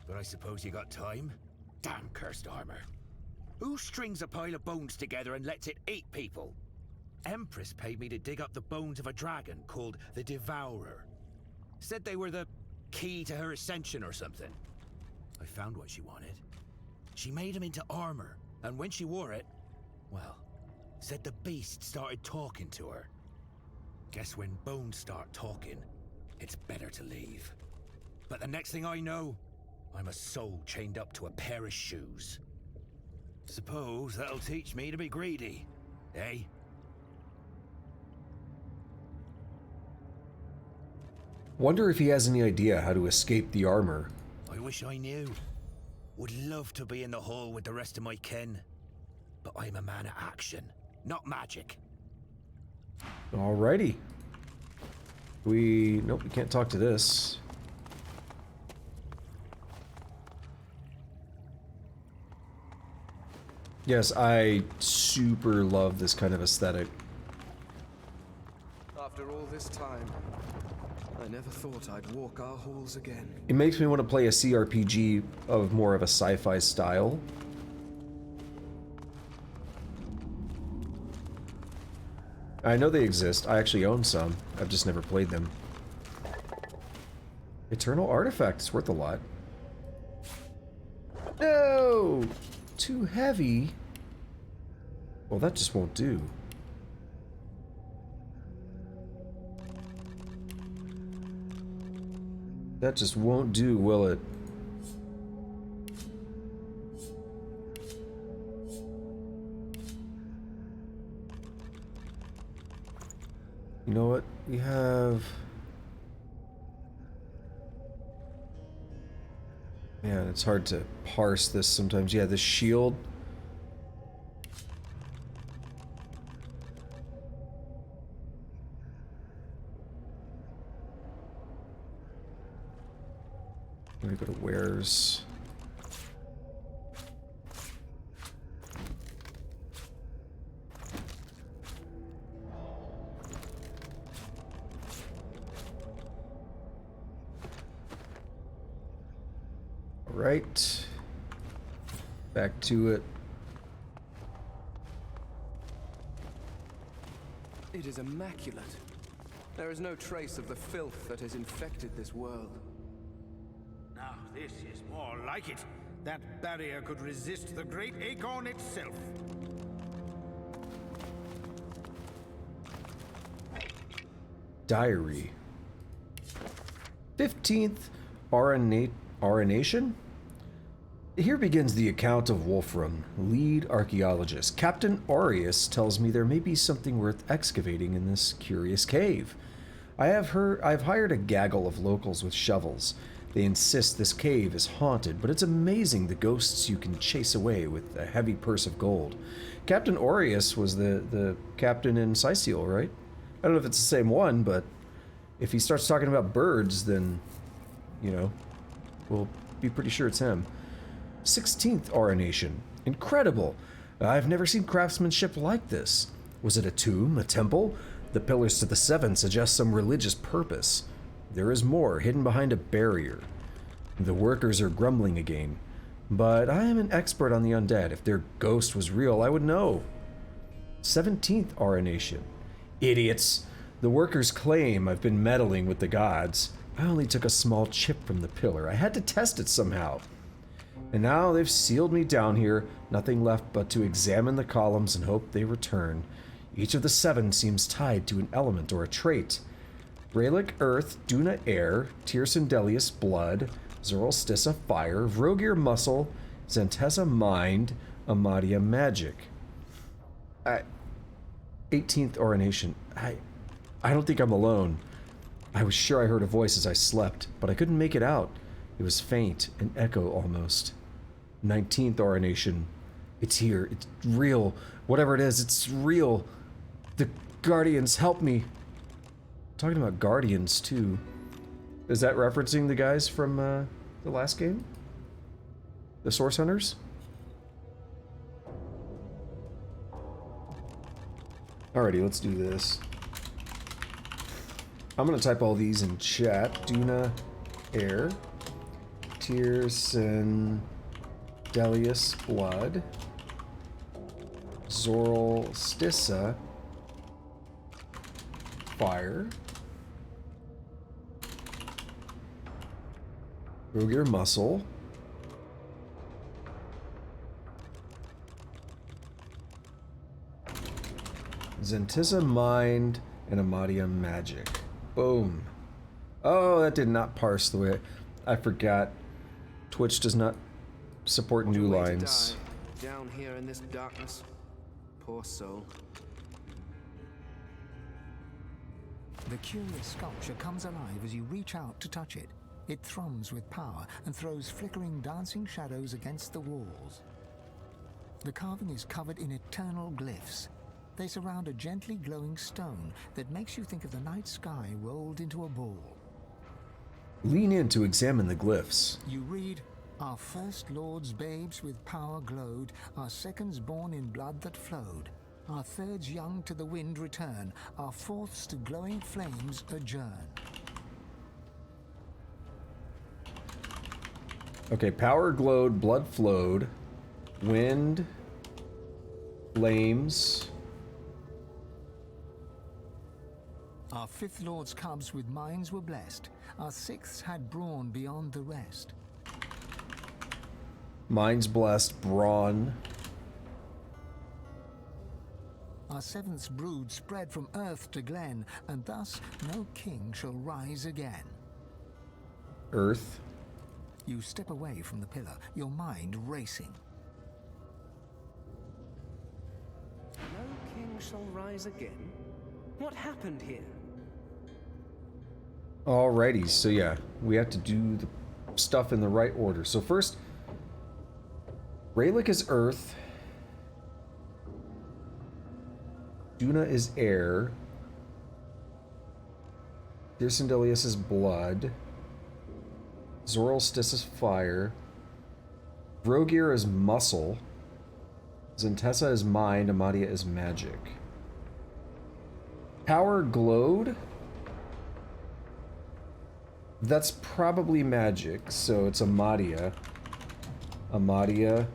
But I suppose you got time? Damn cursed armor. Who strings a pile of bones together and lets it eat people? Empress paid me to dig up the bones of a dragon called the Devourer. Said they were the key to her ascension or something. I found what she wanted. She made him into armor, and when she wore it, well, said the beast started talking to her. Guess when bones start talking, it's better to leave. But the next thing I know, I'm a soul chained up to a pair of shoes. Suppose that'll teach me to be greedy, eh? Wonder if he has any idea how to escape the armor. I wish I knew. Would love to be in the hall with the rest of my kin. But I'm a man of action, not magic. Alrighty. Nope, we can't talk to this. Yes, I super love this kind of aesthetic. After all this time, I never thought I'd walk our halls again. It makes me want to play a CRPG of more of a sci-fi style. I know they exist. I actually own some. I've just never played them. Eternal artifact. It's worth a lot. No! Too heavy. Well, that just won't do. That just won't do, will it? You know what? We have... Man, it's hard to parse this sometimes. Yeah, the shield. I'm gonna go to wares. Right. Back to it. It is immaculate. There is no trace of the filth that has infected this world. Now this is more like it. That barrier could resist the great acorn itself. Diary. 15th Arenation? Here begins the account of Wolfram, lead archaeologist. Captain Aureus tells me there may be something worth excavating in this curious cave. I've hired a gaggle of locals with shovels. They insist this cave is haunted, but it's amazing the ghosts you can chase away with a heavy purse of gold. Captain Aureus was the captain in Sicil, right? I don't know if it's the same one, but if he starts talking about birds, then, you know, we'll be pretty sure it's him. 16th Arenation. Incredible! I've never seen craftsmanship like this. Was it a tomb? A temple? The pillars to the seven suggest some religious purpose. There is more, hidden behind a barrier. The workers are grumbling again. But I am an expert on the undead. If their ghost was real, I would know. 17th Arenation. Idiots! The workers claim I've been meddling with the gods. I only took a small chip from the pillar. I had to test it somehow. And now they've sealed me down here, nothing left but to examine the columns and hope they return. Each of the seven seems tied to an element or a trait. Raylick Earth, Duna Air, Tyrsendelius Blood, Zorlstissa Fire, Vrogir Muscle, Zentessa Mind, Amadia Magic. 18th Arenation. I don't think I'm alone. I was sure I heard a voice as I slept, but I couldn't make it out. It was faint, an echo almost. 19th Arenation. It's here. It's real. Whatever it is, it's real. The Guardians, help me. Talking about Guardians, too. Is that referencing the guys from the last game? The Source Hunters? Alrighty, let's do this. I'm gonna type all these in chat. Duna Air. Tyrsendelius Blood. Zorlstissa Fire. Vrogir Muscle. Zentissa Mind and Amadia Magic. Boom. Oh, that did not parse the way I forgot. Twitch does not support new lines. Down here in this darkness. Poor soul. The curious sculpture comes alive as you reach out to touch it. It thrums with power and throws flickering, dancing shadows against the walls. The carving is covered in eternal glyphs. They surround a gently glowing stone that makes you think of the night sky rolled into a ball. Lean in to examine the glyphs. You read, "Our first lords babes with power glowed, our seconds born in blood that flowed. Our thirds young to the wind return, our fourths to glowing flames adjourn." Okay, power glowed, blood flowed, wind, flames. Our fifth lord's cubs with minds were blessed. Our sixths had brawn beyond the rest. Minds blessed, brawn. Our seventh brood spread from earth to glen, and thus no king shall rise again. Earth. You step away from the pillar, your mind racing. No king shall rise again? What happened here? Alrighty, so yeah, we have to do the stuff in the right order. So first, Raylick is earth. Duna is air. Dersendelius is blood. Zoralstis is fire. Vrogir is muscle. Zentessa is mind. Amadia is magic. Power glowed. That's probably magic, so it's Amadia. Amadia.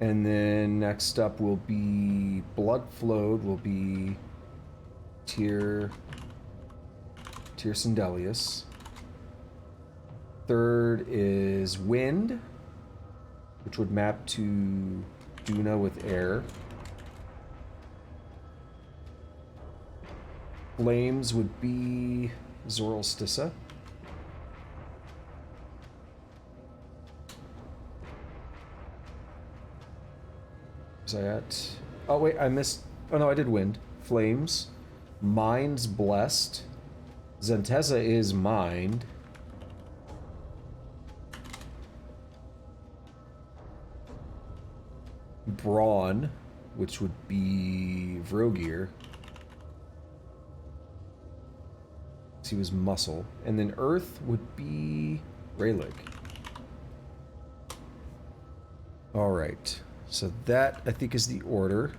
And then next up will be Blood Flowed, will be Sindelius. Third is Wind, which would map to Duna with air. Flames would be Zoralstissa. Was I at? Oh wait, I missed. Oh no, I did Wind. Flames. Mind's blessed. Zentessa is mind. Brawn, which would be Vrogir. He was muscle. And then earth would be Raylick. Alright. So that, I think, is the order.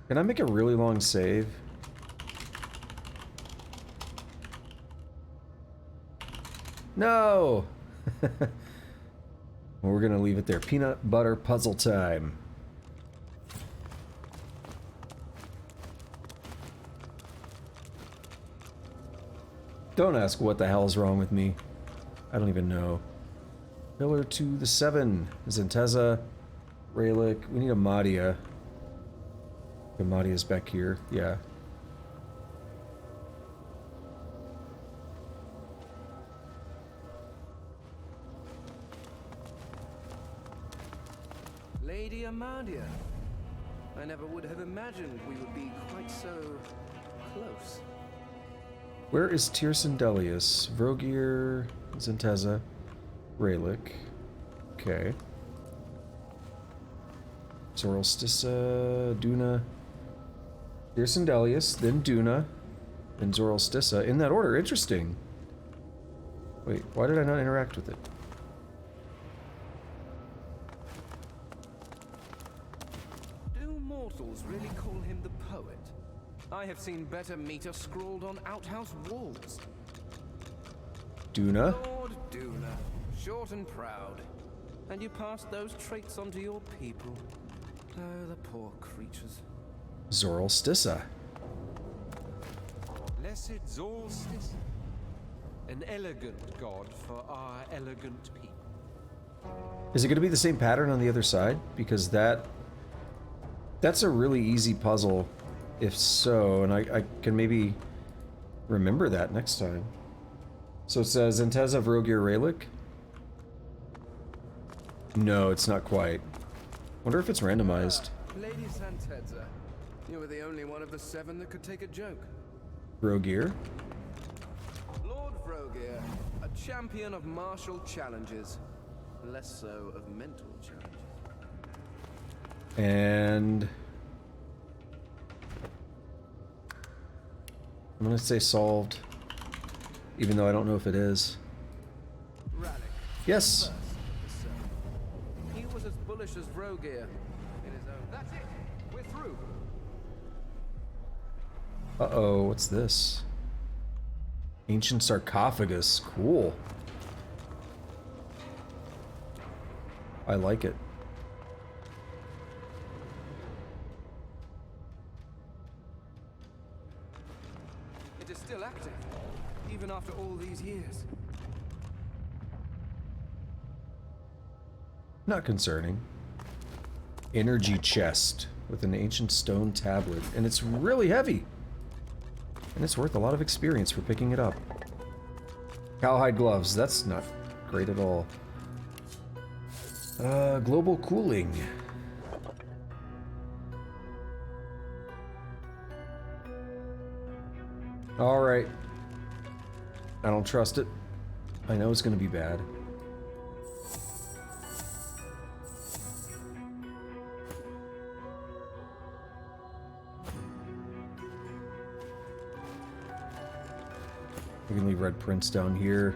Can I make a really long save? No! Well, we're gonna leave it there. Peanut butter puzzle time. Don't ask what the hell is wrong with me. I don't even know. Pillar to the 7. Zentessa, Raylick. We need Amadia. Amadia's back here. Yeah. Lady Amadia. I never would have imagined we would be quite so close. Where is Tearsendelius? Vrogir, Zentessa, Raylick. Okay. Zoralstissa, Duna. Tearsendelius, then Duna, then Zoralstissa. In that order. Interesting. Wait, why did I not interact with it? Do mortals really call him the poet? I have seen better meter scrawled on outhouse walls. Duna? Lord Duna, short and proud. And you passed those traits on to your people. Oh, the poor creatures. Zoralstissa. Blessed Zoralstissa. An elegant god for our elegant people. Is it going to be the same pattern on the other side? Because that's a really easy puzzle, if so, and I can maybe remember that next time. So it says Zentessa, Vrogir, Raylick? No, it's not quite. Wonder if it's randomized. Lady Santezza, you were the only one of the 7 that could take a joke. Vrogir? Lord Vrogir, a champion of martial challenges, less so of mental challenges. And I'm gonna say solved, even though I don't know if it is. Rallick. Yes. He was as bullish as Vrogir in his own. That's it. We're through. Uh-oh, what's this? Ancient sarcophagus. Cool. I like it. It is still active, even after all these years. Not concerning. Energy chest with an ancient stone tablet, and it's really heavy. And it's worth a lot of experience for picking it up. Cowhide gloves, that's not great at all. Global cooling. Alright. I don't trust it. I know it's gonna be bad. We can leave red prints down here.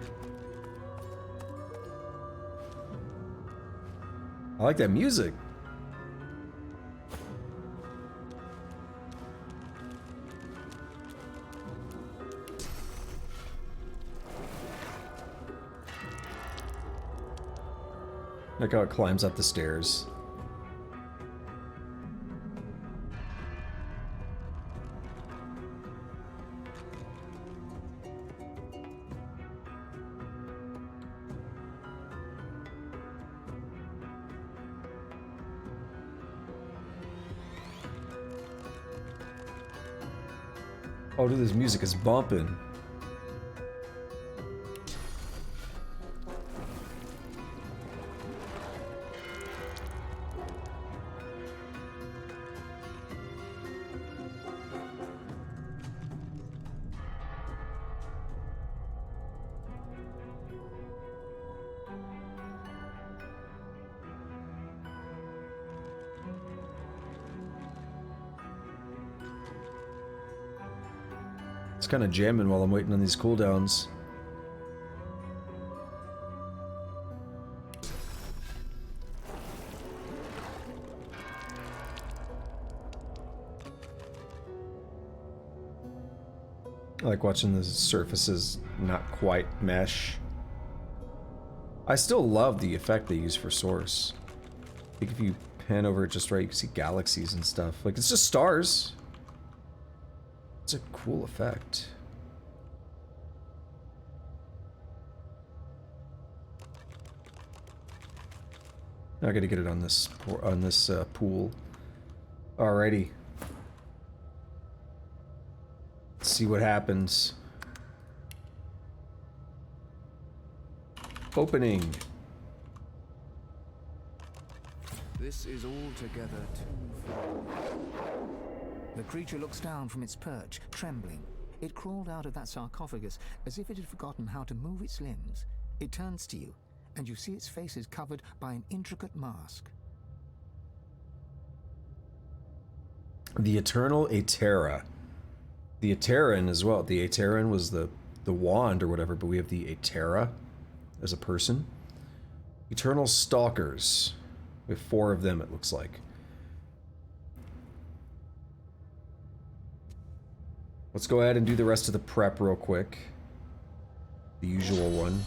I like that music. Look how it climbs up the stairs. Oh, dude, this music is bumping. It's kind of jamming while I'm waiting on these cooldowns. I like watching the surfaces not quite mesh. I still love the effect they use for Source. I think if you pan over it just right, you can see galaxies and stuff. Like, it's just stars. It's a cool effect. Now I gotta get it on this pool. Alrighty. Let's see what happens. Opening. This is altogether too far. The creature looks down from its perch, trembling. It crawled out of that sarcophagus as if it had forgotten how to move its limbs. It turns to you, and you see its face is covered by an intricate mask. The Eternal Aetera. The Aeteran as well. The Aeteran was the wand or whatever, but we have the Aetera as a person. Eternal Stalkers. We have 4 of them, it looks like. Let's go ahead and do the rest of the prep real quick. The usual one.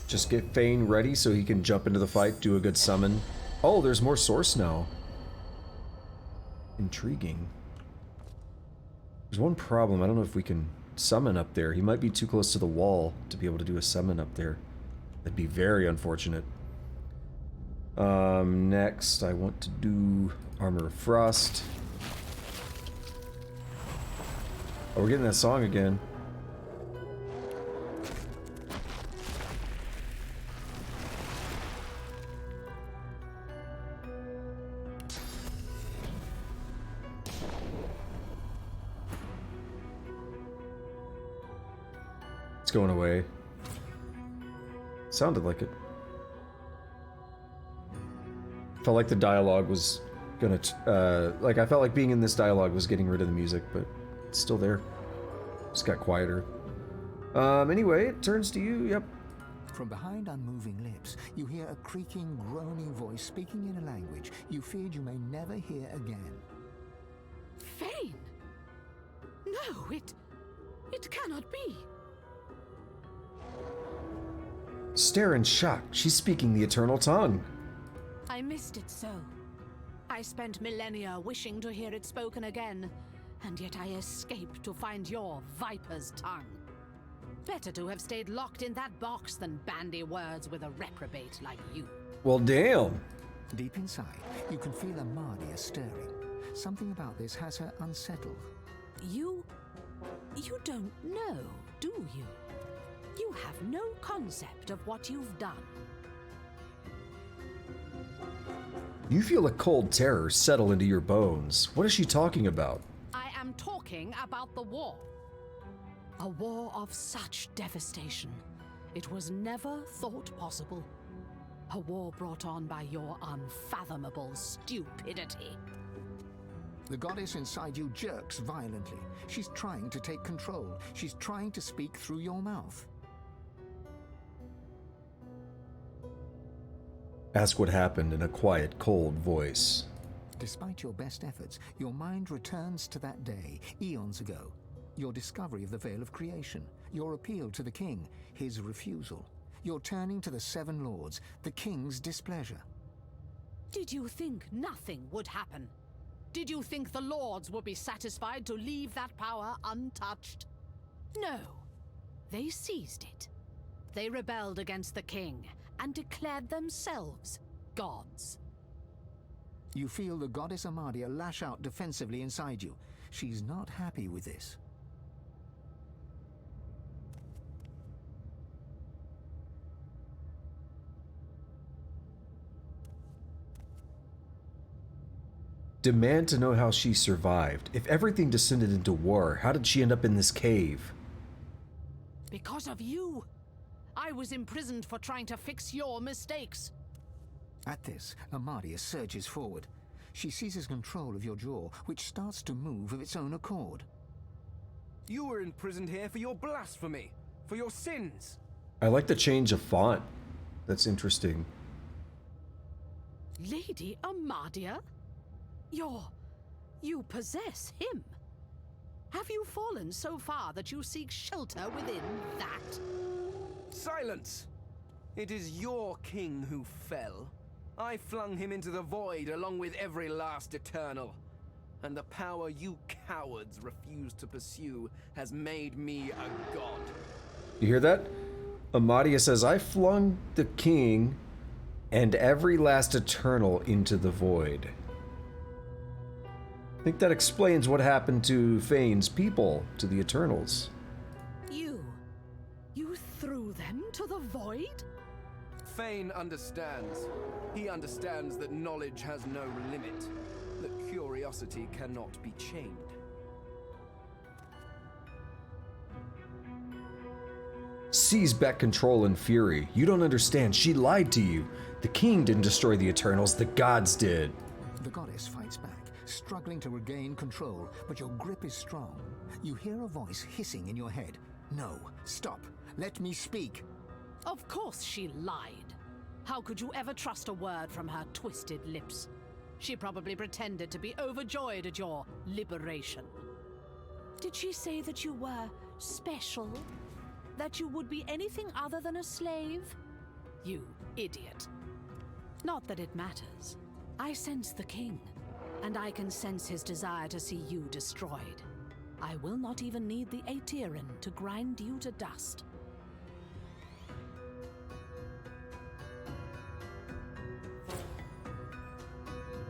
Just get Fang ready so he can jump into the fight, do a good summon. Oh, there's more source now. Intriguing. There's one problem. I don't know if we can summon up there. He might be too close to the wall to be able to do a summon up there. That'd be very unfortunate. Next, I want to do Armor of Frost. Oh, we're getting that song again. It's going away. Sounded like it. Felt like the dialogue was gonna, like I felt like being in this dialogue was getting rid of the music, but it's still there. Just got quieter. Anyway, it turns to you, yep. From behind unmoving lips, you hear a creaking, groaning voice speaking in a language you feared you may never hear again. Fang! No, it cannot be. Stare in shock. She's speaking the Eternal Tongue. I missed it so. I spent millennia wishing to hear it spoken again, and yet I escaped to find your viper's tongue. Better to have stayed locked in that box than bandy words with a reprobate like you. Well, damn. Deep inside, you can feel Amadia stirring. Something about this has her unsettled. You don't know, do you? You have no concept of what you've done. You feel a cold terror settle into your bones. What is she talking about? I am talking about the war. A war of such devastation. It was never thought possible. A war brought on by your unfathomable stupidity. The goddess inside you jerks violently. She's trying to take control. She's trying to speak through your mouth. Ask what happened in a quiet, cold voice. Despite your best efforts, your mind returns to that day, eons ago. Your discovery of the Veil of Creation, your appeal to the king, his refusal. Your turning to the Seven Lords, the king's displeasure. Did you think nothing would happen? Did you think the lords would be satisfied to leave that power untouched? No. They seized it. They rebelled against the king and declared themselves gods. You feel the goddess Amadia lash out defensively inside you. She's not happy with this. Demand to know how she survived. If everything descended into war, how did she end up in this cave? Because of you. I was imprisoned for trying to fix your mistakes. At this, Amadia surges forward. She seizes control of your jaw, which starts to move of its own accord. You were imprisoned here for your blasphemy, for your sins. I like the change of font. That's interesting. Lady Amadia? You possess him. Have you fallen so far that you seek shelter within that? Silence! It is your king who fell. I flung him into the void along with every last Eternal. And the power you cowards refuse to pursue has made me a god. You hear that? Amadia says, I flung the king and every last Eternal into the void. I think that explains what happened to Fang's people, to the Eternals. You threw them to the void? Fang understands. He understands that knowledge has no limit, that curiosity cannot be chained. Seize back control in fury. You don't understand. She lied to you. The king didn't destroy the Eternals. The gods did. The goddess fights back, struggling to regain control, but your grip is strong. You hear a voice hissing in your head. No, stop. Let me speak. Of course she lied. How could you ever trust a word from her twisted lips? She probably pretended to be overjoyed at your liberation. Did she say that you were special? That you would be anything other than a slave? You idiot. Not that it matters. I sense the king, and I can sense his desire to see you destroyed. I will not even need the Aetiran to grind you to dust.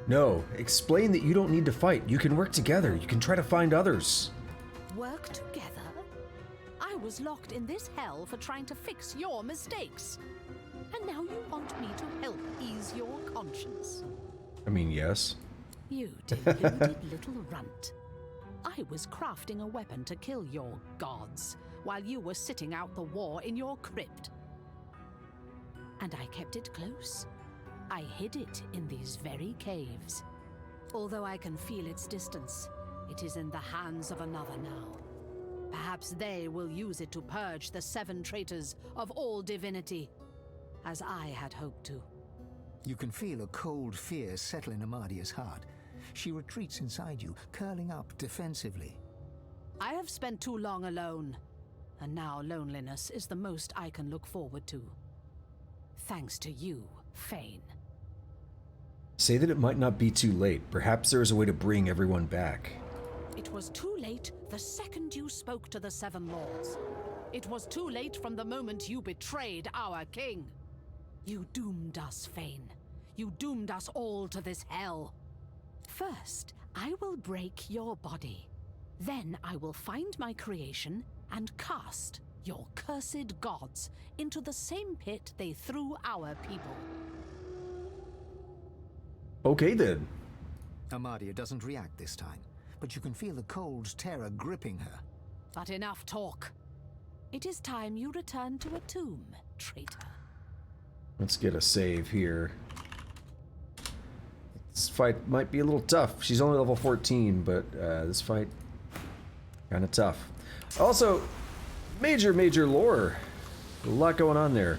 No, explain that you don't need to fight. You can work together. You can try to find others. Work together? I was locked in this hell for trying to fix your mistakes. And now you want me to help ease your conscience. I mean, yes. You deluded little runt. I was crafting a weapon to kill your gods, while you were sitting out the war in your crypt. And I kept it close. I hid it in these very caves. Although I can feel its distance, it is in the hands of another now. Perhaps they will use it to purge the 7 traitors of all divinity, as I had hoped to. You can feel a cold fear settle in Amadia's heart. She retreats inside you, curling up defensively. I have spent too long alone, and now loneliness is the most I can look forward to. Thanks to you, Fang. Say that it might not be too late. Perhaps there is a way to bring everyone back. It was too late the second you spoke to the 7 Lords. It was too late from the moment you betrayed our king. You doomed us, Fang. You doomed us all to this hell. First, I will break your body. Then I will find my creation and cast your cursed gods into the same pit they threw our people. Okay then. Amadia doesn't react this time, but you can feel the cold terror gripping her. But enough talk. It is time you return to a tomb, traitor. Let's get a save here. This fight might be a little tough. She's only level 14, but this fight kind of tough. Also, major lore. A lot going on there.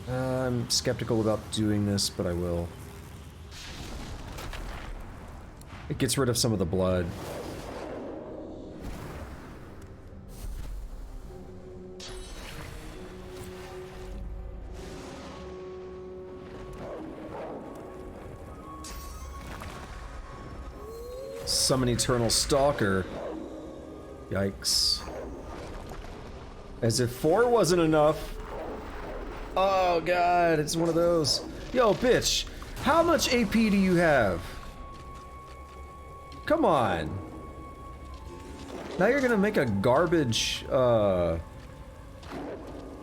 I'm skeptical about doing this, but I will. It gets rid of some of the blood. Summon Eternal Stalker. Yikes. As if 4 wasn't enough. Oh god, it's one of those. Yo, bitch, how much AP do you have? Come on. Now you're gonna make a garbage, You're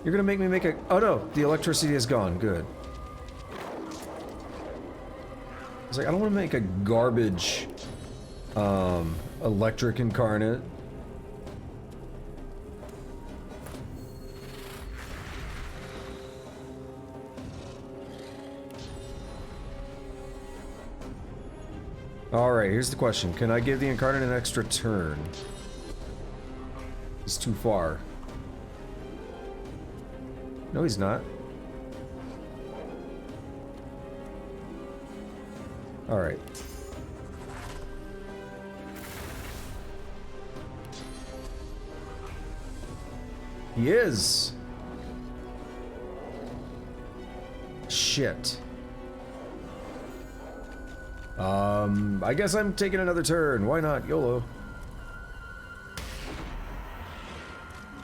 gonna make me make a... Oh no, the electricity is gone, good. I was like, I don't want to make a garbage... electric incarnate. Alright, here's the question. Can I give the incarnate an extra turn? He's too far. No, he's not. Alright. He is. Shit. I guess I'm taking another turn. Why not? YOLO.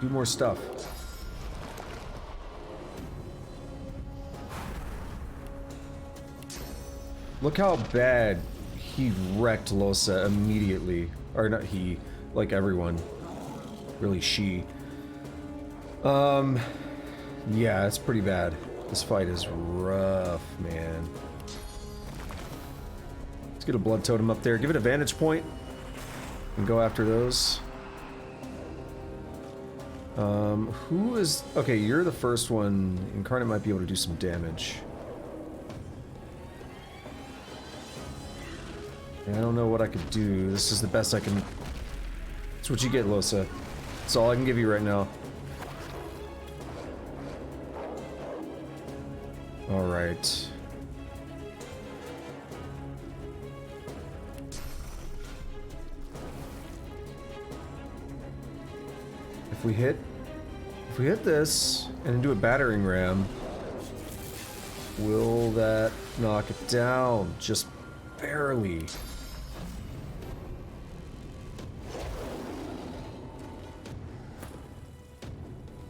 Do more stuff. Look how bad he wrecked Losa immediately. Or not he, like everyone. Really she. Yeah, it's pretty bad. This fight is rough, man. Let's get a blood totem up there. Give it a vantage point and go after those. Who is... Okay, you're the first one. Incarnate might be able to do some damage. I don't know what I could do. This is the best I can... That's what you get, Losa. That's all I can give you right now. Alright. If we hit this and do a battering ram, will that knock it down? Just barely.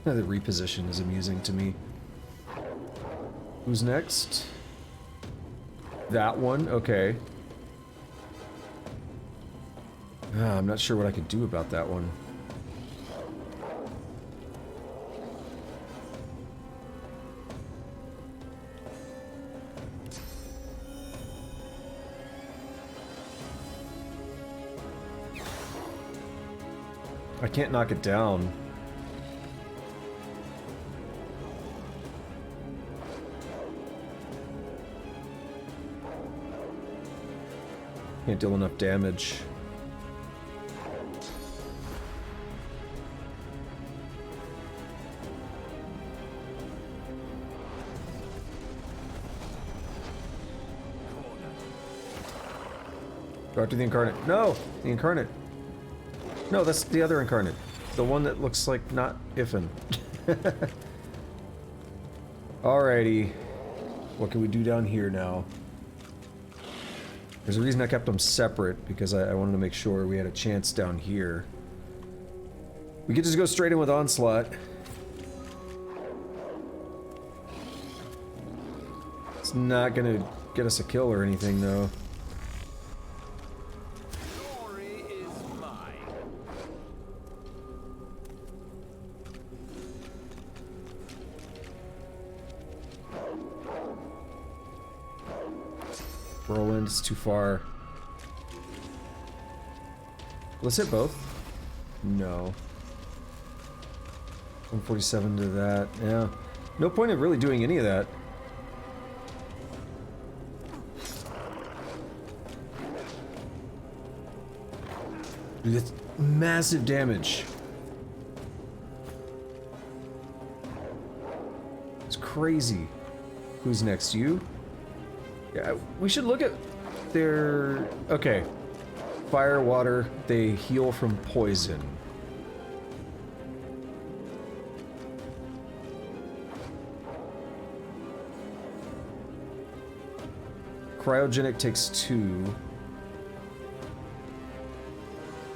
The reposition is amusing to me. Who's next? That one? Okay. I'm not sure what I could do about that one. I can't knock it down. Can't deal enough damage. Go after the incarnate. No! The incarnate. No, that's the other incarnate. The one that looks like not Ifin. Alrighty. What can we do down here now? There's a reason I kept them separate, because I wanted to make sure we had a chance down here. We could just go straight in with Onslaught. It's not gonna get us a kill or anything, though. Glory is mine. Whirlwind is too far. Let's hit both. No. 147 to that. Yeah. No point of really doing any of that. Dude, that's massive damage. It's crazy. Who's next? You? Yeah, we should look at their... Okay. Fire, water, they heal from poison. Cryogenic takes 2.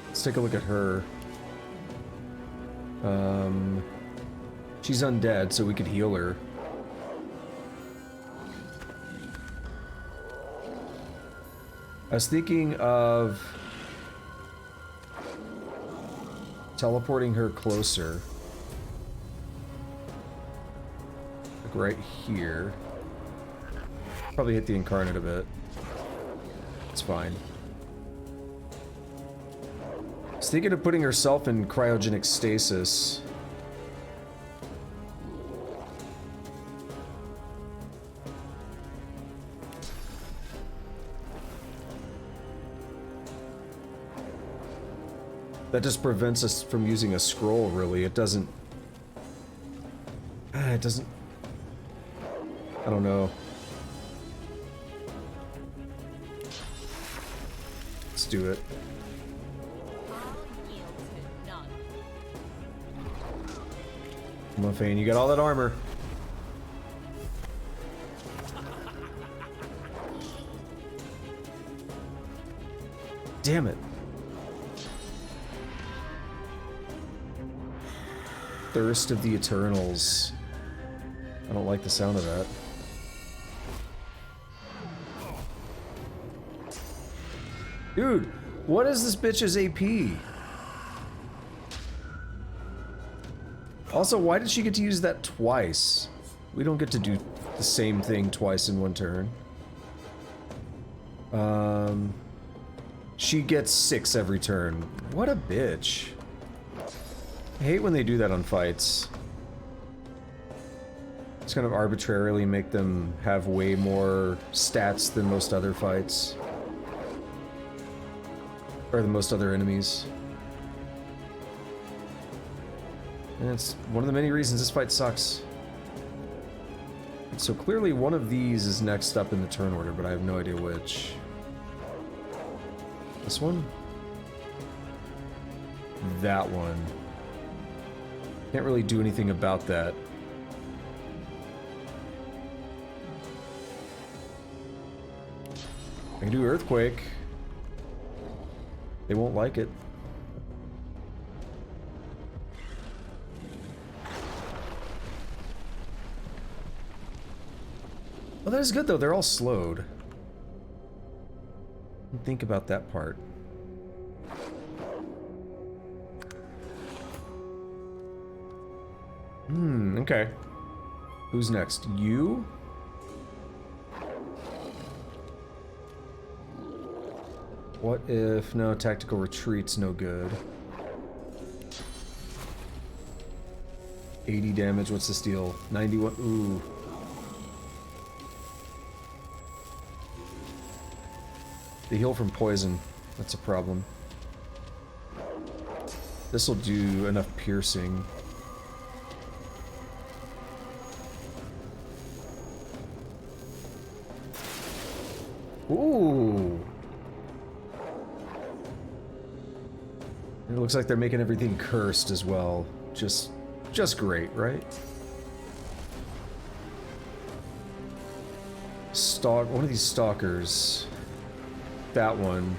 Let's take a look at her. She's undead, so we could heal her. I was thinking of teleporting her closer. Like right here. Probably hit the incarnate a bit. It's fine. I was thinking of putting herself in cryogenic stasis. That just prevents us from using a scroll, really. It doesn't... It doesn't... I don't know. Let's do it. Come on, Fang, you got all that armor. Damn it. Thirst of the Eternals. I don't like the sound of that. Dude, what is this bitch's AP? Also, why did she get to use that twice? We don't get to do the same thing twice in one turn. She gets 6 every turn. What a bitch. I hate when they do that on fights. Just kind of arbitrarily make them have way more stats than most other fights. Or than most other enemies. And it's one of the many reasons this fight sucks. So clearly one of these is next up in the turn order, but I have no idea which. This one? That one. Can't really do anything about that. I can do Earthquake. They won't like it. Well, that is good though, they're all slowed. Think about that part. Okay. Who's next? You? What if... No, tactical retreat's no good. 80 damage, what's this deal? 91... Ooh. They heal from poison. That's a problem. This'll do enough piercing. Ooh. It looks like they're making everything cursed as well. Just great, right? One of these stalkers. That one.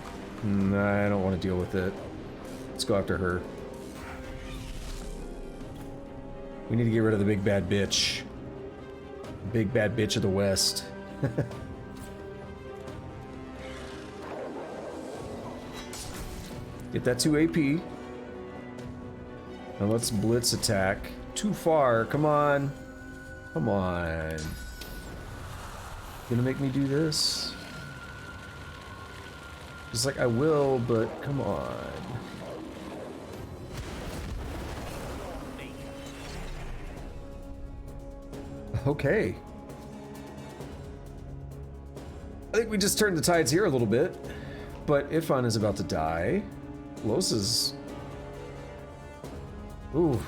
I don't want to deal with it. Let's go after her. We need to get rid of the big bad bitch. Big bad bitch of the West. Get that 2 AP. Now let's blitz attack. Too far, come on. Come on. Gonna make me do this? It's like I will, but come on. Okay. I think we just turned the tides here a little bit. But Ifan is about to die. Los is... Ooh.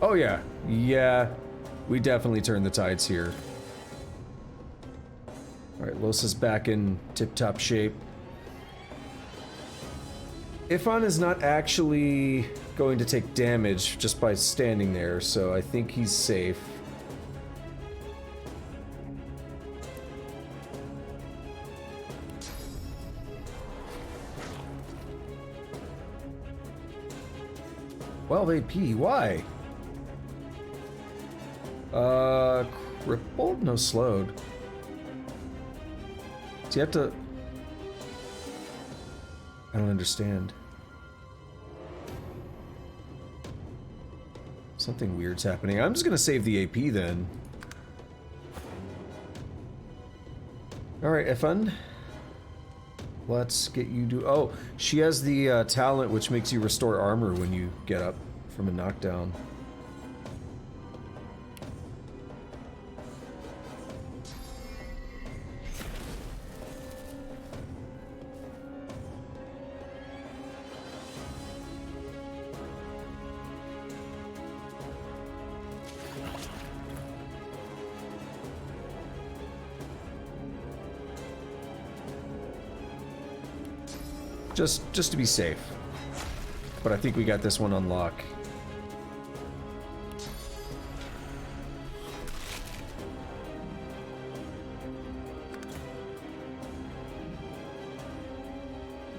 Oh yeah. Yeah. We definitely turned the tides here. Alright, Los is back in tip-top shape. Ifan is not actually going to take damage just by standing there, so I think he's safe. Well, AP, why? Crippled? No, slowed. Do you have to... I don't understand. Something weird's happening. I'm just gonna save the AP then. Alright, Ifan. Let's get you to... Oh, she has the talent which makes you restore armor when you get up from a knockdown. Just to be safe. But I think we got this one on lock.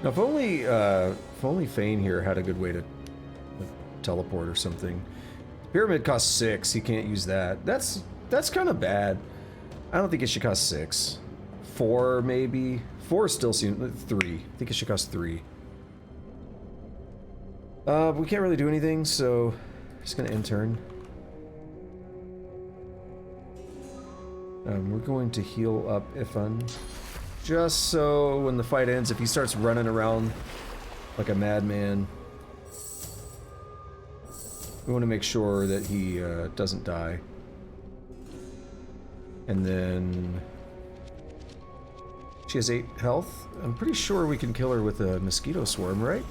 Now, if only Fang here had a good way to teleport or something. Pyramid costs 6. He can't use that. That's kind of bad. I don't think it should cost 6. 4 maybe. 4 still seems... 3. I think it should cost 3. We can't really do anything, so... just gonna end turn. We're going to heal up Ifan. Just so when the fight ends, if he starts running around like a madman, we want to make sure that he doesn't die. And then... she has 8 health. I'm pretty sure we can kill her with a mosquito swarm, right?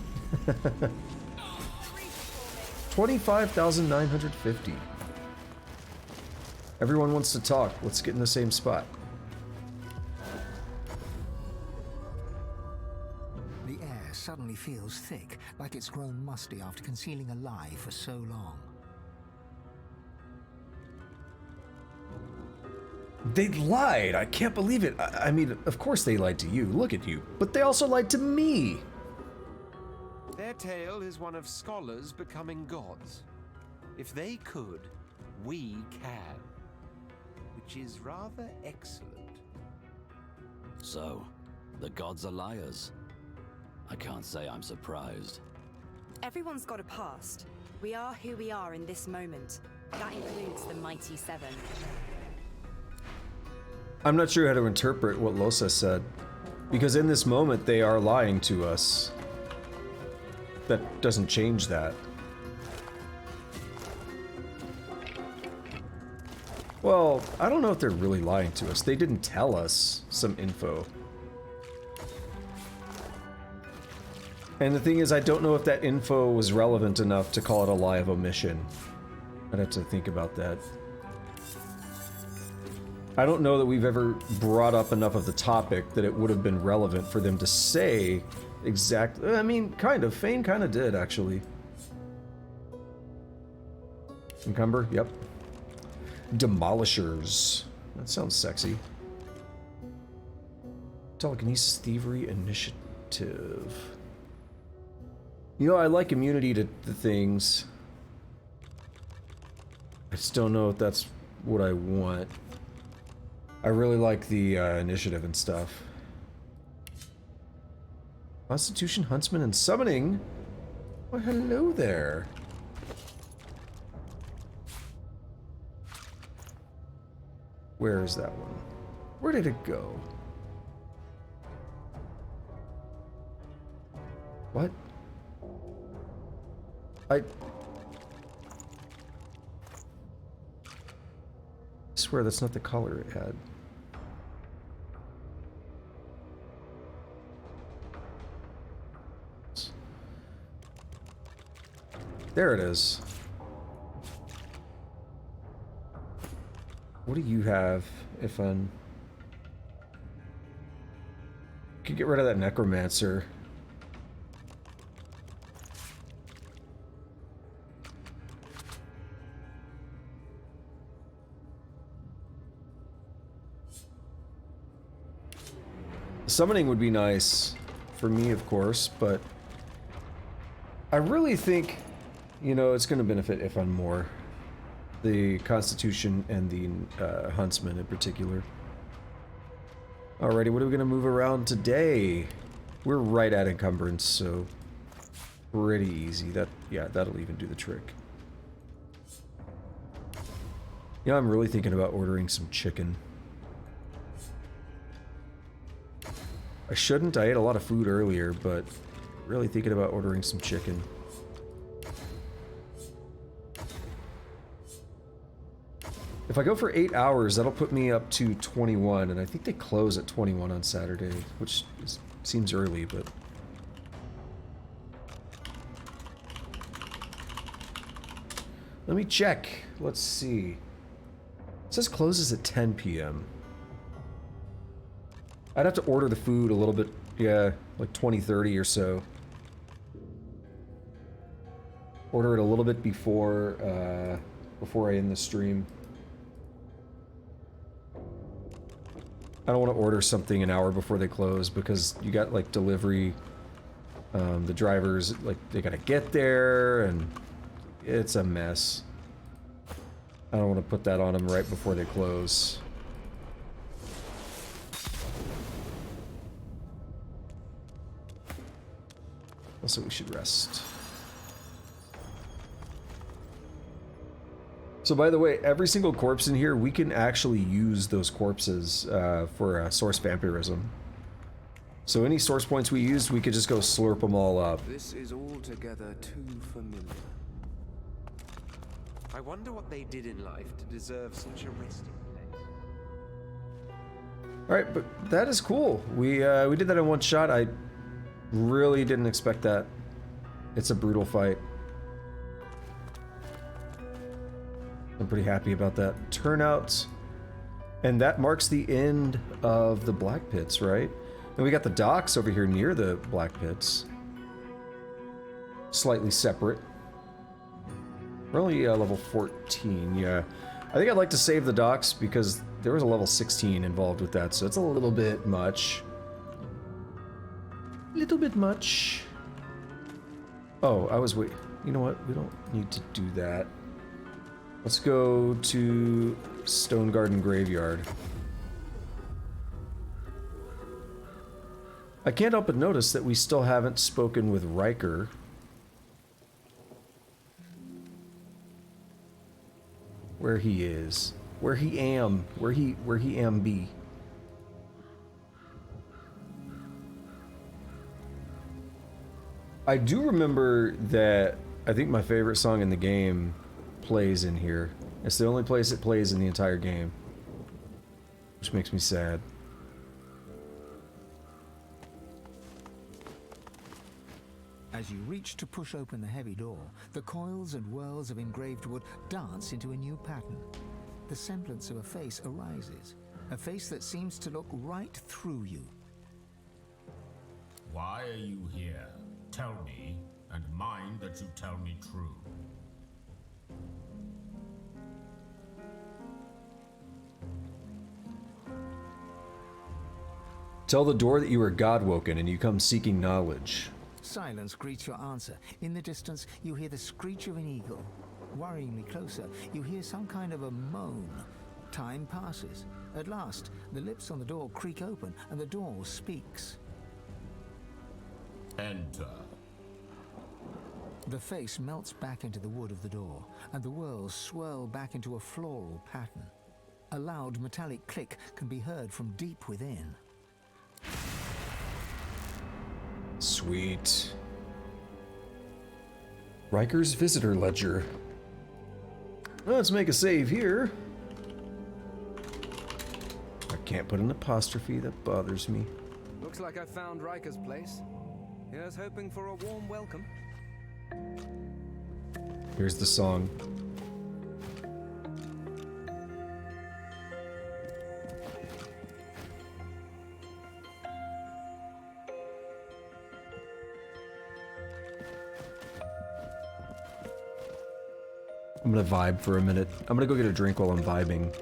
25,950. Everyone wants to talk. Let's get in the same spot. The air suddenly feels thick, like it's grown musty after concealing a lie for so long. They lied! I can't believe it! I mean, of course they lied to you. Look at you. But they also lied to me! Their tale is one of scholars becoming gods. If they could, we can. Which is rather excellent. So, the gods are liars. I can't say I'm surprised. Everyone's got a past. We are who we are in this moment. That includes the Mighty Seven. I'm not sure how to interpret what Losa said. Because in this moment, they are lying to us. That doesn't change that. Well, I don't know if they're really lying to us. They didn't tell us some info. And the thing is, I don't know if that info was relevant enough to call it a lie of omission. I'd have to think about that. I don't know that we've ever brought up enough of the topic that it would have been relevant for them to say exactly. I mean, kind of. Fang kind of did, actually. Encumber? Yep. Demolishers. That sounds sexy. Telekinesis, thievery, initiative. You know, I like immunity to things. I just don't know if that's what I want. I really like the initiative and stuff. Constitution, Huntsman, and Summoning. Well, hello there. Where is that one? Where did it go? What? I swear that's not the color it had. There it is. What do you have, if could get rid of that necromancer. Summoning would be nice for me, of course, but I really think, you know, it's going to benefit Ifan more. The Constitution and the Huntsman in particular. Alrighty, what are we going to move around today? We're right at encumbrance, so pretty easy. Yeah, that'll even do the trick. Yeah, I'm really thinking about ordering some chicken. I shouldn't. I ate a lot of food earlier, but really thinking about ordering some chicken. If I go for 8 hours, that'll put me up to 21, and I think they close at 21 on Saturday, which seems early, but... Let me check. Let's see. It says closes at 10 p.m. I'd have to order the food a little bit, yeah, like 20:30 or so. Order it a little bit before I end the stream. I don't want to order something an hour before they close because you got like delivery, the drivers, like they gotta get there and it's a mess. I don't want to put that on them right before they close. Also, we should rest. So, by the way, every single corpse in here, we can actually use those corpses for source vampirism. So any source points we used, we could just go slurp them all up. This is altogether too familiar. I wonder what they did in life to deserve such a resting place. All right, but that is cool. We did that in one shot. I really didn't expect that. It's a brutal fight. I'm pretty happy about that turnout. And that marks the end of the Blackpits, right? And we got the docks over here near the Blackpits. Slightly separate. We're only level 14, yeah. I think I'd like to save the docks because there was a level 16 involved with that, so it's a little bit much. Little bit much. Oh, you know what? We don't need to do that. Let's go to Stone Garden Graveyard. I can't help but notice that we still haven't spoken with Ryker. Where he is. Where he am be. I do remember that I think my favorite song in the game plays in here. It's the only place it plays in the entire game. Which makes me sad. As you reach to push open the heavy door, the coils and whirls of engraved wood dance into a new pattern. The semblance of a face arises, a face that seems to look right through you. Why are you here? Tell me, and mind that you tell me true. Tell the door that you are God-woken and you come seeking knowledge. Silence greets your answer. In the distance, you hear the screech of an eagle. Worryingly closer, you hear some kind of a moan. Time passes. At last, the lips on the door creak open and the door speaks. Enter. The face melts back into the wood of the door, and the whirls swirl back into a floral pattern. A loud metallic click can be heard from deep within. Sweet. Ryker's visitor ledger. Let's make a save here. I can't put an apostrophe, that bothers me. Looks like I found Ryker's place. Here's hoping for a warm welcome. Here's the song. I'm gonna vibe for a minute. I'm gonna go get a drink while I'm vibing.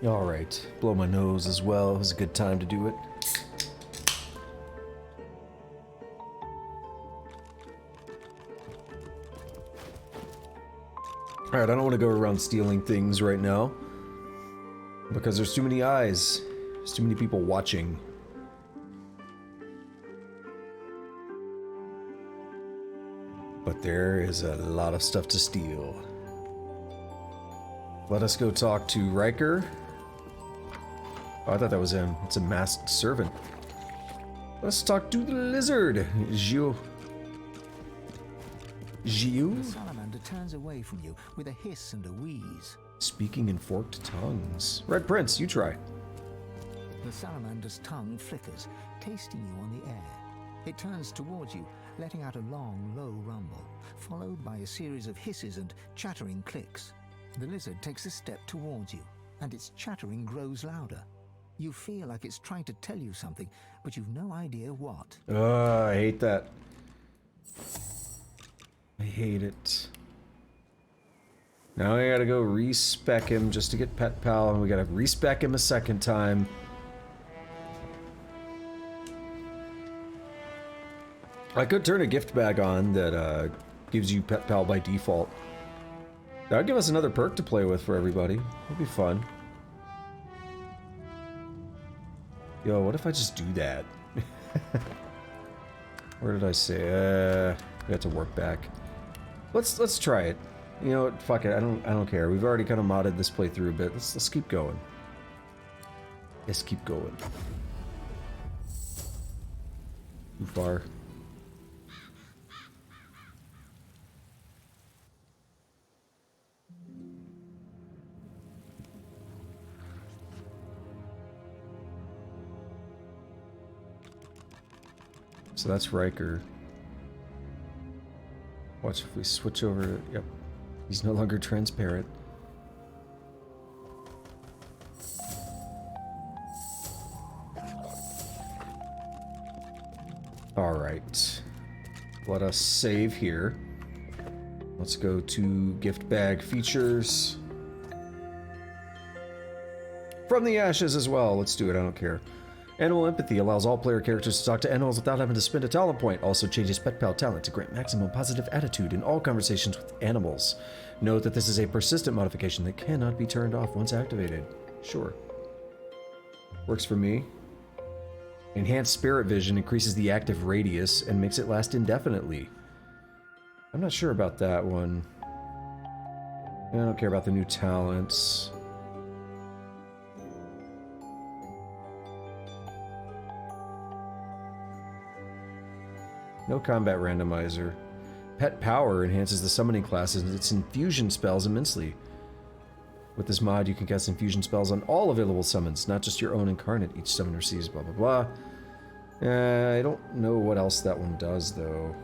Alright, blow my nose as well. It was a good time to do it. Alright, I don't want to go around stealing things right now. Because there's too many eyes. There's too many people watching. But there is a lot of stuff to steal. Let us go talk to Ryker. Oh, I thought that was him. It's a masked servant. Let's talk to the lizard. Gio. The salamander turns away from you with a hiss and a wheeze. Speaking in forked tongues. Red Prince, you try. The salamander's tongue flickers, tasting you on the air. It turns towards you, letting out a long, low rumble, followed by a series of hisses and chattering clicks. The lizard takes a step towards you, and its chattering grows louder. You feel like it's trying to tell you something, but you've no idea what. I hate that. I hate it. Now I gotta go respec him just to get Pet Pal, and we gotta respec him a second time. I could turn a gift bag on that gives you Pet Pal by default. That would give us another perk to play with for everybody. It'd be fun. Yo, what if I just do that? Where did I say? We have to work back. Let's try it. You know what? Fuck it. I don't care. We've already kind of modded this playthrough a bit. Let's keep going. Let's keep going. Too far. So that's Ryker. Watch if we switch over to... Yep. He's no longer transparent. Alright. Let us save here. Let's go to gift bag features. From the ashes as well. Let's do it. I don't care. Animal Empathy allows all player characters to talk to animals without having to spend a talent point. Also changes Pet Pal talent to grant maximum positive attitude in all conversations with animals. Note that this is a persistent modification that cannot be turned off once activated. Sure. Works for me. Enhanced Spirit Vision increases the active radius and makes it last indefinitely. I'm not sure about that one. I don't care about the new talents. No combat randomizer. Pet Power enhances the summoning class and its infusion spells immensely. With this mod, you can cast infusion spells on all available summons, not just your own incarnate. Each summon receives blah blah blah. I don't know what else that one does, though.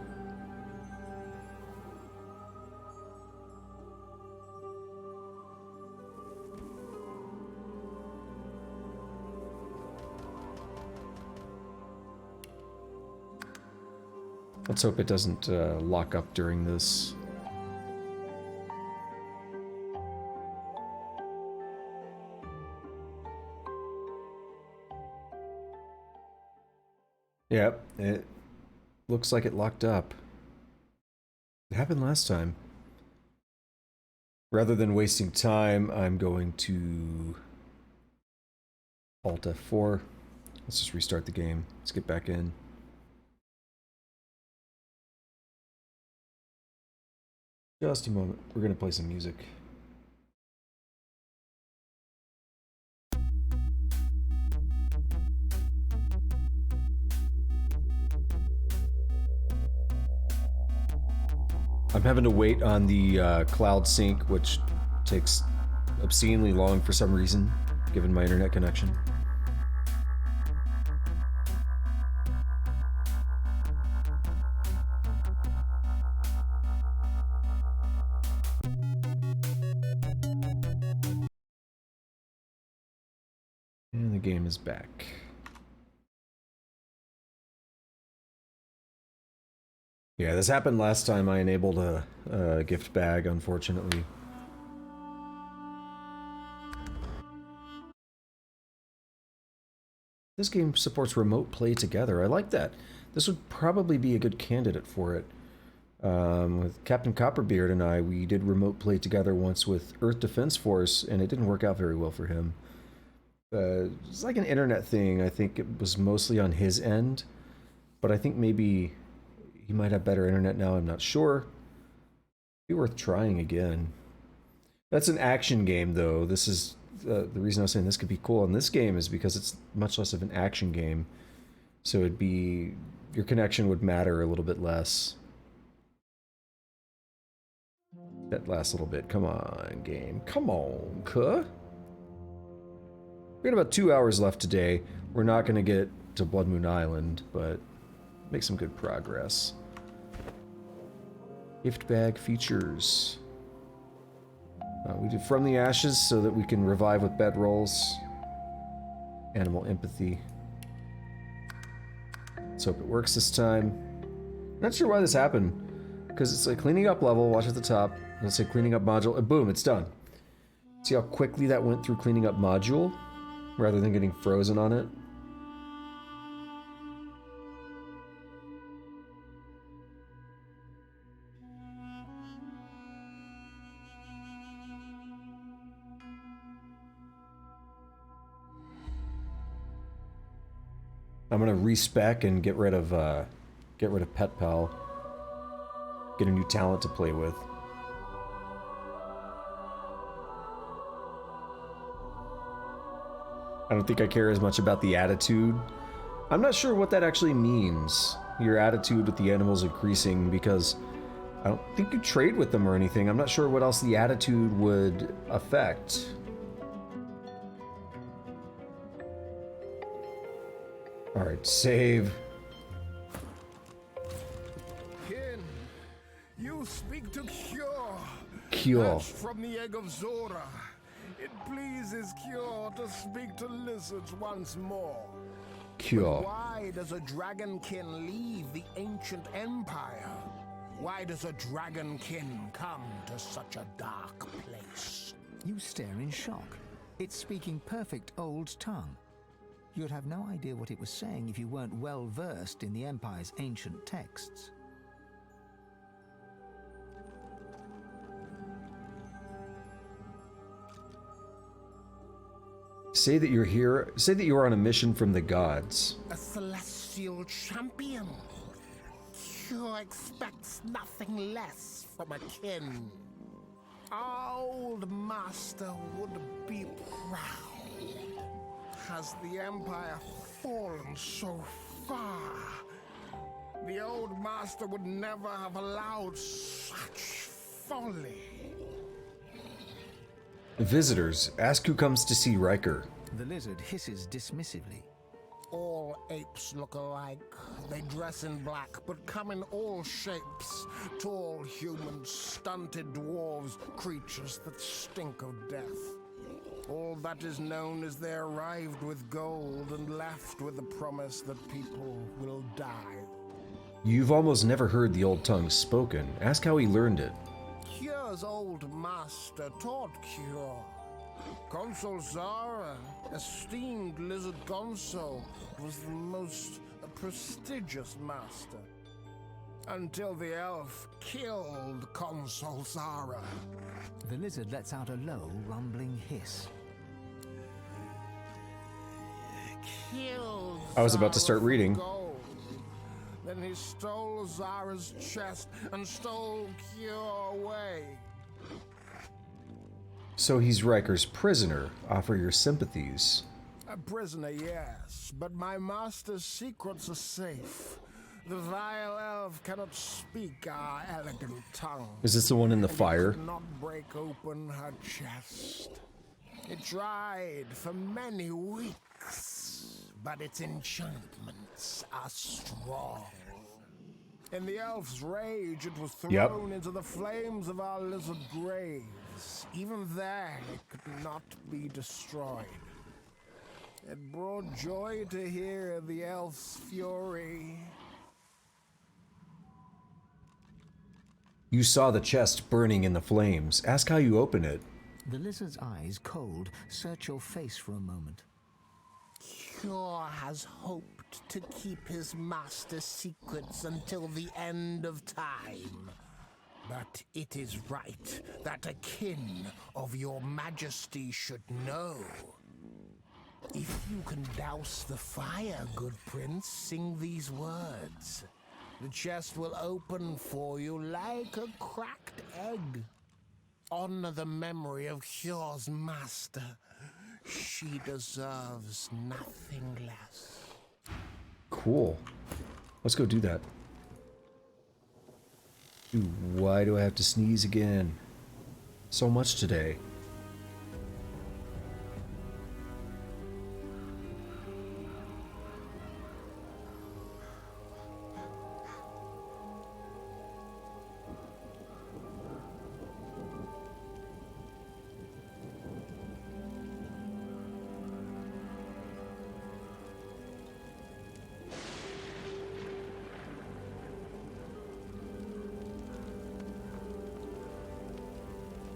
Let's hope it doesn't lock up during this. Yep, it looks like it locked up. It happened last time. Rather than wasting time, I'm going to Alt F4. Let's just restart the game. Let's get back in. Just a moment. We're going to play some music. I'm having to wait on the cloud sync, which takes obscenely long for some reason, given my internet connection. And the game is back. Yeah, this happened last time I enabled a gift bag, unfortunately. This game supports remote play together. I like that. This would probably be a good candidate for it. With Captain Copperbeard and I, we did remote play together once with Earth Defense Force, and it didn't work out very well for him. It's like an internet thing. I think it was mostly on his end, but I think maybe he might have better internet now. I'm not sure. Be worth trying again. That's an action game, though. This is the reason I was saying this could be cool in this game is because it's much less of an action game, so it'd be your connection would matter a little bit less. That last little bit. Come on, game. Come on, cuh. We got about 2 hours left today. We're not going to get to Blood Moon Island, but make some good progress. Gift bag features. We do From the Ashes so that we can revive with bedrolls. Animal Empathy. Let's hope it works this time. Not sure why this happened. Because it's like cleaning up level, watch at the top. Let's say cleaning up module, and boom, it's done. See how quickly that went through cleaning up module? Rather than getting frozen on it. I'm gonna respec and get rid of Pet Pal. Get a new talent to play with. I don't think I care as much about the attitude. I'm not sure what that actually means. Your attitude with the animals increasing, because I don't think you trade with them or anything. I'm not sure what else the attitude would affect. Alright, save. Kin, you speak to Cure. Cure. Hatched from the egg of Zora. It pleases Cure to speak to lizards once more. Cure. But why does a dragonkin leave the ancient empire? Why does a dragonkin come to such a dark place? You stare in shock. It's speaking perfect old tongue. You'd have no idea what it was saying if you weren't well versed in the Empire's ancient texts. Say that you're here. Say that you're on a mission from the gods. A celestial champion. Cure expects nothing less from a kin. Our old master would be proud. Has the Empire fallen so far? The old master would never have allowed such folly. Visitors, ask who comes to see Ryker. The lizard hisses dismissively. All apes look alike. They dress in black, but come in all shapes. Tall humans, stunted dwarves, creatures that stink of death. All that is known is they arrived with gold and left with the promise that people will die. You've almost never heard the old tongue spoken. Ask how he learned it. Cure's old master taught Cure. Consul Zara, esteemed lizard consul, was the most prestigious master. Until the elf killed Consul Zara. The lizard lets out a low, rumbling hiss. Killed I was about to start reading. gold. Then he stole Zara's chest and stole Cure away. So he's Ryker's prisoner. Offer your sympathies. A prisoner, yes, but my master's secrets are safe. The vile elf cannot speak our elegant tongue. Is this the one in the fire? Could not break open her chest. It tried for many weeks, but its enchantments are strong. In the elf's rage, it was thrown into the flames of our lizard graves. Even there, it could not be destroyed. It brought joy to hear the elf's fury. You saw the chest burning in the flames. Ask how you open it. The lizard's eyes, cold, search your face for a moment. Cure has hoped to keep his master's secrets until the end of time. But it is right that a kin of your majesty should know. If you can douse the fire, good prince, sing these words. The chest will open for you like a cracked egg. Honor the memory of Cure's master. She deserves nothing less. Cool. Let's go do that. Dude, why do I have to sneeze again? So much today.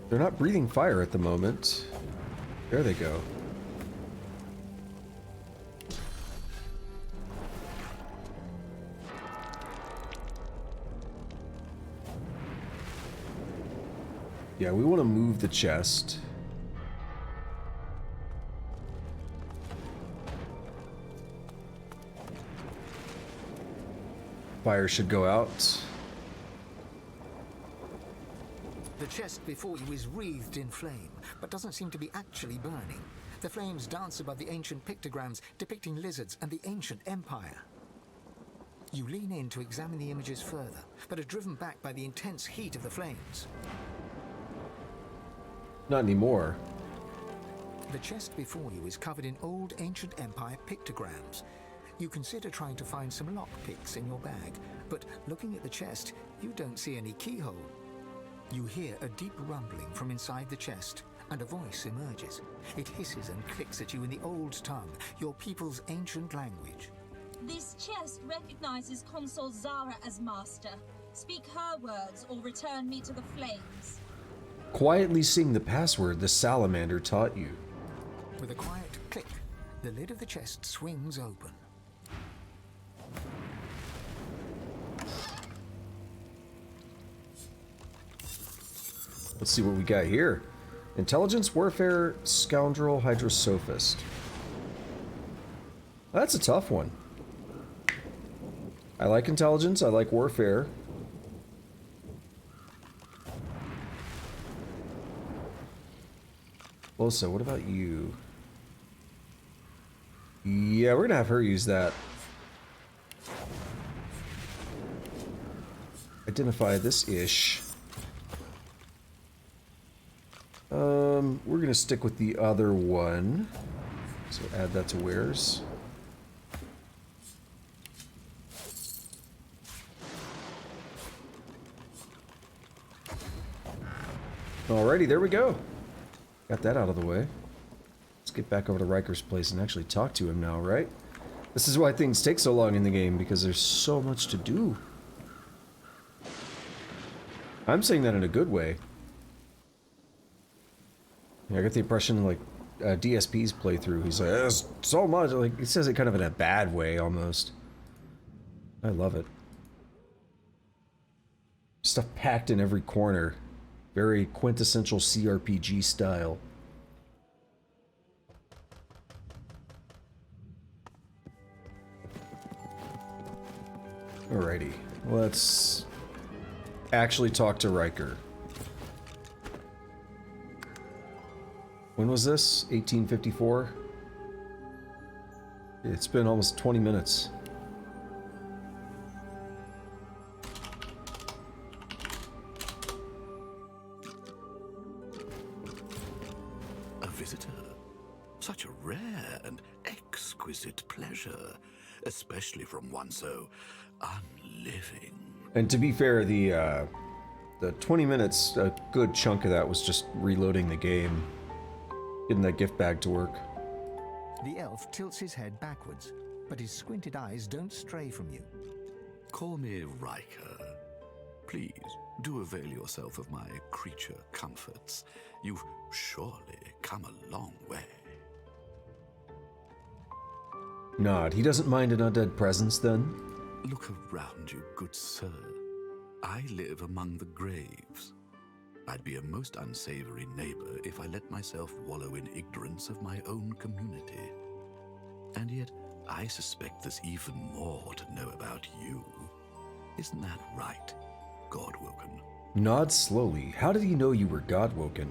They're not breathing fire at the moment. There they go. Yeah, we want to move the chest. Fire should go out. The chest before you is wreathed in flame, but doesn't seem to be actually burning. The flames dance above the ancient pictograms depicting lizards and the ancient empire. You lean in to examine the images further, but are driven back by the intense heat of the flames. Not anymore. The chest before you is covered in old ancient empire pictograms. You consider trying to find some lockpicks in your bag, but looking at the chest, you don't see any keyhole. You hear a deep rumbling from inside the chest, and a voice emerges. It hisses and clicks at you in the old tongue, your people's ancient language. This chest recognizes Consul Zara as master. Speak her words or return me to the flames. Quietly sing the password the salamander taught you. With a quiet click, The lid of the chest swings open. Let's see what we got here. Intelligence, Warfare, Scoundrel, Hydrosophist. That's a tough one. I like Intelligence, I like Warfare. Also, what about you? Yeah, we're gonna have her use that. Identify this ish. We're gonna stick with the other one. So add that to wares. Alrighty, there we go. Got that out of the way. Let's get back over to Ryker's place and actually talk to him now, right? This is why things take so long in the game, because there's so much to do. I'm saying that in a good way. Yeah, I get the impression, like, DSP's playthrough, he's like, there's so much, like, he says it kind of in a bad way, almost. I love it. Stuff packed in every corner. Very quintessential CRPG style. Alrighty, let's actually talk to Ryker. When was this? 1854? It's been almost 20 minutes. A visitor? Such a rare and exquisite pleasure, especially from one so unliving. And to be fair, the 20 minutes, a good chunk of that was just reloading the game. Getting that gift bag to work. The elf tilts his head backwards, but his squinted eyes don't stray from you. Call me Ryker. Please, do avail yourself of my creature comforts. You've surely come a long way. Nod. He doesn't mind an undead presence, then? Look around you, good sir. I live among the graves. I'd be a most unsavory neighbor if I let myself wallow in ignorance of my own community. And yet, I suspect there's even more to know about you. Isn't that right, Godwoken? Nod slowly. How did he know you were Godwoken?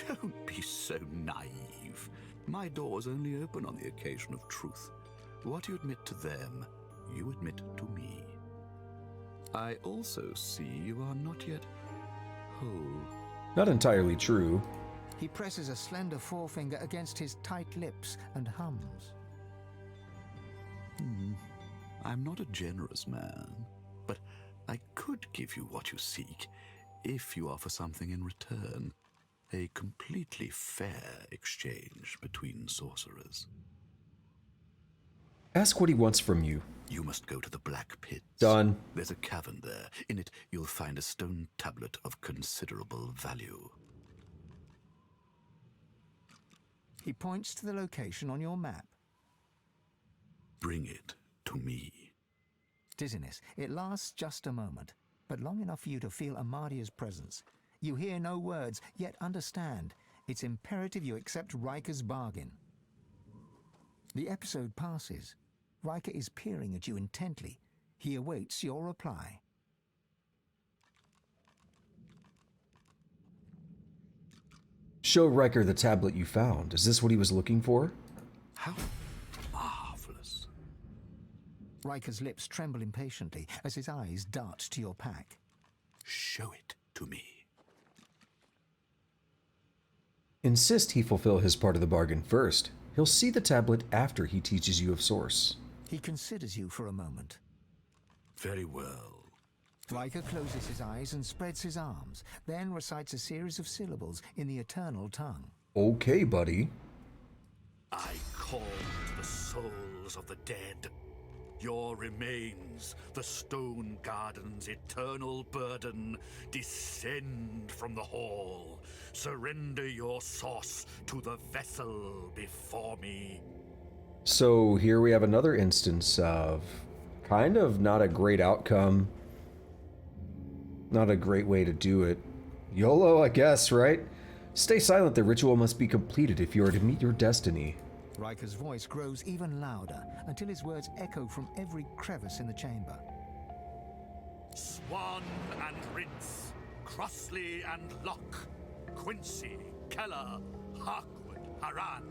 Don't be so naive. My doors only open on the occasion of truth. What you admit to them, you admit to me. I also see you are not yet whole. Not entirely true. He presses a slender forefinger against his tight lips and hums. I'm not a generous man, but I could give you what you seek if you offer something in return. A completely fair exchange between sorcerers. Ask what he wants from you. You must go to the Blackpits. Done. There's a cavern there. In it, you'll find a stone tablet of considerable value. He points to the location on your map. Bring it to me. Dizziness. It lasts just a moment, but long enough for you to feel Amadia's presence. You hear no words, yet understand. It's imperative you accept Ryker's bargain. The episode passes. Ryker is peering at you intently. He awaits your reply. Show Ryker the tablet you found. Is this what he was looking for? How marvelous. Ryker's lips tremble impatiently as his eyes dart to your pack. Show it to me. Insist he fulfill his part of the bargain first. He'll see the tablet after he teaches you of Source. He considers you for a moment. Very well. Ryker closes his eyes and spreads his arms, then recites a series of syllables in the eternal tongue. Okay, buddy. I call to the souls of the dead. Your remains, the stone garden's eternal burden, descend from the hall. Surrender your source to the vessel before me. So here we have another instance of kind of not a great outcome. Not a great way to do it. YOLO, I guess, right? Stay silent, the ritual must be completed if you are to meet your destiny. Ryker's voice grows even louder until his words echo from every crevice in the chamber. Swan and Rince, Crossley and Locke, Quincy, Keller, Harkwood, Haran,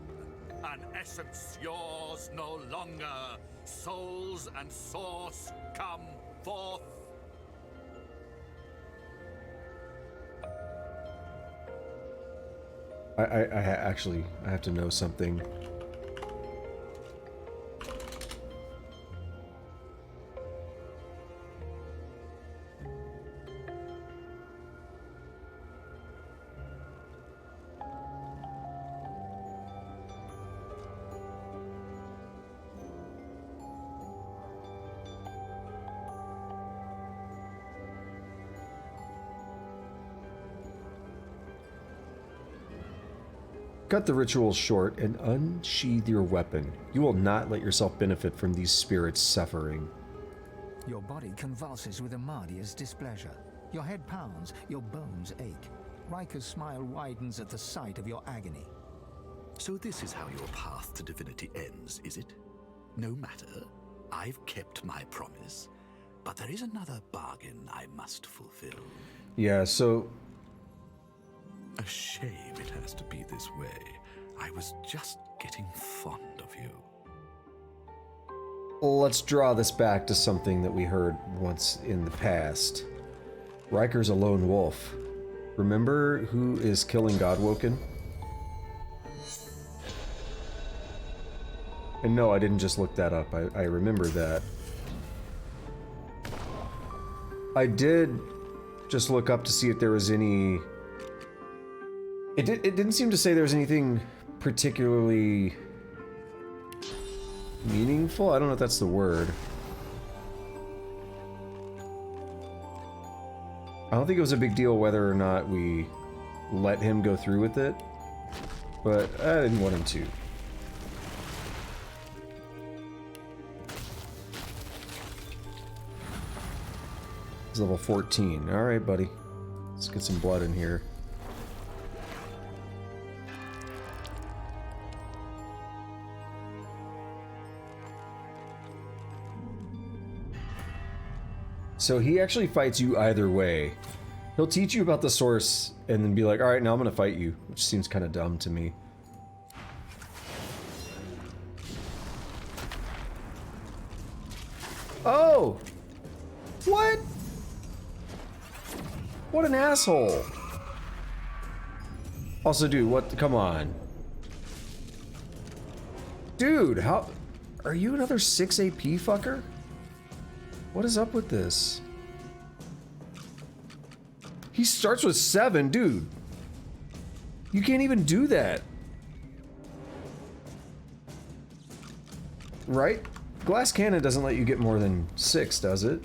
an essence yours no longer, souls and source come forth. I have to know something. Cut the ritual short and unsheathe your weapon. You will not let yourself benefit from these spirits' suffering. Your body convulses with Amadia's displeasure. Your head pounds, your bones ache. Ryker's smile widens at the sight of your agony. So this is how your path to divinity ends, is it? No matter. I've kept my promise. But there is another bargain I must fulfill. Yeah, so... A shame it has to be this way. I was just getting fond of you. Let's draw this back to something that we heard once in the past. Ryker's a lone wolf. Remember who is killing Godwoken? And no, I didn't just look that up. I remember that. I did just look up to see if there was any... It didn't seem to say there was anything particularly meaningful. I don't know if that's the word. I don't think it was a big deal whether or not we let him go through with it, but I didn't want him to. He's level 14. All right, buddy. Let's get some blood in here. So he actually fights you either way. He'll teach you about the source and then be like, alright, now I'm gonna fight you, which seems kind of dumb to me. Oh! What? What an asshole. Also, dude, what? Come on. Dude, how... Are you another 6 AP fucker? What is up with this? He starts with 7, dude. You can't even do that. Right? Glass cannon doesn't let you get more than 6, does it?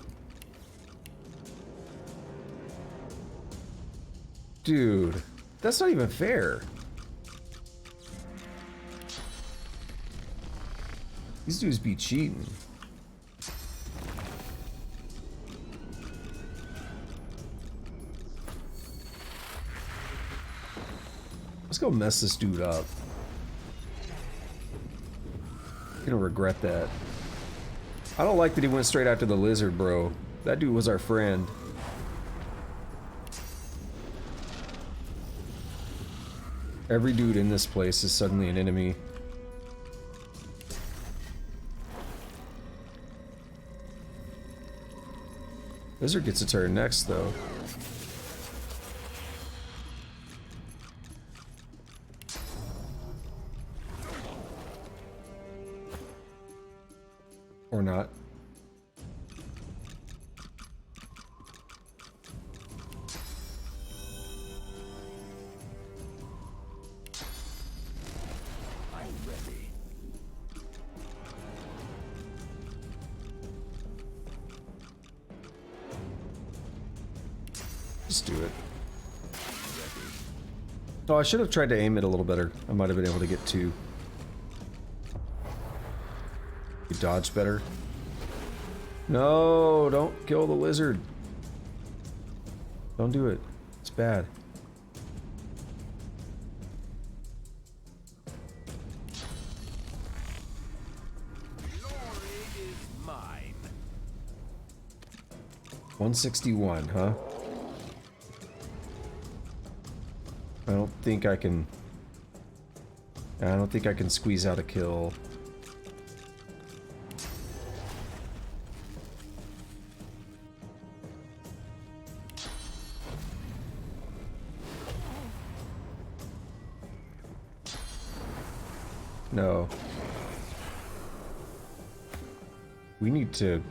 Dude, that's not even fair. These dudes be cheating. Let's go mess this dude up. I'm gonna regret that. I don't like that he went straight after the lizard, bro. That dude was our friend. Every dude in this place is suddenly an enemy. Lizard gets a turn next, though. Or not. I'm ready. Just do it. Oh, I should have tried to aim it a little better. I might have been able to get 2. have dodged better. No, don't kill the lizard. Don't do it. It's bad. Glory is mine. 161, huh? I don't think I can squeeze out a kill. No. We need to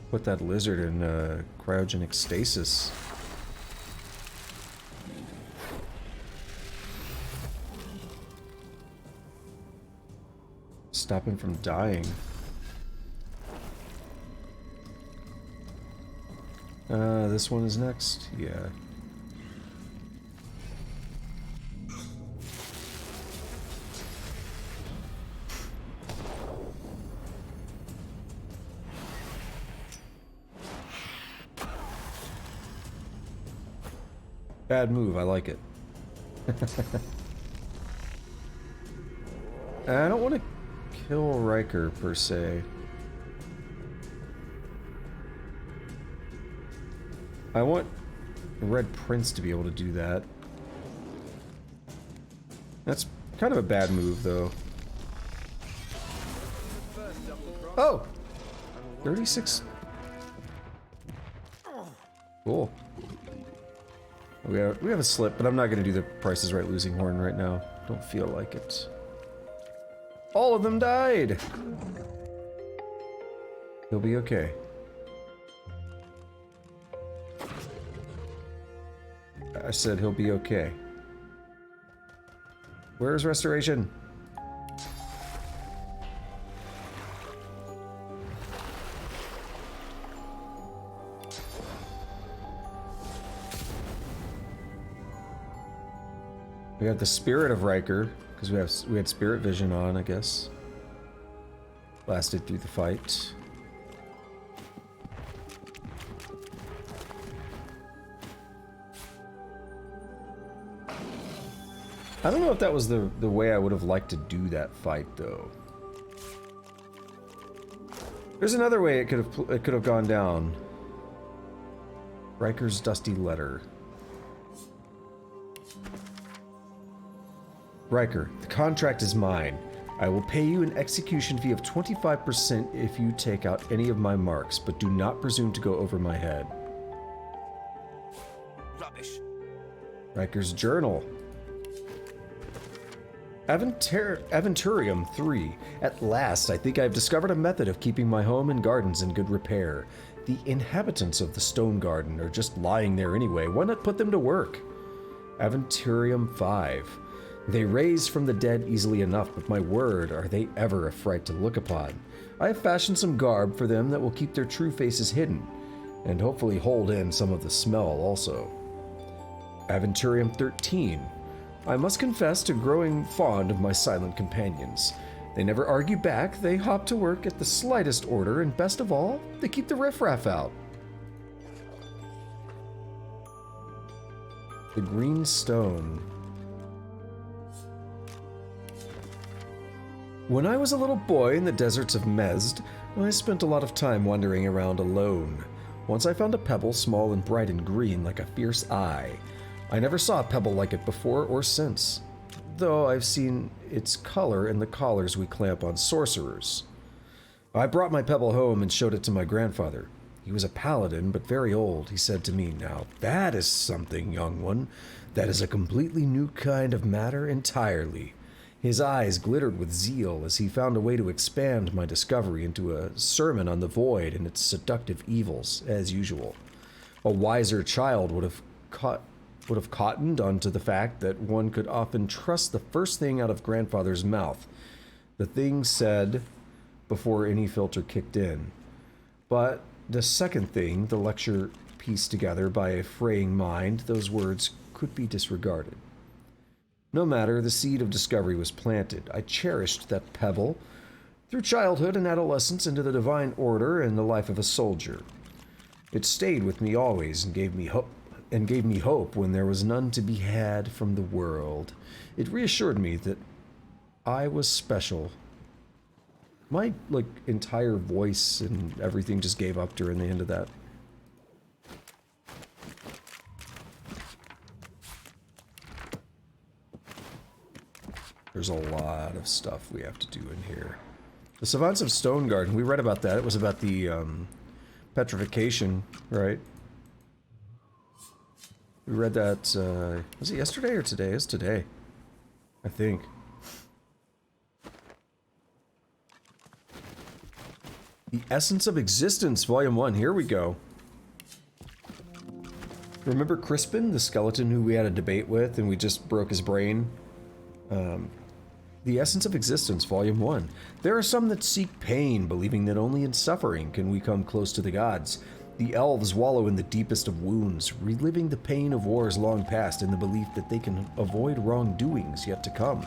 put that lizard in cryogenic stasis. Stop him from dying. This one is next? Yeah. Bad move, I like it. I don't want to kill Ryker, per se. I want the Red Prince to be able to do that. That's kind of a bad move, though. Oh! 36. Cool. We have a slip, but I'm not going to do the Price is Right losing horn right now. Don't feel like it. All of them died! He'll be okay. I said he'll be okay. Where's restoration? We have the Spirit of Ryker, because we had Spirit Vision on, I guess. Lasted through the fight. I don't know if that was the way I would have liked to do that fight, though. There's another way it could have gone down. Ryker's Dusty Letter. Ryker, the contract is mine. I will pay you an execution fee of 25% if you take out any of my marks, but do not presume to go over my head. Rubbish. Ryker's Journal. Aventurium 3. At last, I think I've discovered a method of keeping my home and gardens in good repair. The inhabitants of the Stone Garden are just lying there anyway. Why not put them to work? Aventurium 5. They raise from the dead easily enough, but my word, are they ever a fright to look upon. I have fashioned some garb for them that will keep their true faces hidden, and hopefully hold in some of the smell also. Aventurium 13. I must confess to growing fond of my silent companions. They never argue back, they hop to work at the slightest order, and best of all, they keep the riffraff out. The Green Stone. When I was a little boy in the deserts of Mezd, I spent a lot of time wandering around alone. Once I found a pebble small and bright and green like a fierce eye. I never saw a pebble like it before or since, though I've seen its color in the collars we clamp on sorcerers. I brought my pebble home and showed it to my grandfather. He was a paladin, but very old. He said to me, "Now that is something, young one. That is a completely new kind of matter entirely." His eyes glittered with zeal as he found a way to expand my discovery into a sermon on the void and its seductive evils, as usual. A wiser child would have cottoned onto the fact that one could often trust the first thing out of grandfather's mouth, the thing said before any filter kicked in. But the second thing, the lecture pieced together by a fraying mind, those words could be disregarded. No matter, the seed of discovery was planted. I cherished that pebble, through childhood and adolescence into the divine order and the life of a soldier. It stayed with me always and gave me hope when there was none to be had from the world. It reassured me that I was special. My, like, entire voice and everything just gave up during the end of that. There's a lot of stuff we have to do in here. The Savants of Stone Garden, we read about that. It was about the petrification, right? We read that, was it yesterday or today? It's today, I think. The Essence of Existence, Volume 1, here we go. Remember Crispin, the skeleton who we had a debate with and we just broke his brain? The Essence of Existence, Volume 1. There are some that seek pain, believing that only in suffering can we come close to the gods. The elves wallow in the deepest of wounds, reliving the pain of wars long past in the belief that they can avoid wrongdoings yet to come.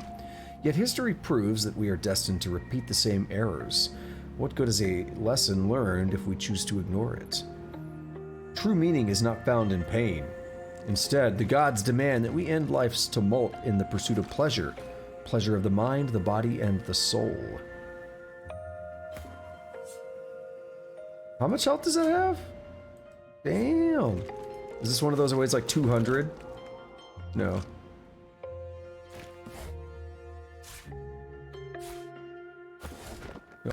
Yet history proves that we are destined to repeat the same errors. What good is a lesson learned if we choose to ignore it? True meaning is not found in pain. Instead, the gods demand that we end life's tumult in the pursuit of pleasure. Pleasure of the mind, the body, and the soul. How much health does that have? Damn. Is this one of those where it's like 200? No.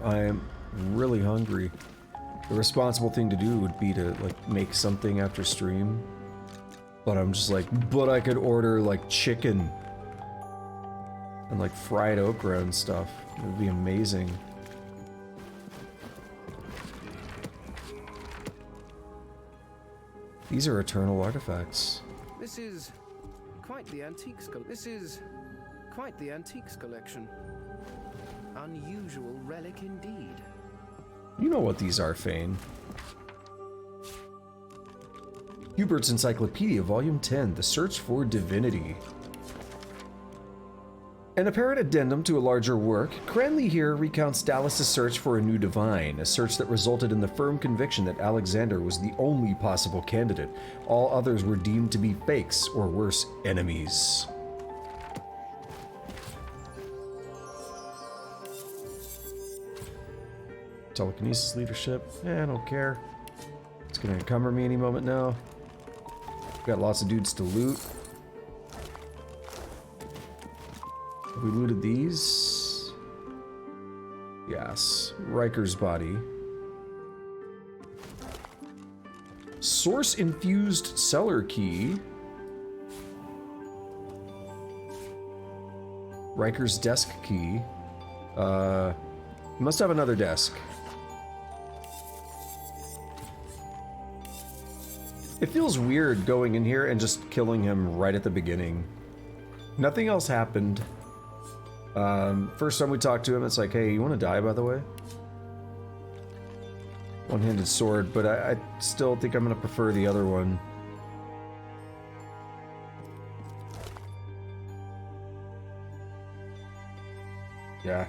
I am really hungry. The responsible thing to do would be to, like, make something after stream. But I'm just like, but I could order, like, chicken. And, like, fried okra and stuff. It would be amazing. These are eternal artifacts. This is quite the antiques collection. Unusual relic indeed. You know what these are, Fang. Hubert's Encyclopedia, Volume 10, The Search for Divinity. An apparent addendum to a larger work, Cranley here recounts Dallas' search for a new divine, a search that resulted in the firm conviction that Alexander was the only possible candidate. All others were deemed to be fakes, or worse, enemies. Telekinesis leadership, I don't care. It's gonna encumber me any moment now. Got lots of dudes to loot. Have we looted these? Yes. Ryker's body. Source-infused cellar key. Ryker's desk key. Must have another desk. It feels weird going in here and just killing him right at the beginning. Nothing else happened. First time we talked to him, it's like, hey, you want to die, by the way? One-handed sword, but I still think I'm going to prefer the other one. Yeah.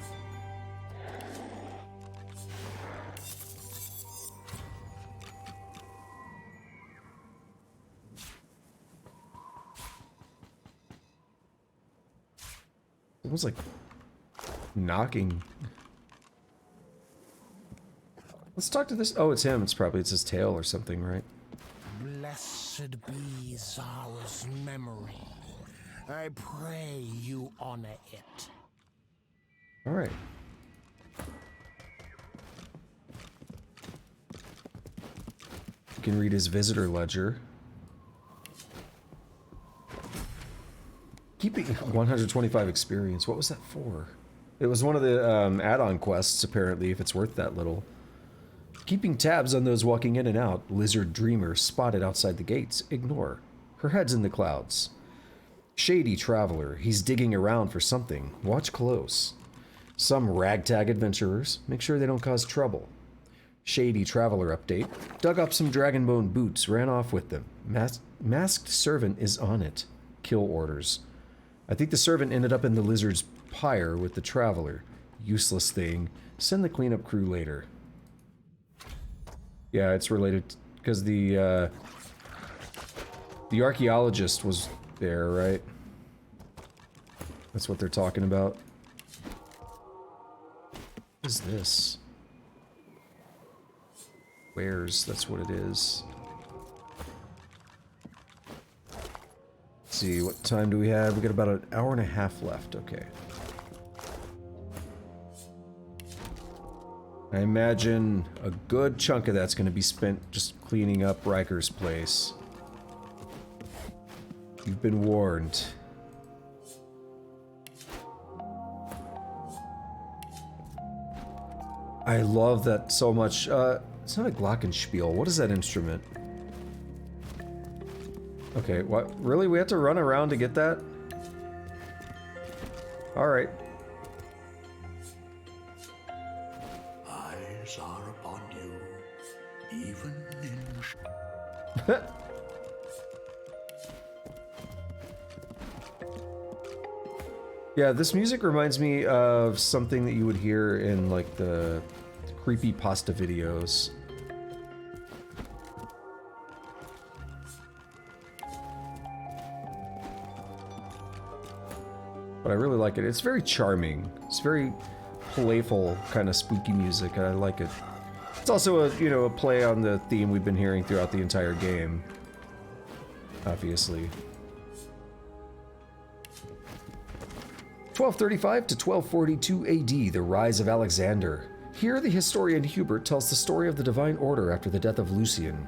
It was like knocking. Let's talk to this. Oh, it's him. It's his tail or something, right? Blessed be Zara's memory. I pray you honor it. All right. You can read his visitor ledger. Keeping 125 experience. What was that for? It was one of the add-on quests, apparently, if it's worth that little. Keeping tabs on those walking in and out. Lizard Dreamer spotted outside the gates. Ignore. Her head's in the clouds. Shady Traveler. He's digging around for something. Watch close. Some ragtag adventurers. Make sure they don't cause trouble. Shady Traveler update. Dug up some Dragonbone boots. Ran off with them. Masked Servant is on it. Kill orders. I think the servant ended up in the lizard's pyre with the traveler. useless thing. Send the cleanup crew later. Yeah, it's related because the archaeologist was there, right? That's what they're talking about. What is this? Wares, that's what it is. Let's see, what time do we have? We got about an hour and a half left, okay. I imagine a good chunk of that's going to be spent just cleaning up Ryker's place. You've been warned. I love that so much. It's not a glockenspiel. What is that instrument? Okay, what? Really? We have to run around to get that? Alright. Eyes are upon you, even in... Yeah, this music reminds me of something that you would hear in, like, the creepypasta videos. But I really like it. It's very charming. It's very playful, kind of spooky music, and I like it. It's also a, you know, a play on the theme we've been hearing throughout the entire game. Obviously. 1235 to 1242 AD, the rise of Alexander. Here, the historian Hubert tells the story of the Divine Order after the death of Lucian.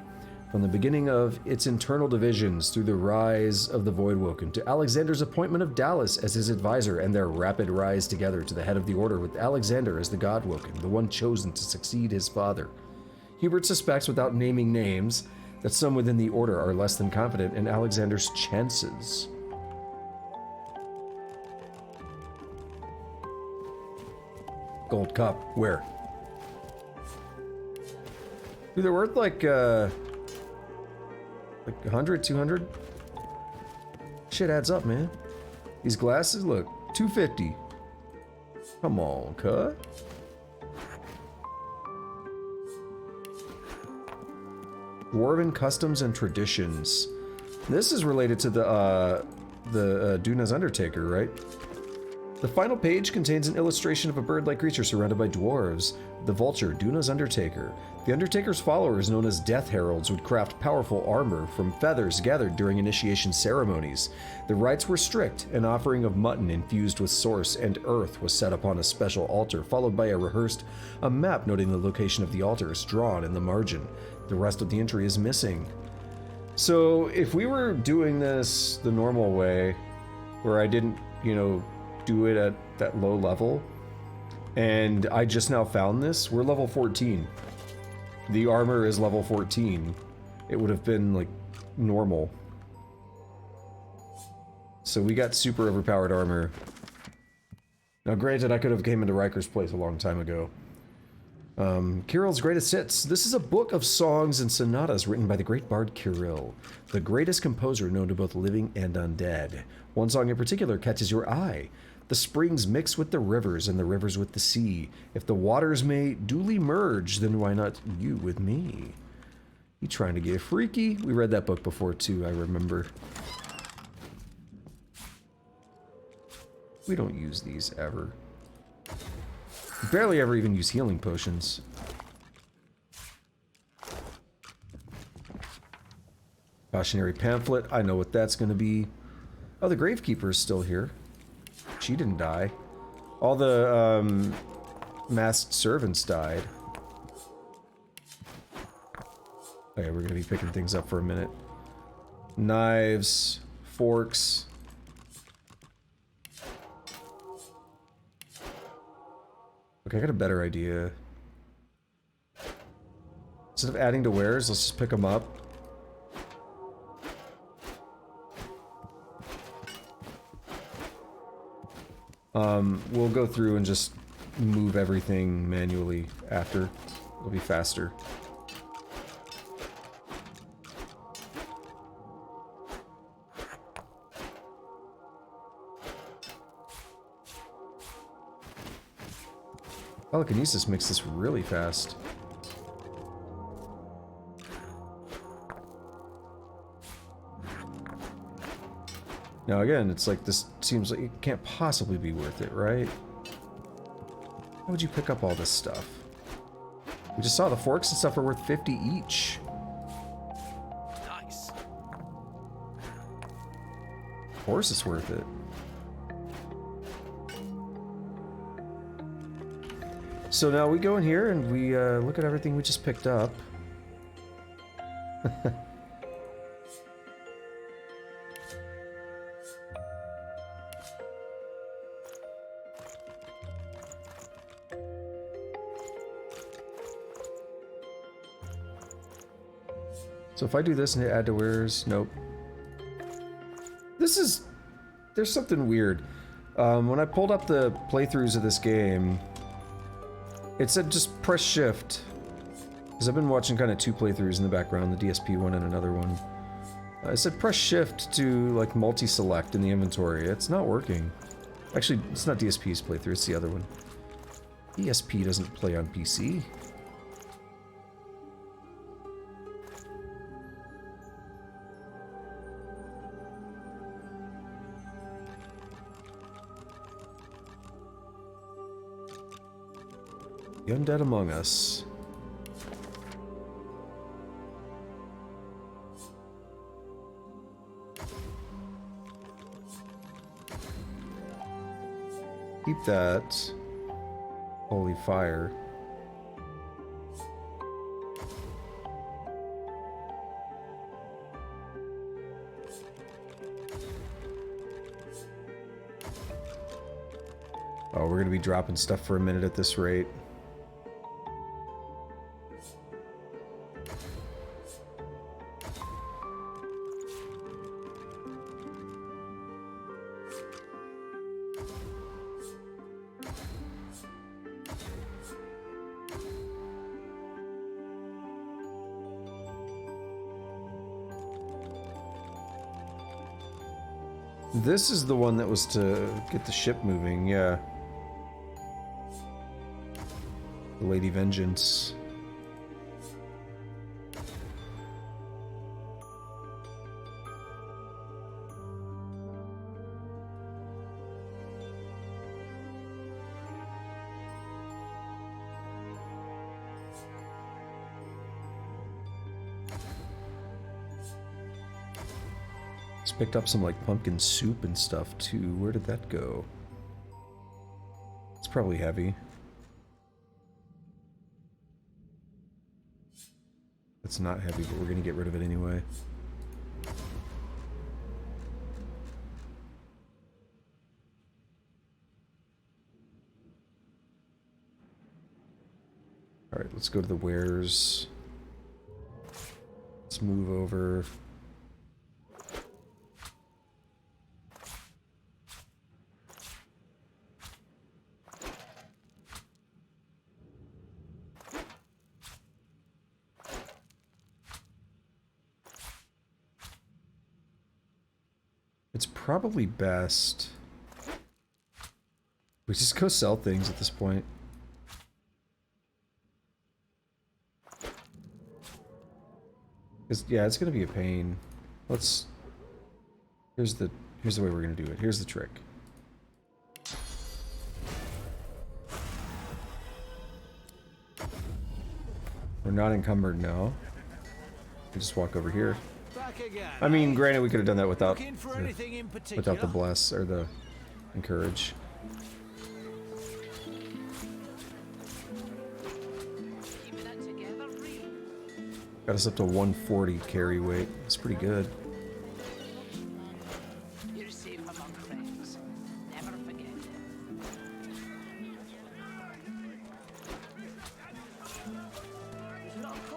From the beginning of its internal divisions through the rise of the Voidwoken to Alexander's appointment of Dallas as his advisor and their rapid rise together to the head of the Order with Alexander as the Godwoken, the one chosen to succeed his father. Hubert suspects, without naming names, that some within the Order are less than confident in Alexander's chances. Gold cup. Where? Dude, they're worth like 100, 200? Shit adds up, man. These glasses, look, 250. Come on, cut. Dwarven customs and traditions. This is related to the Duna's Undertaker, right? The final page contains an illustration of a bird-like creature surrounded by dwarves. The vulture, Duna's Undertaker. The Undertaker's followers, known as Death Heralds, would craft powerful armor from feathers gathered during initiation ceremonies. The rites were strict. An offering of mutton infused with source and earth was set upon a special altar, followed by a map noting the location of the altar is drawn in the margin. The rest of the entry is missing. So, if we were doing this the normal way, where I didn't, you know, do it at that low level, and I just now found this, we're level 14. The armor is level 14. It would have been like normal. So we got super overpowered armor. Now granted, I could have came into Ryker's place a long time ago. Kirill's Greatest Hits. This is a book of songs and sonatas written by the great bard Kirill, the greatest composer known to both living and undead. One song in particular catches your eye. The springs mix with the rivers, and the rivers with the sea. If the waters may duly merge, then why not you with me? You trying to get freaky? We read that book before too, I remember. We don't use these ever. We barely ever even use healing potions. Cautionary pamphlet, I know what that's gonna be. Oh, the Gravekeeper is still here. She didn't die. All the masked servants died. Okay, we're gonna be picking things up for a minute. Knives, forks. Okay, I got a better idea. Instead of adding to wares, let's just pick them up. We'll go through and just move everything manually after. It'll be faster. Telekinesis makes this really fast. Now again, it's like this seems like it can't possibly be worth it, right? Why would you pick up all this stuff? We just saw the forks and stuff are worth 50 each. Nice. Of course it's worth it. So now we go in here and we look at everything we just picked up. So if I do this and hit add to wares, nope. There's something weird. When I pulled up the playthroughs of this game, it said just press shift. Because I've been watching kind of two playthroughs in the background, the DSP one and another one. It said press shift to like multi-select in the inventory. It's not working. Actually, it's not DSP's playthrough, it's the other one. DSP doesn't play on PC. The Undead Among Us. Keep that. Holy fire. Oh, we're gonna be dropping stuff for a minute at this rate. This is the one that was to get the ship moving, yeah. The Lady Vengeance. Picked up some like pumpkin soup and stuff too. Where did that go? It's probably heavy. It's not heavy, but we're gonna get rid of it anyway. Alright, let's go to the wares. Let's move over. It's probably best we just go sell things at this point. Yeah, it's gonna be a pain. Let's. Here's the way we're gonna do it. Here's the trick. We're not encumbered now. We just walk over here. I mean, granted, we could have done that without the bless or the encourage. Got us up to 140 carry weight. That's pretty good.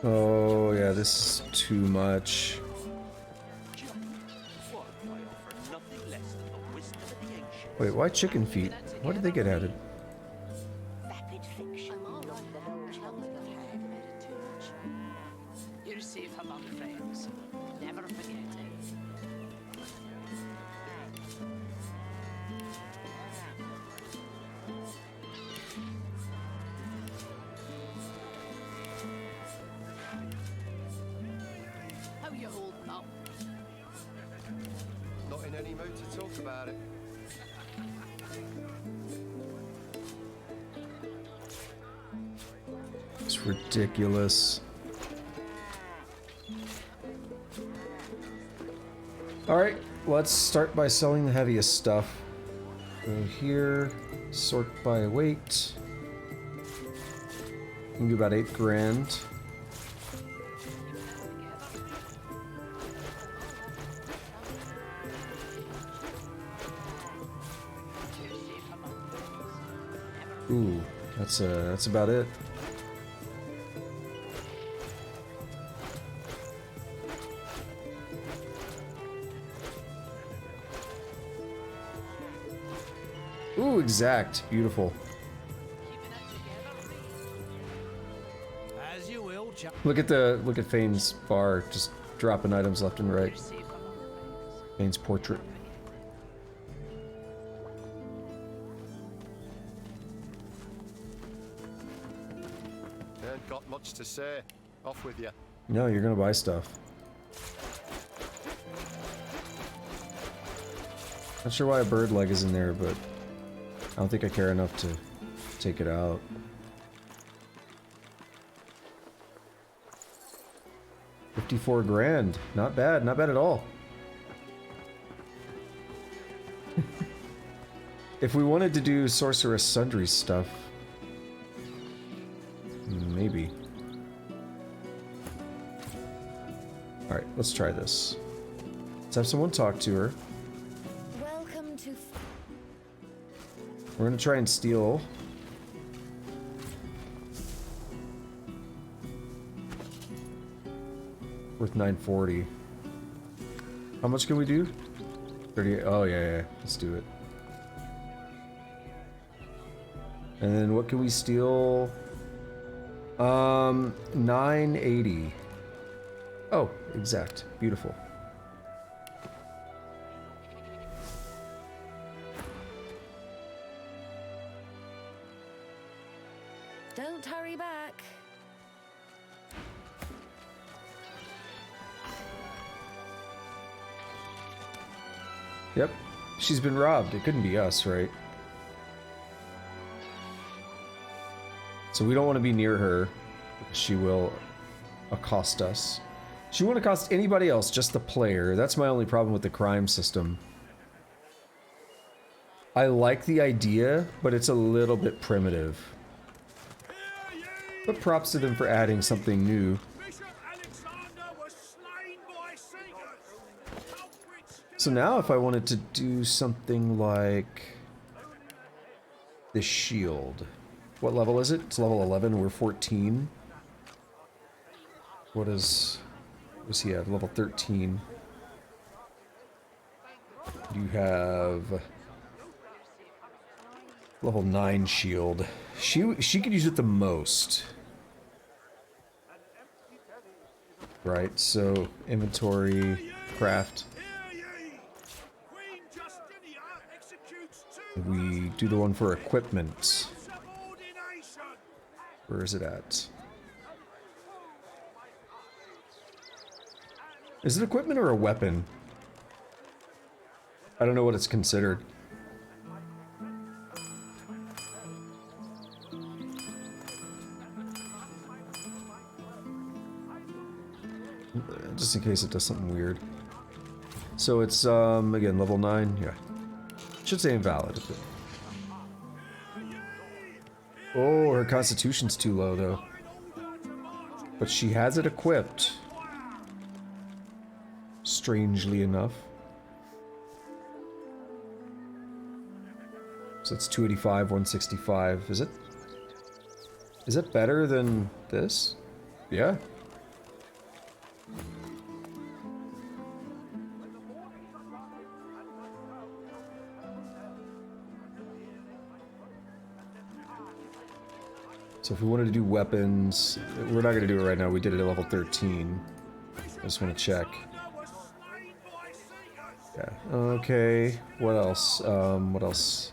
Oh yeah, this is too much. Wait, why chicken feet? Why did they get added? Not in any mood to talk about it. It's ridiculous. Alright, let's start by selling the heaviest stuff. Go here, sort by weight. We can do about 8 grand. Ooh, that's about it. Ooh, exact. Beautiful. As you will, Look at Fang's bar, just dropping items left and right. Fang's portrait. Ain't got much to say. Off with you. No, you're gonna buy stuff. Not sure why a bird leg is in there, but I don't think I care enough to take it out. $54 grand. Not bad. Not bad at all. If we wanted to do Sorceress Sundry stuff, maybe. Alright, let's try this. Let's have someone talk to her. Welcome to... We're gonna try and steal. Worth 940. How much can we do? 30. Oh yeah, let's do it. And then what can we steal? 980. Oh, exact. Beautiful. Don't hurry back. Yep. She's been robbed. It couldn't be us, right? So we don't want to be near her. She will accost us. She won't accost anybody else, just the player. That's my only problem with the crime system. I like the idea, but it's a little bit primitive. But props to them for adding something new. So now if I wanted to do something like this shield. What level is it? It's level 11, we're 14. What is he at? Level 13. You have level 9 shield. She could use it the most. Right, so inventory, craft. We do the one for equipment. Where is it at? Is it equipment or a weapon? I don't know what it's considered. Just in case it does something weird. So it's, again, level 9, yeah. Should say invalid. Oh, her constitution's too low, though. But she has it equipped. Strangely enough. So it's 285, 165. Is it? Is it better than this? Yeah. So if we wanted to do weapons, we're not going to do it right now. We did it at level 13. I just want to check. Yeah. Okay. What else? What else?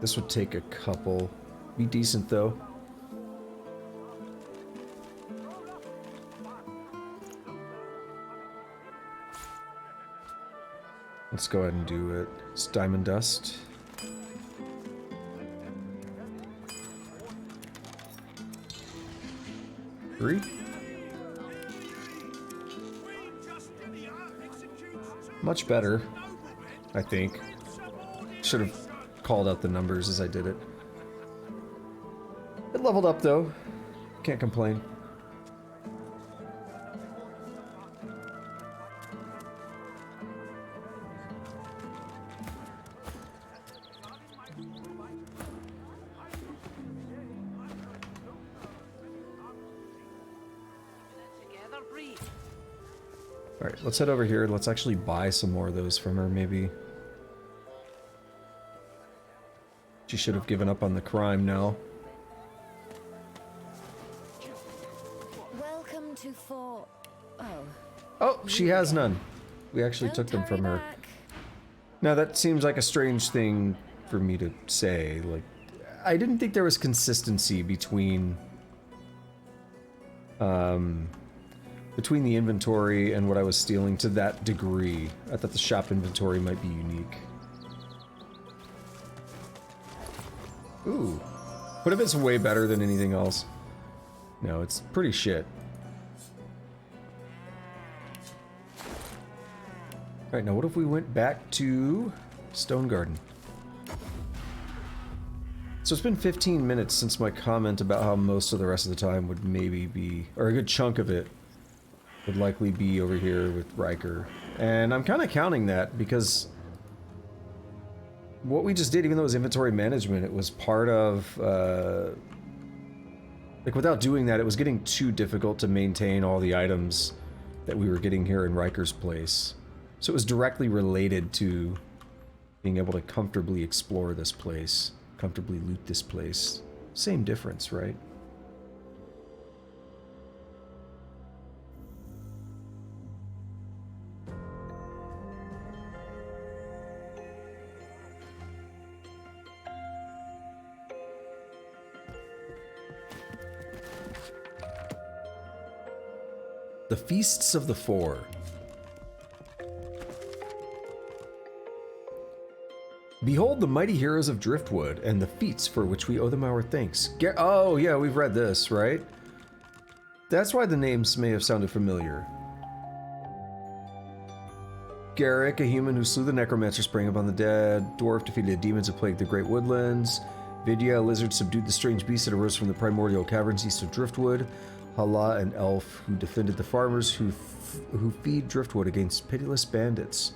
This would take a couple. Be decent though. Let's go ahead and do it. It's diamond dust. Three. Much better, I think. Should have called out the numbers as I did it. It leveled up though. Can't complain. Alright, let's head over here. Let's actually buy some more of those from her, maybe. She should have given up on the crime now. Welcome to Fort... Oh. Oh, she has none. We actually took them from her. Now that seems like a strange thing for me to say. Like, I didn't think there was consistency between between the inventory and what I was stealing to that degree. I thought the shop inventory might be unique. Ooh. What if it's way better than anything else? No, it's pretty shit. Alright, now what if we went back to Stone Garden? So it's been 15 minutes since my comment about how most of the rest of the time would maybe be, or a good chunk of it would likely be over here with Ryker. And I'm kind of counting that because what we just did, even though it was inventory management, it was part of, like without doing that, it was getting too difficult to maintain all the items that we were getting here in Ryker's place. So it was directly related to being able to comfortably explore this place, comfortably loot this place. Same difference, right? The Feasts of the Four. Behold the mighty heroes of Driftwood, and the feats for which we owe them our thanks. Oh, yeah, we've read this, right? That's why the names may have sounded familiar. Garrick, a human who slew the necromancer, sprang upon the dead. Dwarf defeated the demons that plagued the great woodlands. Vidya, a lizard, subdued the strange beast that arose from the primordial caverns east of Driftwood. Hala, an elf who defended the farmers who feed Driftwood against pitiless bandits.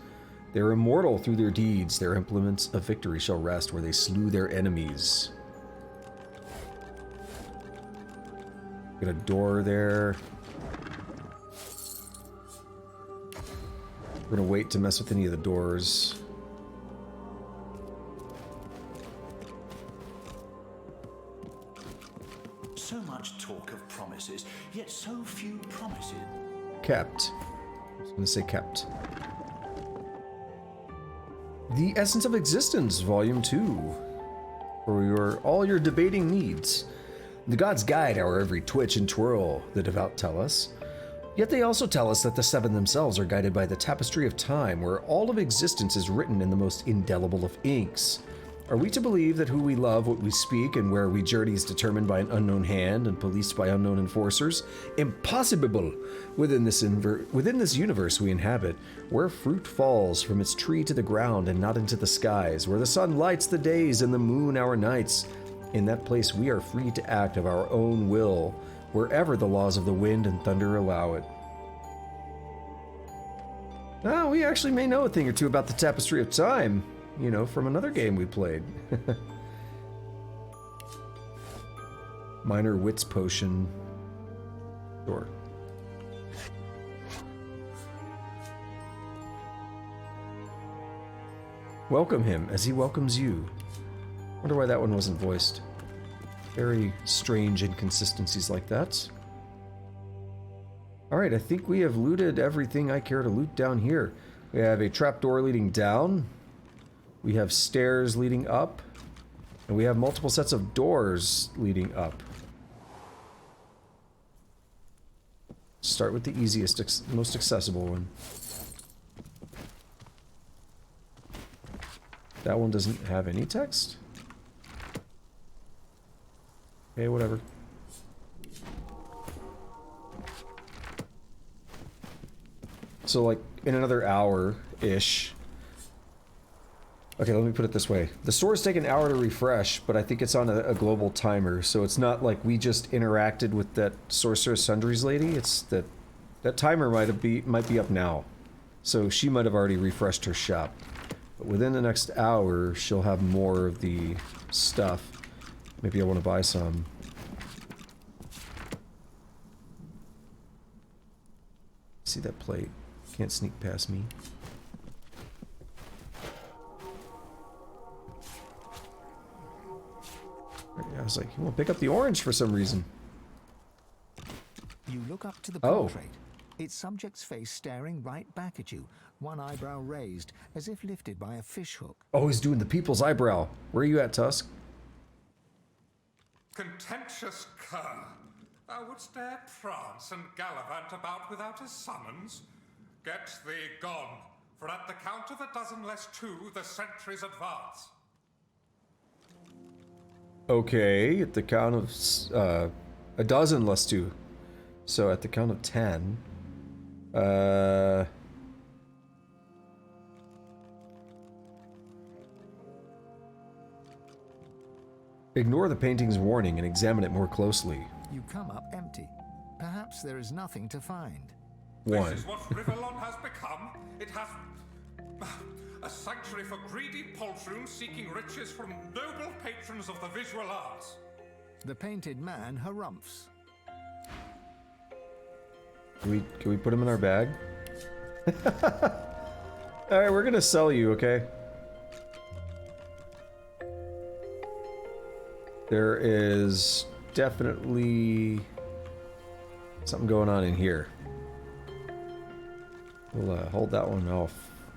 They are immortal through their deeds. Their implements of victory shall rest where they slew their enemies. Got a door there. We're gonna wait to mess with any of the doors. So much talk of promises, yet so few promises. Kept. I was gonna say kept. The Essence of Existence, Volume 2. For all your debating needs. The gods guide our every twitch and twirl, the devout tell us. Yet they also tell us that the seven themselves are guided by the tapestry of time, where all of existence is written in the most indelible of inks. Are we to believe that who we love, what we speak, and where we journey is determined by an unknown hand and policed by unknown enforcers? Impossible! Within this universe we inhabit, where fruit falls from its tree to the ground and not into the skies, where the sun lights the days and the moon our nights, in that place we are free to act of our own will, wherever the laws of the wind and thunder allow it. Now, we actually may know a thing or two about the tapestry of time. You know, from another game we played. Minor Wits Potion. Sure. Welcome him as he welcomes you. Wonder why that one wasn't voiced. Very strange inconsistencies like that. Alright, I think we have looted everything I care to loot down here. We have a trapdoor leading down. We have stairs leading up, and we have multiple sets of doors leading up. Start with the easiest, most accessible one. That one doesn't have any text? Okay, whatever. So, like, in another hour-ish... Okay, let me put it this way. The store's take an hour to refresh, but I think it's on a global timer, so it's not like we just interacted with that Sorceress Sundries lady. It's that timer might be up now. So she might have already refreshed her shop. But within the next hour, she'll have more of the stuff. Maybe I want to buy some. See that plate? Can't sneak past me. I was like, you want to pick up the orange for some reason. You look up to the portrait. Its subject's face staring right back at you, one eyebrow raised, as if lifted by a fishhook. Oh, he's doing the people's eyebrow. Where are you at, Tusk? Contentious cur. Thou wouldst dare prance and gallivant about without a summons? Get thee gone, for at the count of 12 less 2, the sentries advance. Okay, at the count of 12 less 2. So at the count of 10. Ignore the painting's warning and examine it more closely. You come up empty. Perhaps there is nothing to find. One. This is what Rivellon has become. It has a sanctuary for greedy poltroons seeking riches from noble patrons of the visual arts. The painted man harumphs. Can we put him in our bag? Alright, we're gonna sell you, okay? There is definitely something going on in here. We'll hold that one off.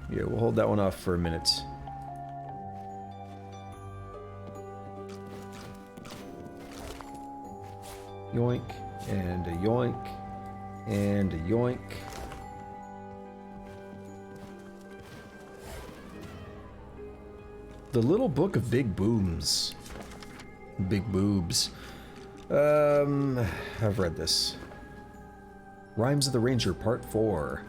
Yeah, we'll hold that one off for a minute. Yoink, and a yoink, and a yoink. The Little Book of Big Booms. Big boobs. I've read this. Rhymes of the Ranger, Part 4.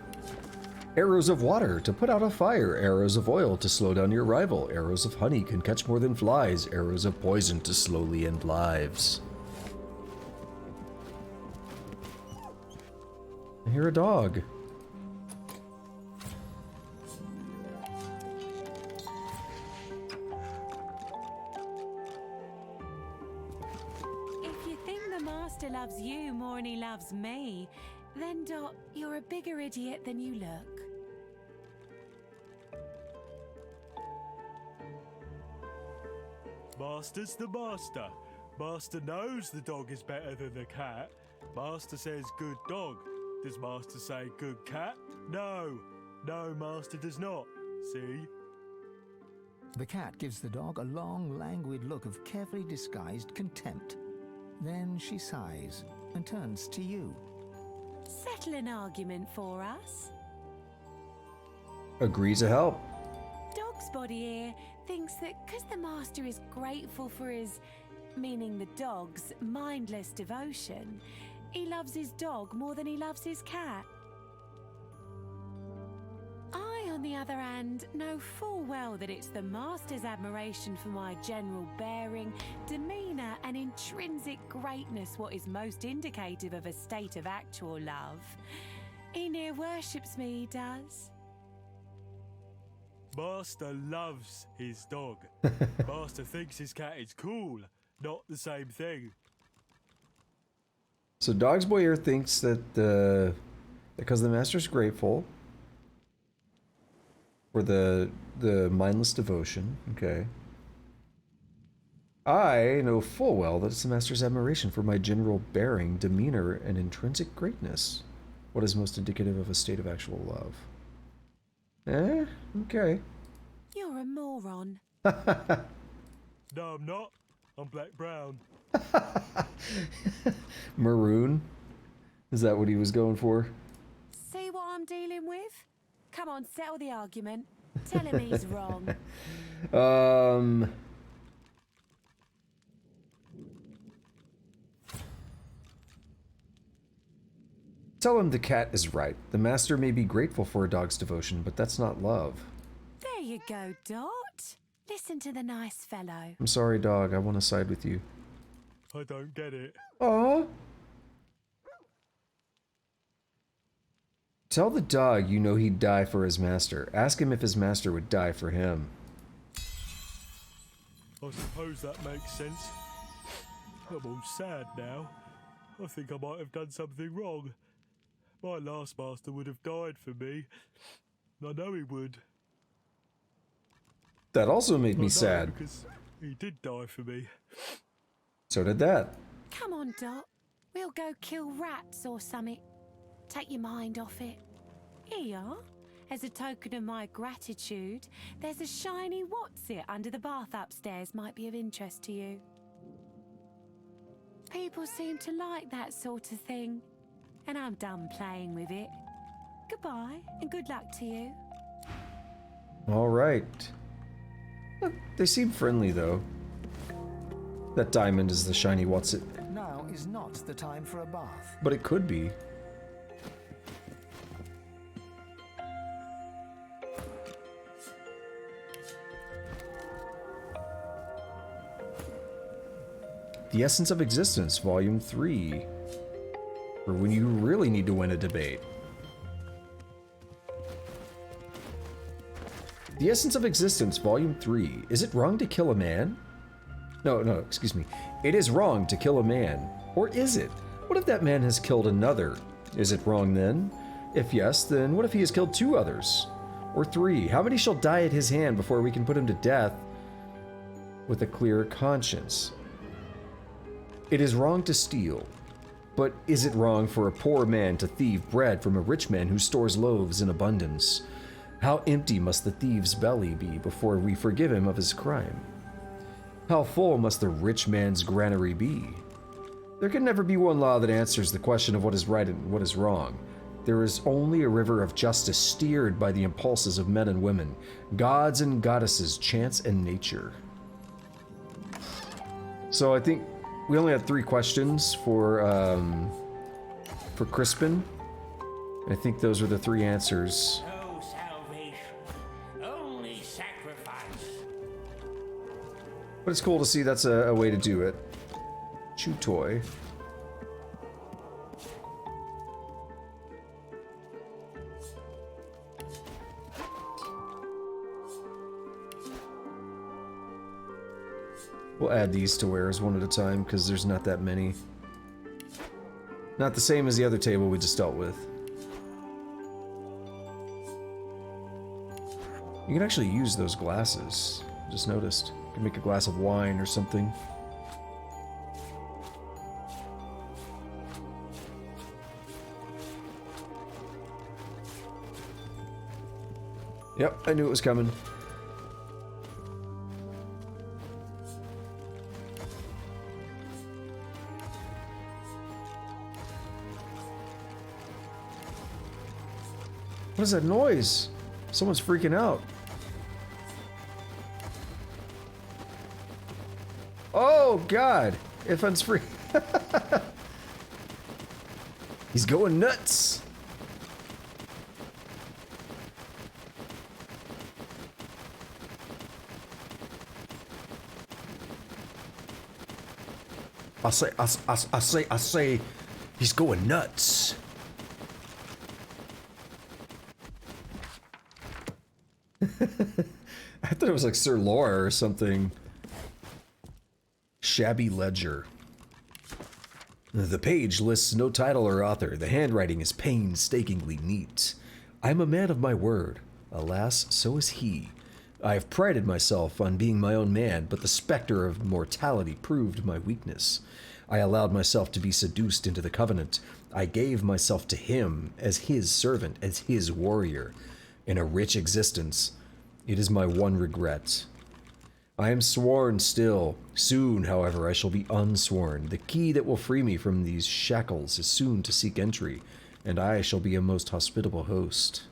Arrows of water to put out a fire. Arrows of oil to slow down your rival. Arrows of honey can catch more than flies. Arrows of poison to slowly end lives. I hear a dog. If you think the Master loves you more than he loves me, then Dot, you're a bigger idiot than you look. Master's the master. Master knows the dog is better than the cat. Master says good dog. Does Master say good cat? No. No, Master does not. See? The cat gives the dog a long, languid look of carefully disguised contempt. Then she sighs and turns to you. Settle an argument for us. Agree to help. Dog's body here thinks that because the Master is grateful for his, meaning the dog's, mindless devotion, he loves his dog more than he loves his cat. I, on the other hand, know full well that it's the Master's admiration for my general bearing, demeanour and intrinsic greatness what is most indicative of a state of actual love. He near worships me, he does. Master loves his dog. Master thinks his cat is cool, not the same thing. So Dog's Boy here thinks that because the Master's grateful for the mindless devotion, okay. I know full well that it's the Master's admiration for my general bearing, demeanor, and intrinsic greatness. What is most indicative of a state of actual love? Okay. You're a moron. No, I'm not. I'm black-brown. Maroon? Is that what he was going for? See what I'm dealing with? Come on, settle the argument. Tell him he's wrong. Tell him the cat is right. The master may be grateful for a dog's devotion, but that's not love. There you go, Dot. Listen to the nice fellow. I'm sorry, dog. I want to side with you. I don't get it. Aw. Tell the dog you know he'd die for his master. Ask him if his master would die for him. I suppose that makes sense. I'm all sad now. I think I might have done something wrong. My last master would have died for me. I know he would. That also made me sad. Because he did die for me. So did that. Come on, Dot. We'll go kill rats or something. Take your mind off it. Here you are. As a token of my gratitude, there's a shiny what's-it under the bath upstairs. Might be of interest to you. People seem to like that sort of thing. And I'm done playing with it. Goodbye, and good luck to you. All right. They seem friendly, though. That diamond is the shiny what's-it. Now is not the time for a bath. But it could be. The Essence of Existence, Volume 3. For when you really need to win a debate. The Essence of Existence, Volume 3. Is it wrong to kill a man? No, excuse me. It is wrong to kill a man. Or is it? What if that man has killed another? Is it wrong then? If yes, then what if he has killed 2 others? Or 3? How many shall die at his hand before we can put him to death with a clear conscience? It is wrong to steal. But is it wrong for a poor man to thieve bread from a rich man who stores loaves in abundance? How empty must the thief's belly be before we forgive him of his crime? How full must the rich man's granary be? There can never be one law that answers the question of what is right and what is wrong. There is only a river of justice steered by the impulses of men and women, gods and goddesses, chance and nature. So I think we only have 3 questions for Crispin. I think those were the 3 answers. No salvation, only sacrifice. But it's cool to see that's a way to do it. Chew toy. We'll add these to wares one at a time, because there's not that many. Not the same as the other table we just dealt with. You can actually use those glasses. Just noticed. You can make a glass of wine or something. Yep, I knew it was coming. What is that noise? Someone's freaking out. Oh, God. Ifan's free. He's going nuts. I say, he's going nuts. I thought it was like Sir Laura or something. Shabby ledger. The page lists no title or author. The handwriting is painstakingly neat. I am a man of my word. Alas, so is he. I have prided myself on being my own man, but the specter of mortality proved my weakness. I allowed myself to be seduced into the covenant. I gave myself to him as his servant, as his warrior. In a rich existence, it is my one regret. I am sworn still. Soon, however, I shall be unsworn. The key that will free me from these shackles is soon to seek entry, and I shall be a most hospitable host.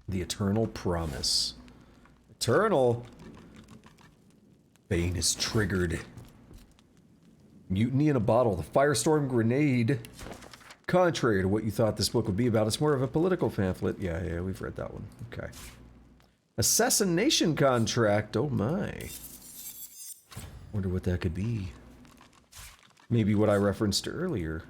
The Eternal Promise. Eternal! Bane is triggered. Mutiny in a Bottle. The Firestorm Grenade. Contrary to what you thought this book would be about, it's more of a political pamphlet. Yeah, we've read that one. Okay. Assassination Contract. Oh my. Wonder what that could be. Maybe what I referenced earlier.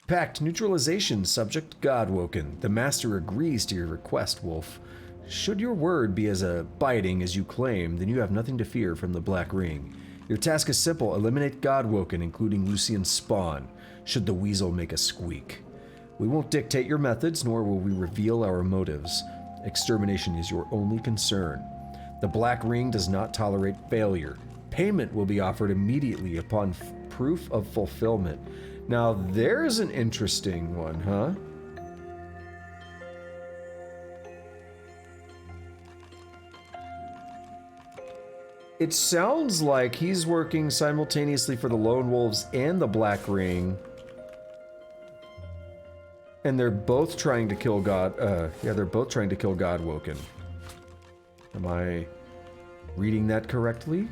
Pact Neutralization. Subject Godwoken. The Master agrees to your request, Wolf. Should your word be as abiding as you claim, then you have nothing to fear from the Black Ring. Your task is simple. Eliminate Godwoken, including Lucian's spawn, should the weasel make a squeak. We won't dictate your methods, nor will we reveal our motives. Extermination is your only concern. The Black Ring does not tolerate failure. Payment will be offered immediately upon proof of fulfillment. Now, there's an interesting one, huh? It sounds like he's working simultaneously for the Lone Wolves and the Black Ring. And they're both trying to kill they're both trying to kill Godwoken. Am I reading that correctly?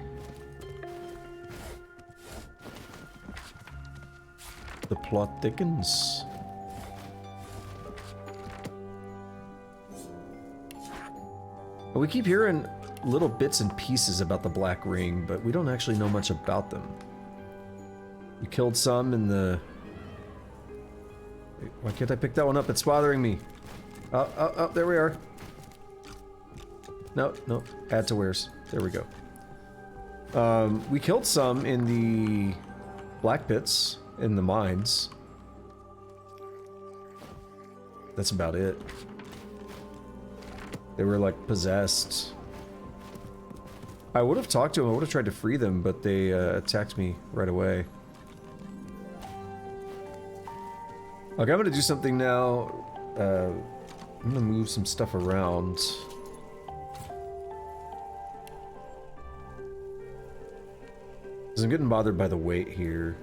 The plot thickens. We keep hearing little bits and pieces about the Black Ring, but we don't actually know much about them. We killed some in the... Wait, why can't I pick that one up? It's bothering me. Oh, there we are. No, add to wares. There we go. We killed some in the Blackpits, in the mines. That's about it. They were like possessed. I would have talked to them, I would have tried to free them, but they attacked me right away. Okay, I'm gonna do something now. I'm gonna move some stuff around. Because I'm getting bothered by the weight here.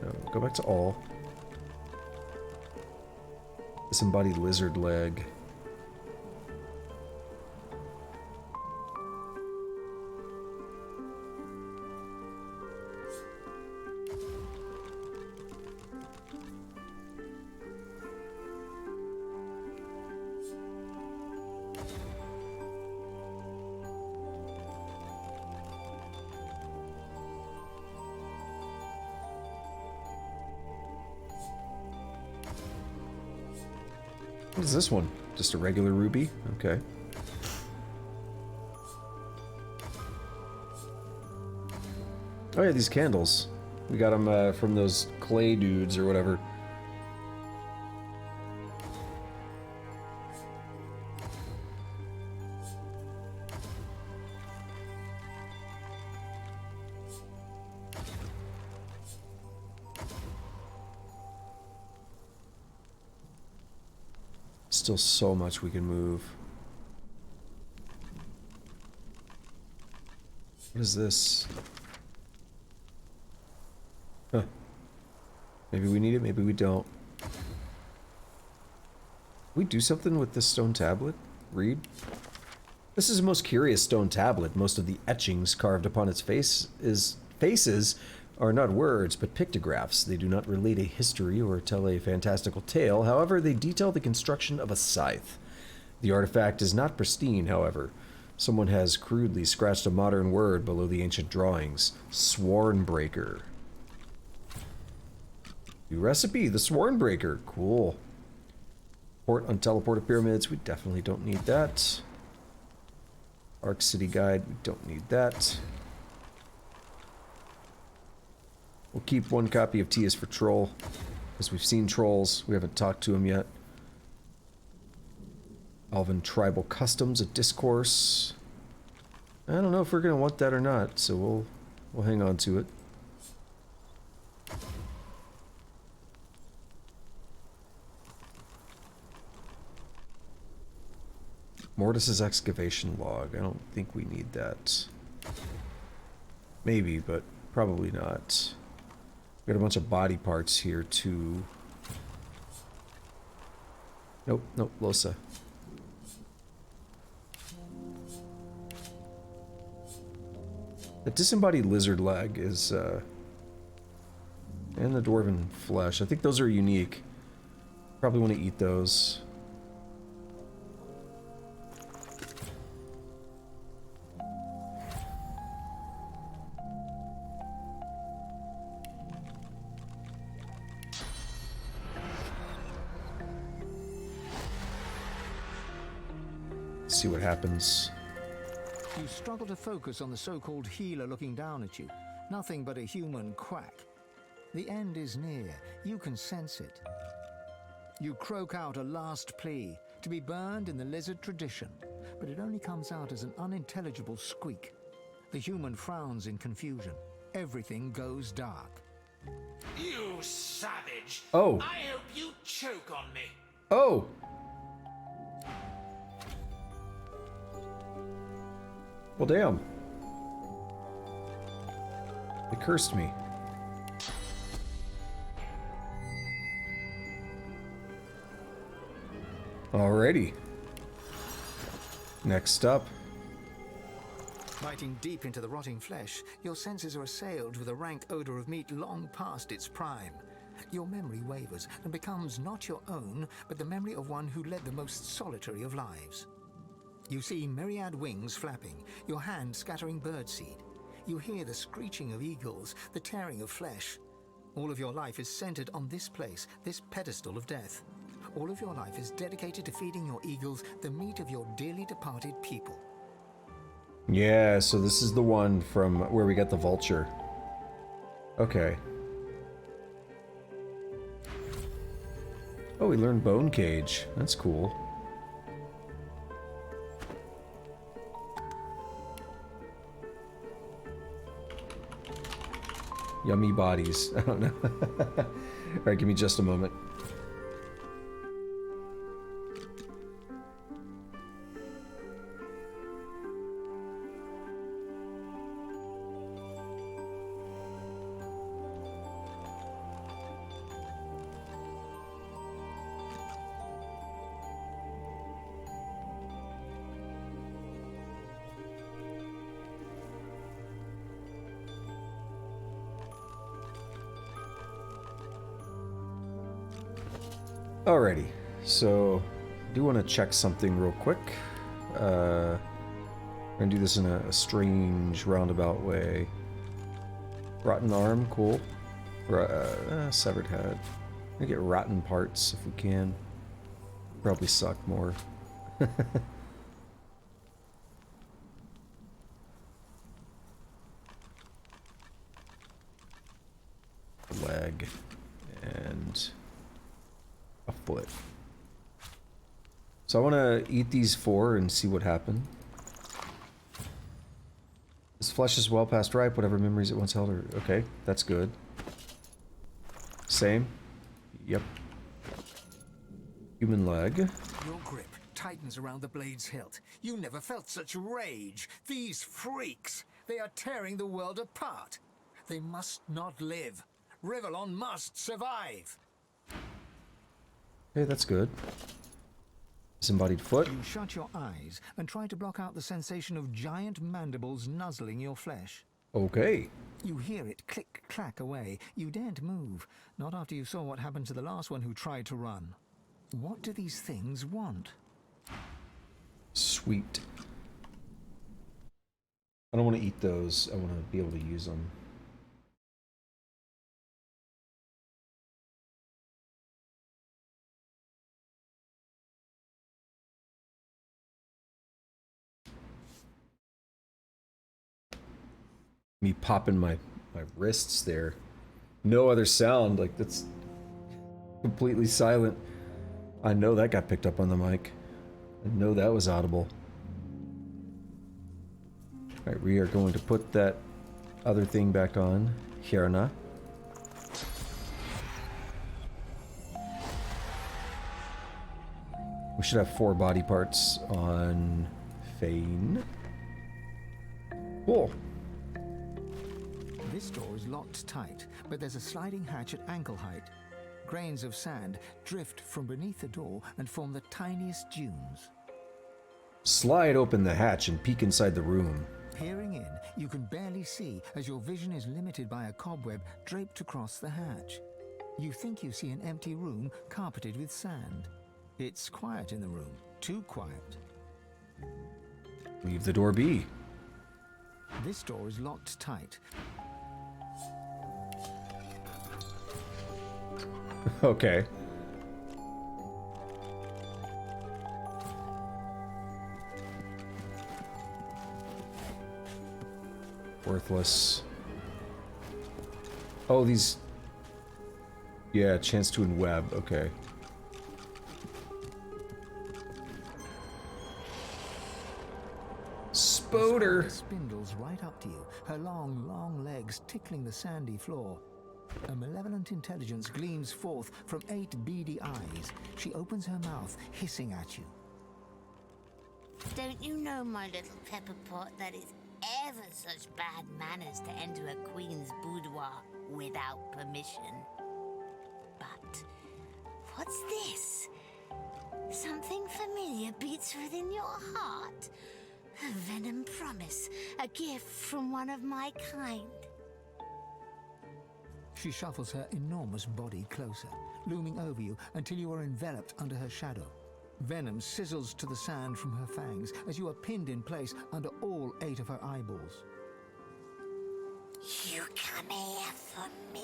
No, go back to all. Disembodied lizard leg. What is this one? Just a regular ruby? Okay. Oh yeah, these candles. We got them from those clay dudes or whatever. Still so much we can move. What is this? Huh. Maybe we need it, maybe we don't. We do something with this stone tablet? Read. This is a most curious stone tablet. Most of the etchings carved upon its faces are not words, but pictographs. They do not relate a history or tell a fantastical tale. However, they detail the construction of a scythe. The artifact is not pristine, however. Someone has crudely scratched a modern word below the ancient drawings. Swornbreaker. New recipe, the Swornbreaker. Cool. Port on teleported pyramids. We definitely don't need that. Arc City Guide. We don't need that. We'll keep one copy of T is for Troll, because we've seen trolls. We haven't talked to him yet. Alvin Tribal Customs, a discourse. I don't know if we're gonna want that or not, so we'll hang on to it. Mortis's excavation log. I don't think we need that. Maybe, but probably not. Got a bunch of body parts here too. Nope, nope, Losa. The disembodied lizard leg is, and the dwarven flesh. I think those are unique. Probably want to eat those. See what happens. You struggle to focus on the so-called healer looking down at you. Nothing but a human quack. The end is near. You can sense it. You croak out a last plea, to be burned in the lizard tradition, but it only comes out as an unintelligible squeak. The human frowns in confusion. Everything goes dark. You savage! Oh. I hope you choke on me. Oh! Well, damn. They cursed me. Alrighty. Next up. Biting deep into the rotting flesh, your senses are assailed with a rank odor of meat long past its prime. Your memory wavers and becomes not your own, but the memory of one who led the most solitary of lives. You see myriad wings flapping, your hand scattering birdseed. You hear the screeching of eagles, the tearing of flesh. All of your life is centered on this place, this pedestal of death. All of your life is dedicated to feeding your eagles the meat of your dearly departed people. Yeah, so this is the one from where we get the vulture. Okay. Oh, we learned Bone Cage. That's cool. Yummy bodies. I don't know. Alright, give me just a moment. Alrighty, so I do want to check something real quick. We're gonna do this in a strange roundabout way. Rotten arm, cool. Severed head. Gonna get rotten parts if we can. Probably suck more. Leg and a foot. So I want to eat these 4 and see what happened. This flesh is well past ripe, whatever memories it once held are... Okay, that's good. Same. Yep. Human leg. Your grip tightens around the blade's hilt. You never felt such rage. These freaks, they are tearing the world apart. They must not live. Rivellon must survive. Okay, that's good. Disembodied foot. You shut your eyes and try to block out the sensation of giant mandibles nuzzling your flesh. Okay. You hear it click-clack away. You daren't move, not after you saw what happened to the last one who tried to run. What do these things want? Sweet. I don't want to eat those. I want to be able to use them. Me popping my wrists there. No other sound, like that's completely silent. I know that got picked up on the mic. I know that was audible. Alright, we are going to put that other thing back on. Hirna. We should have 4 body parts on Fang. Cool. This door is locked tight, but there's a sliding hatch at ankle height. Grains of sand drift from beneath the door and form the tiniest dunes. Slide open the hatch and peek inside the room. Peering in, you can barely see as your vision is limited by a cobweb draped across the hatch. You think you see an empty room carpeted with sand. It's quiet in the room, too quiet. Leave the door be. This door is locked tight. Okay. Worthless. Oh, these... Yeah, chance to enweb. Okay. Spoder! The spindles right up to you, her long, long legs tickling the sandy floor. A malevolent intelligence gleams forth from 8 beady eyes. She opens her mouth, hissing at you. Don't you know, my little pepper pot, that it's ever such bad manners to enter a queen's boudoir without permission? But what's this? Something familiar beats within your heart. A venom promise, a gift from one of my kind. She shuffles her enormous body closer, looming over you until you are enveloped under her shadow. Venom sizzles to the sand from her fangs as you are pinned in place under all 8 of her eyeballs. You come here for me.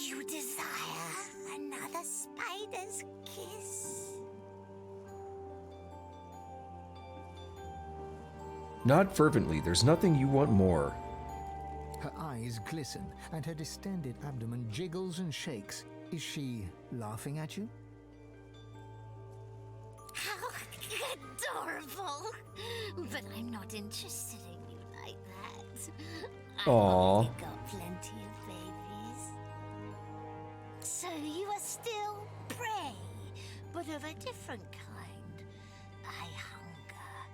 You desire another spider's kiss. Not fervently. There's nothing you want more. Her eyes glisten and her distended abdomen jiggles and shakes. Is she laughing at you? How adorable! But I'm not interested in you like that. I've already got plenty of babies. So you are still prey, but of a different kind. I hunger,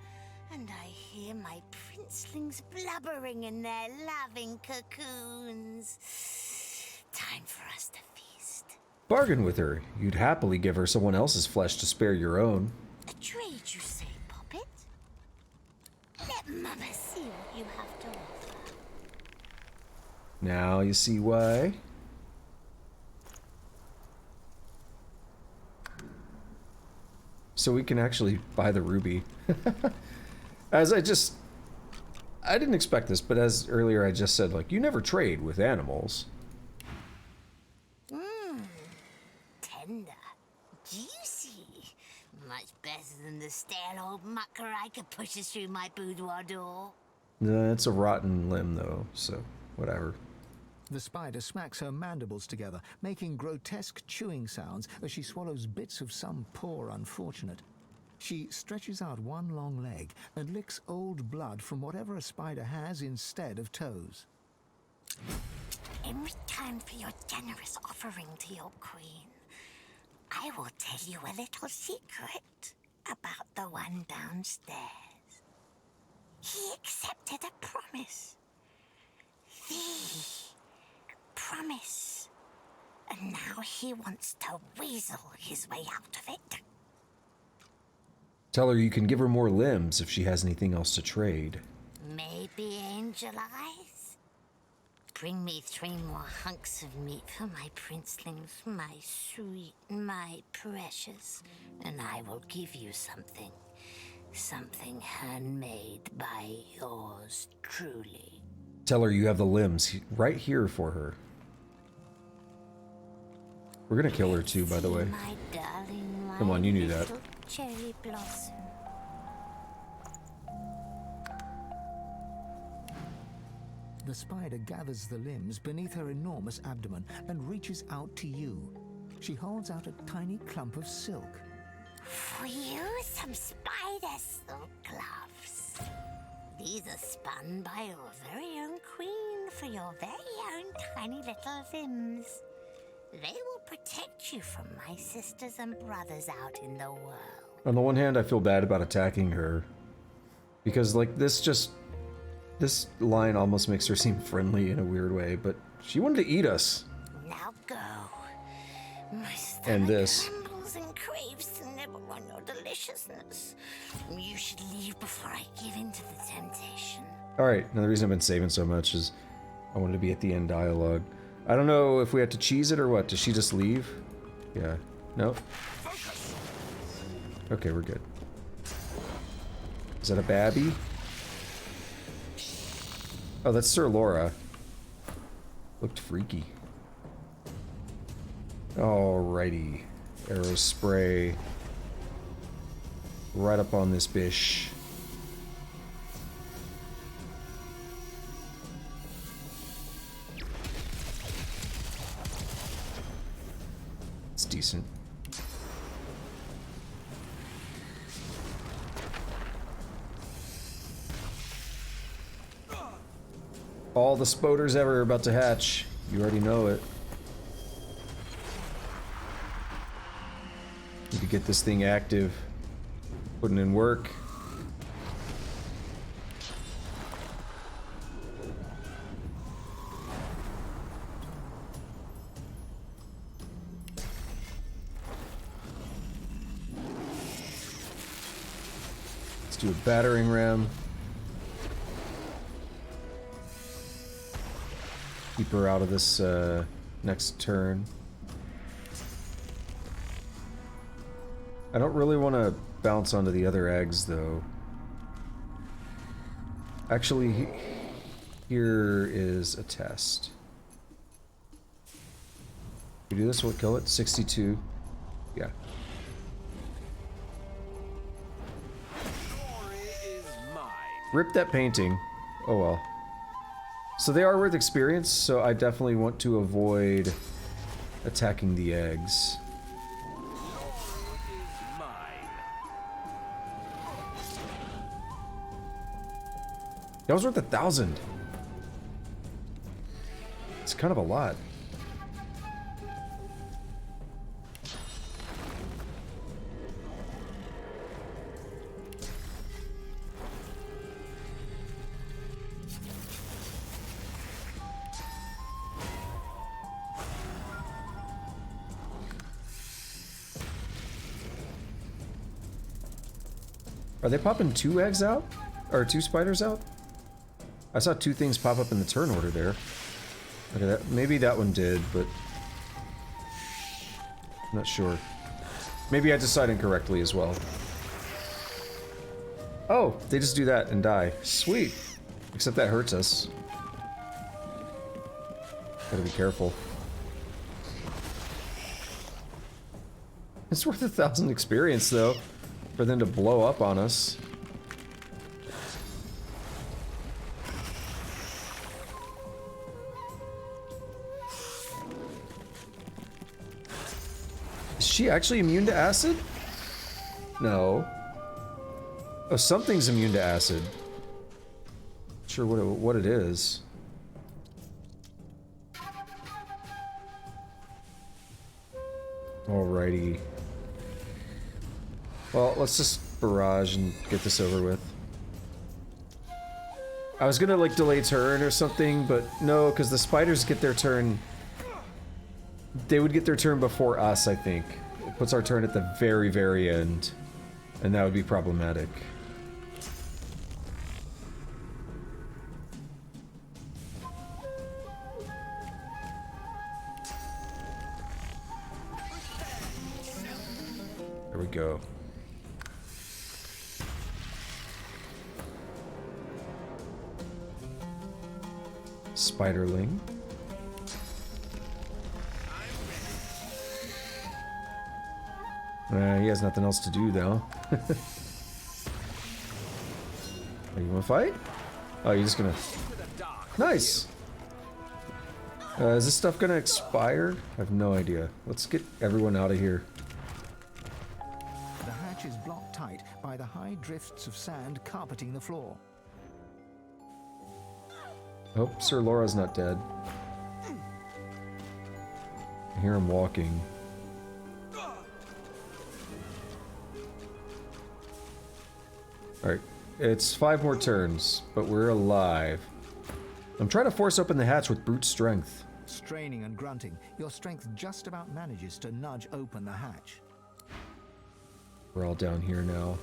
and I hear my princelings blubbering in their loving cocoons. Time for us to feast. Bargain with her. You'd happily give her someone else's flesh to spare your own. A trade, you say, Poppet? Let Mama see what you have to offer. Now you see why. So we can actually buy the ruby. I didn't expect this, but as earlier I just said, like, you never trade with animals. Tender. Juicy. Much better than the stale old muck Ryker pushes through my boudoir door. It's a rotten limb, though, so whatever. The spider smacks her mandibles together, making grotesque chewing sounds as she swallows bits of some poor unfortunate. She stretches out one long leg and licks old blood from whatever a spider has instead of toes. In return for your generous offering to your queen, I will tell you a little secret about the one downstairs. He accepted a promise. The promise. And now he wants to weasel his way out of it. Tell her you can give her more limbs if she has anything else to trade. Maybe angel eyes? Bring me 3 more hunks of meat for my princelings, my sweet, my precious, and I will give you something. Something handmade by yours truly. Tell her you have the limbs right here for her. We're gonna kill her too, by the way. My darling, Come on, you knew that. little cherry blossom. The spider gathers the limbs beneath her enormous abdomen and reaches out to you. She holds out a tiny clump of silk. For you, some spider silk gloves. These are spun by your very own queen for your very own tiny little limbs. They will protect you from my sisters and brothers out in the world. On the one hand, I feel bad about attacking her. Because, like, this line almost makes her seem friendly in a weird way, but she wanted to eat us. Now go. My And stomach this. rumbles and craves to nibble on your deliciousness. You should leave before I give in to the temptation. Alright, now the reason I've been saving so much is I wanted to be at the end dialogue. I don't know if we have to cheese it or what. Does she just leave? Yeah. Nope. Okay, we're good. Is that a babby? Oh, that's Sir Laura. Looked freaky. Alrighty. Arrow spray. Right up on this bish. It's decent. All the spoders ever are about to hatch. You already know it. Need to get this thing active. Putting in work. Let's do a battering ram. Keep her out of this next turn. I don't really want to bounce onto the other eggs, though. Actually, here is a test. We do this, we'll kill it. 62. Yeah. Rip that painting. Oh well. So they are worth experience, so I definitely want to avoid attacking the eggs. That was worth 1,000. It's kind of a lot. Are they popping 2 eggs out? Or 2 spiders out? I saw 2 things pop up in the turn order there. Okay, that, maybe that one did, but... I'm not sure. Maybe I decided incorrectly as well. Oh, they just do that and die. Sweet. Except that hurts us. Gotta be careful. It's worth 1,000 experience, though, for them to blow up on us. Is she actually immune to acid? No. Oh, something's immune to acid. Not sure what it is. Alrighty. Well, let's just barrage and get this over with. I was gonna like delay turn or something, but no, because the spiders get their turn. They would get their turn before us, I think. It puts our turn at the very, very end, and that would be problematic. There we go. Spiderling. He has nothing else to do, though. Oh, you wanna fight? Oh, you're just gonna... Nice! Is this stuff gonna expire? I have no idea. Let's get everyone out of here. The hatch is blocked tight by the high drifts of sand carpeting the floor. Hope Sir Laura's not dead. I hear him walking. Alright, it's 5 more turns, but we're alive. I'm trying to force open the hatch with brute strength. Straining and grunting, your strength just about manages to nudge open the hatch. We're all down here now.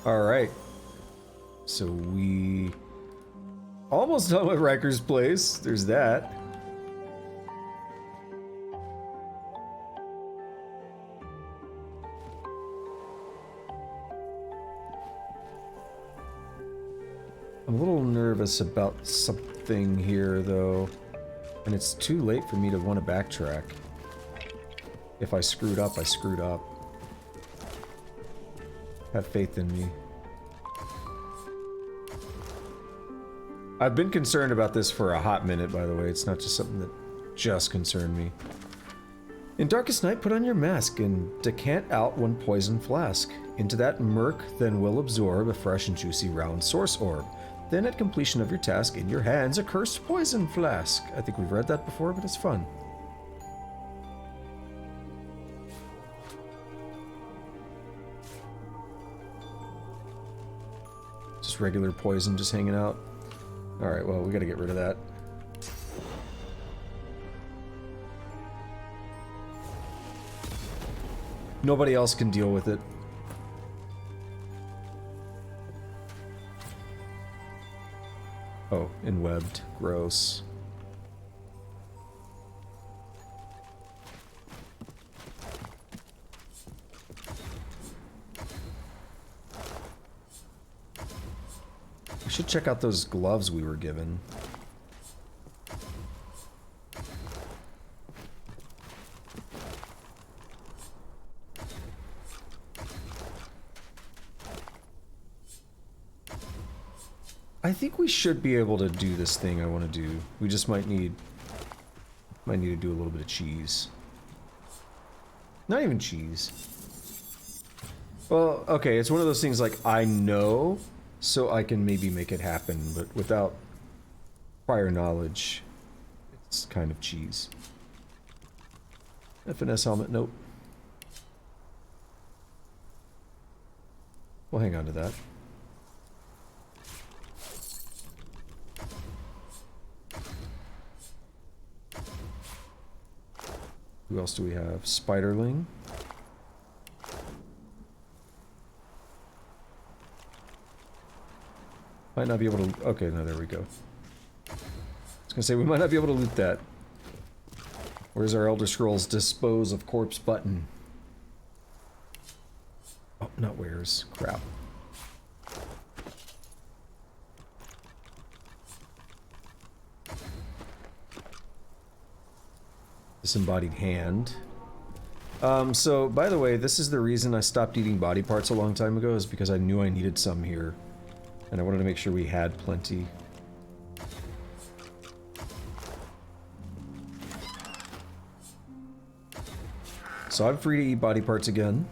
Alright. So we... almost done with Ryker's place. There's that. I'm a little nervous about something here, though. And it's too late for me to want to backtrack. If I screwed up, I screwed up. Have faith in me. I've been concerned about this for a hot minute, by the way. It's not just something that just concerned me. In darkest night, put on your mask and decant out one poison flask. Into that murk, then will absorb a fresh and juicy round source orb. Then at completion of your task, in your hands, a cursed poison flask. I think we've read that before, but it's fun. Just regular poison just hanging out. Alright, well, we gotta get rid of that. Nobody else can deal with it. Oh, enwebbed. Gross. We should check out those gloves we were given. I think we should be able to do this thing I want to do. We just might need to do a little bit of cheese. Not even cheese. Well, okay, it's one of those things like I know, so I can maybe make it happen, but without prior knowledge, it's kind of cheese. A finesse helmet, nope. We'll hang on to that. Who else do we have? Spiderling. Might not be able to... Okay, no, there we go. I was gonna say, we might not be able to loot that. Where's our Elder Scrolls Dispose of Corpse button? Oh, not where's. Crap. Disembodied hand. So, by the way, this is the reason I stopped eating body parts a long time ago, is because I knew I needed some here. And I wanted to make sure we had plenty. So I'm free to eat body parts again.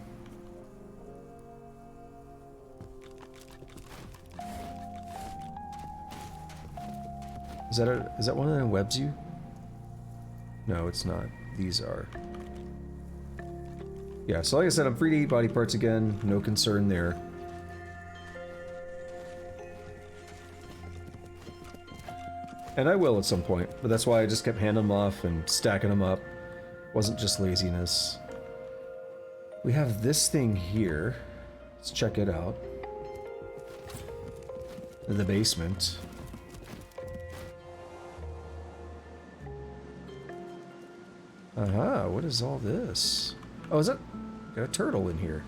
Is that one that webs you? No, it's not. These are. Yeah, so like I said, I'm free to eat body parts again. No concern there. And I will at some point, but that's why I just kept handing them off and stacking them up. Wasn't just laziness. We have this thing here. Let's check it out. In the basement. Aha, what is all this? Oh, is that... Got a turtle in here.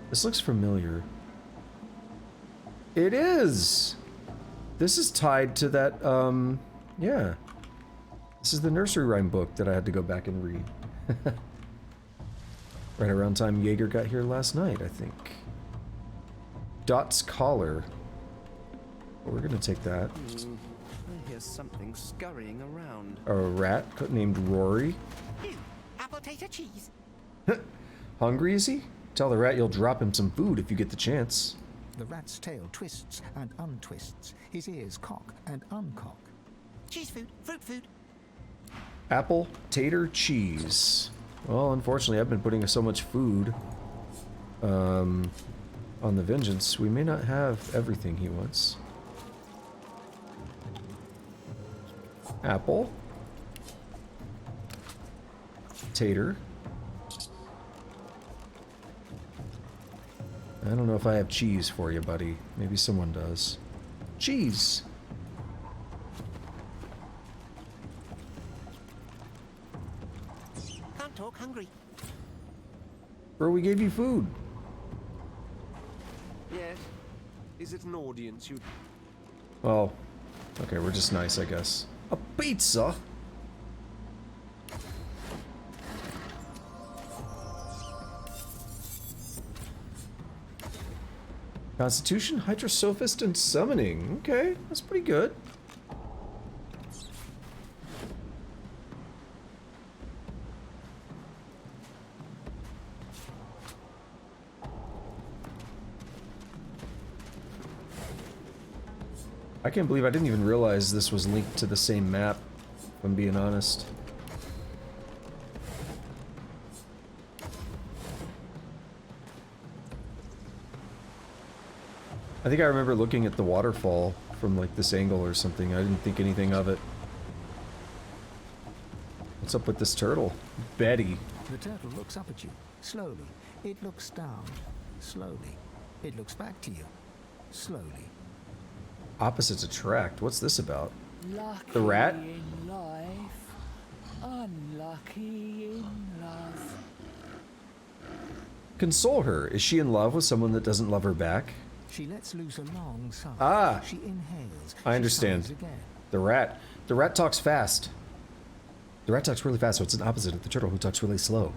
This looks familiar. It is! This is tied to that, yeah. This is the nursery rhyme book that I had to go back and read. Right around time Jaeger got here last night, I think. Dot's collar. Well, we're gonna take that. I hear something scurrying around. A rat named Rory. Apple tater cheese. Hungry, is he? Tell the rat you'll drop him some food if you get the chance. The rat's tail twists and untwists. His ears cock and uncock. Cheese food, fruit food. Apple, tater, cheese. Well, unfortunately, I've been putting so much food on the vengeance, we may not have everything he wants. Apple. Tater. I don't know if I have cheese for you, buddy. Maybe someone does. Cheese! Can't talk, hungry. Bro, we gave you food. Yes. Is it an audience you... Oh. Okay, we're just nice, I guess. A pizza? Constitution, Hydrosophist, and Summoning. Okay, that's pretty good. I can't believe I didn't even realize this was linked to the same map, if I'm being honest. I think I remember looking at the waterfall from like this angle or something. I didn't think anything of it. What's up with this turtle? Betty. The turtle looks up at you, slowly. It looks down, slowly. It looks back to you, slowly. Opposites attract. What's this about? Lucky The rat? in life, unlucky in love. Console her. Is she in love with someone that doesn't love her back? She lets loose a long sigh. Ah! She inhales. I She understand. sighs again. The rat. The rat talks fast. The rat talks really fast, so it's an opposite of the turtle who talks really slow.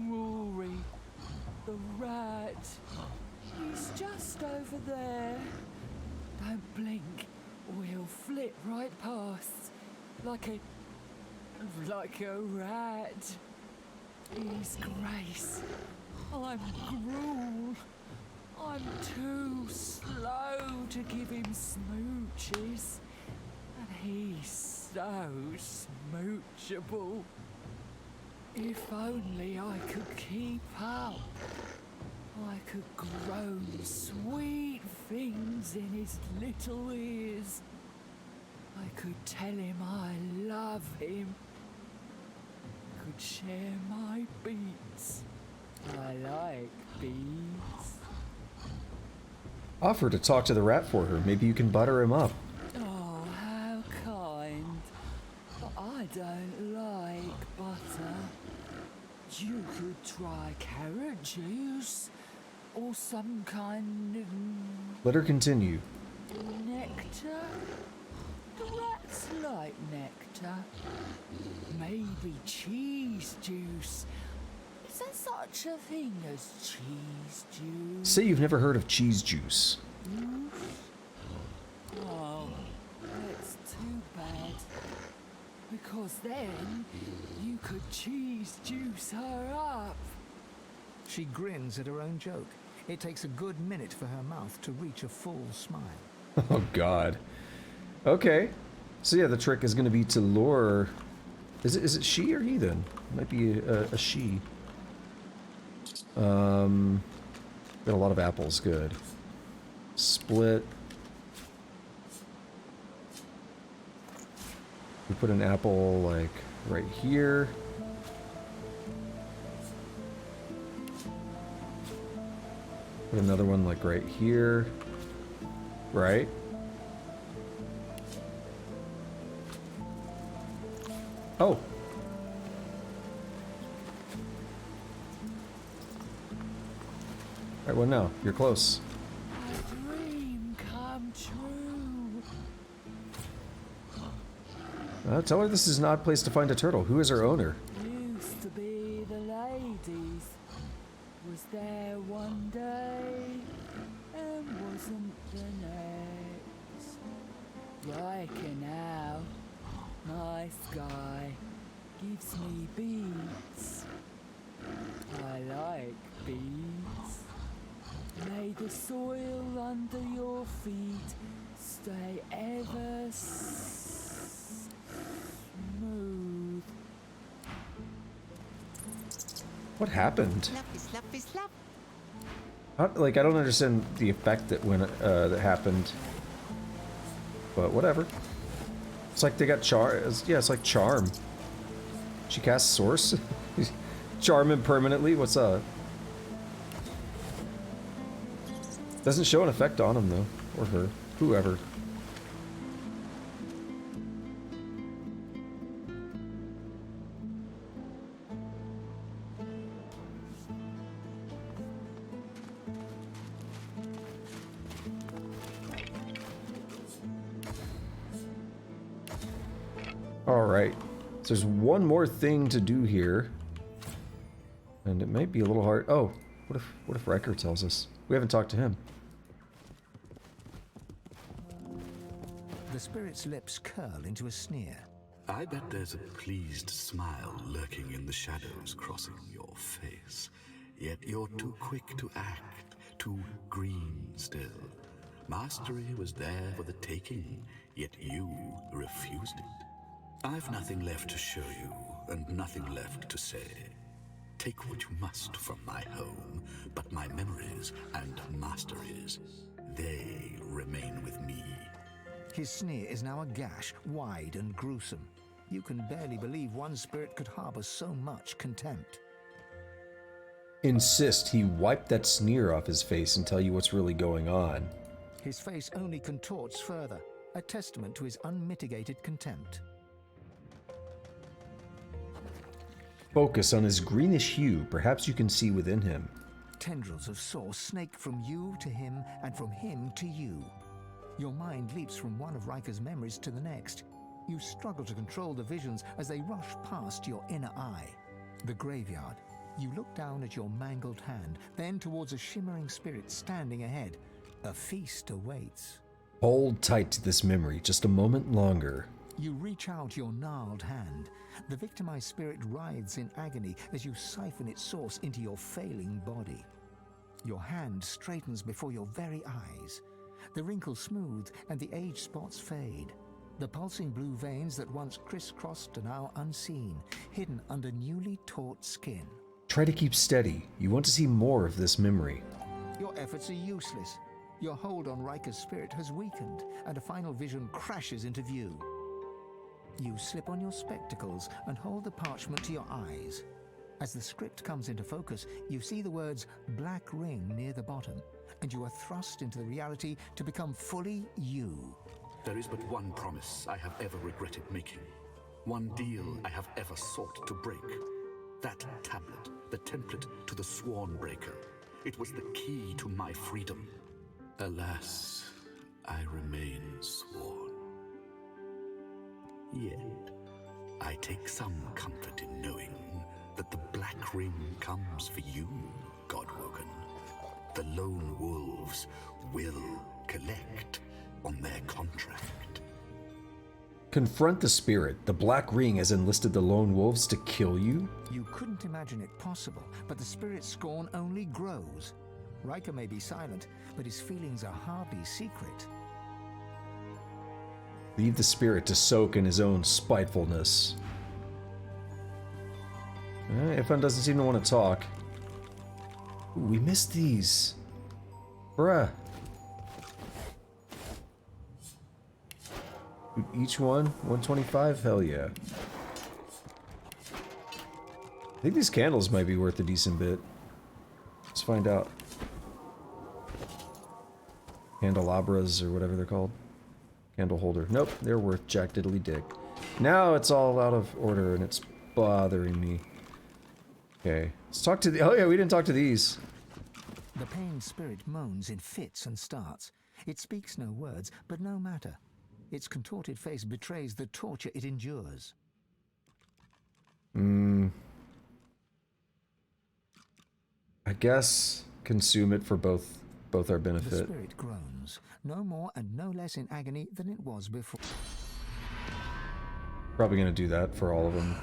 Rory, the rat. He's just over there. Don't blink, or he'll flit right past, like a rat. He's Grace. I'm Gruel. I'm too slow to give him smooches, and he's so smoochable. If only I could keep up. I could grow sweet things in his little ears. I could tell him I love him. I could share my beats. I like beats. Offer to talk to the rat for her. Maybe you can butter him up. Oh, how kind. But I don't like butter. You could try carrot juice. Or some kind of Let her continue. nectar? The rats like nectar. Maybe cheese juice. Is there such a thing as cheese juice? Say you've never heard of cheese juice. Oh, that's too bad. Because then you could cheese juice her up. She grins at her own joke. It takes a good minute for her mouth to reach a full smile. Oh god. Okay. So yeah, the trick is going to be to lure... Is it she or he then? It might be a she. Got a lot of apples. Good. Split. We put an apple like right here. Put another one like right here. Right? Oh. Alright, well now, you're close. A dream come true. Tell her this is an odd place to find a turtle. Who is her owner? Used to be the ladies. Was there one day and wasn't the next. Ryker now, nice guy, gives me beats. I like beats. May the soil under your feet stay ever smooth. What happened? Slappy, slap. Like, I don't understand the effect that that happened. But whatever. It's like they got yeah, it's like charm. She casts source. Charm him permanently. What's up? Doesn't show an effect on him though, or her, whoever. Alright, so there's one more thing to do here. And it might be a little hard. Oh, what if Ryker tells us? We haven't talked to him. The spirit's lips curl into a sneer. I bet there's a pleased smile lurking in the shadows crossing your face. Yet you're too quick to act, too green still. Mastery was there for the taking, yet you refused it. I've nothing left to show you, and nothing left to say. Take what you must from my home, but my memories and masteries, they remain with me. His sneer is now a gash, wide and gruesome. You can barely believe one spirit could harbor so much contempt. Insist he wipe that sneer off his face and tell you what's really going on. His face only contorts further, a testament to his unmitigated contempt. Focus on his greenish hue. Perhaps you can see within him. Tendrils of source snake from you to him, and from him to you. Your mind leaps from one of Ryker's memories to the next. You struggle to control the visions as they rush past your inner eye. The graveyard. You look down at your mangled hand, then towards a shimmering spirit standing ahead. A feast awaits. Hold tight to this memory just a moment longer. You reach out your gnarled hand. The victimized spirit writhes in agony as you siphon its source into your failing body. Your hand straightens before your very eyes. The wrinkles smooth and the age spots fade. The pulsing blue veins that once crisscrossed are now unseen, hidden under newly taut skin. Try to keep steady. You want to see more of this memory. Your efforts are useless. Your hold on Ryker's spirit has weakened, and a final vision crashes into view. You slip on your spectacles and hold the parchment to your eyes. As the script comes into focus, you see the words Black Ring near the bottom, and you are thrust into the reality to become fully you. There is but one promise I have ever regretted making. One deal I have ever sought to break. That tablet, the template to the Sworn Breaker. It was the key to my freedom. Alas, I remain sworn. Yet, I take some comfort in knowing that the Black Ring comes for you, Godwoken. The lone wolves will collect on their contract. Confront the spirit. The Black Ring has enlisted the lone wolves to kill you? You couldn't imagine it possible, but the spirit's scorn only grows. Ryker may be silent, but his feelings are hardly secret. Leave the spirit to soak in his own spitefulness. Ifan doesn't seem to want to talk. Ooh, we missed these. Bruh. Each one, 125? Hell yeah. I think these candles might be worth a decent bit. Let's find out. Candelabras, or whatever they're called. Candle holder. Nope, they're worth jack diddly dick. Now it's all out of order and it's bothering me. Okay, let's talk to the... Oh yeah, we didn't talk to these. The pained spirit moans in fits and starts. It speaks no words, but no matter. Its contorted face betrays the torture it endures. I guess consume it for both our benefit. The spirit groans, no more and no less in agony than it was before. Probably gonna do that for all of them.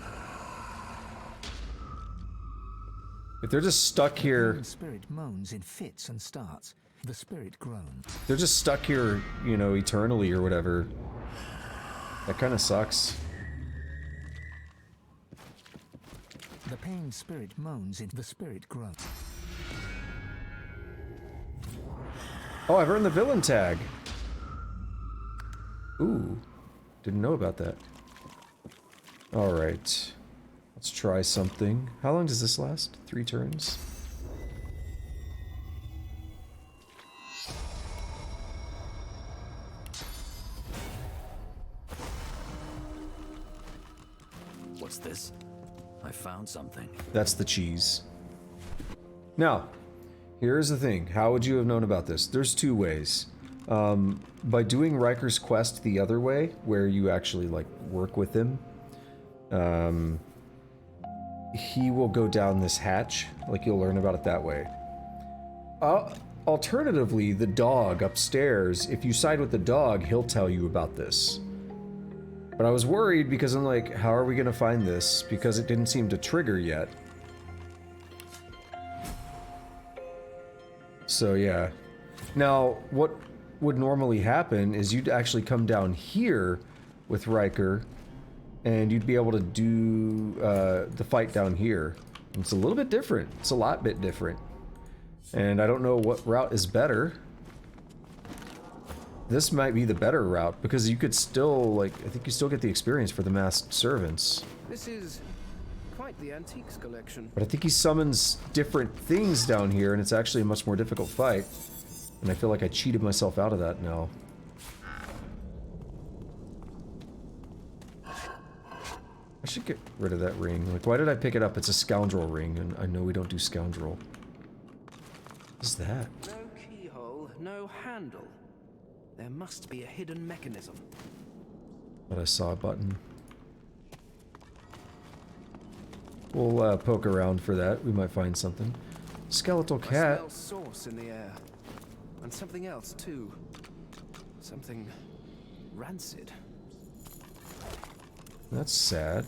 If they're just stuck here... The spirit moans in fits and starts. The spirit groans. They're just stuck here, you know, eternally or whatever. That kind of sucks. The pained spirit moans and the spirit groans. Oh, I've earned the villain tag. Ooh, didn't know about that. Alright, let's try something. How long does this last? 3 turns? What's this? I found something. That's the cheese. Now, here's the thing. How would you have known about this? There's 2 ways. By doing Ryker's quest the other way, where you actually, like, work with him, he will go down this hatch. Like, you'll learn about it that way. Alternatively, the dog upstairs, if you side with the dog, he'll tell you about this. But I was worried because I'm like, how are we gonna find this? Because it didn't seem to trigger yet. So yeah. Now, what would normally happen is you'd actually come down here with Ryker, and you'd be able to do the fight down here. And it's a little bit different. It's a lot bit different. And I don't know what route is better. This might be the better route, because you could still, like, I think you still get the experience for the masked servants. This is quite the antiques collection. But I think he summons different things down here, and it's actually a much more difficult fight. And I feel like I cheated myself out of that now. I should get rid of that ring. Like, why did I pick it up? It's a scoundrel ring, and I know we don't do scoundrel. What's that? No keyhole, no handle. There must be a hidden mechanism. But I saw a button. We'll poke around for that. We might find something. Skeletal cat. I smell sauce in the air. And something else, too. Something rancid. That's sad.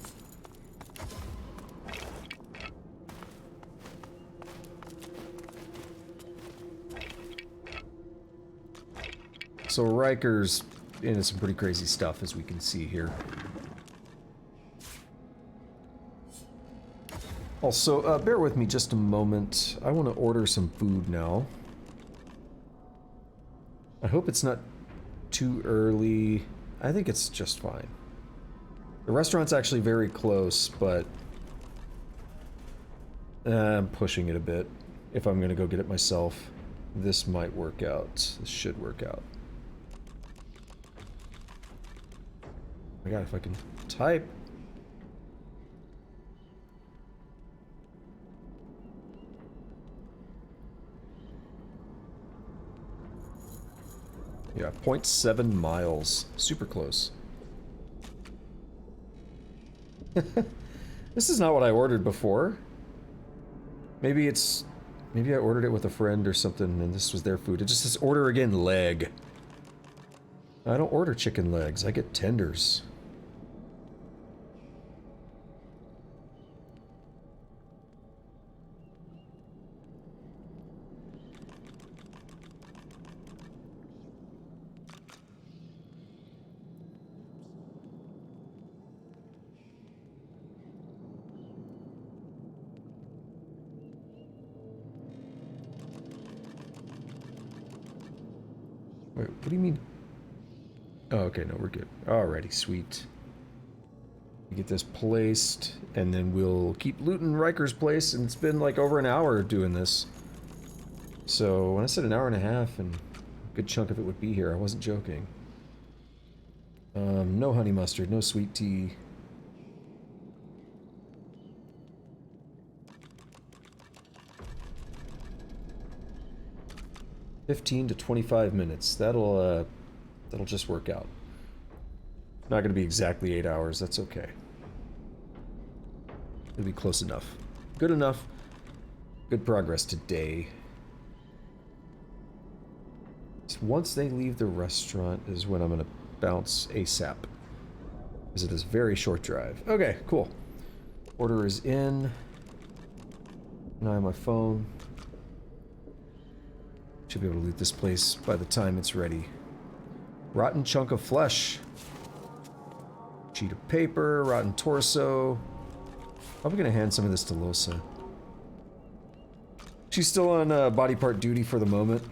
So Ryker's into some pretty crazy stuff, as we can see here. Also, bear with me just a moment. I want to order some food now. I hope it's not too early. I think it's just fine. The restaurant's actually very close, but I'm pushing it a bit. If I'm going to go get it myself, this might work out. This should work out. Oh my god, if I can type. Yeah, 0.7 miles. Super close. This is not what I ordered before. Maybe I ordered it with a friend or something and this was their food. It just says order again leg. I don't order chicken legs. I get tenders. Wait, what do you mean? Oh, okay, no, we're good. Alrighty, sweet. We get this placed, and then we'll keep looting Ryker's place, and it's been like over an hour doing this. So, when I said an hour and a half, and a good chunk of it would be here, I wasn't joking. No honey mustard, no sweet tea. $15 to 25 minutes. That'll just work out. Not gonna be exactly 8 hours, that's okay. It'll be close enough. Good enough. Good progress today. So once they leave the restaurant is when I'm gonna bounce ASAP. Because it is a very short drive. Okay, cool. Order is in. Now I have my phone. Should be able to loot this place by the time it's ready. Rotten chunk of flesh. Sheet of paper, rotten torso. I'm gonna hand some of this to Losa. She's still on body part duty for the moment.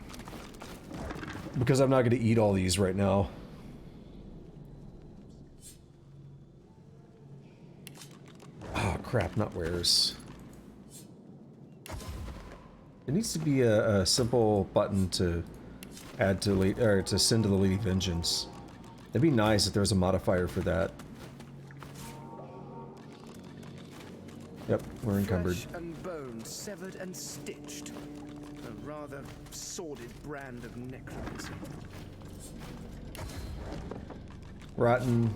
Because I'm not gonna eat all these right now. Oh crap, not wares. There needs to be a simple button to add to to send to the Lady Vengeance. That'd be nice if there was a modifier for that. Yep, we're encumbered. Flesh and bone severed and stitched. A rather sordid brand of necromancy. Rotten.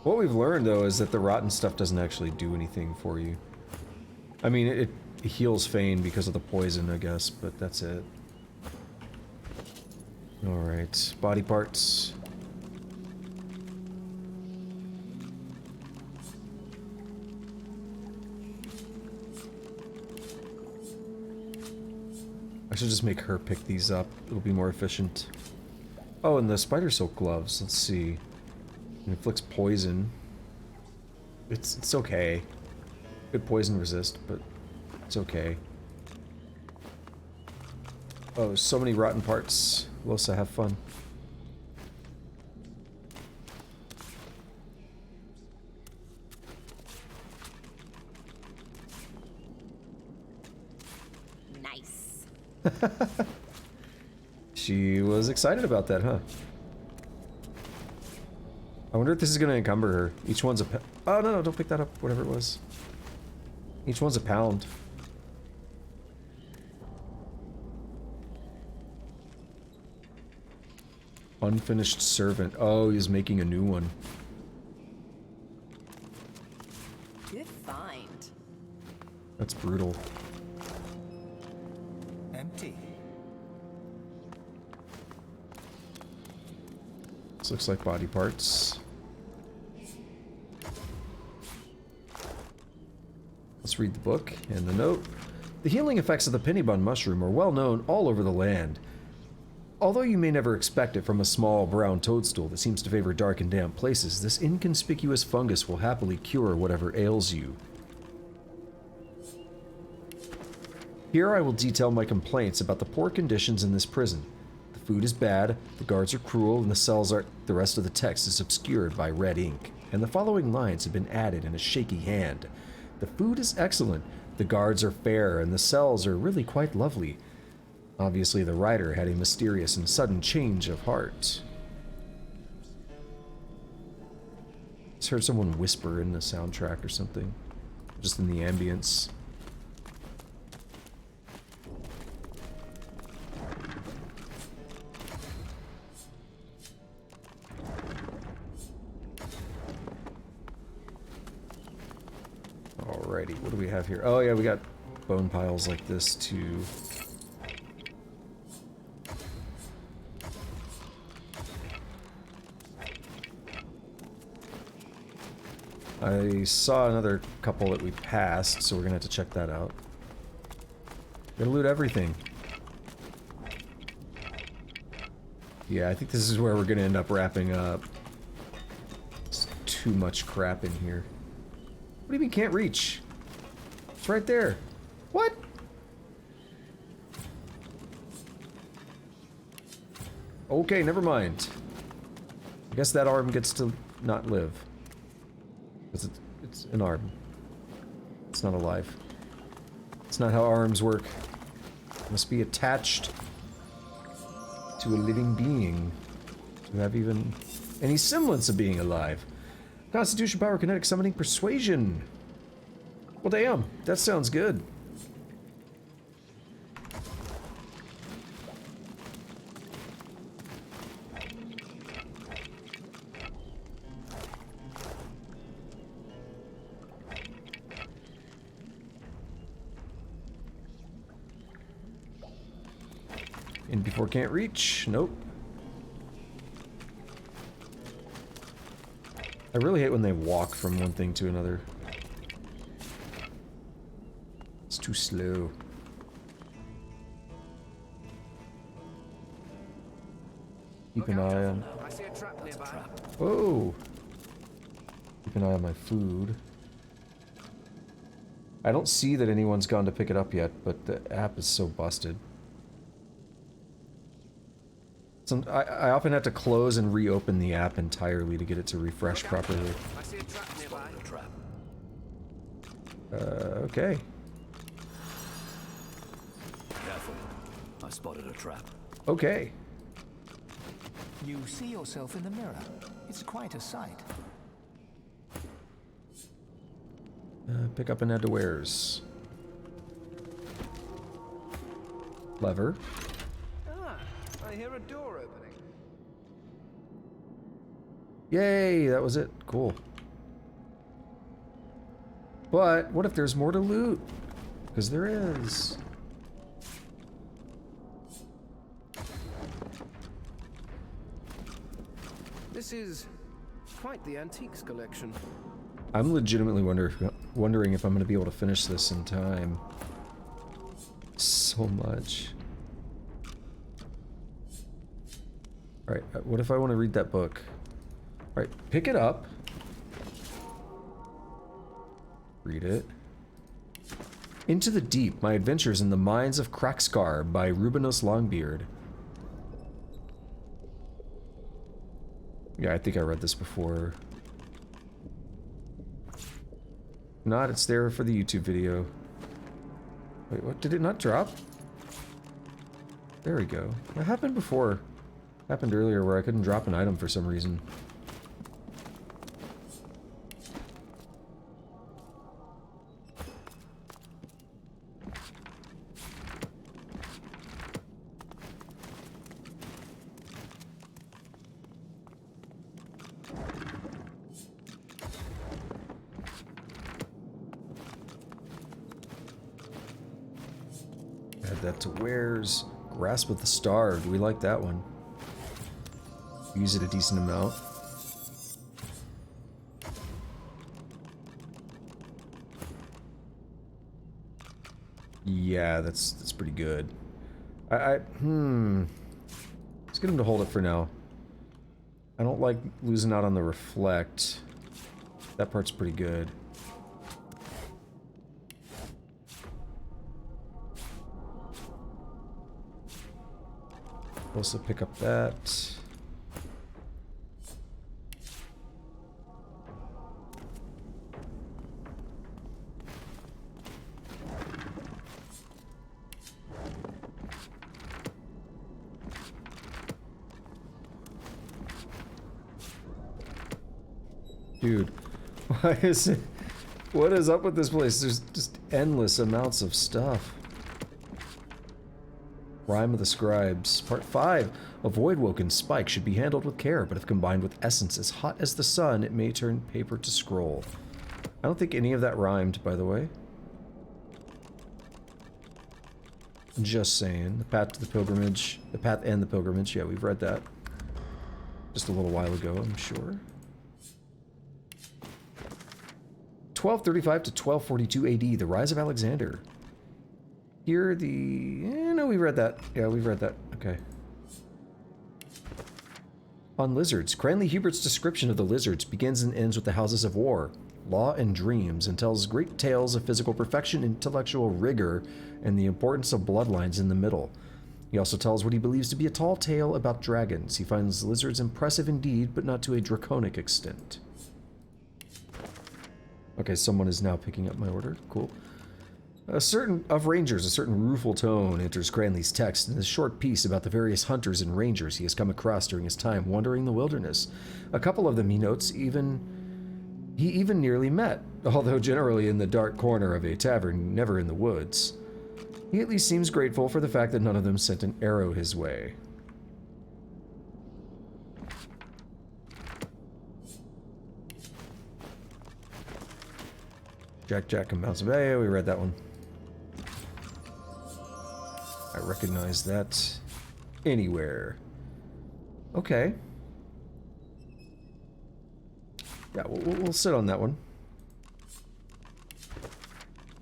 What we've learned, though, is that the rotten stuff doesn't actually do anything for you. I mean, it heals Fang because of the poison, I guess, but that's it. Alright, body parts. I should just make her pick these up. It'll be more efficient. Oh, and the spider silk gloves. Let's see. It inflicts poison. It's okay. Good poison resist, but it's okay. Oh, so many rotten parts. Losa, have fun. She was excited about that, huh? I wonder if this is gonna encumber her. Each one's a oh, no, don't pick that up. Whatever it was. Each one's a pound. Unfinished servant. Oh, he's making a new one. Good find. That's brutal. Empty. This looks like body parts. Let's read the book and the note. The healing effects of the Pennybun mushroom are well known all over the land. Although you may never expect it from a small brown toadstool that seems to favor dark and damp places, this inconspicuous fungus will happily cure whatever ails you. Here I will detail my complaints about the poor conditions in this prison. The food is bad, the guards are cruel, and the cells are... The rest of the text is obscured by red ink, and the following lines have been added in a shaky hand. The food is excellent, the guards are fair, and the cells are really quite lovely. Obviously, the writer had a mysterious and sudden change of heart. Just heard someone whisper in the soundtrack or something. Just in the ambience. Alrighty, what do we have here? Oh yeah, we got bone piles like this too. I saw another couple that we passed, so we're gonna have to check that out. Gotta loot everything. Yeah, I think this is where we're gonna end up wrapping up. It's too much crap in here. What do you mean can't reach? It's right there. What? Okay, never mind. I guess that arm gets to not live. Because it's an arm. It's not alive. It's not how arms work. It must be attached to a living being to have even any semblance of being alive. Constitution, power, kinetic, summoning, persuasion. Well, damn, that sounds good. In before can't reach. Nope. I really hate when they walk from one thing to another. It's too slow. Keep an eye on... I see a trap nearby. Whoa! Keep an eye on my food. I don't see that anyone's gone to pick it up yet, but the app is so busted. I often have to close and reopen the app entirely to get it to refresh properly. I see a trap nearby. Okay. Careful. I spotted a trap. Okay. You see yourself in the mirror. It's quite a sight. Pick up and add to wares. Lever. Ah, I hear a door opening. Yay, that was it. Cool. But what if there's more to loot? Because there is. This is quite the antiques collection. I'm legitimately wondering if I'm going to be able to finish this in time. So much. Alright, what if I want to read that book? Alright, pick it up. Read it. Into the Deep, My Adventures in the Mines of Crackscar by Rubinos Longbeard. Yeah, I think I read this before. Not, it's there for the YouTube video. Wait, what? Did it not drop? There we go. That happened before. Happened earlier where I couldn't drop an item for some reason. Add that to wares. Grasp of the Starved. We like that one. Use it a decent amount. Yeah, that's pretty good. Let's get him to hold it for now. I don't like losing out on the reflect. That part's pretty good. Also pick up that. Dude, why is it? What is up with this place? There's just endless amounts of stuff. Rime of the Scribes, Part 5. A void-woken spike should be handled with care, but if combined with essence as hot as the sun, it may turn paper to scroll. I don't think any of that rhymed, by the way. Just saying. The Path to the Pilgrimage. The Path and the Pilgrimage. Yeah, we've read that. Just a little while ago, I'm sure. 1235 to 1242 AD, the Rise of Alexander. Here the... no, we read that. Yeah, we've read that. Okay. On lizards. Cranley Hubert's description of the lizards begins and ends with the Houses of War, Law and Dreams, and tells great tales of physical perfection, intellectual rigor, and the importance of bloodlines in the middle. He also tells what he believes to be a tall tale about dragons. He finds lizards impressive indeed, but not to a draconic extent. Okay, someone is now picking up my order. Cool. A certain rueful tone enters Cranley's text in this short piece about the various hunters and rangers he has come across during his time wandering the wilderness. A couple of them, he notes, he even nearly met, although generally in the dark corner of a tavern, never in the woods. He at least seems grateful for the fact that none of them sent an arrow his way. Jack and Mouse Bay, we read that one. I recognize that anywhere. Okay. Yeah, we'll sit on that one.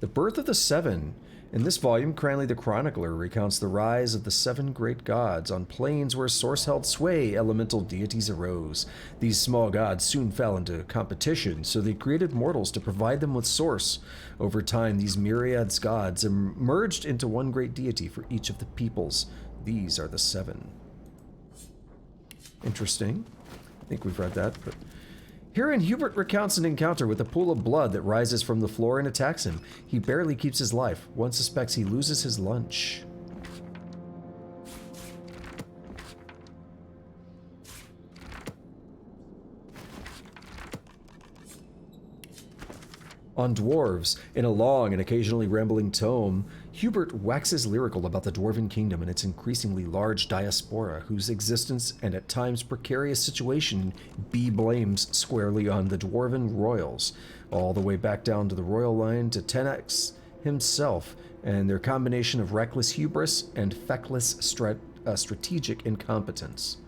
The Birth of the Seven In this volume, Cranley the Chronicler recounts the rise of the 7 great gods on planes where source held sway. Elemental deities arose. These small gods soon fell into competition, so they created mortals to provide them with source. Over time, these myriads gods emerged into one great deity for each of the peoples. These are the 7. Interesting. I think we've read that, but... Herein, Hubert recounts an encounter with a pool of blood that rises from the floor and attacks him. He barely keeps his life. One suspects he loses his lunch. On dwarves, in a long and occasionally rambling tome, Hubert waxes lyrical about the Dwarven Kingdom and its increasingly large diaspora, whose existence and at times precarious situation be blames squarely on the Dwarven royals, all the way back down to the royal line to Tenax himself, and their combination of reckless hubris and feckless strategic incompetence.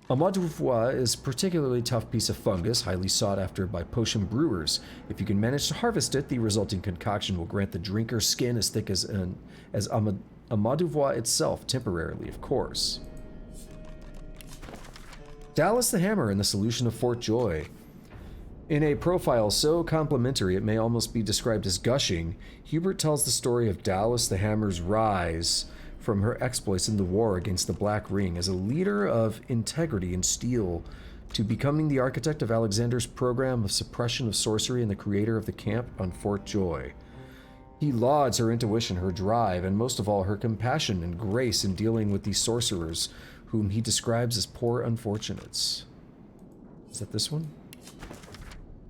Amaduvois is a particularly tough piece of fungus, highly sought after by potion brewers. If you can manage to harvest it, the resulting concoction will grant the drinker skin as thick as Amaduvois itself, temporarily, of course. Dallas the Hammer and the Solution of Fort Joy. In a profile so complimentary it may almost be described as gushing, Hubert tells the story of Dallas the Hammer's rise from her exploits in the war against the Black Ring as a leader of integrity and steel to becoming the architect of Alexander's program of suppression of sorcery and the creator of the camp on Fort Joy. He lauds her intuition, her drive, and most of all her compassion and grace in dealing with these sorcerers whom he describes as poor unfortunates. Is that this one?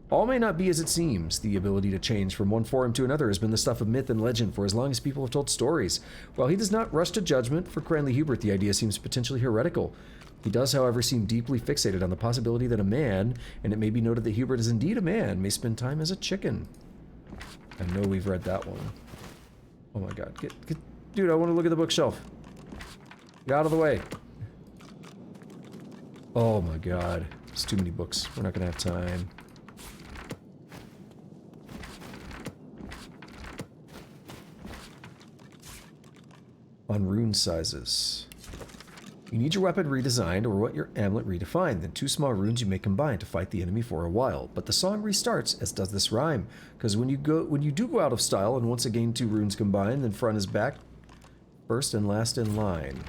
All may not be as it seems. The ability to change from one form to another has been the stuff of myth and legend for as long as people have told stories. While he does not rush to judgment, for Cranley Hubert the idea seems potentially heretical. He does, however, seem deeply fixated on the possibility that a man, and it may be noted that Hubert is indeed a man, may spend time as a chicken. I know we've read that one. Oh my god. Get, dude, I want to look at the bookshelf. Get out of the way. Oh my god. It's too many books. We're not going to have time. On rune sizes. You need your weapon redesigned or want your amulet redefined, then 2 small runes you may combine to fight the enemy for a while. But the song restarts, as does this rhyme, because when you do go out of style and once again 2 runes combine, then front is back, first and last in line.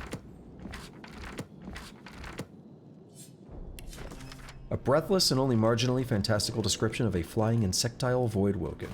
A breathless and only marginally fantastical description of a flying insectile voidwoken.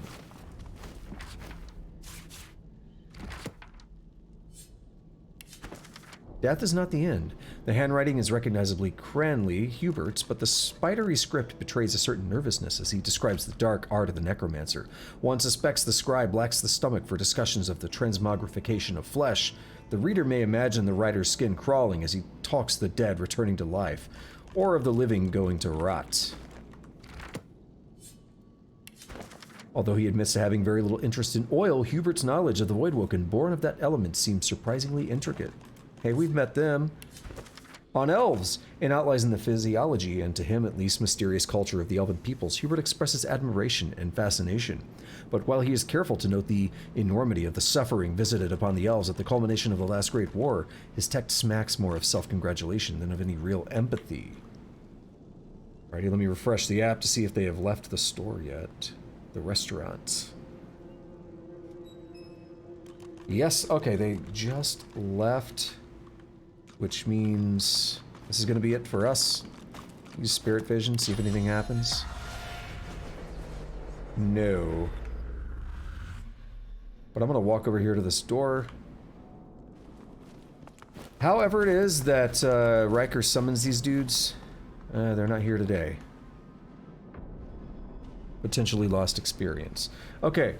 Death is not the end. The handwriting is recognizably Cranley Hubert's, but the spidery script betrays a certain nervousness as he describes the dark art of the necromancer. One suspects the scribe lacks the stomach for discussions of the transmogrification of flesh. The reader may imagine the writer's skin crawling as he talks the dead returning to life, or of the living going to rot. Although he admits to having very little interest in oil, Hubert's knowledge of the Voidwoken born of that element seems surprisingly intricate. Hey, we've met them. On elves, and outlines in the physiology, and to him at least mysterious culture of the elven peoples, Hubert expresses admiration and fascination. But while he is careful to note the enormity of the suffering visited upon the elves at the culmination of the last great war, his text smacks more of self-congratulation than of any real empathy. Alrighty, let me refresh the app to see if they have left the store yet. The restaurant. Yes, okay, they just left, which means this is going to be it for us. Use Spirit Vision, see if anything happens. No. But I'm going to walk over here to this door. However it is that Ryker summons these dudes, they're not here today. Potentially lost experience. Okay.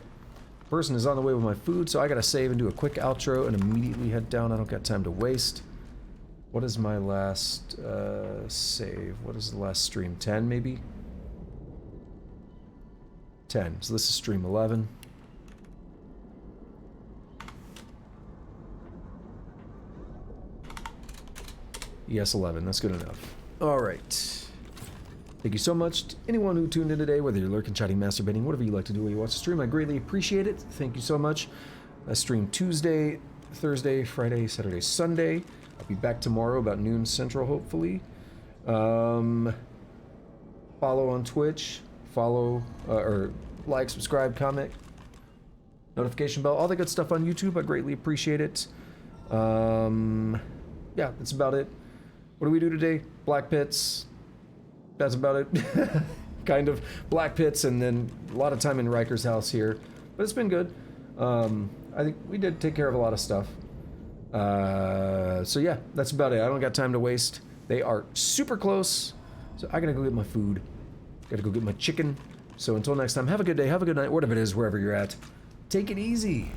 Person is on the way with my food, so I gotta save and do a quick outro and immediately head down. I don't got time to waste. What is my last save? What is the last stream? 10 maybe? 10. So this is stream 11. Yes, 11. That's good enough. Alright. Thank you so much to anyone who tuned in today, whether you're lurking, chatting, masturbating, whatever you like to do when you watch the stream. I greatly appreciate it. Thank you so much. I stream Tuesday, Thursday, Friday, Saturday, Sunday. I'll be back tomorrow about noon Central, hopefully. Follow on Twitch. Follow, or like, subscribe, comment, notification bell, all the good stuff on YouTube. I greatly appreciate it. Yeah, that's about it. What do we do today? Blackpits. That's about it. Kind of. Blackpits, and then a lot of time in Ryker's house here. But it's been good. I think we did take care of a lot of stuff. So yeah, that's about it. I don't got time to waste. They are super close. So I gotta go get my food. Gotta go get my chicken. So until next time, have a good day, have a good night, whatever it is, wherever you're at. Take it easy.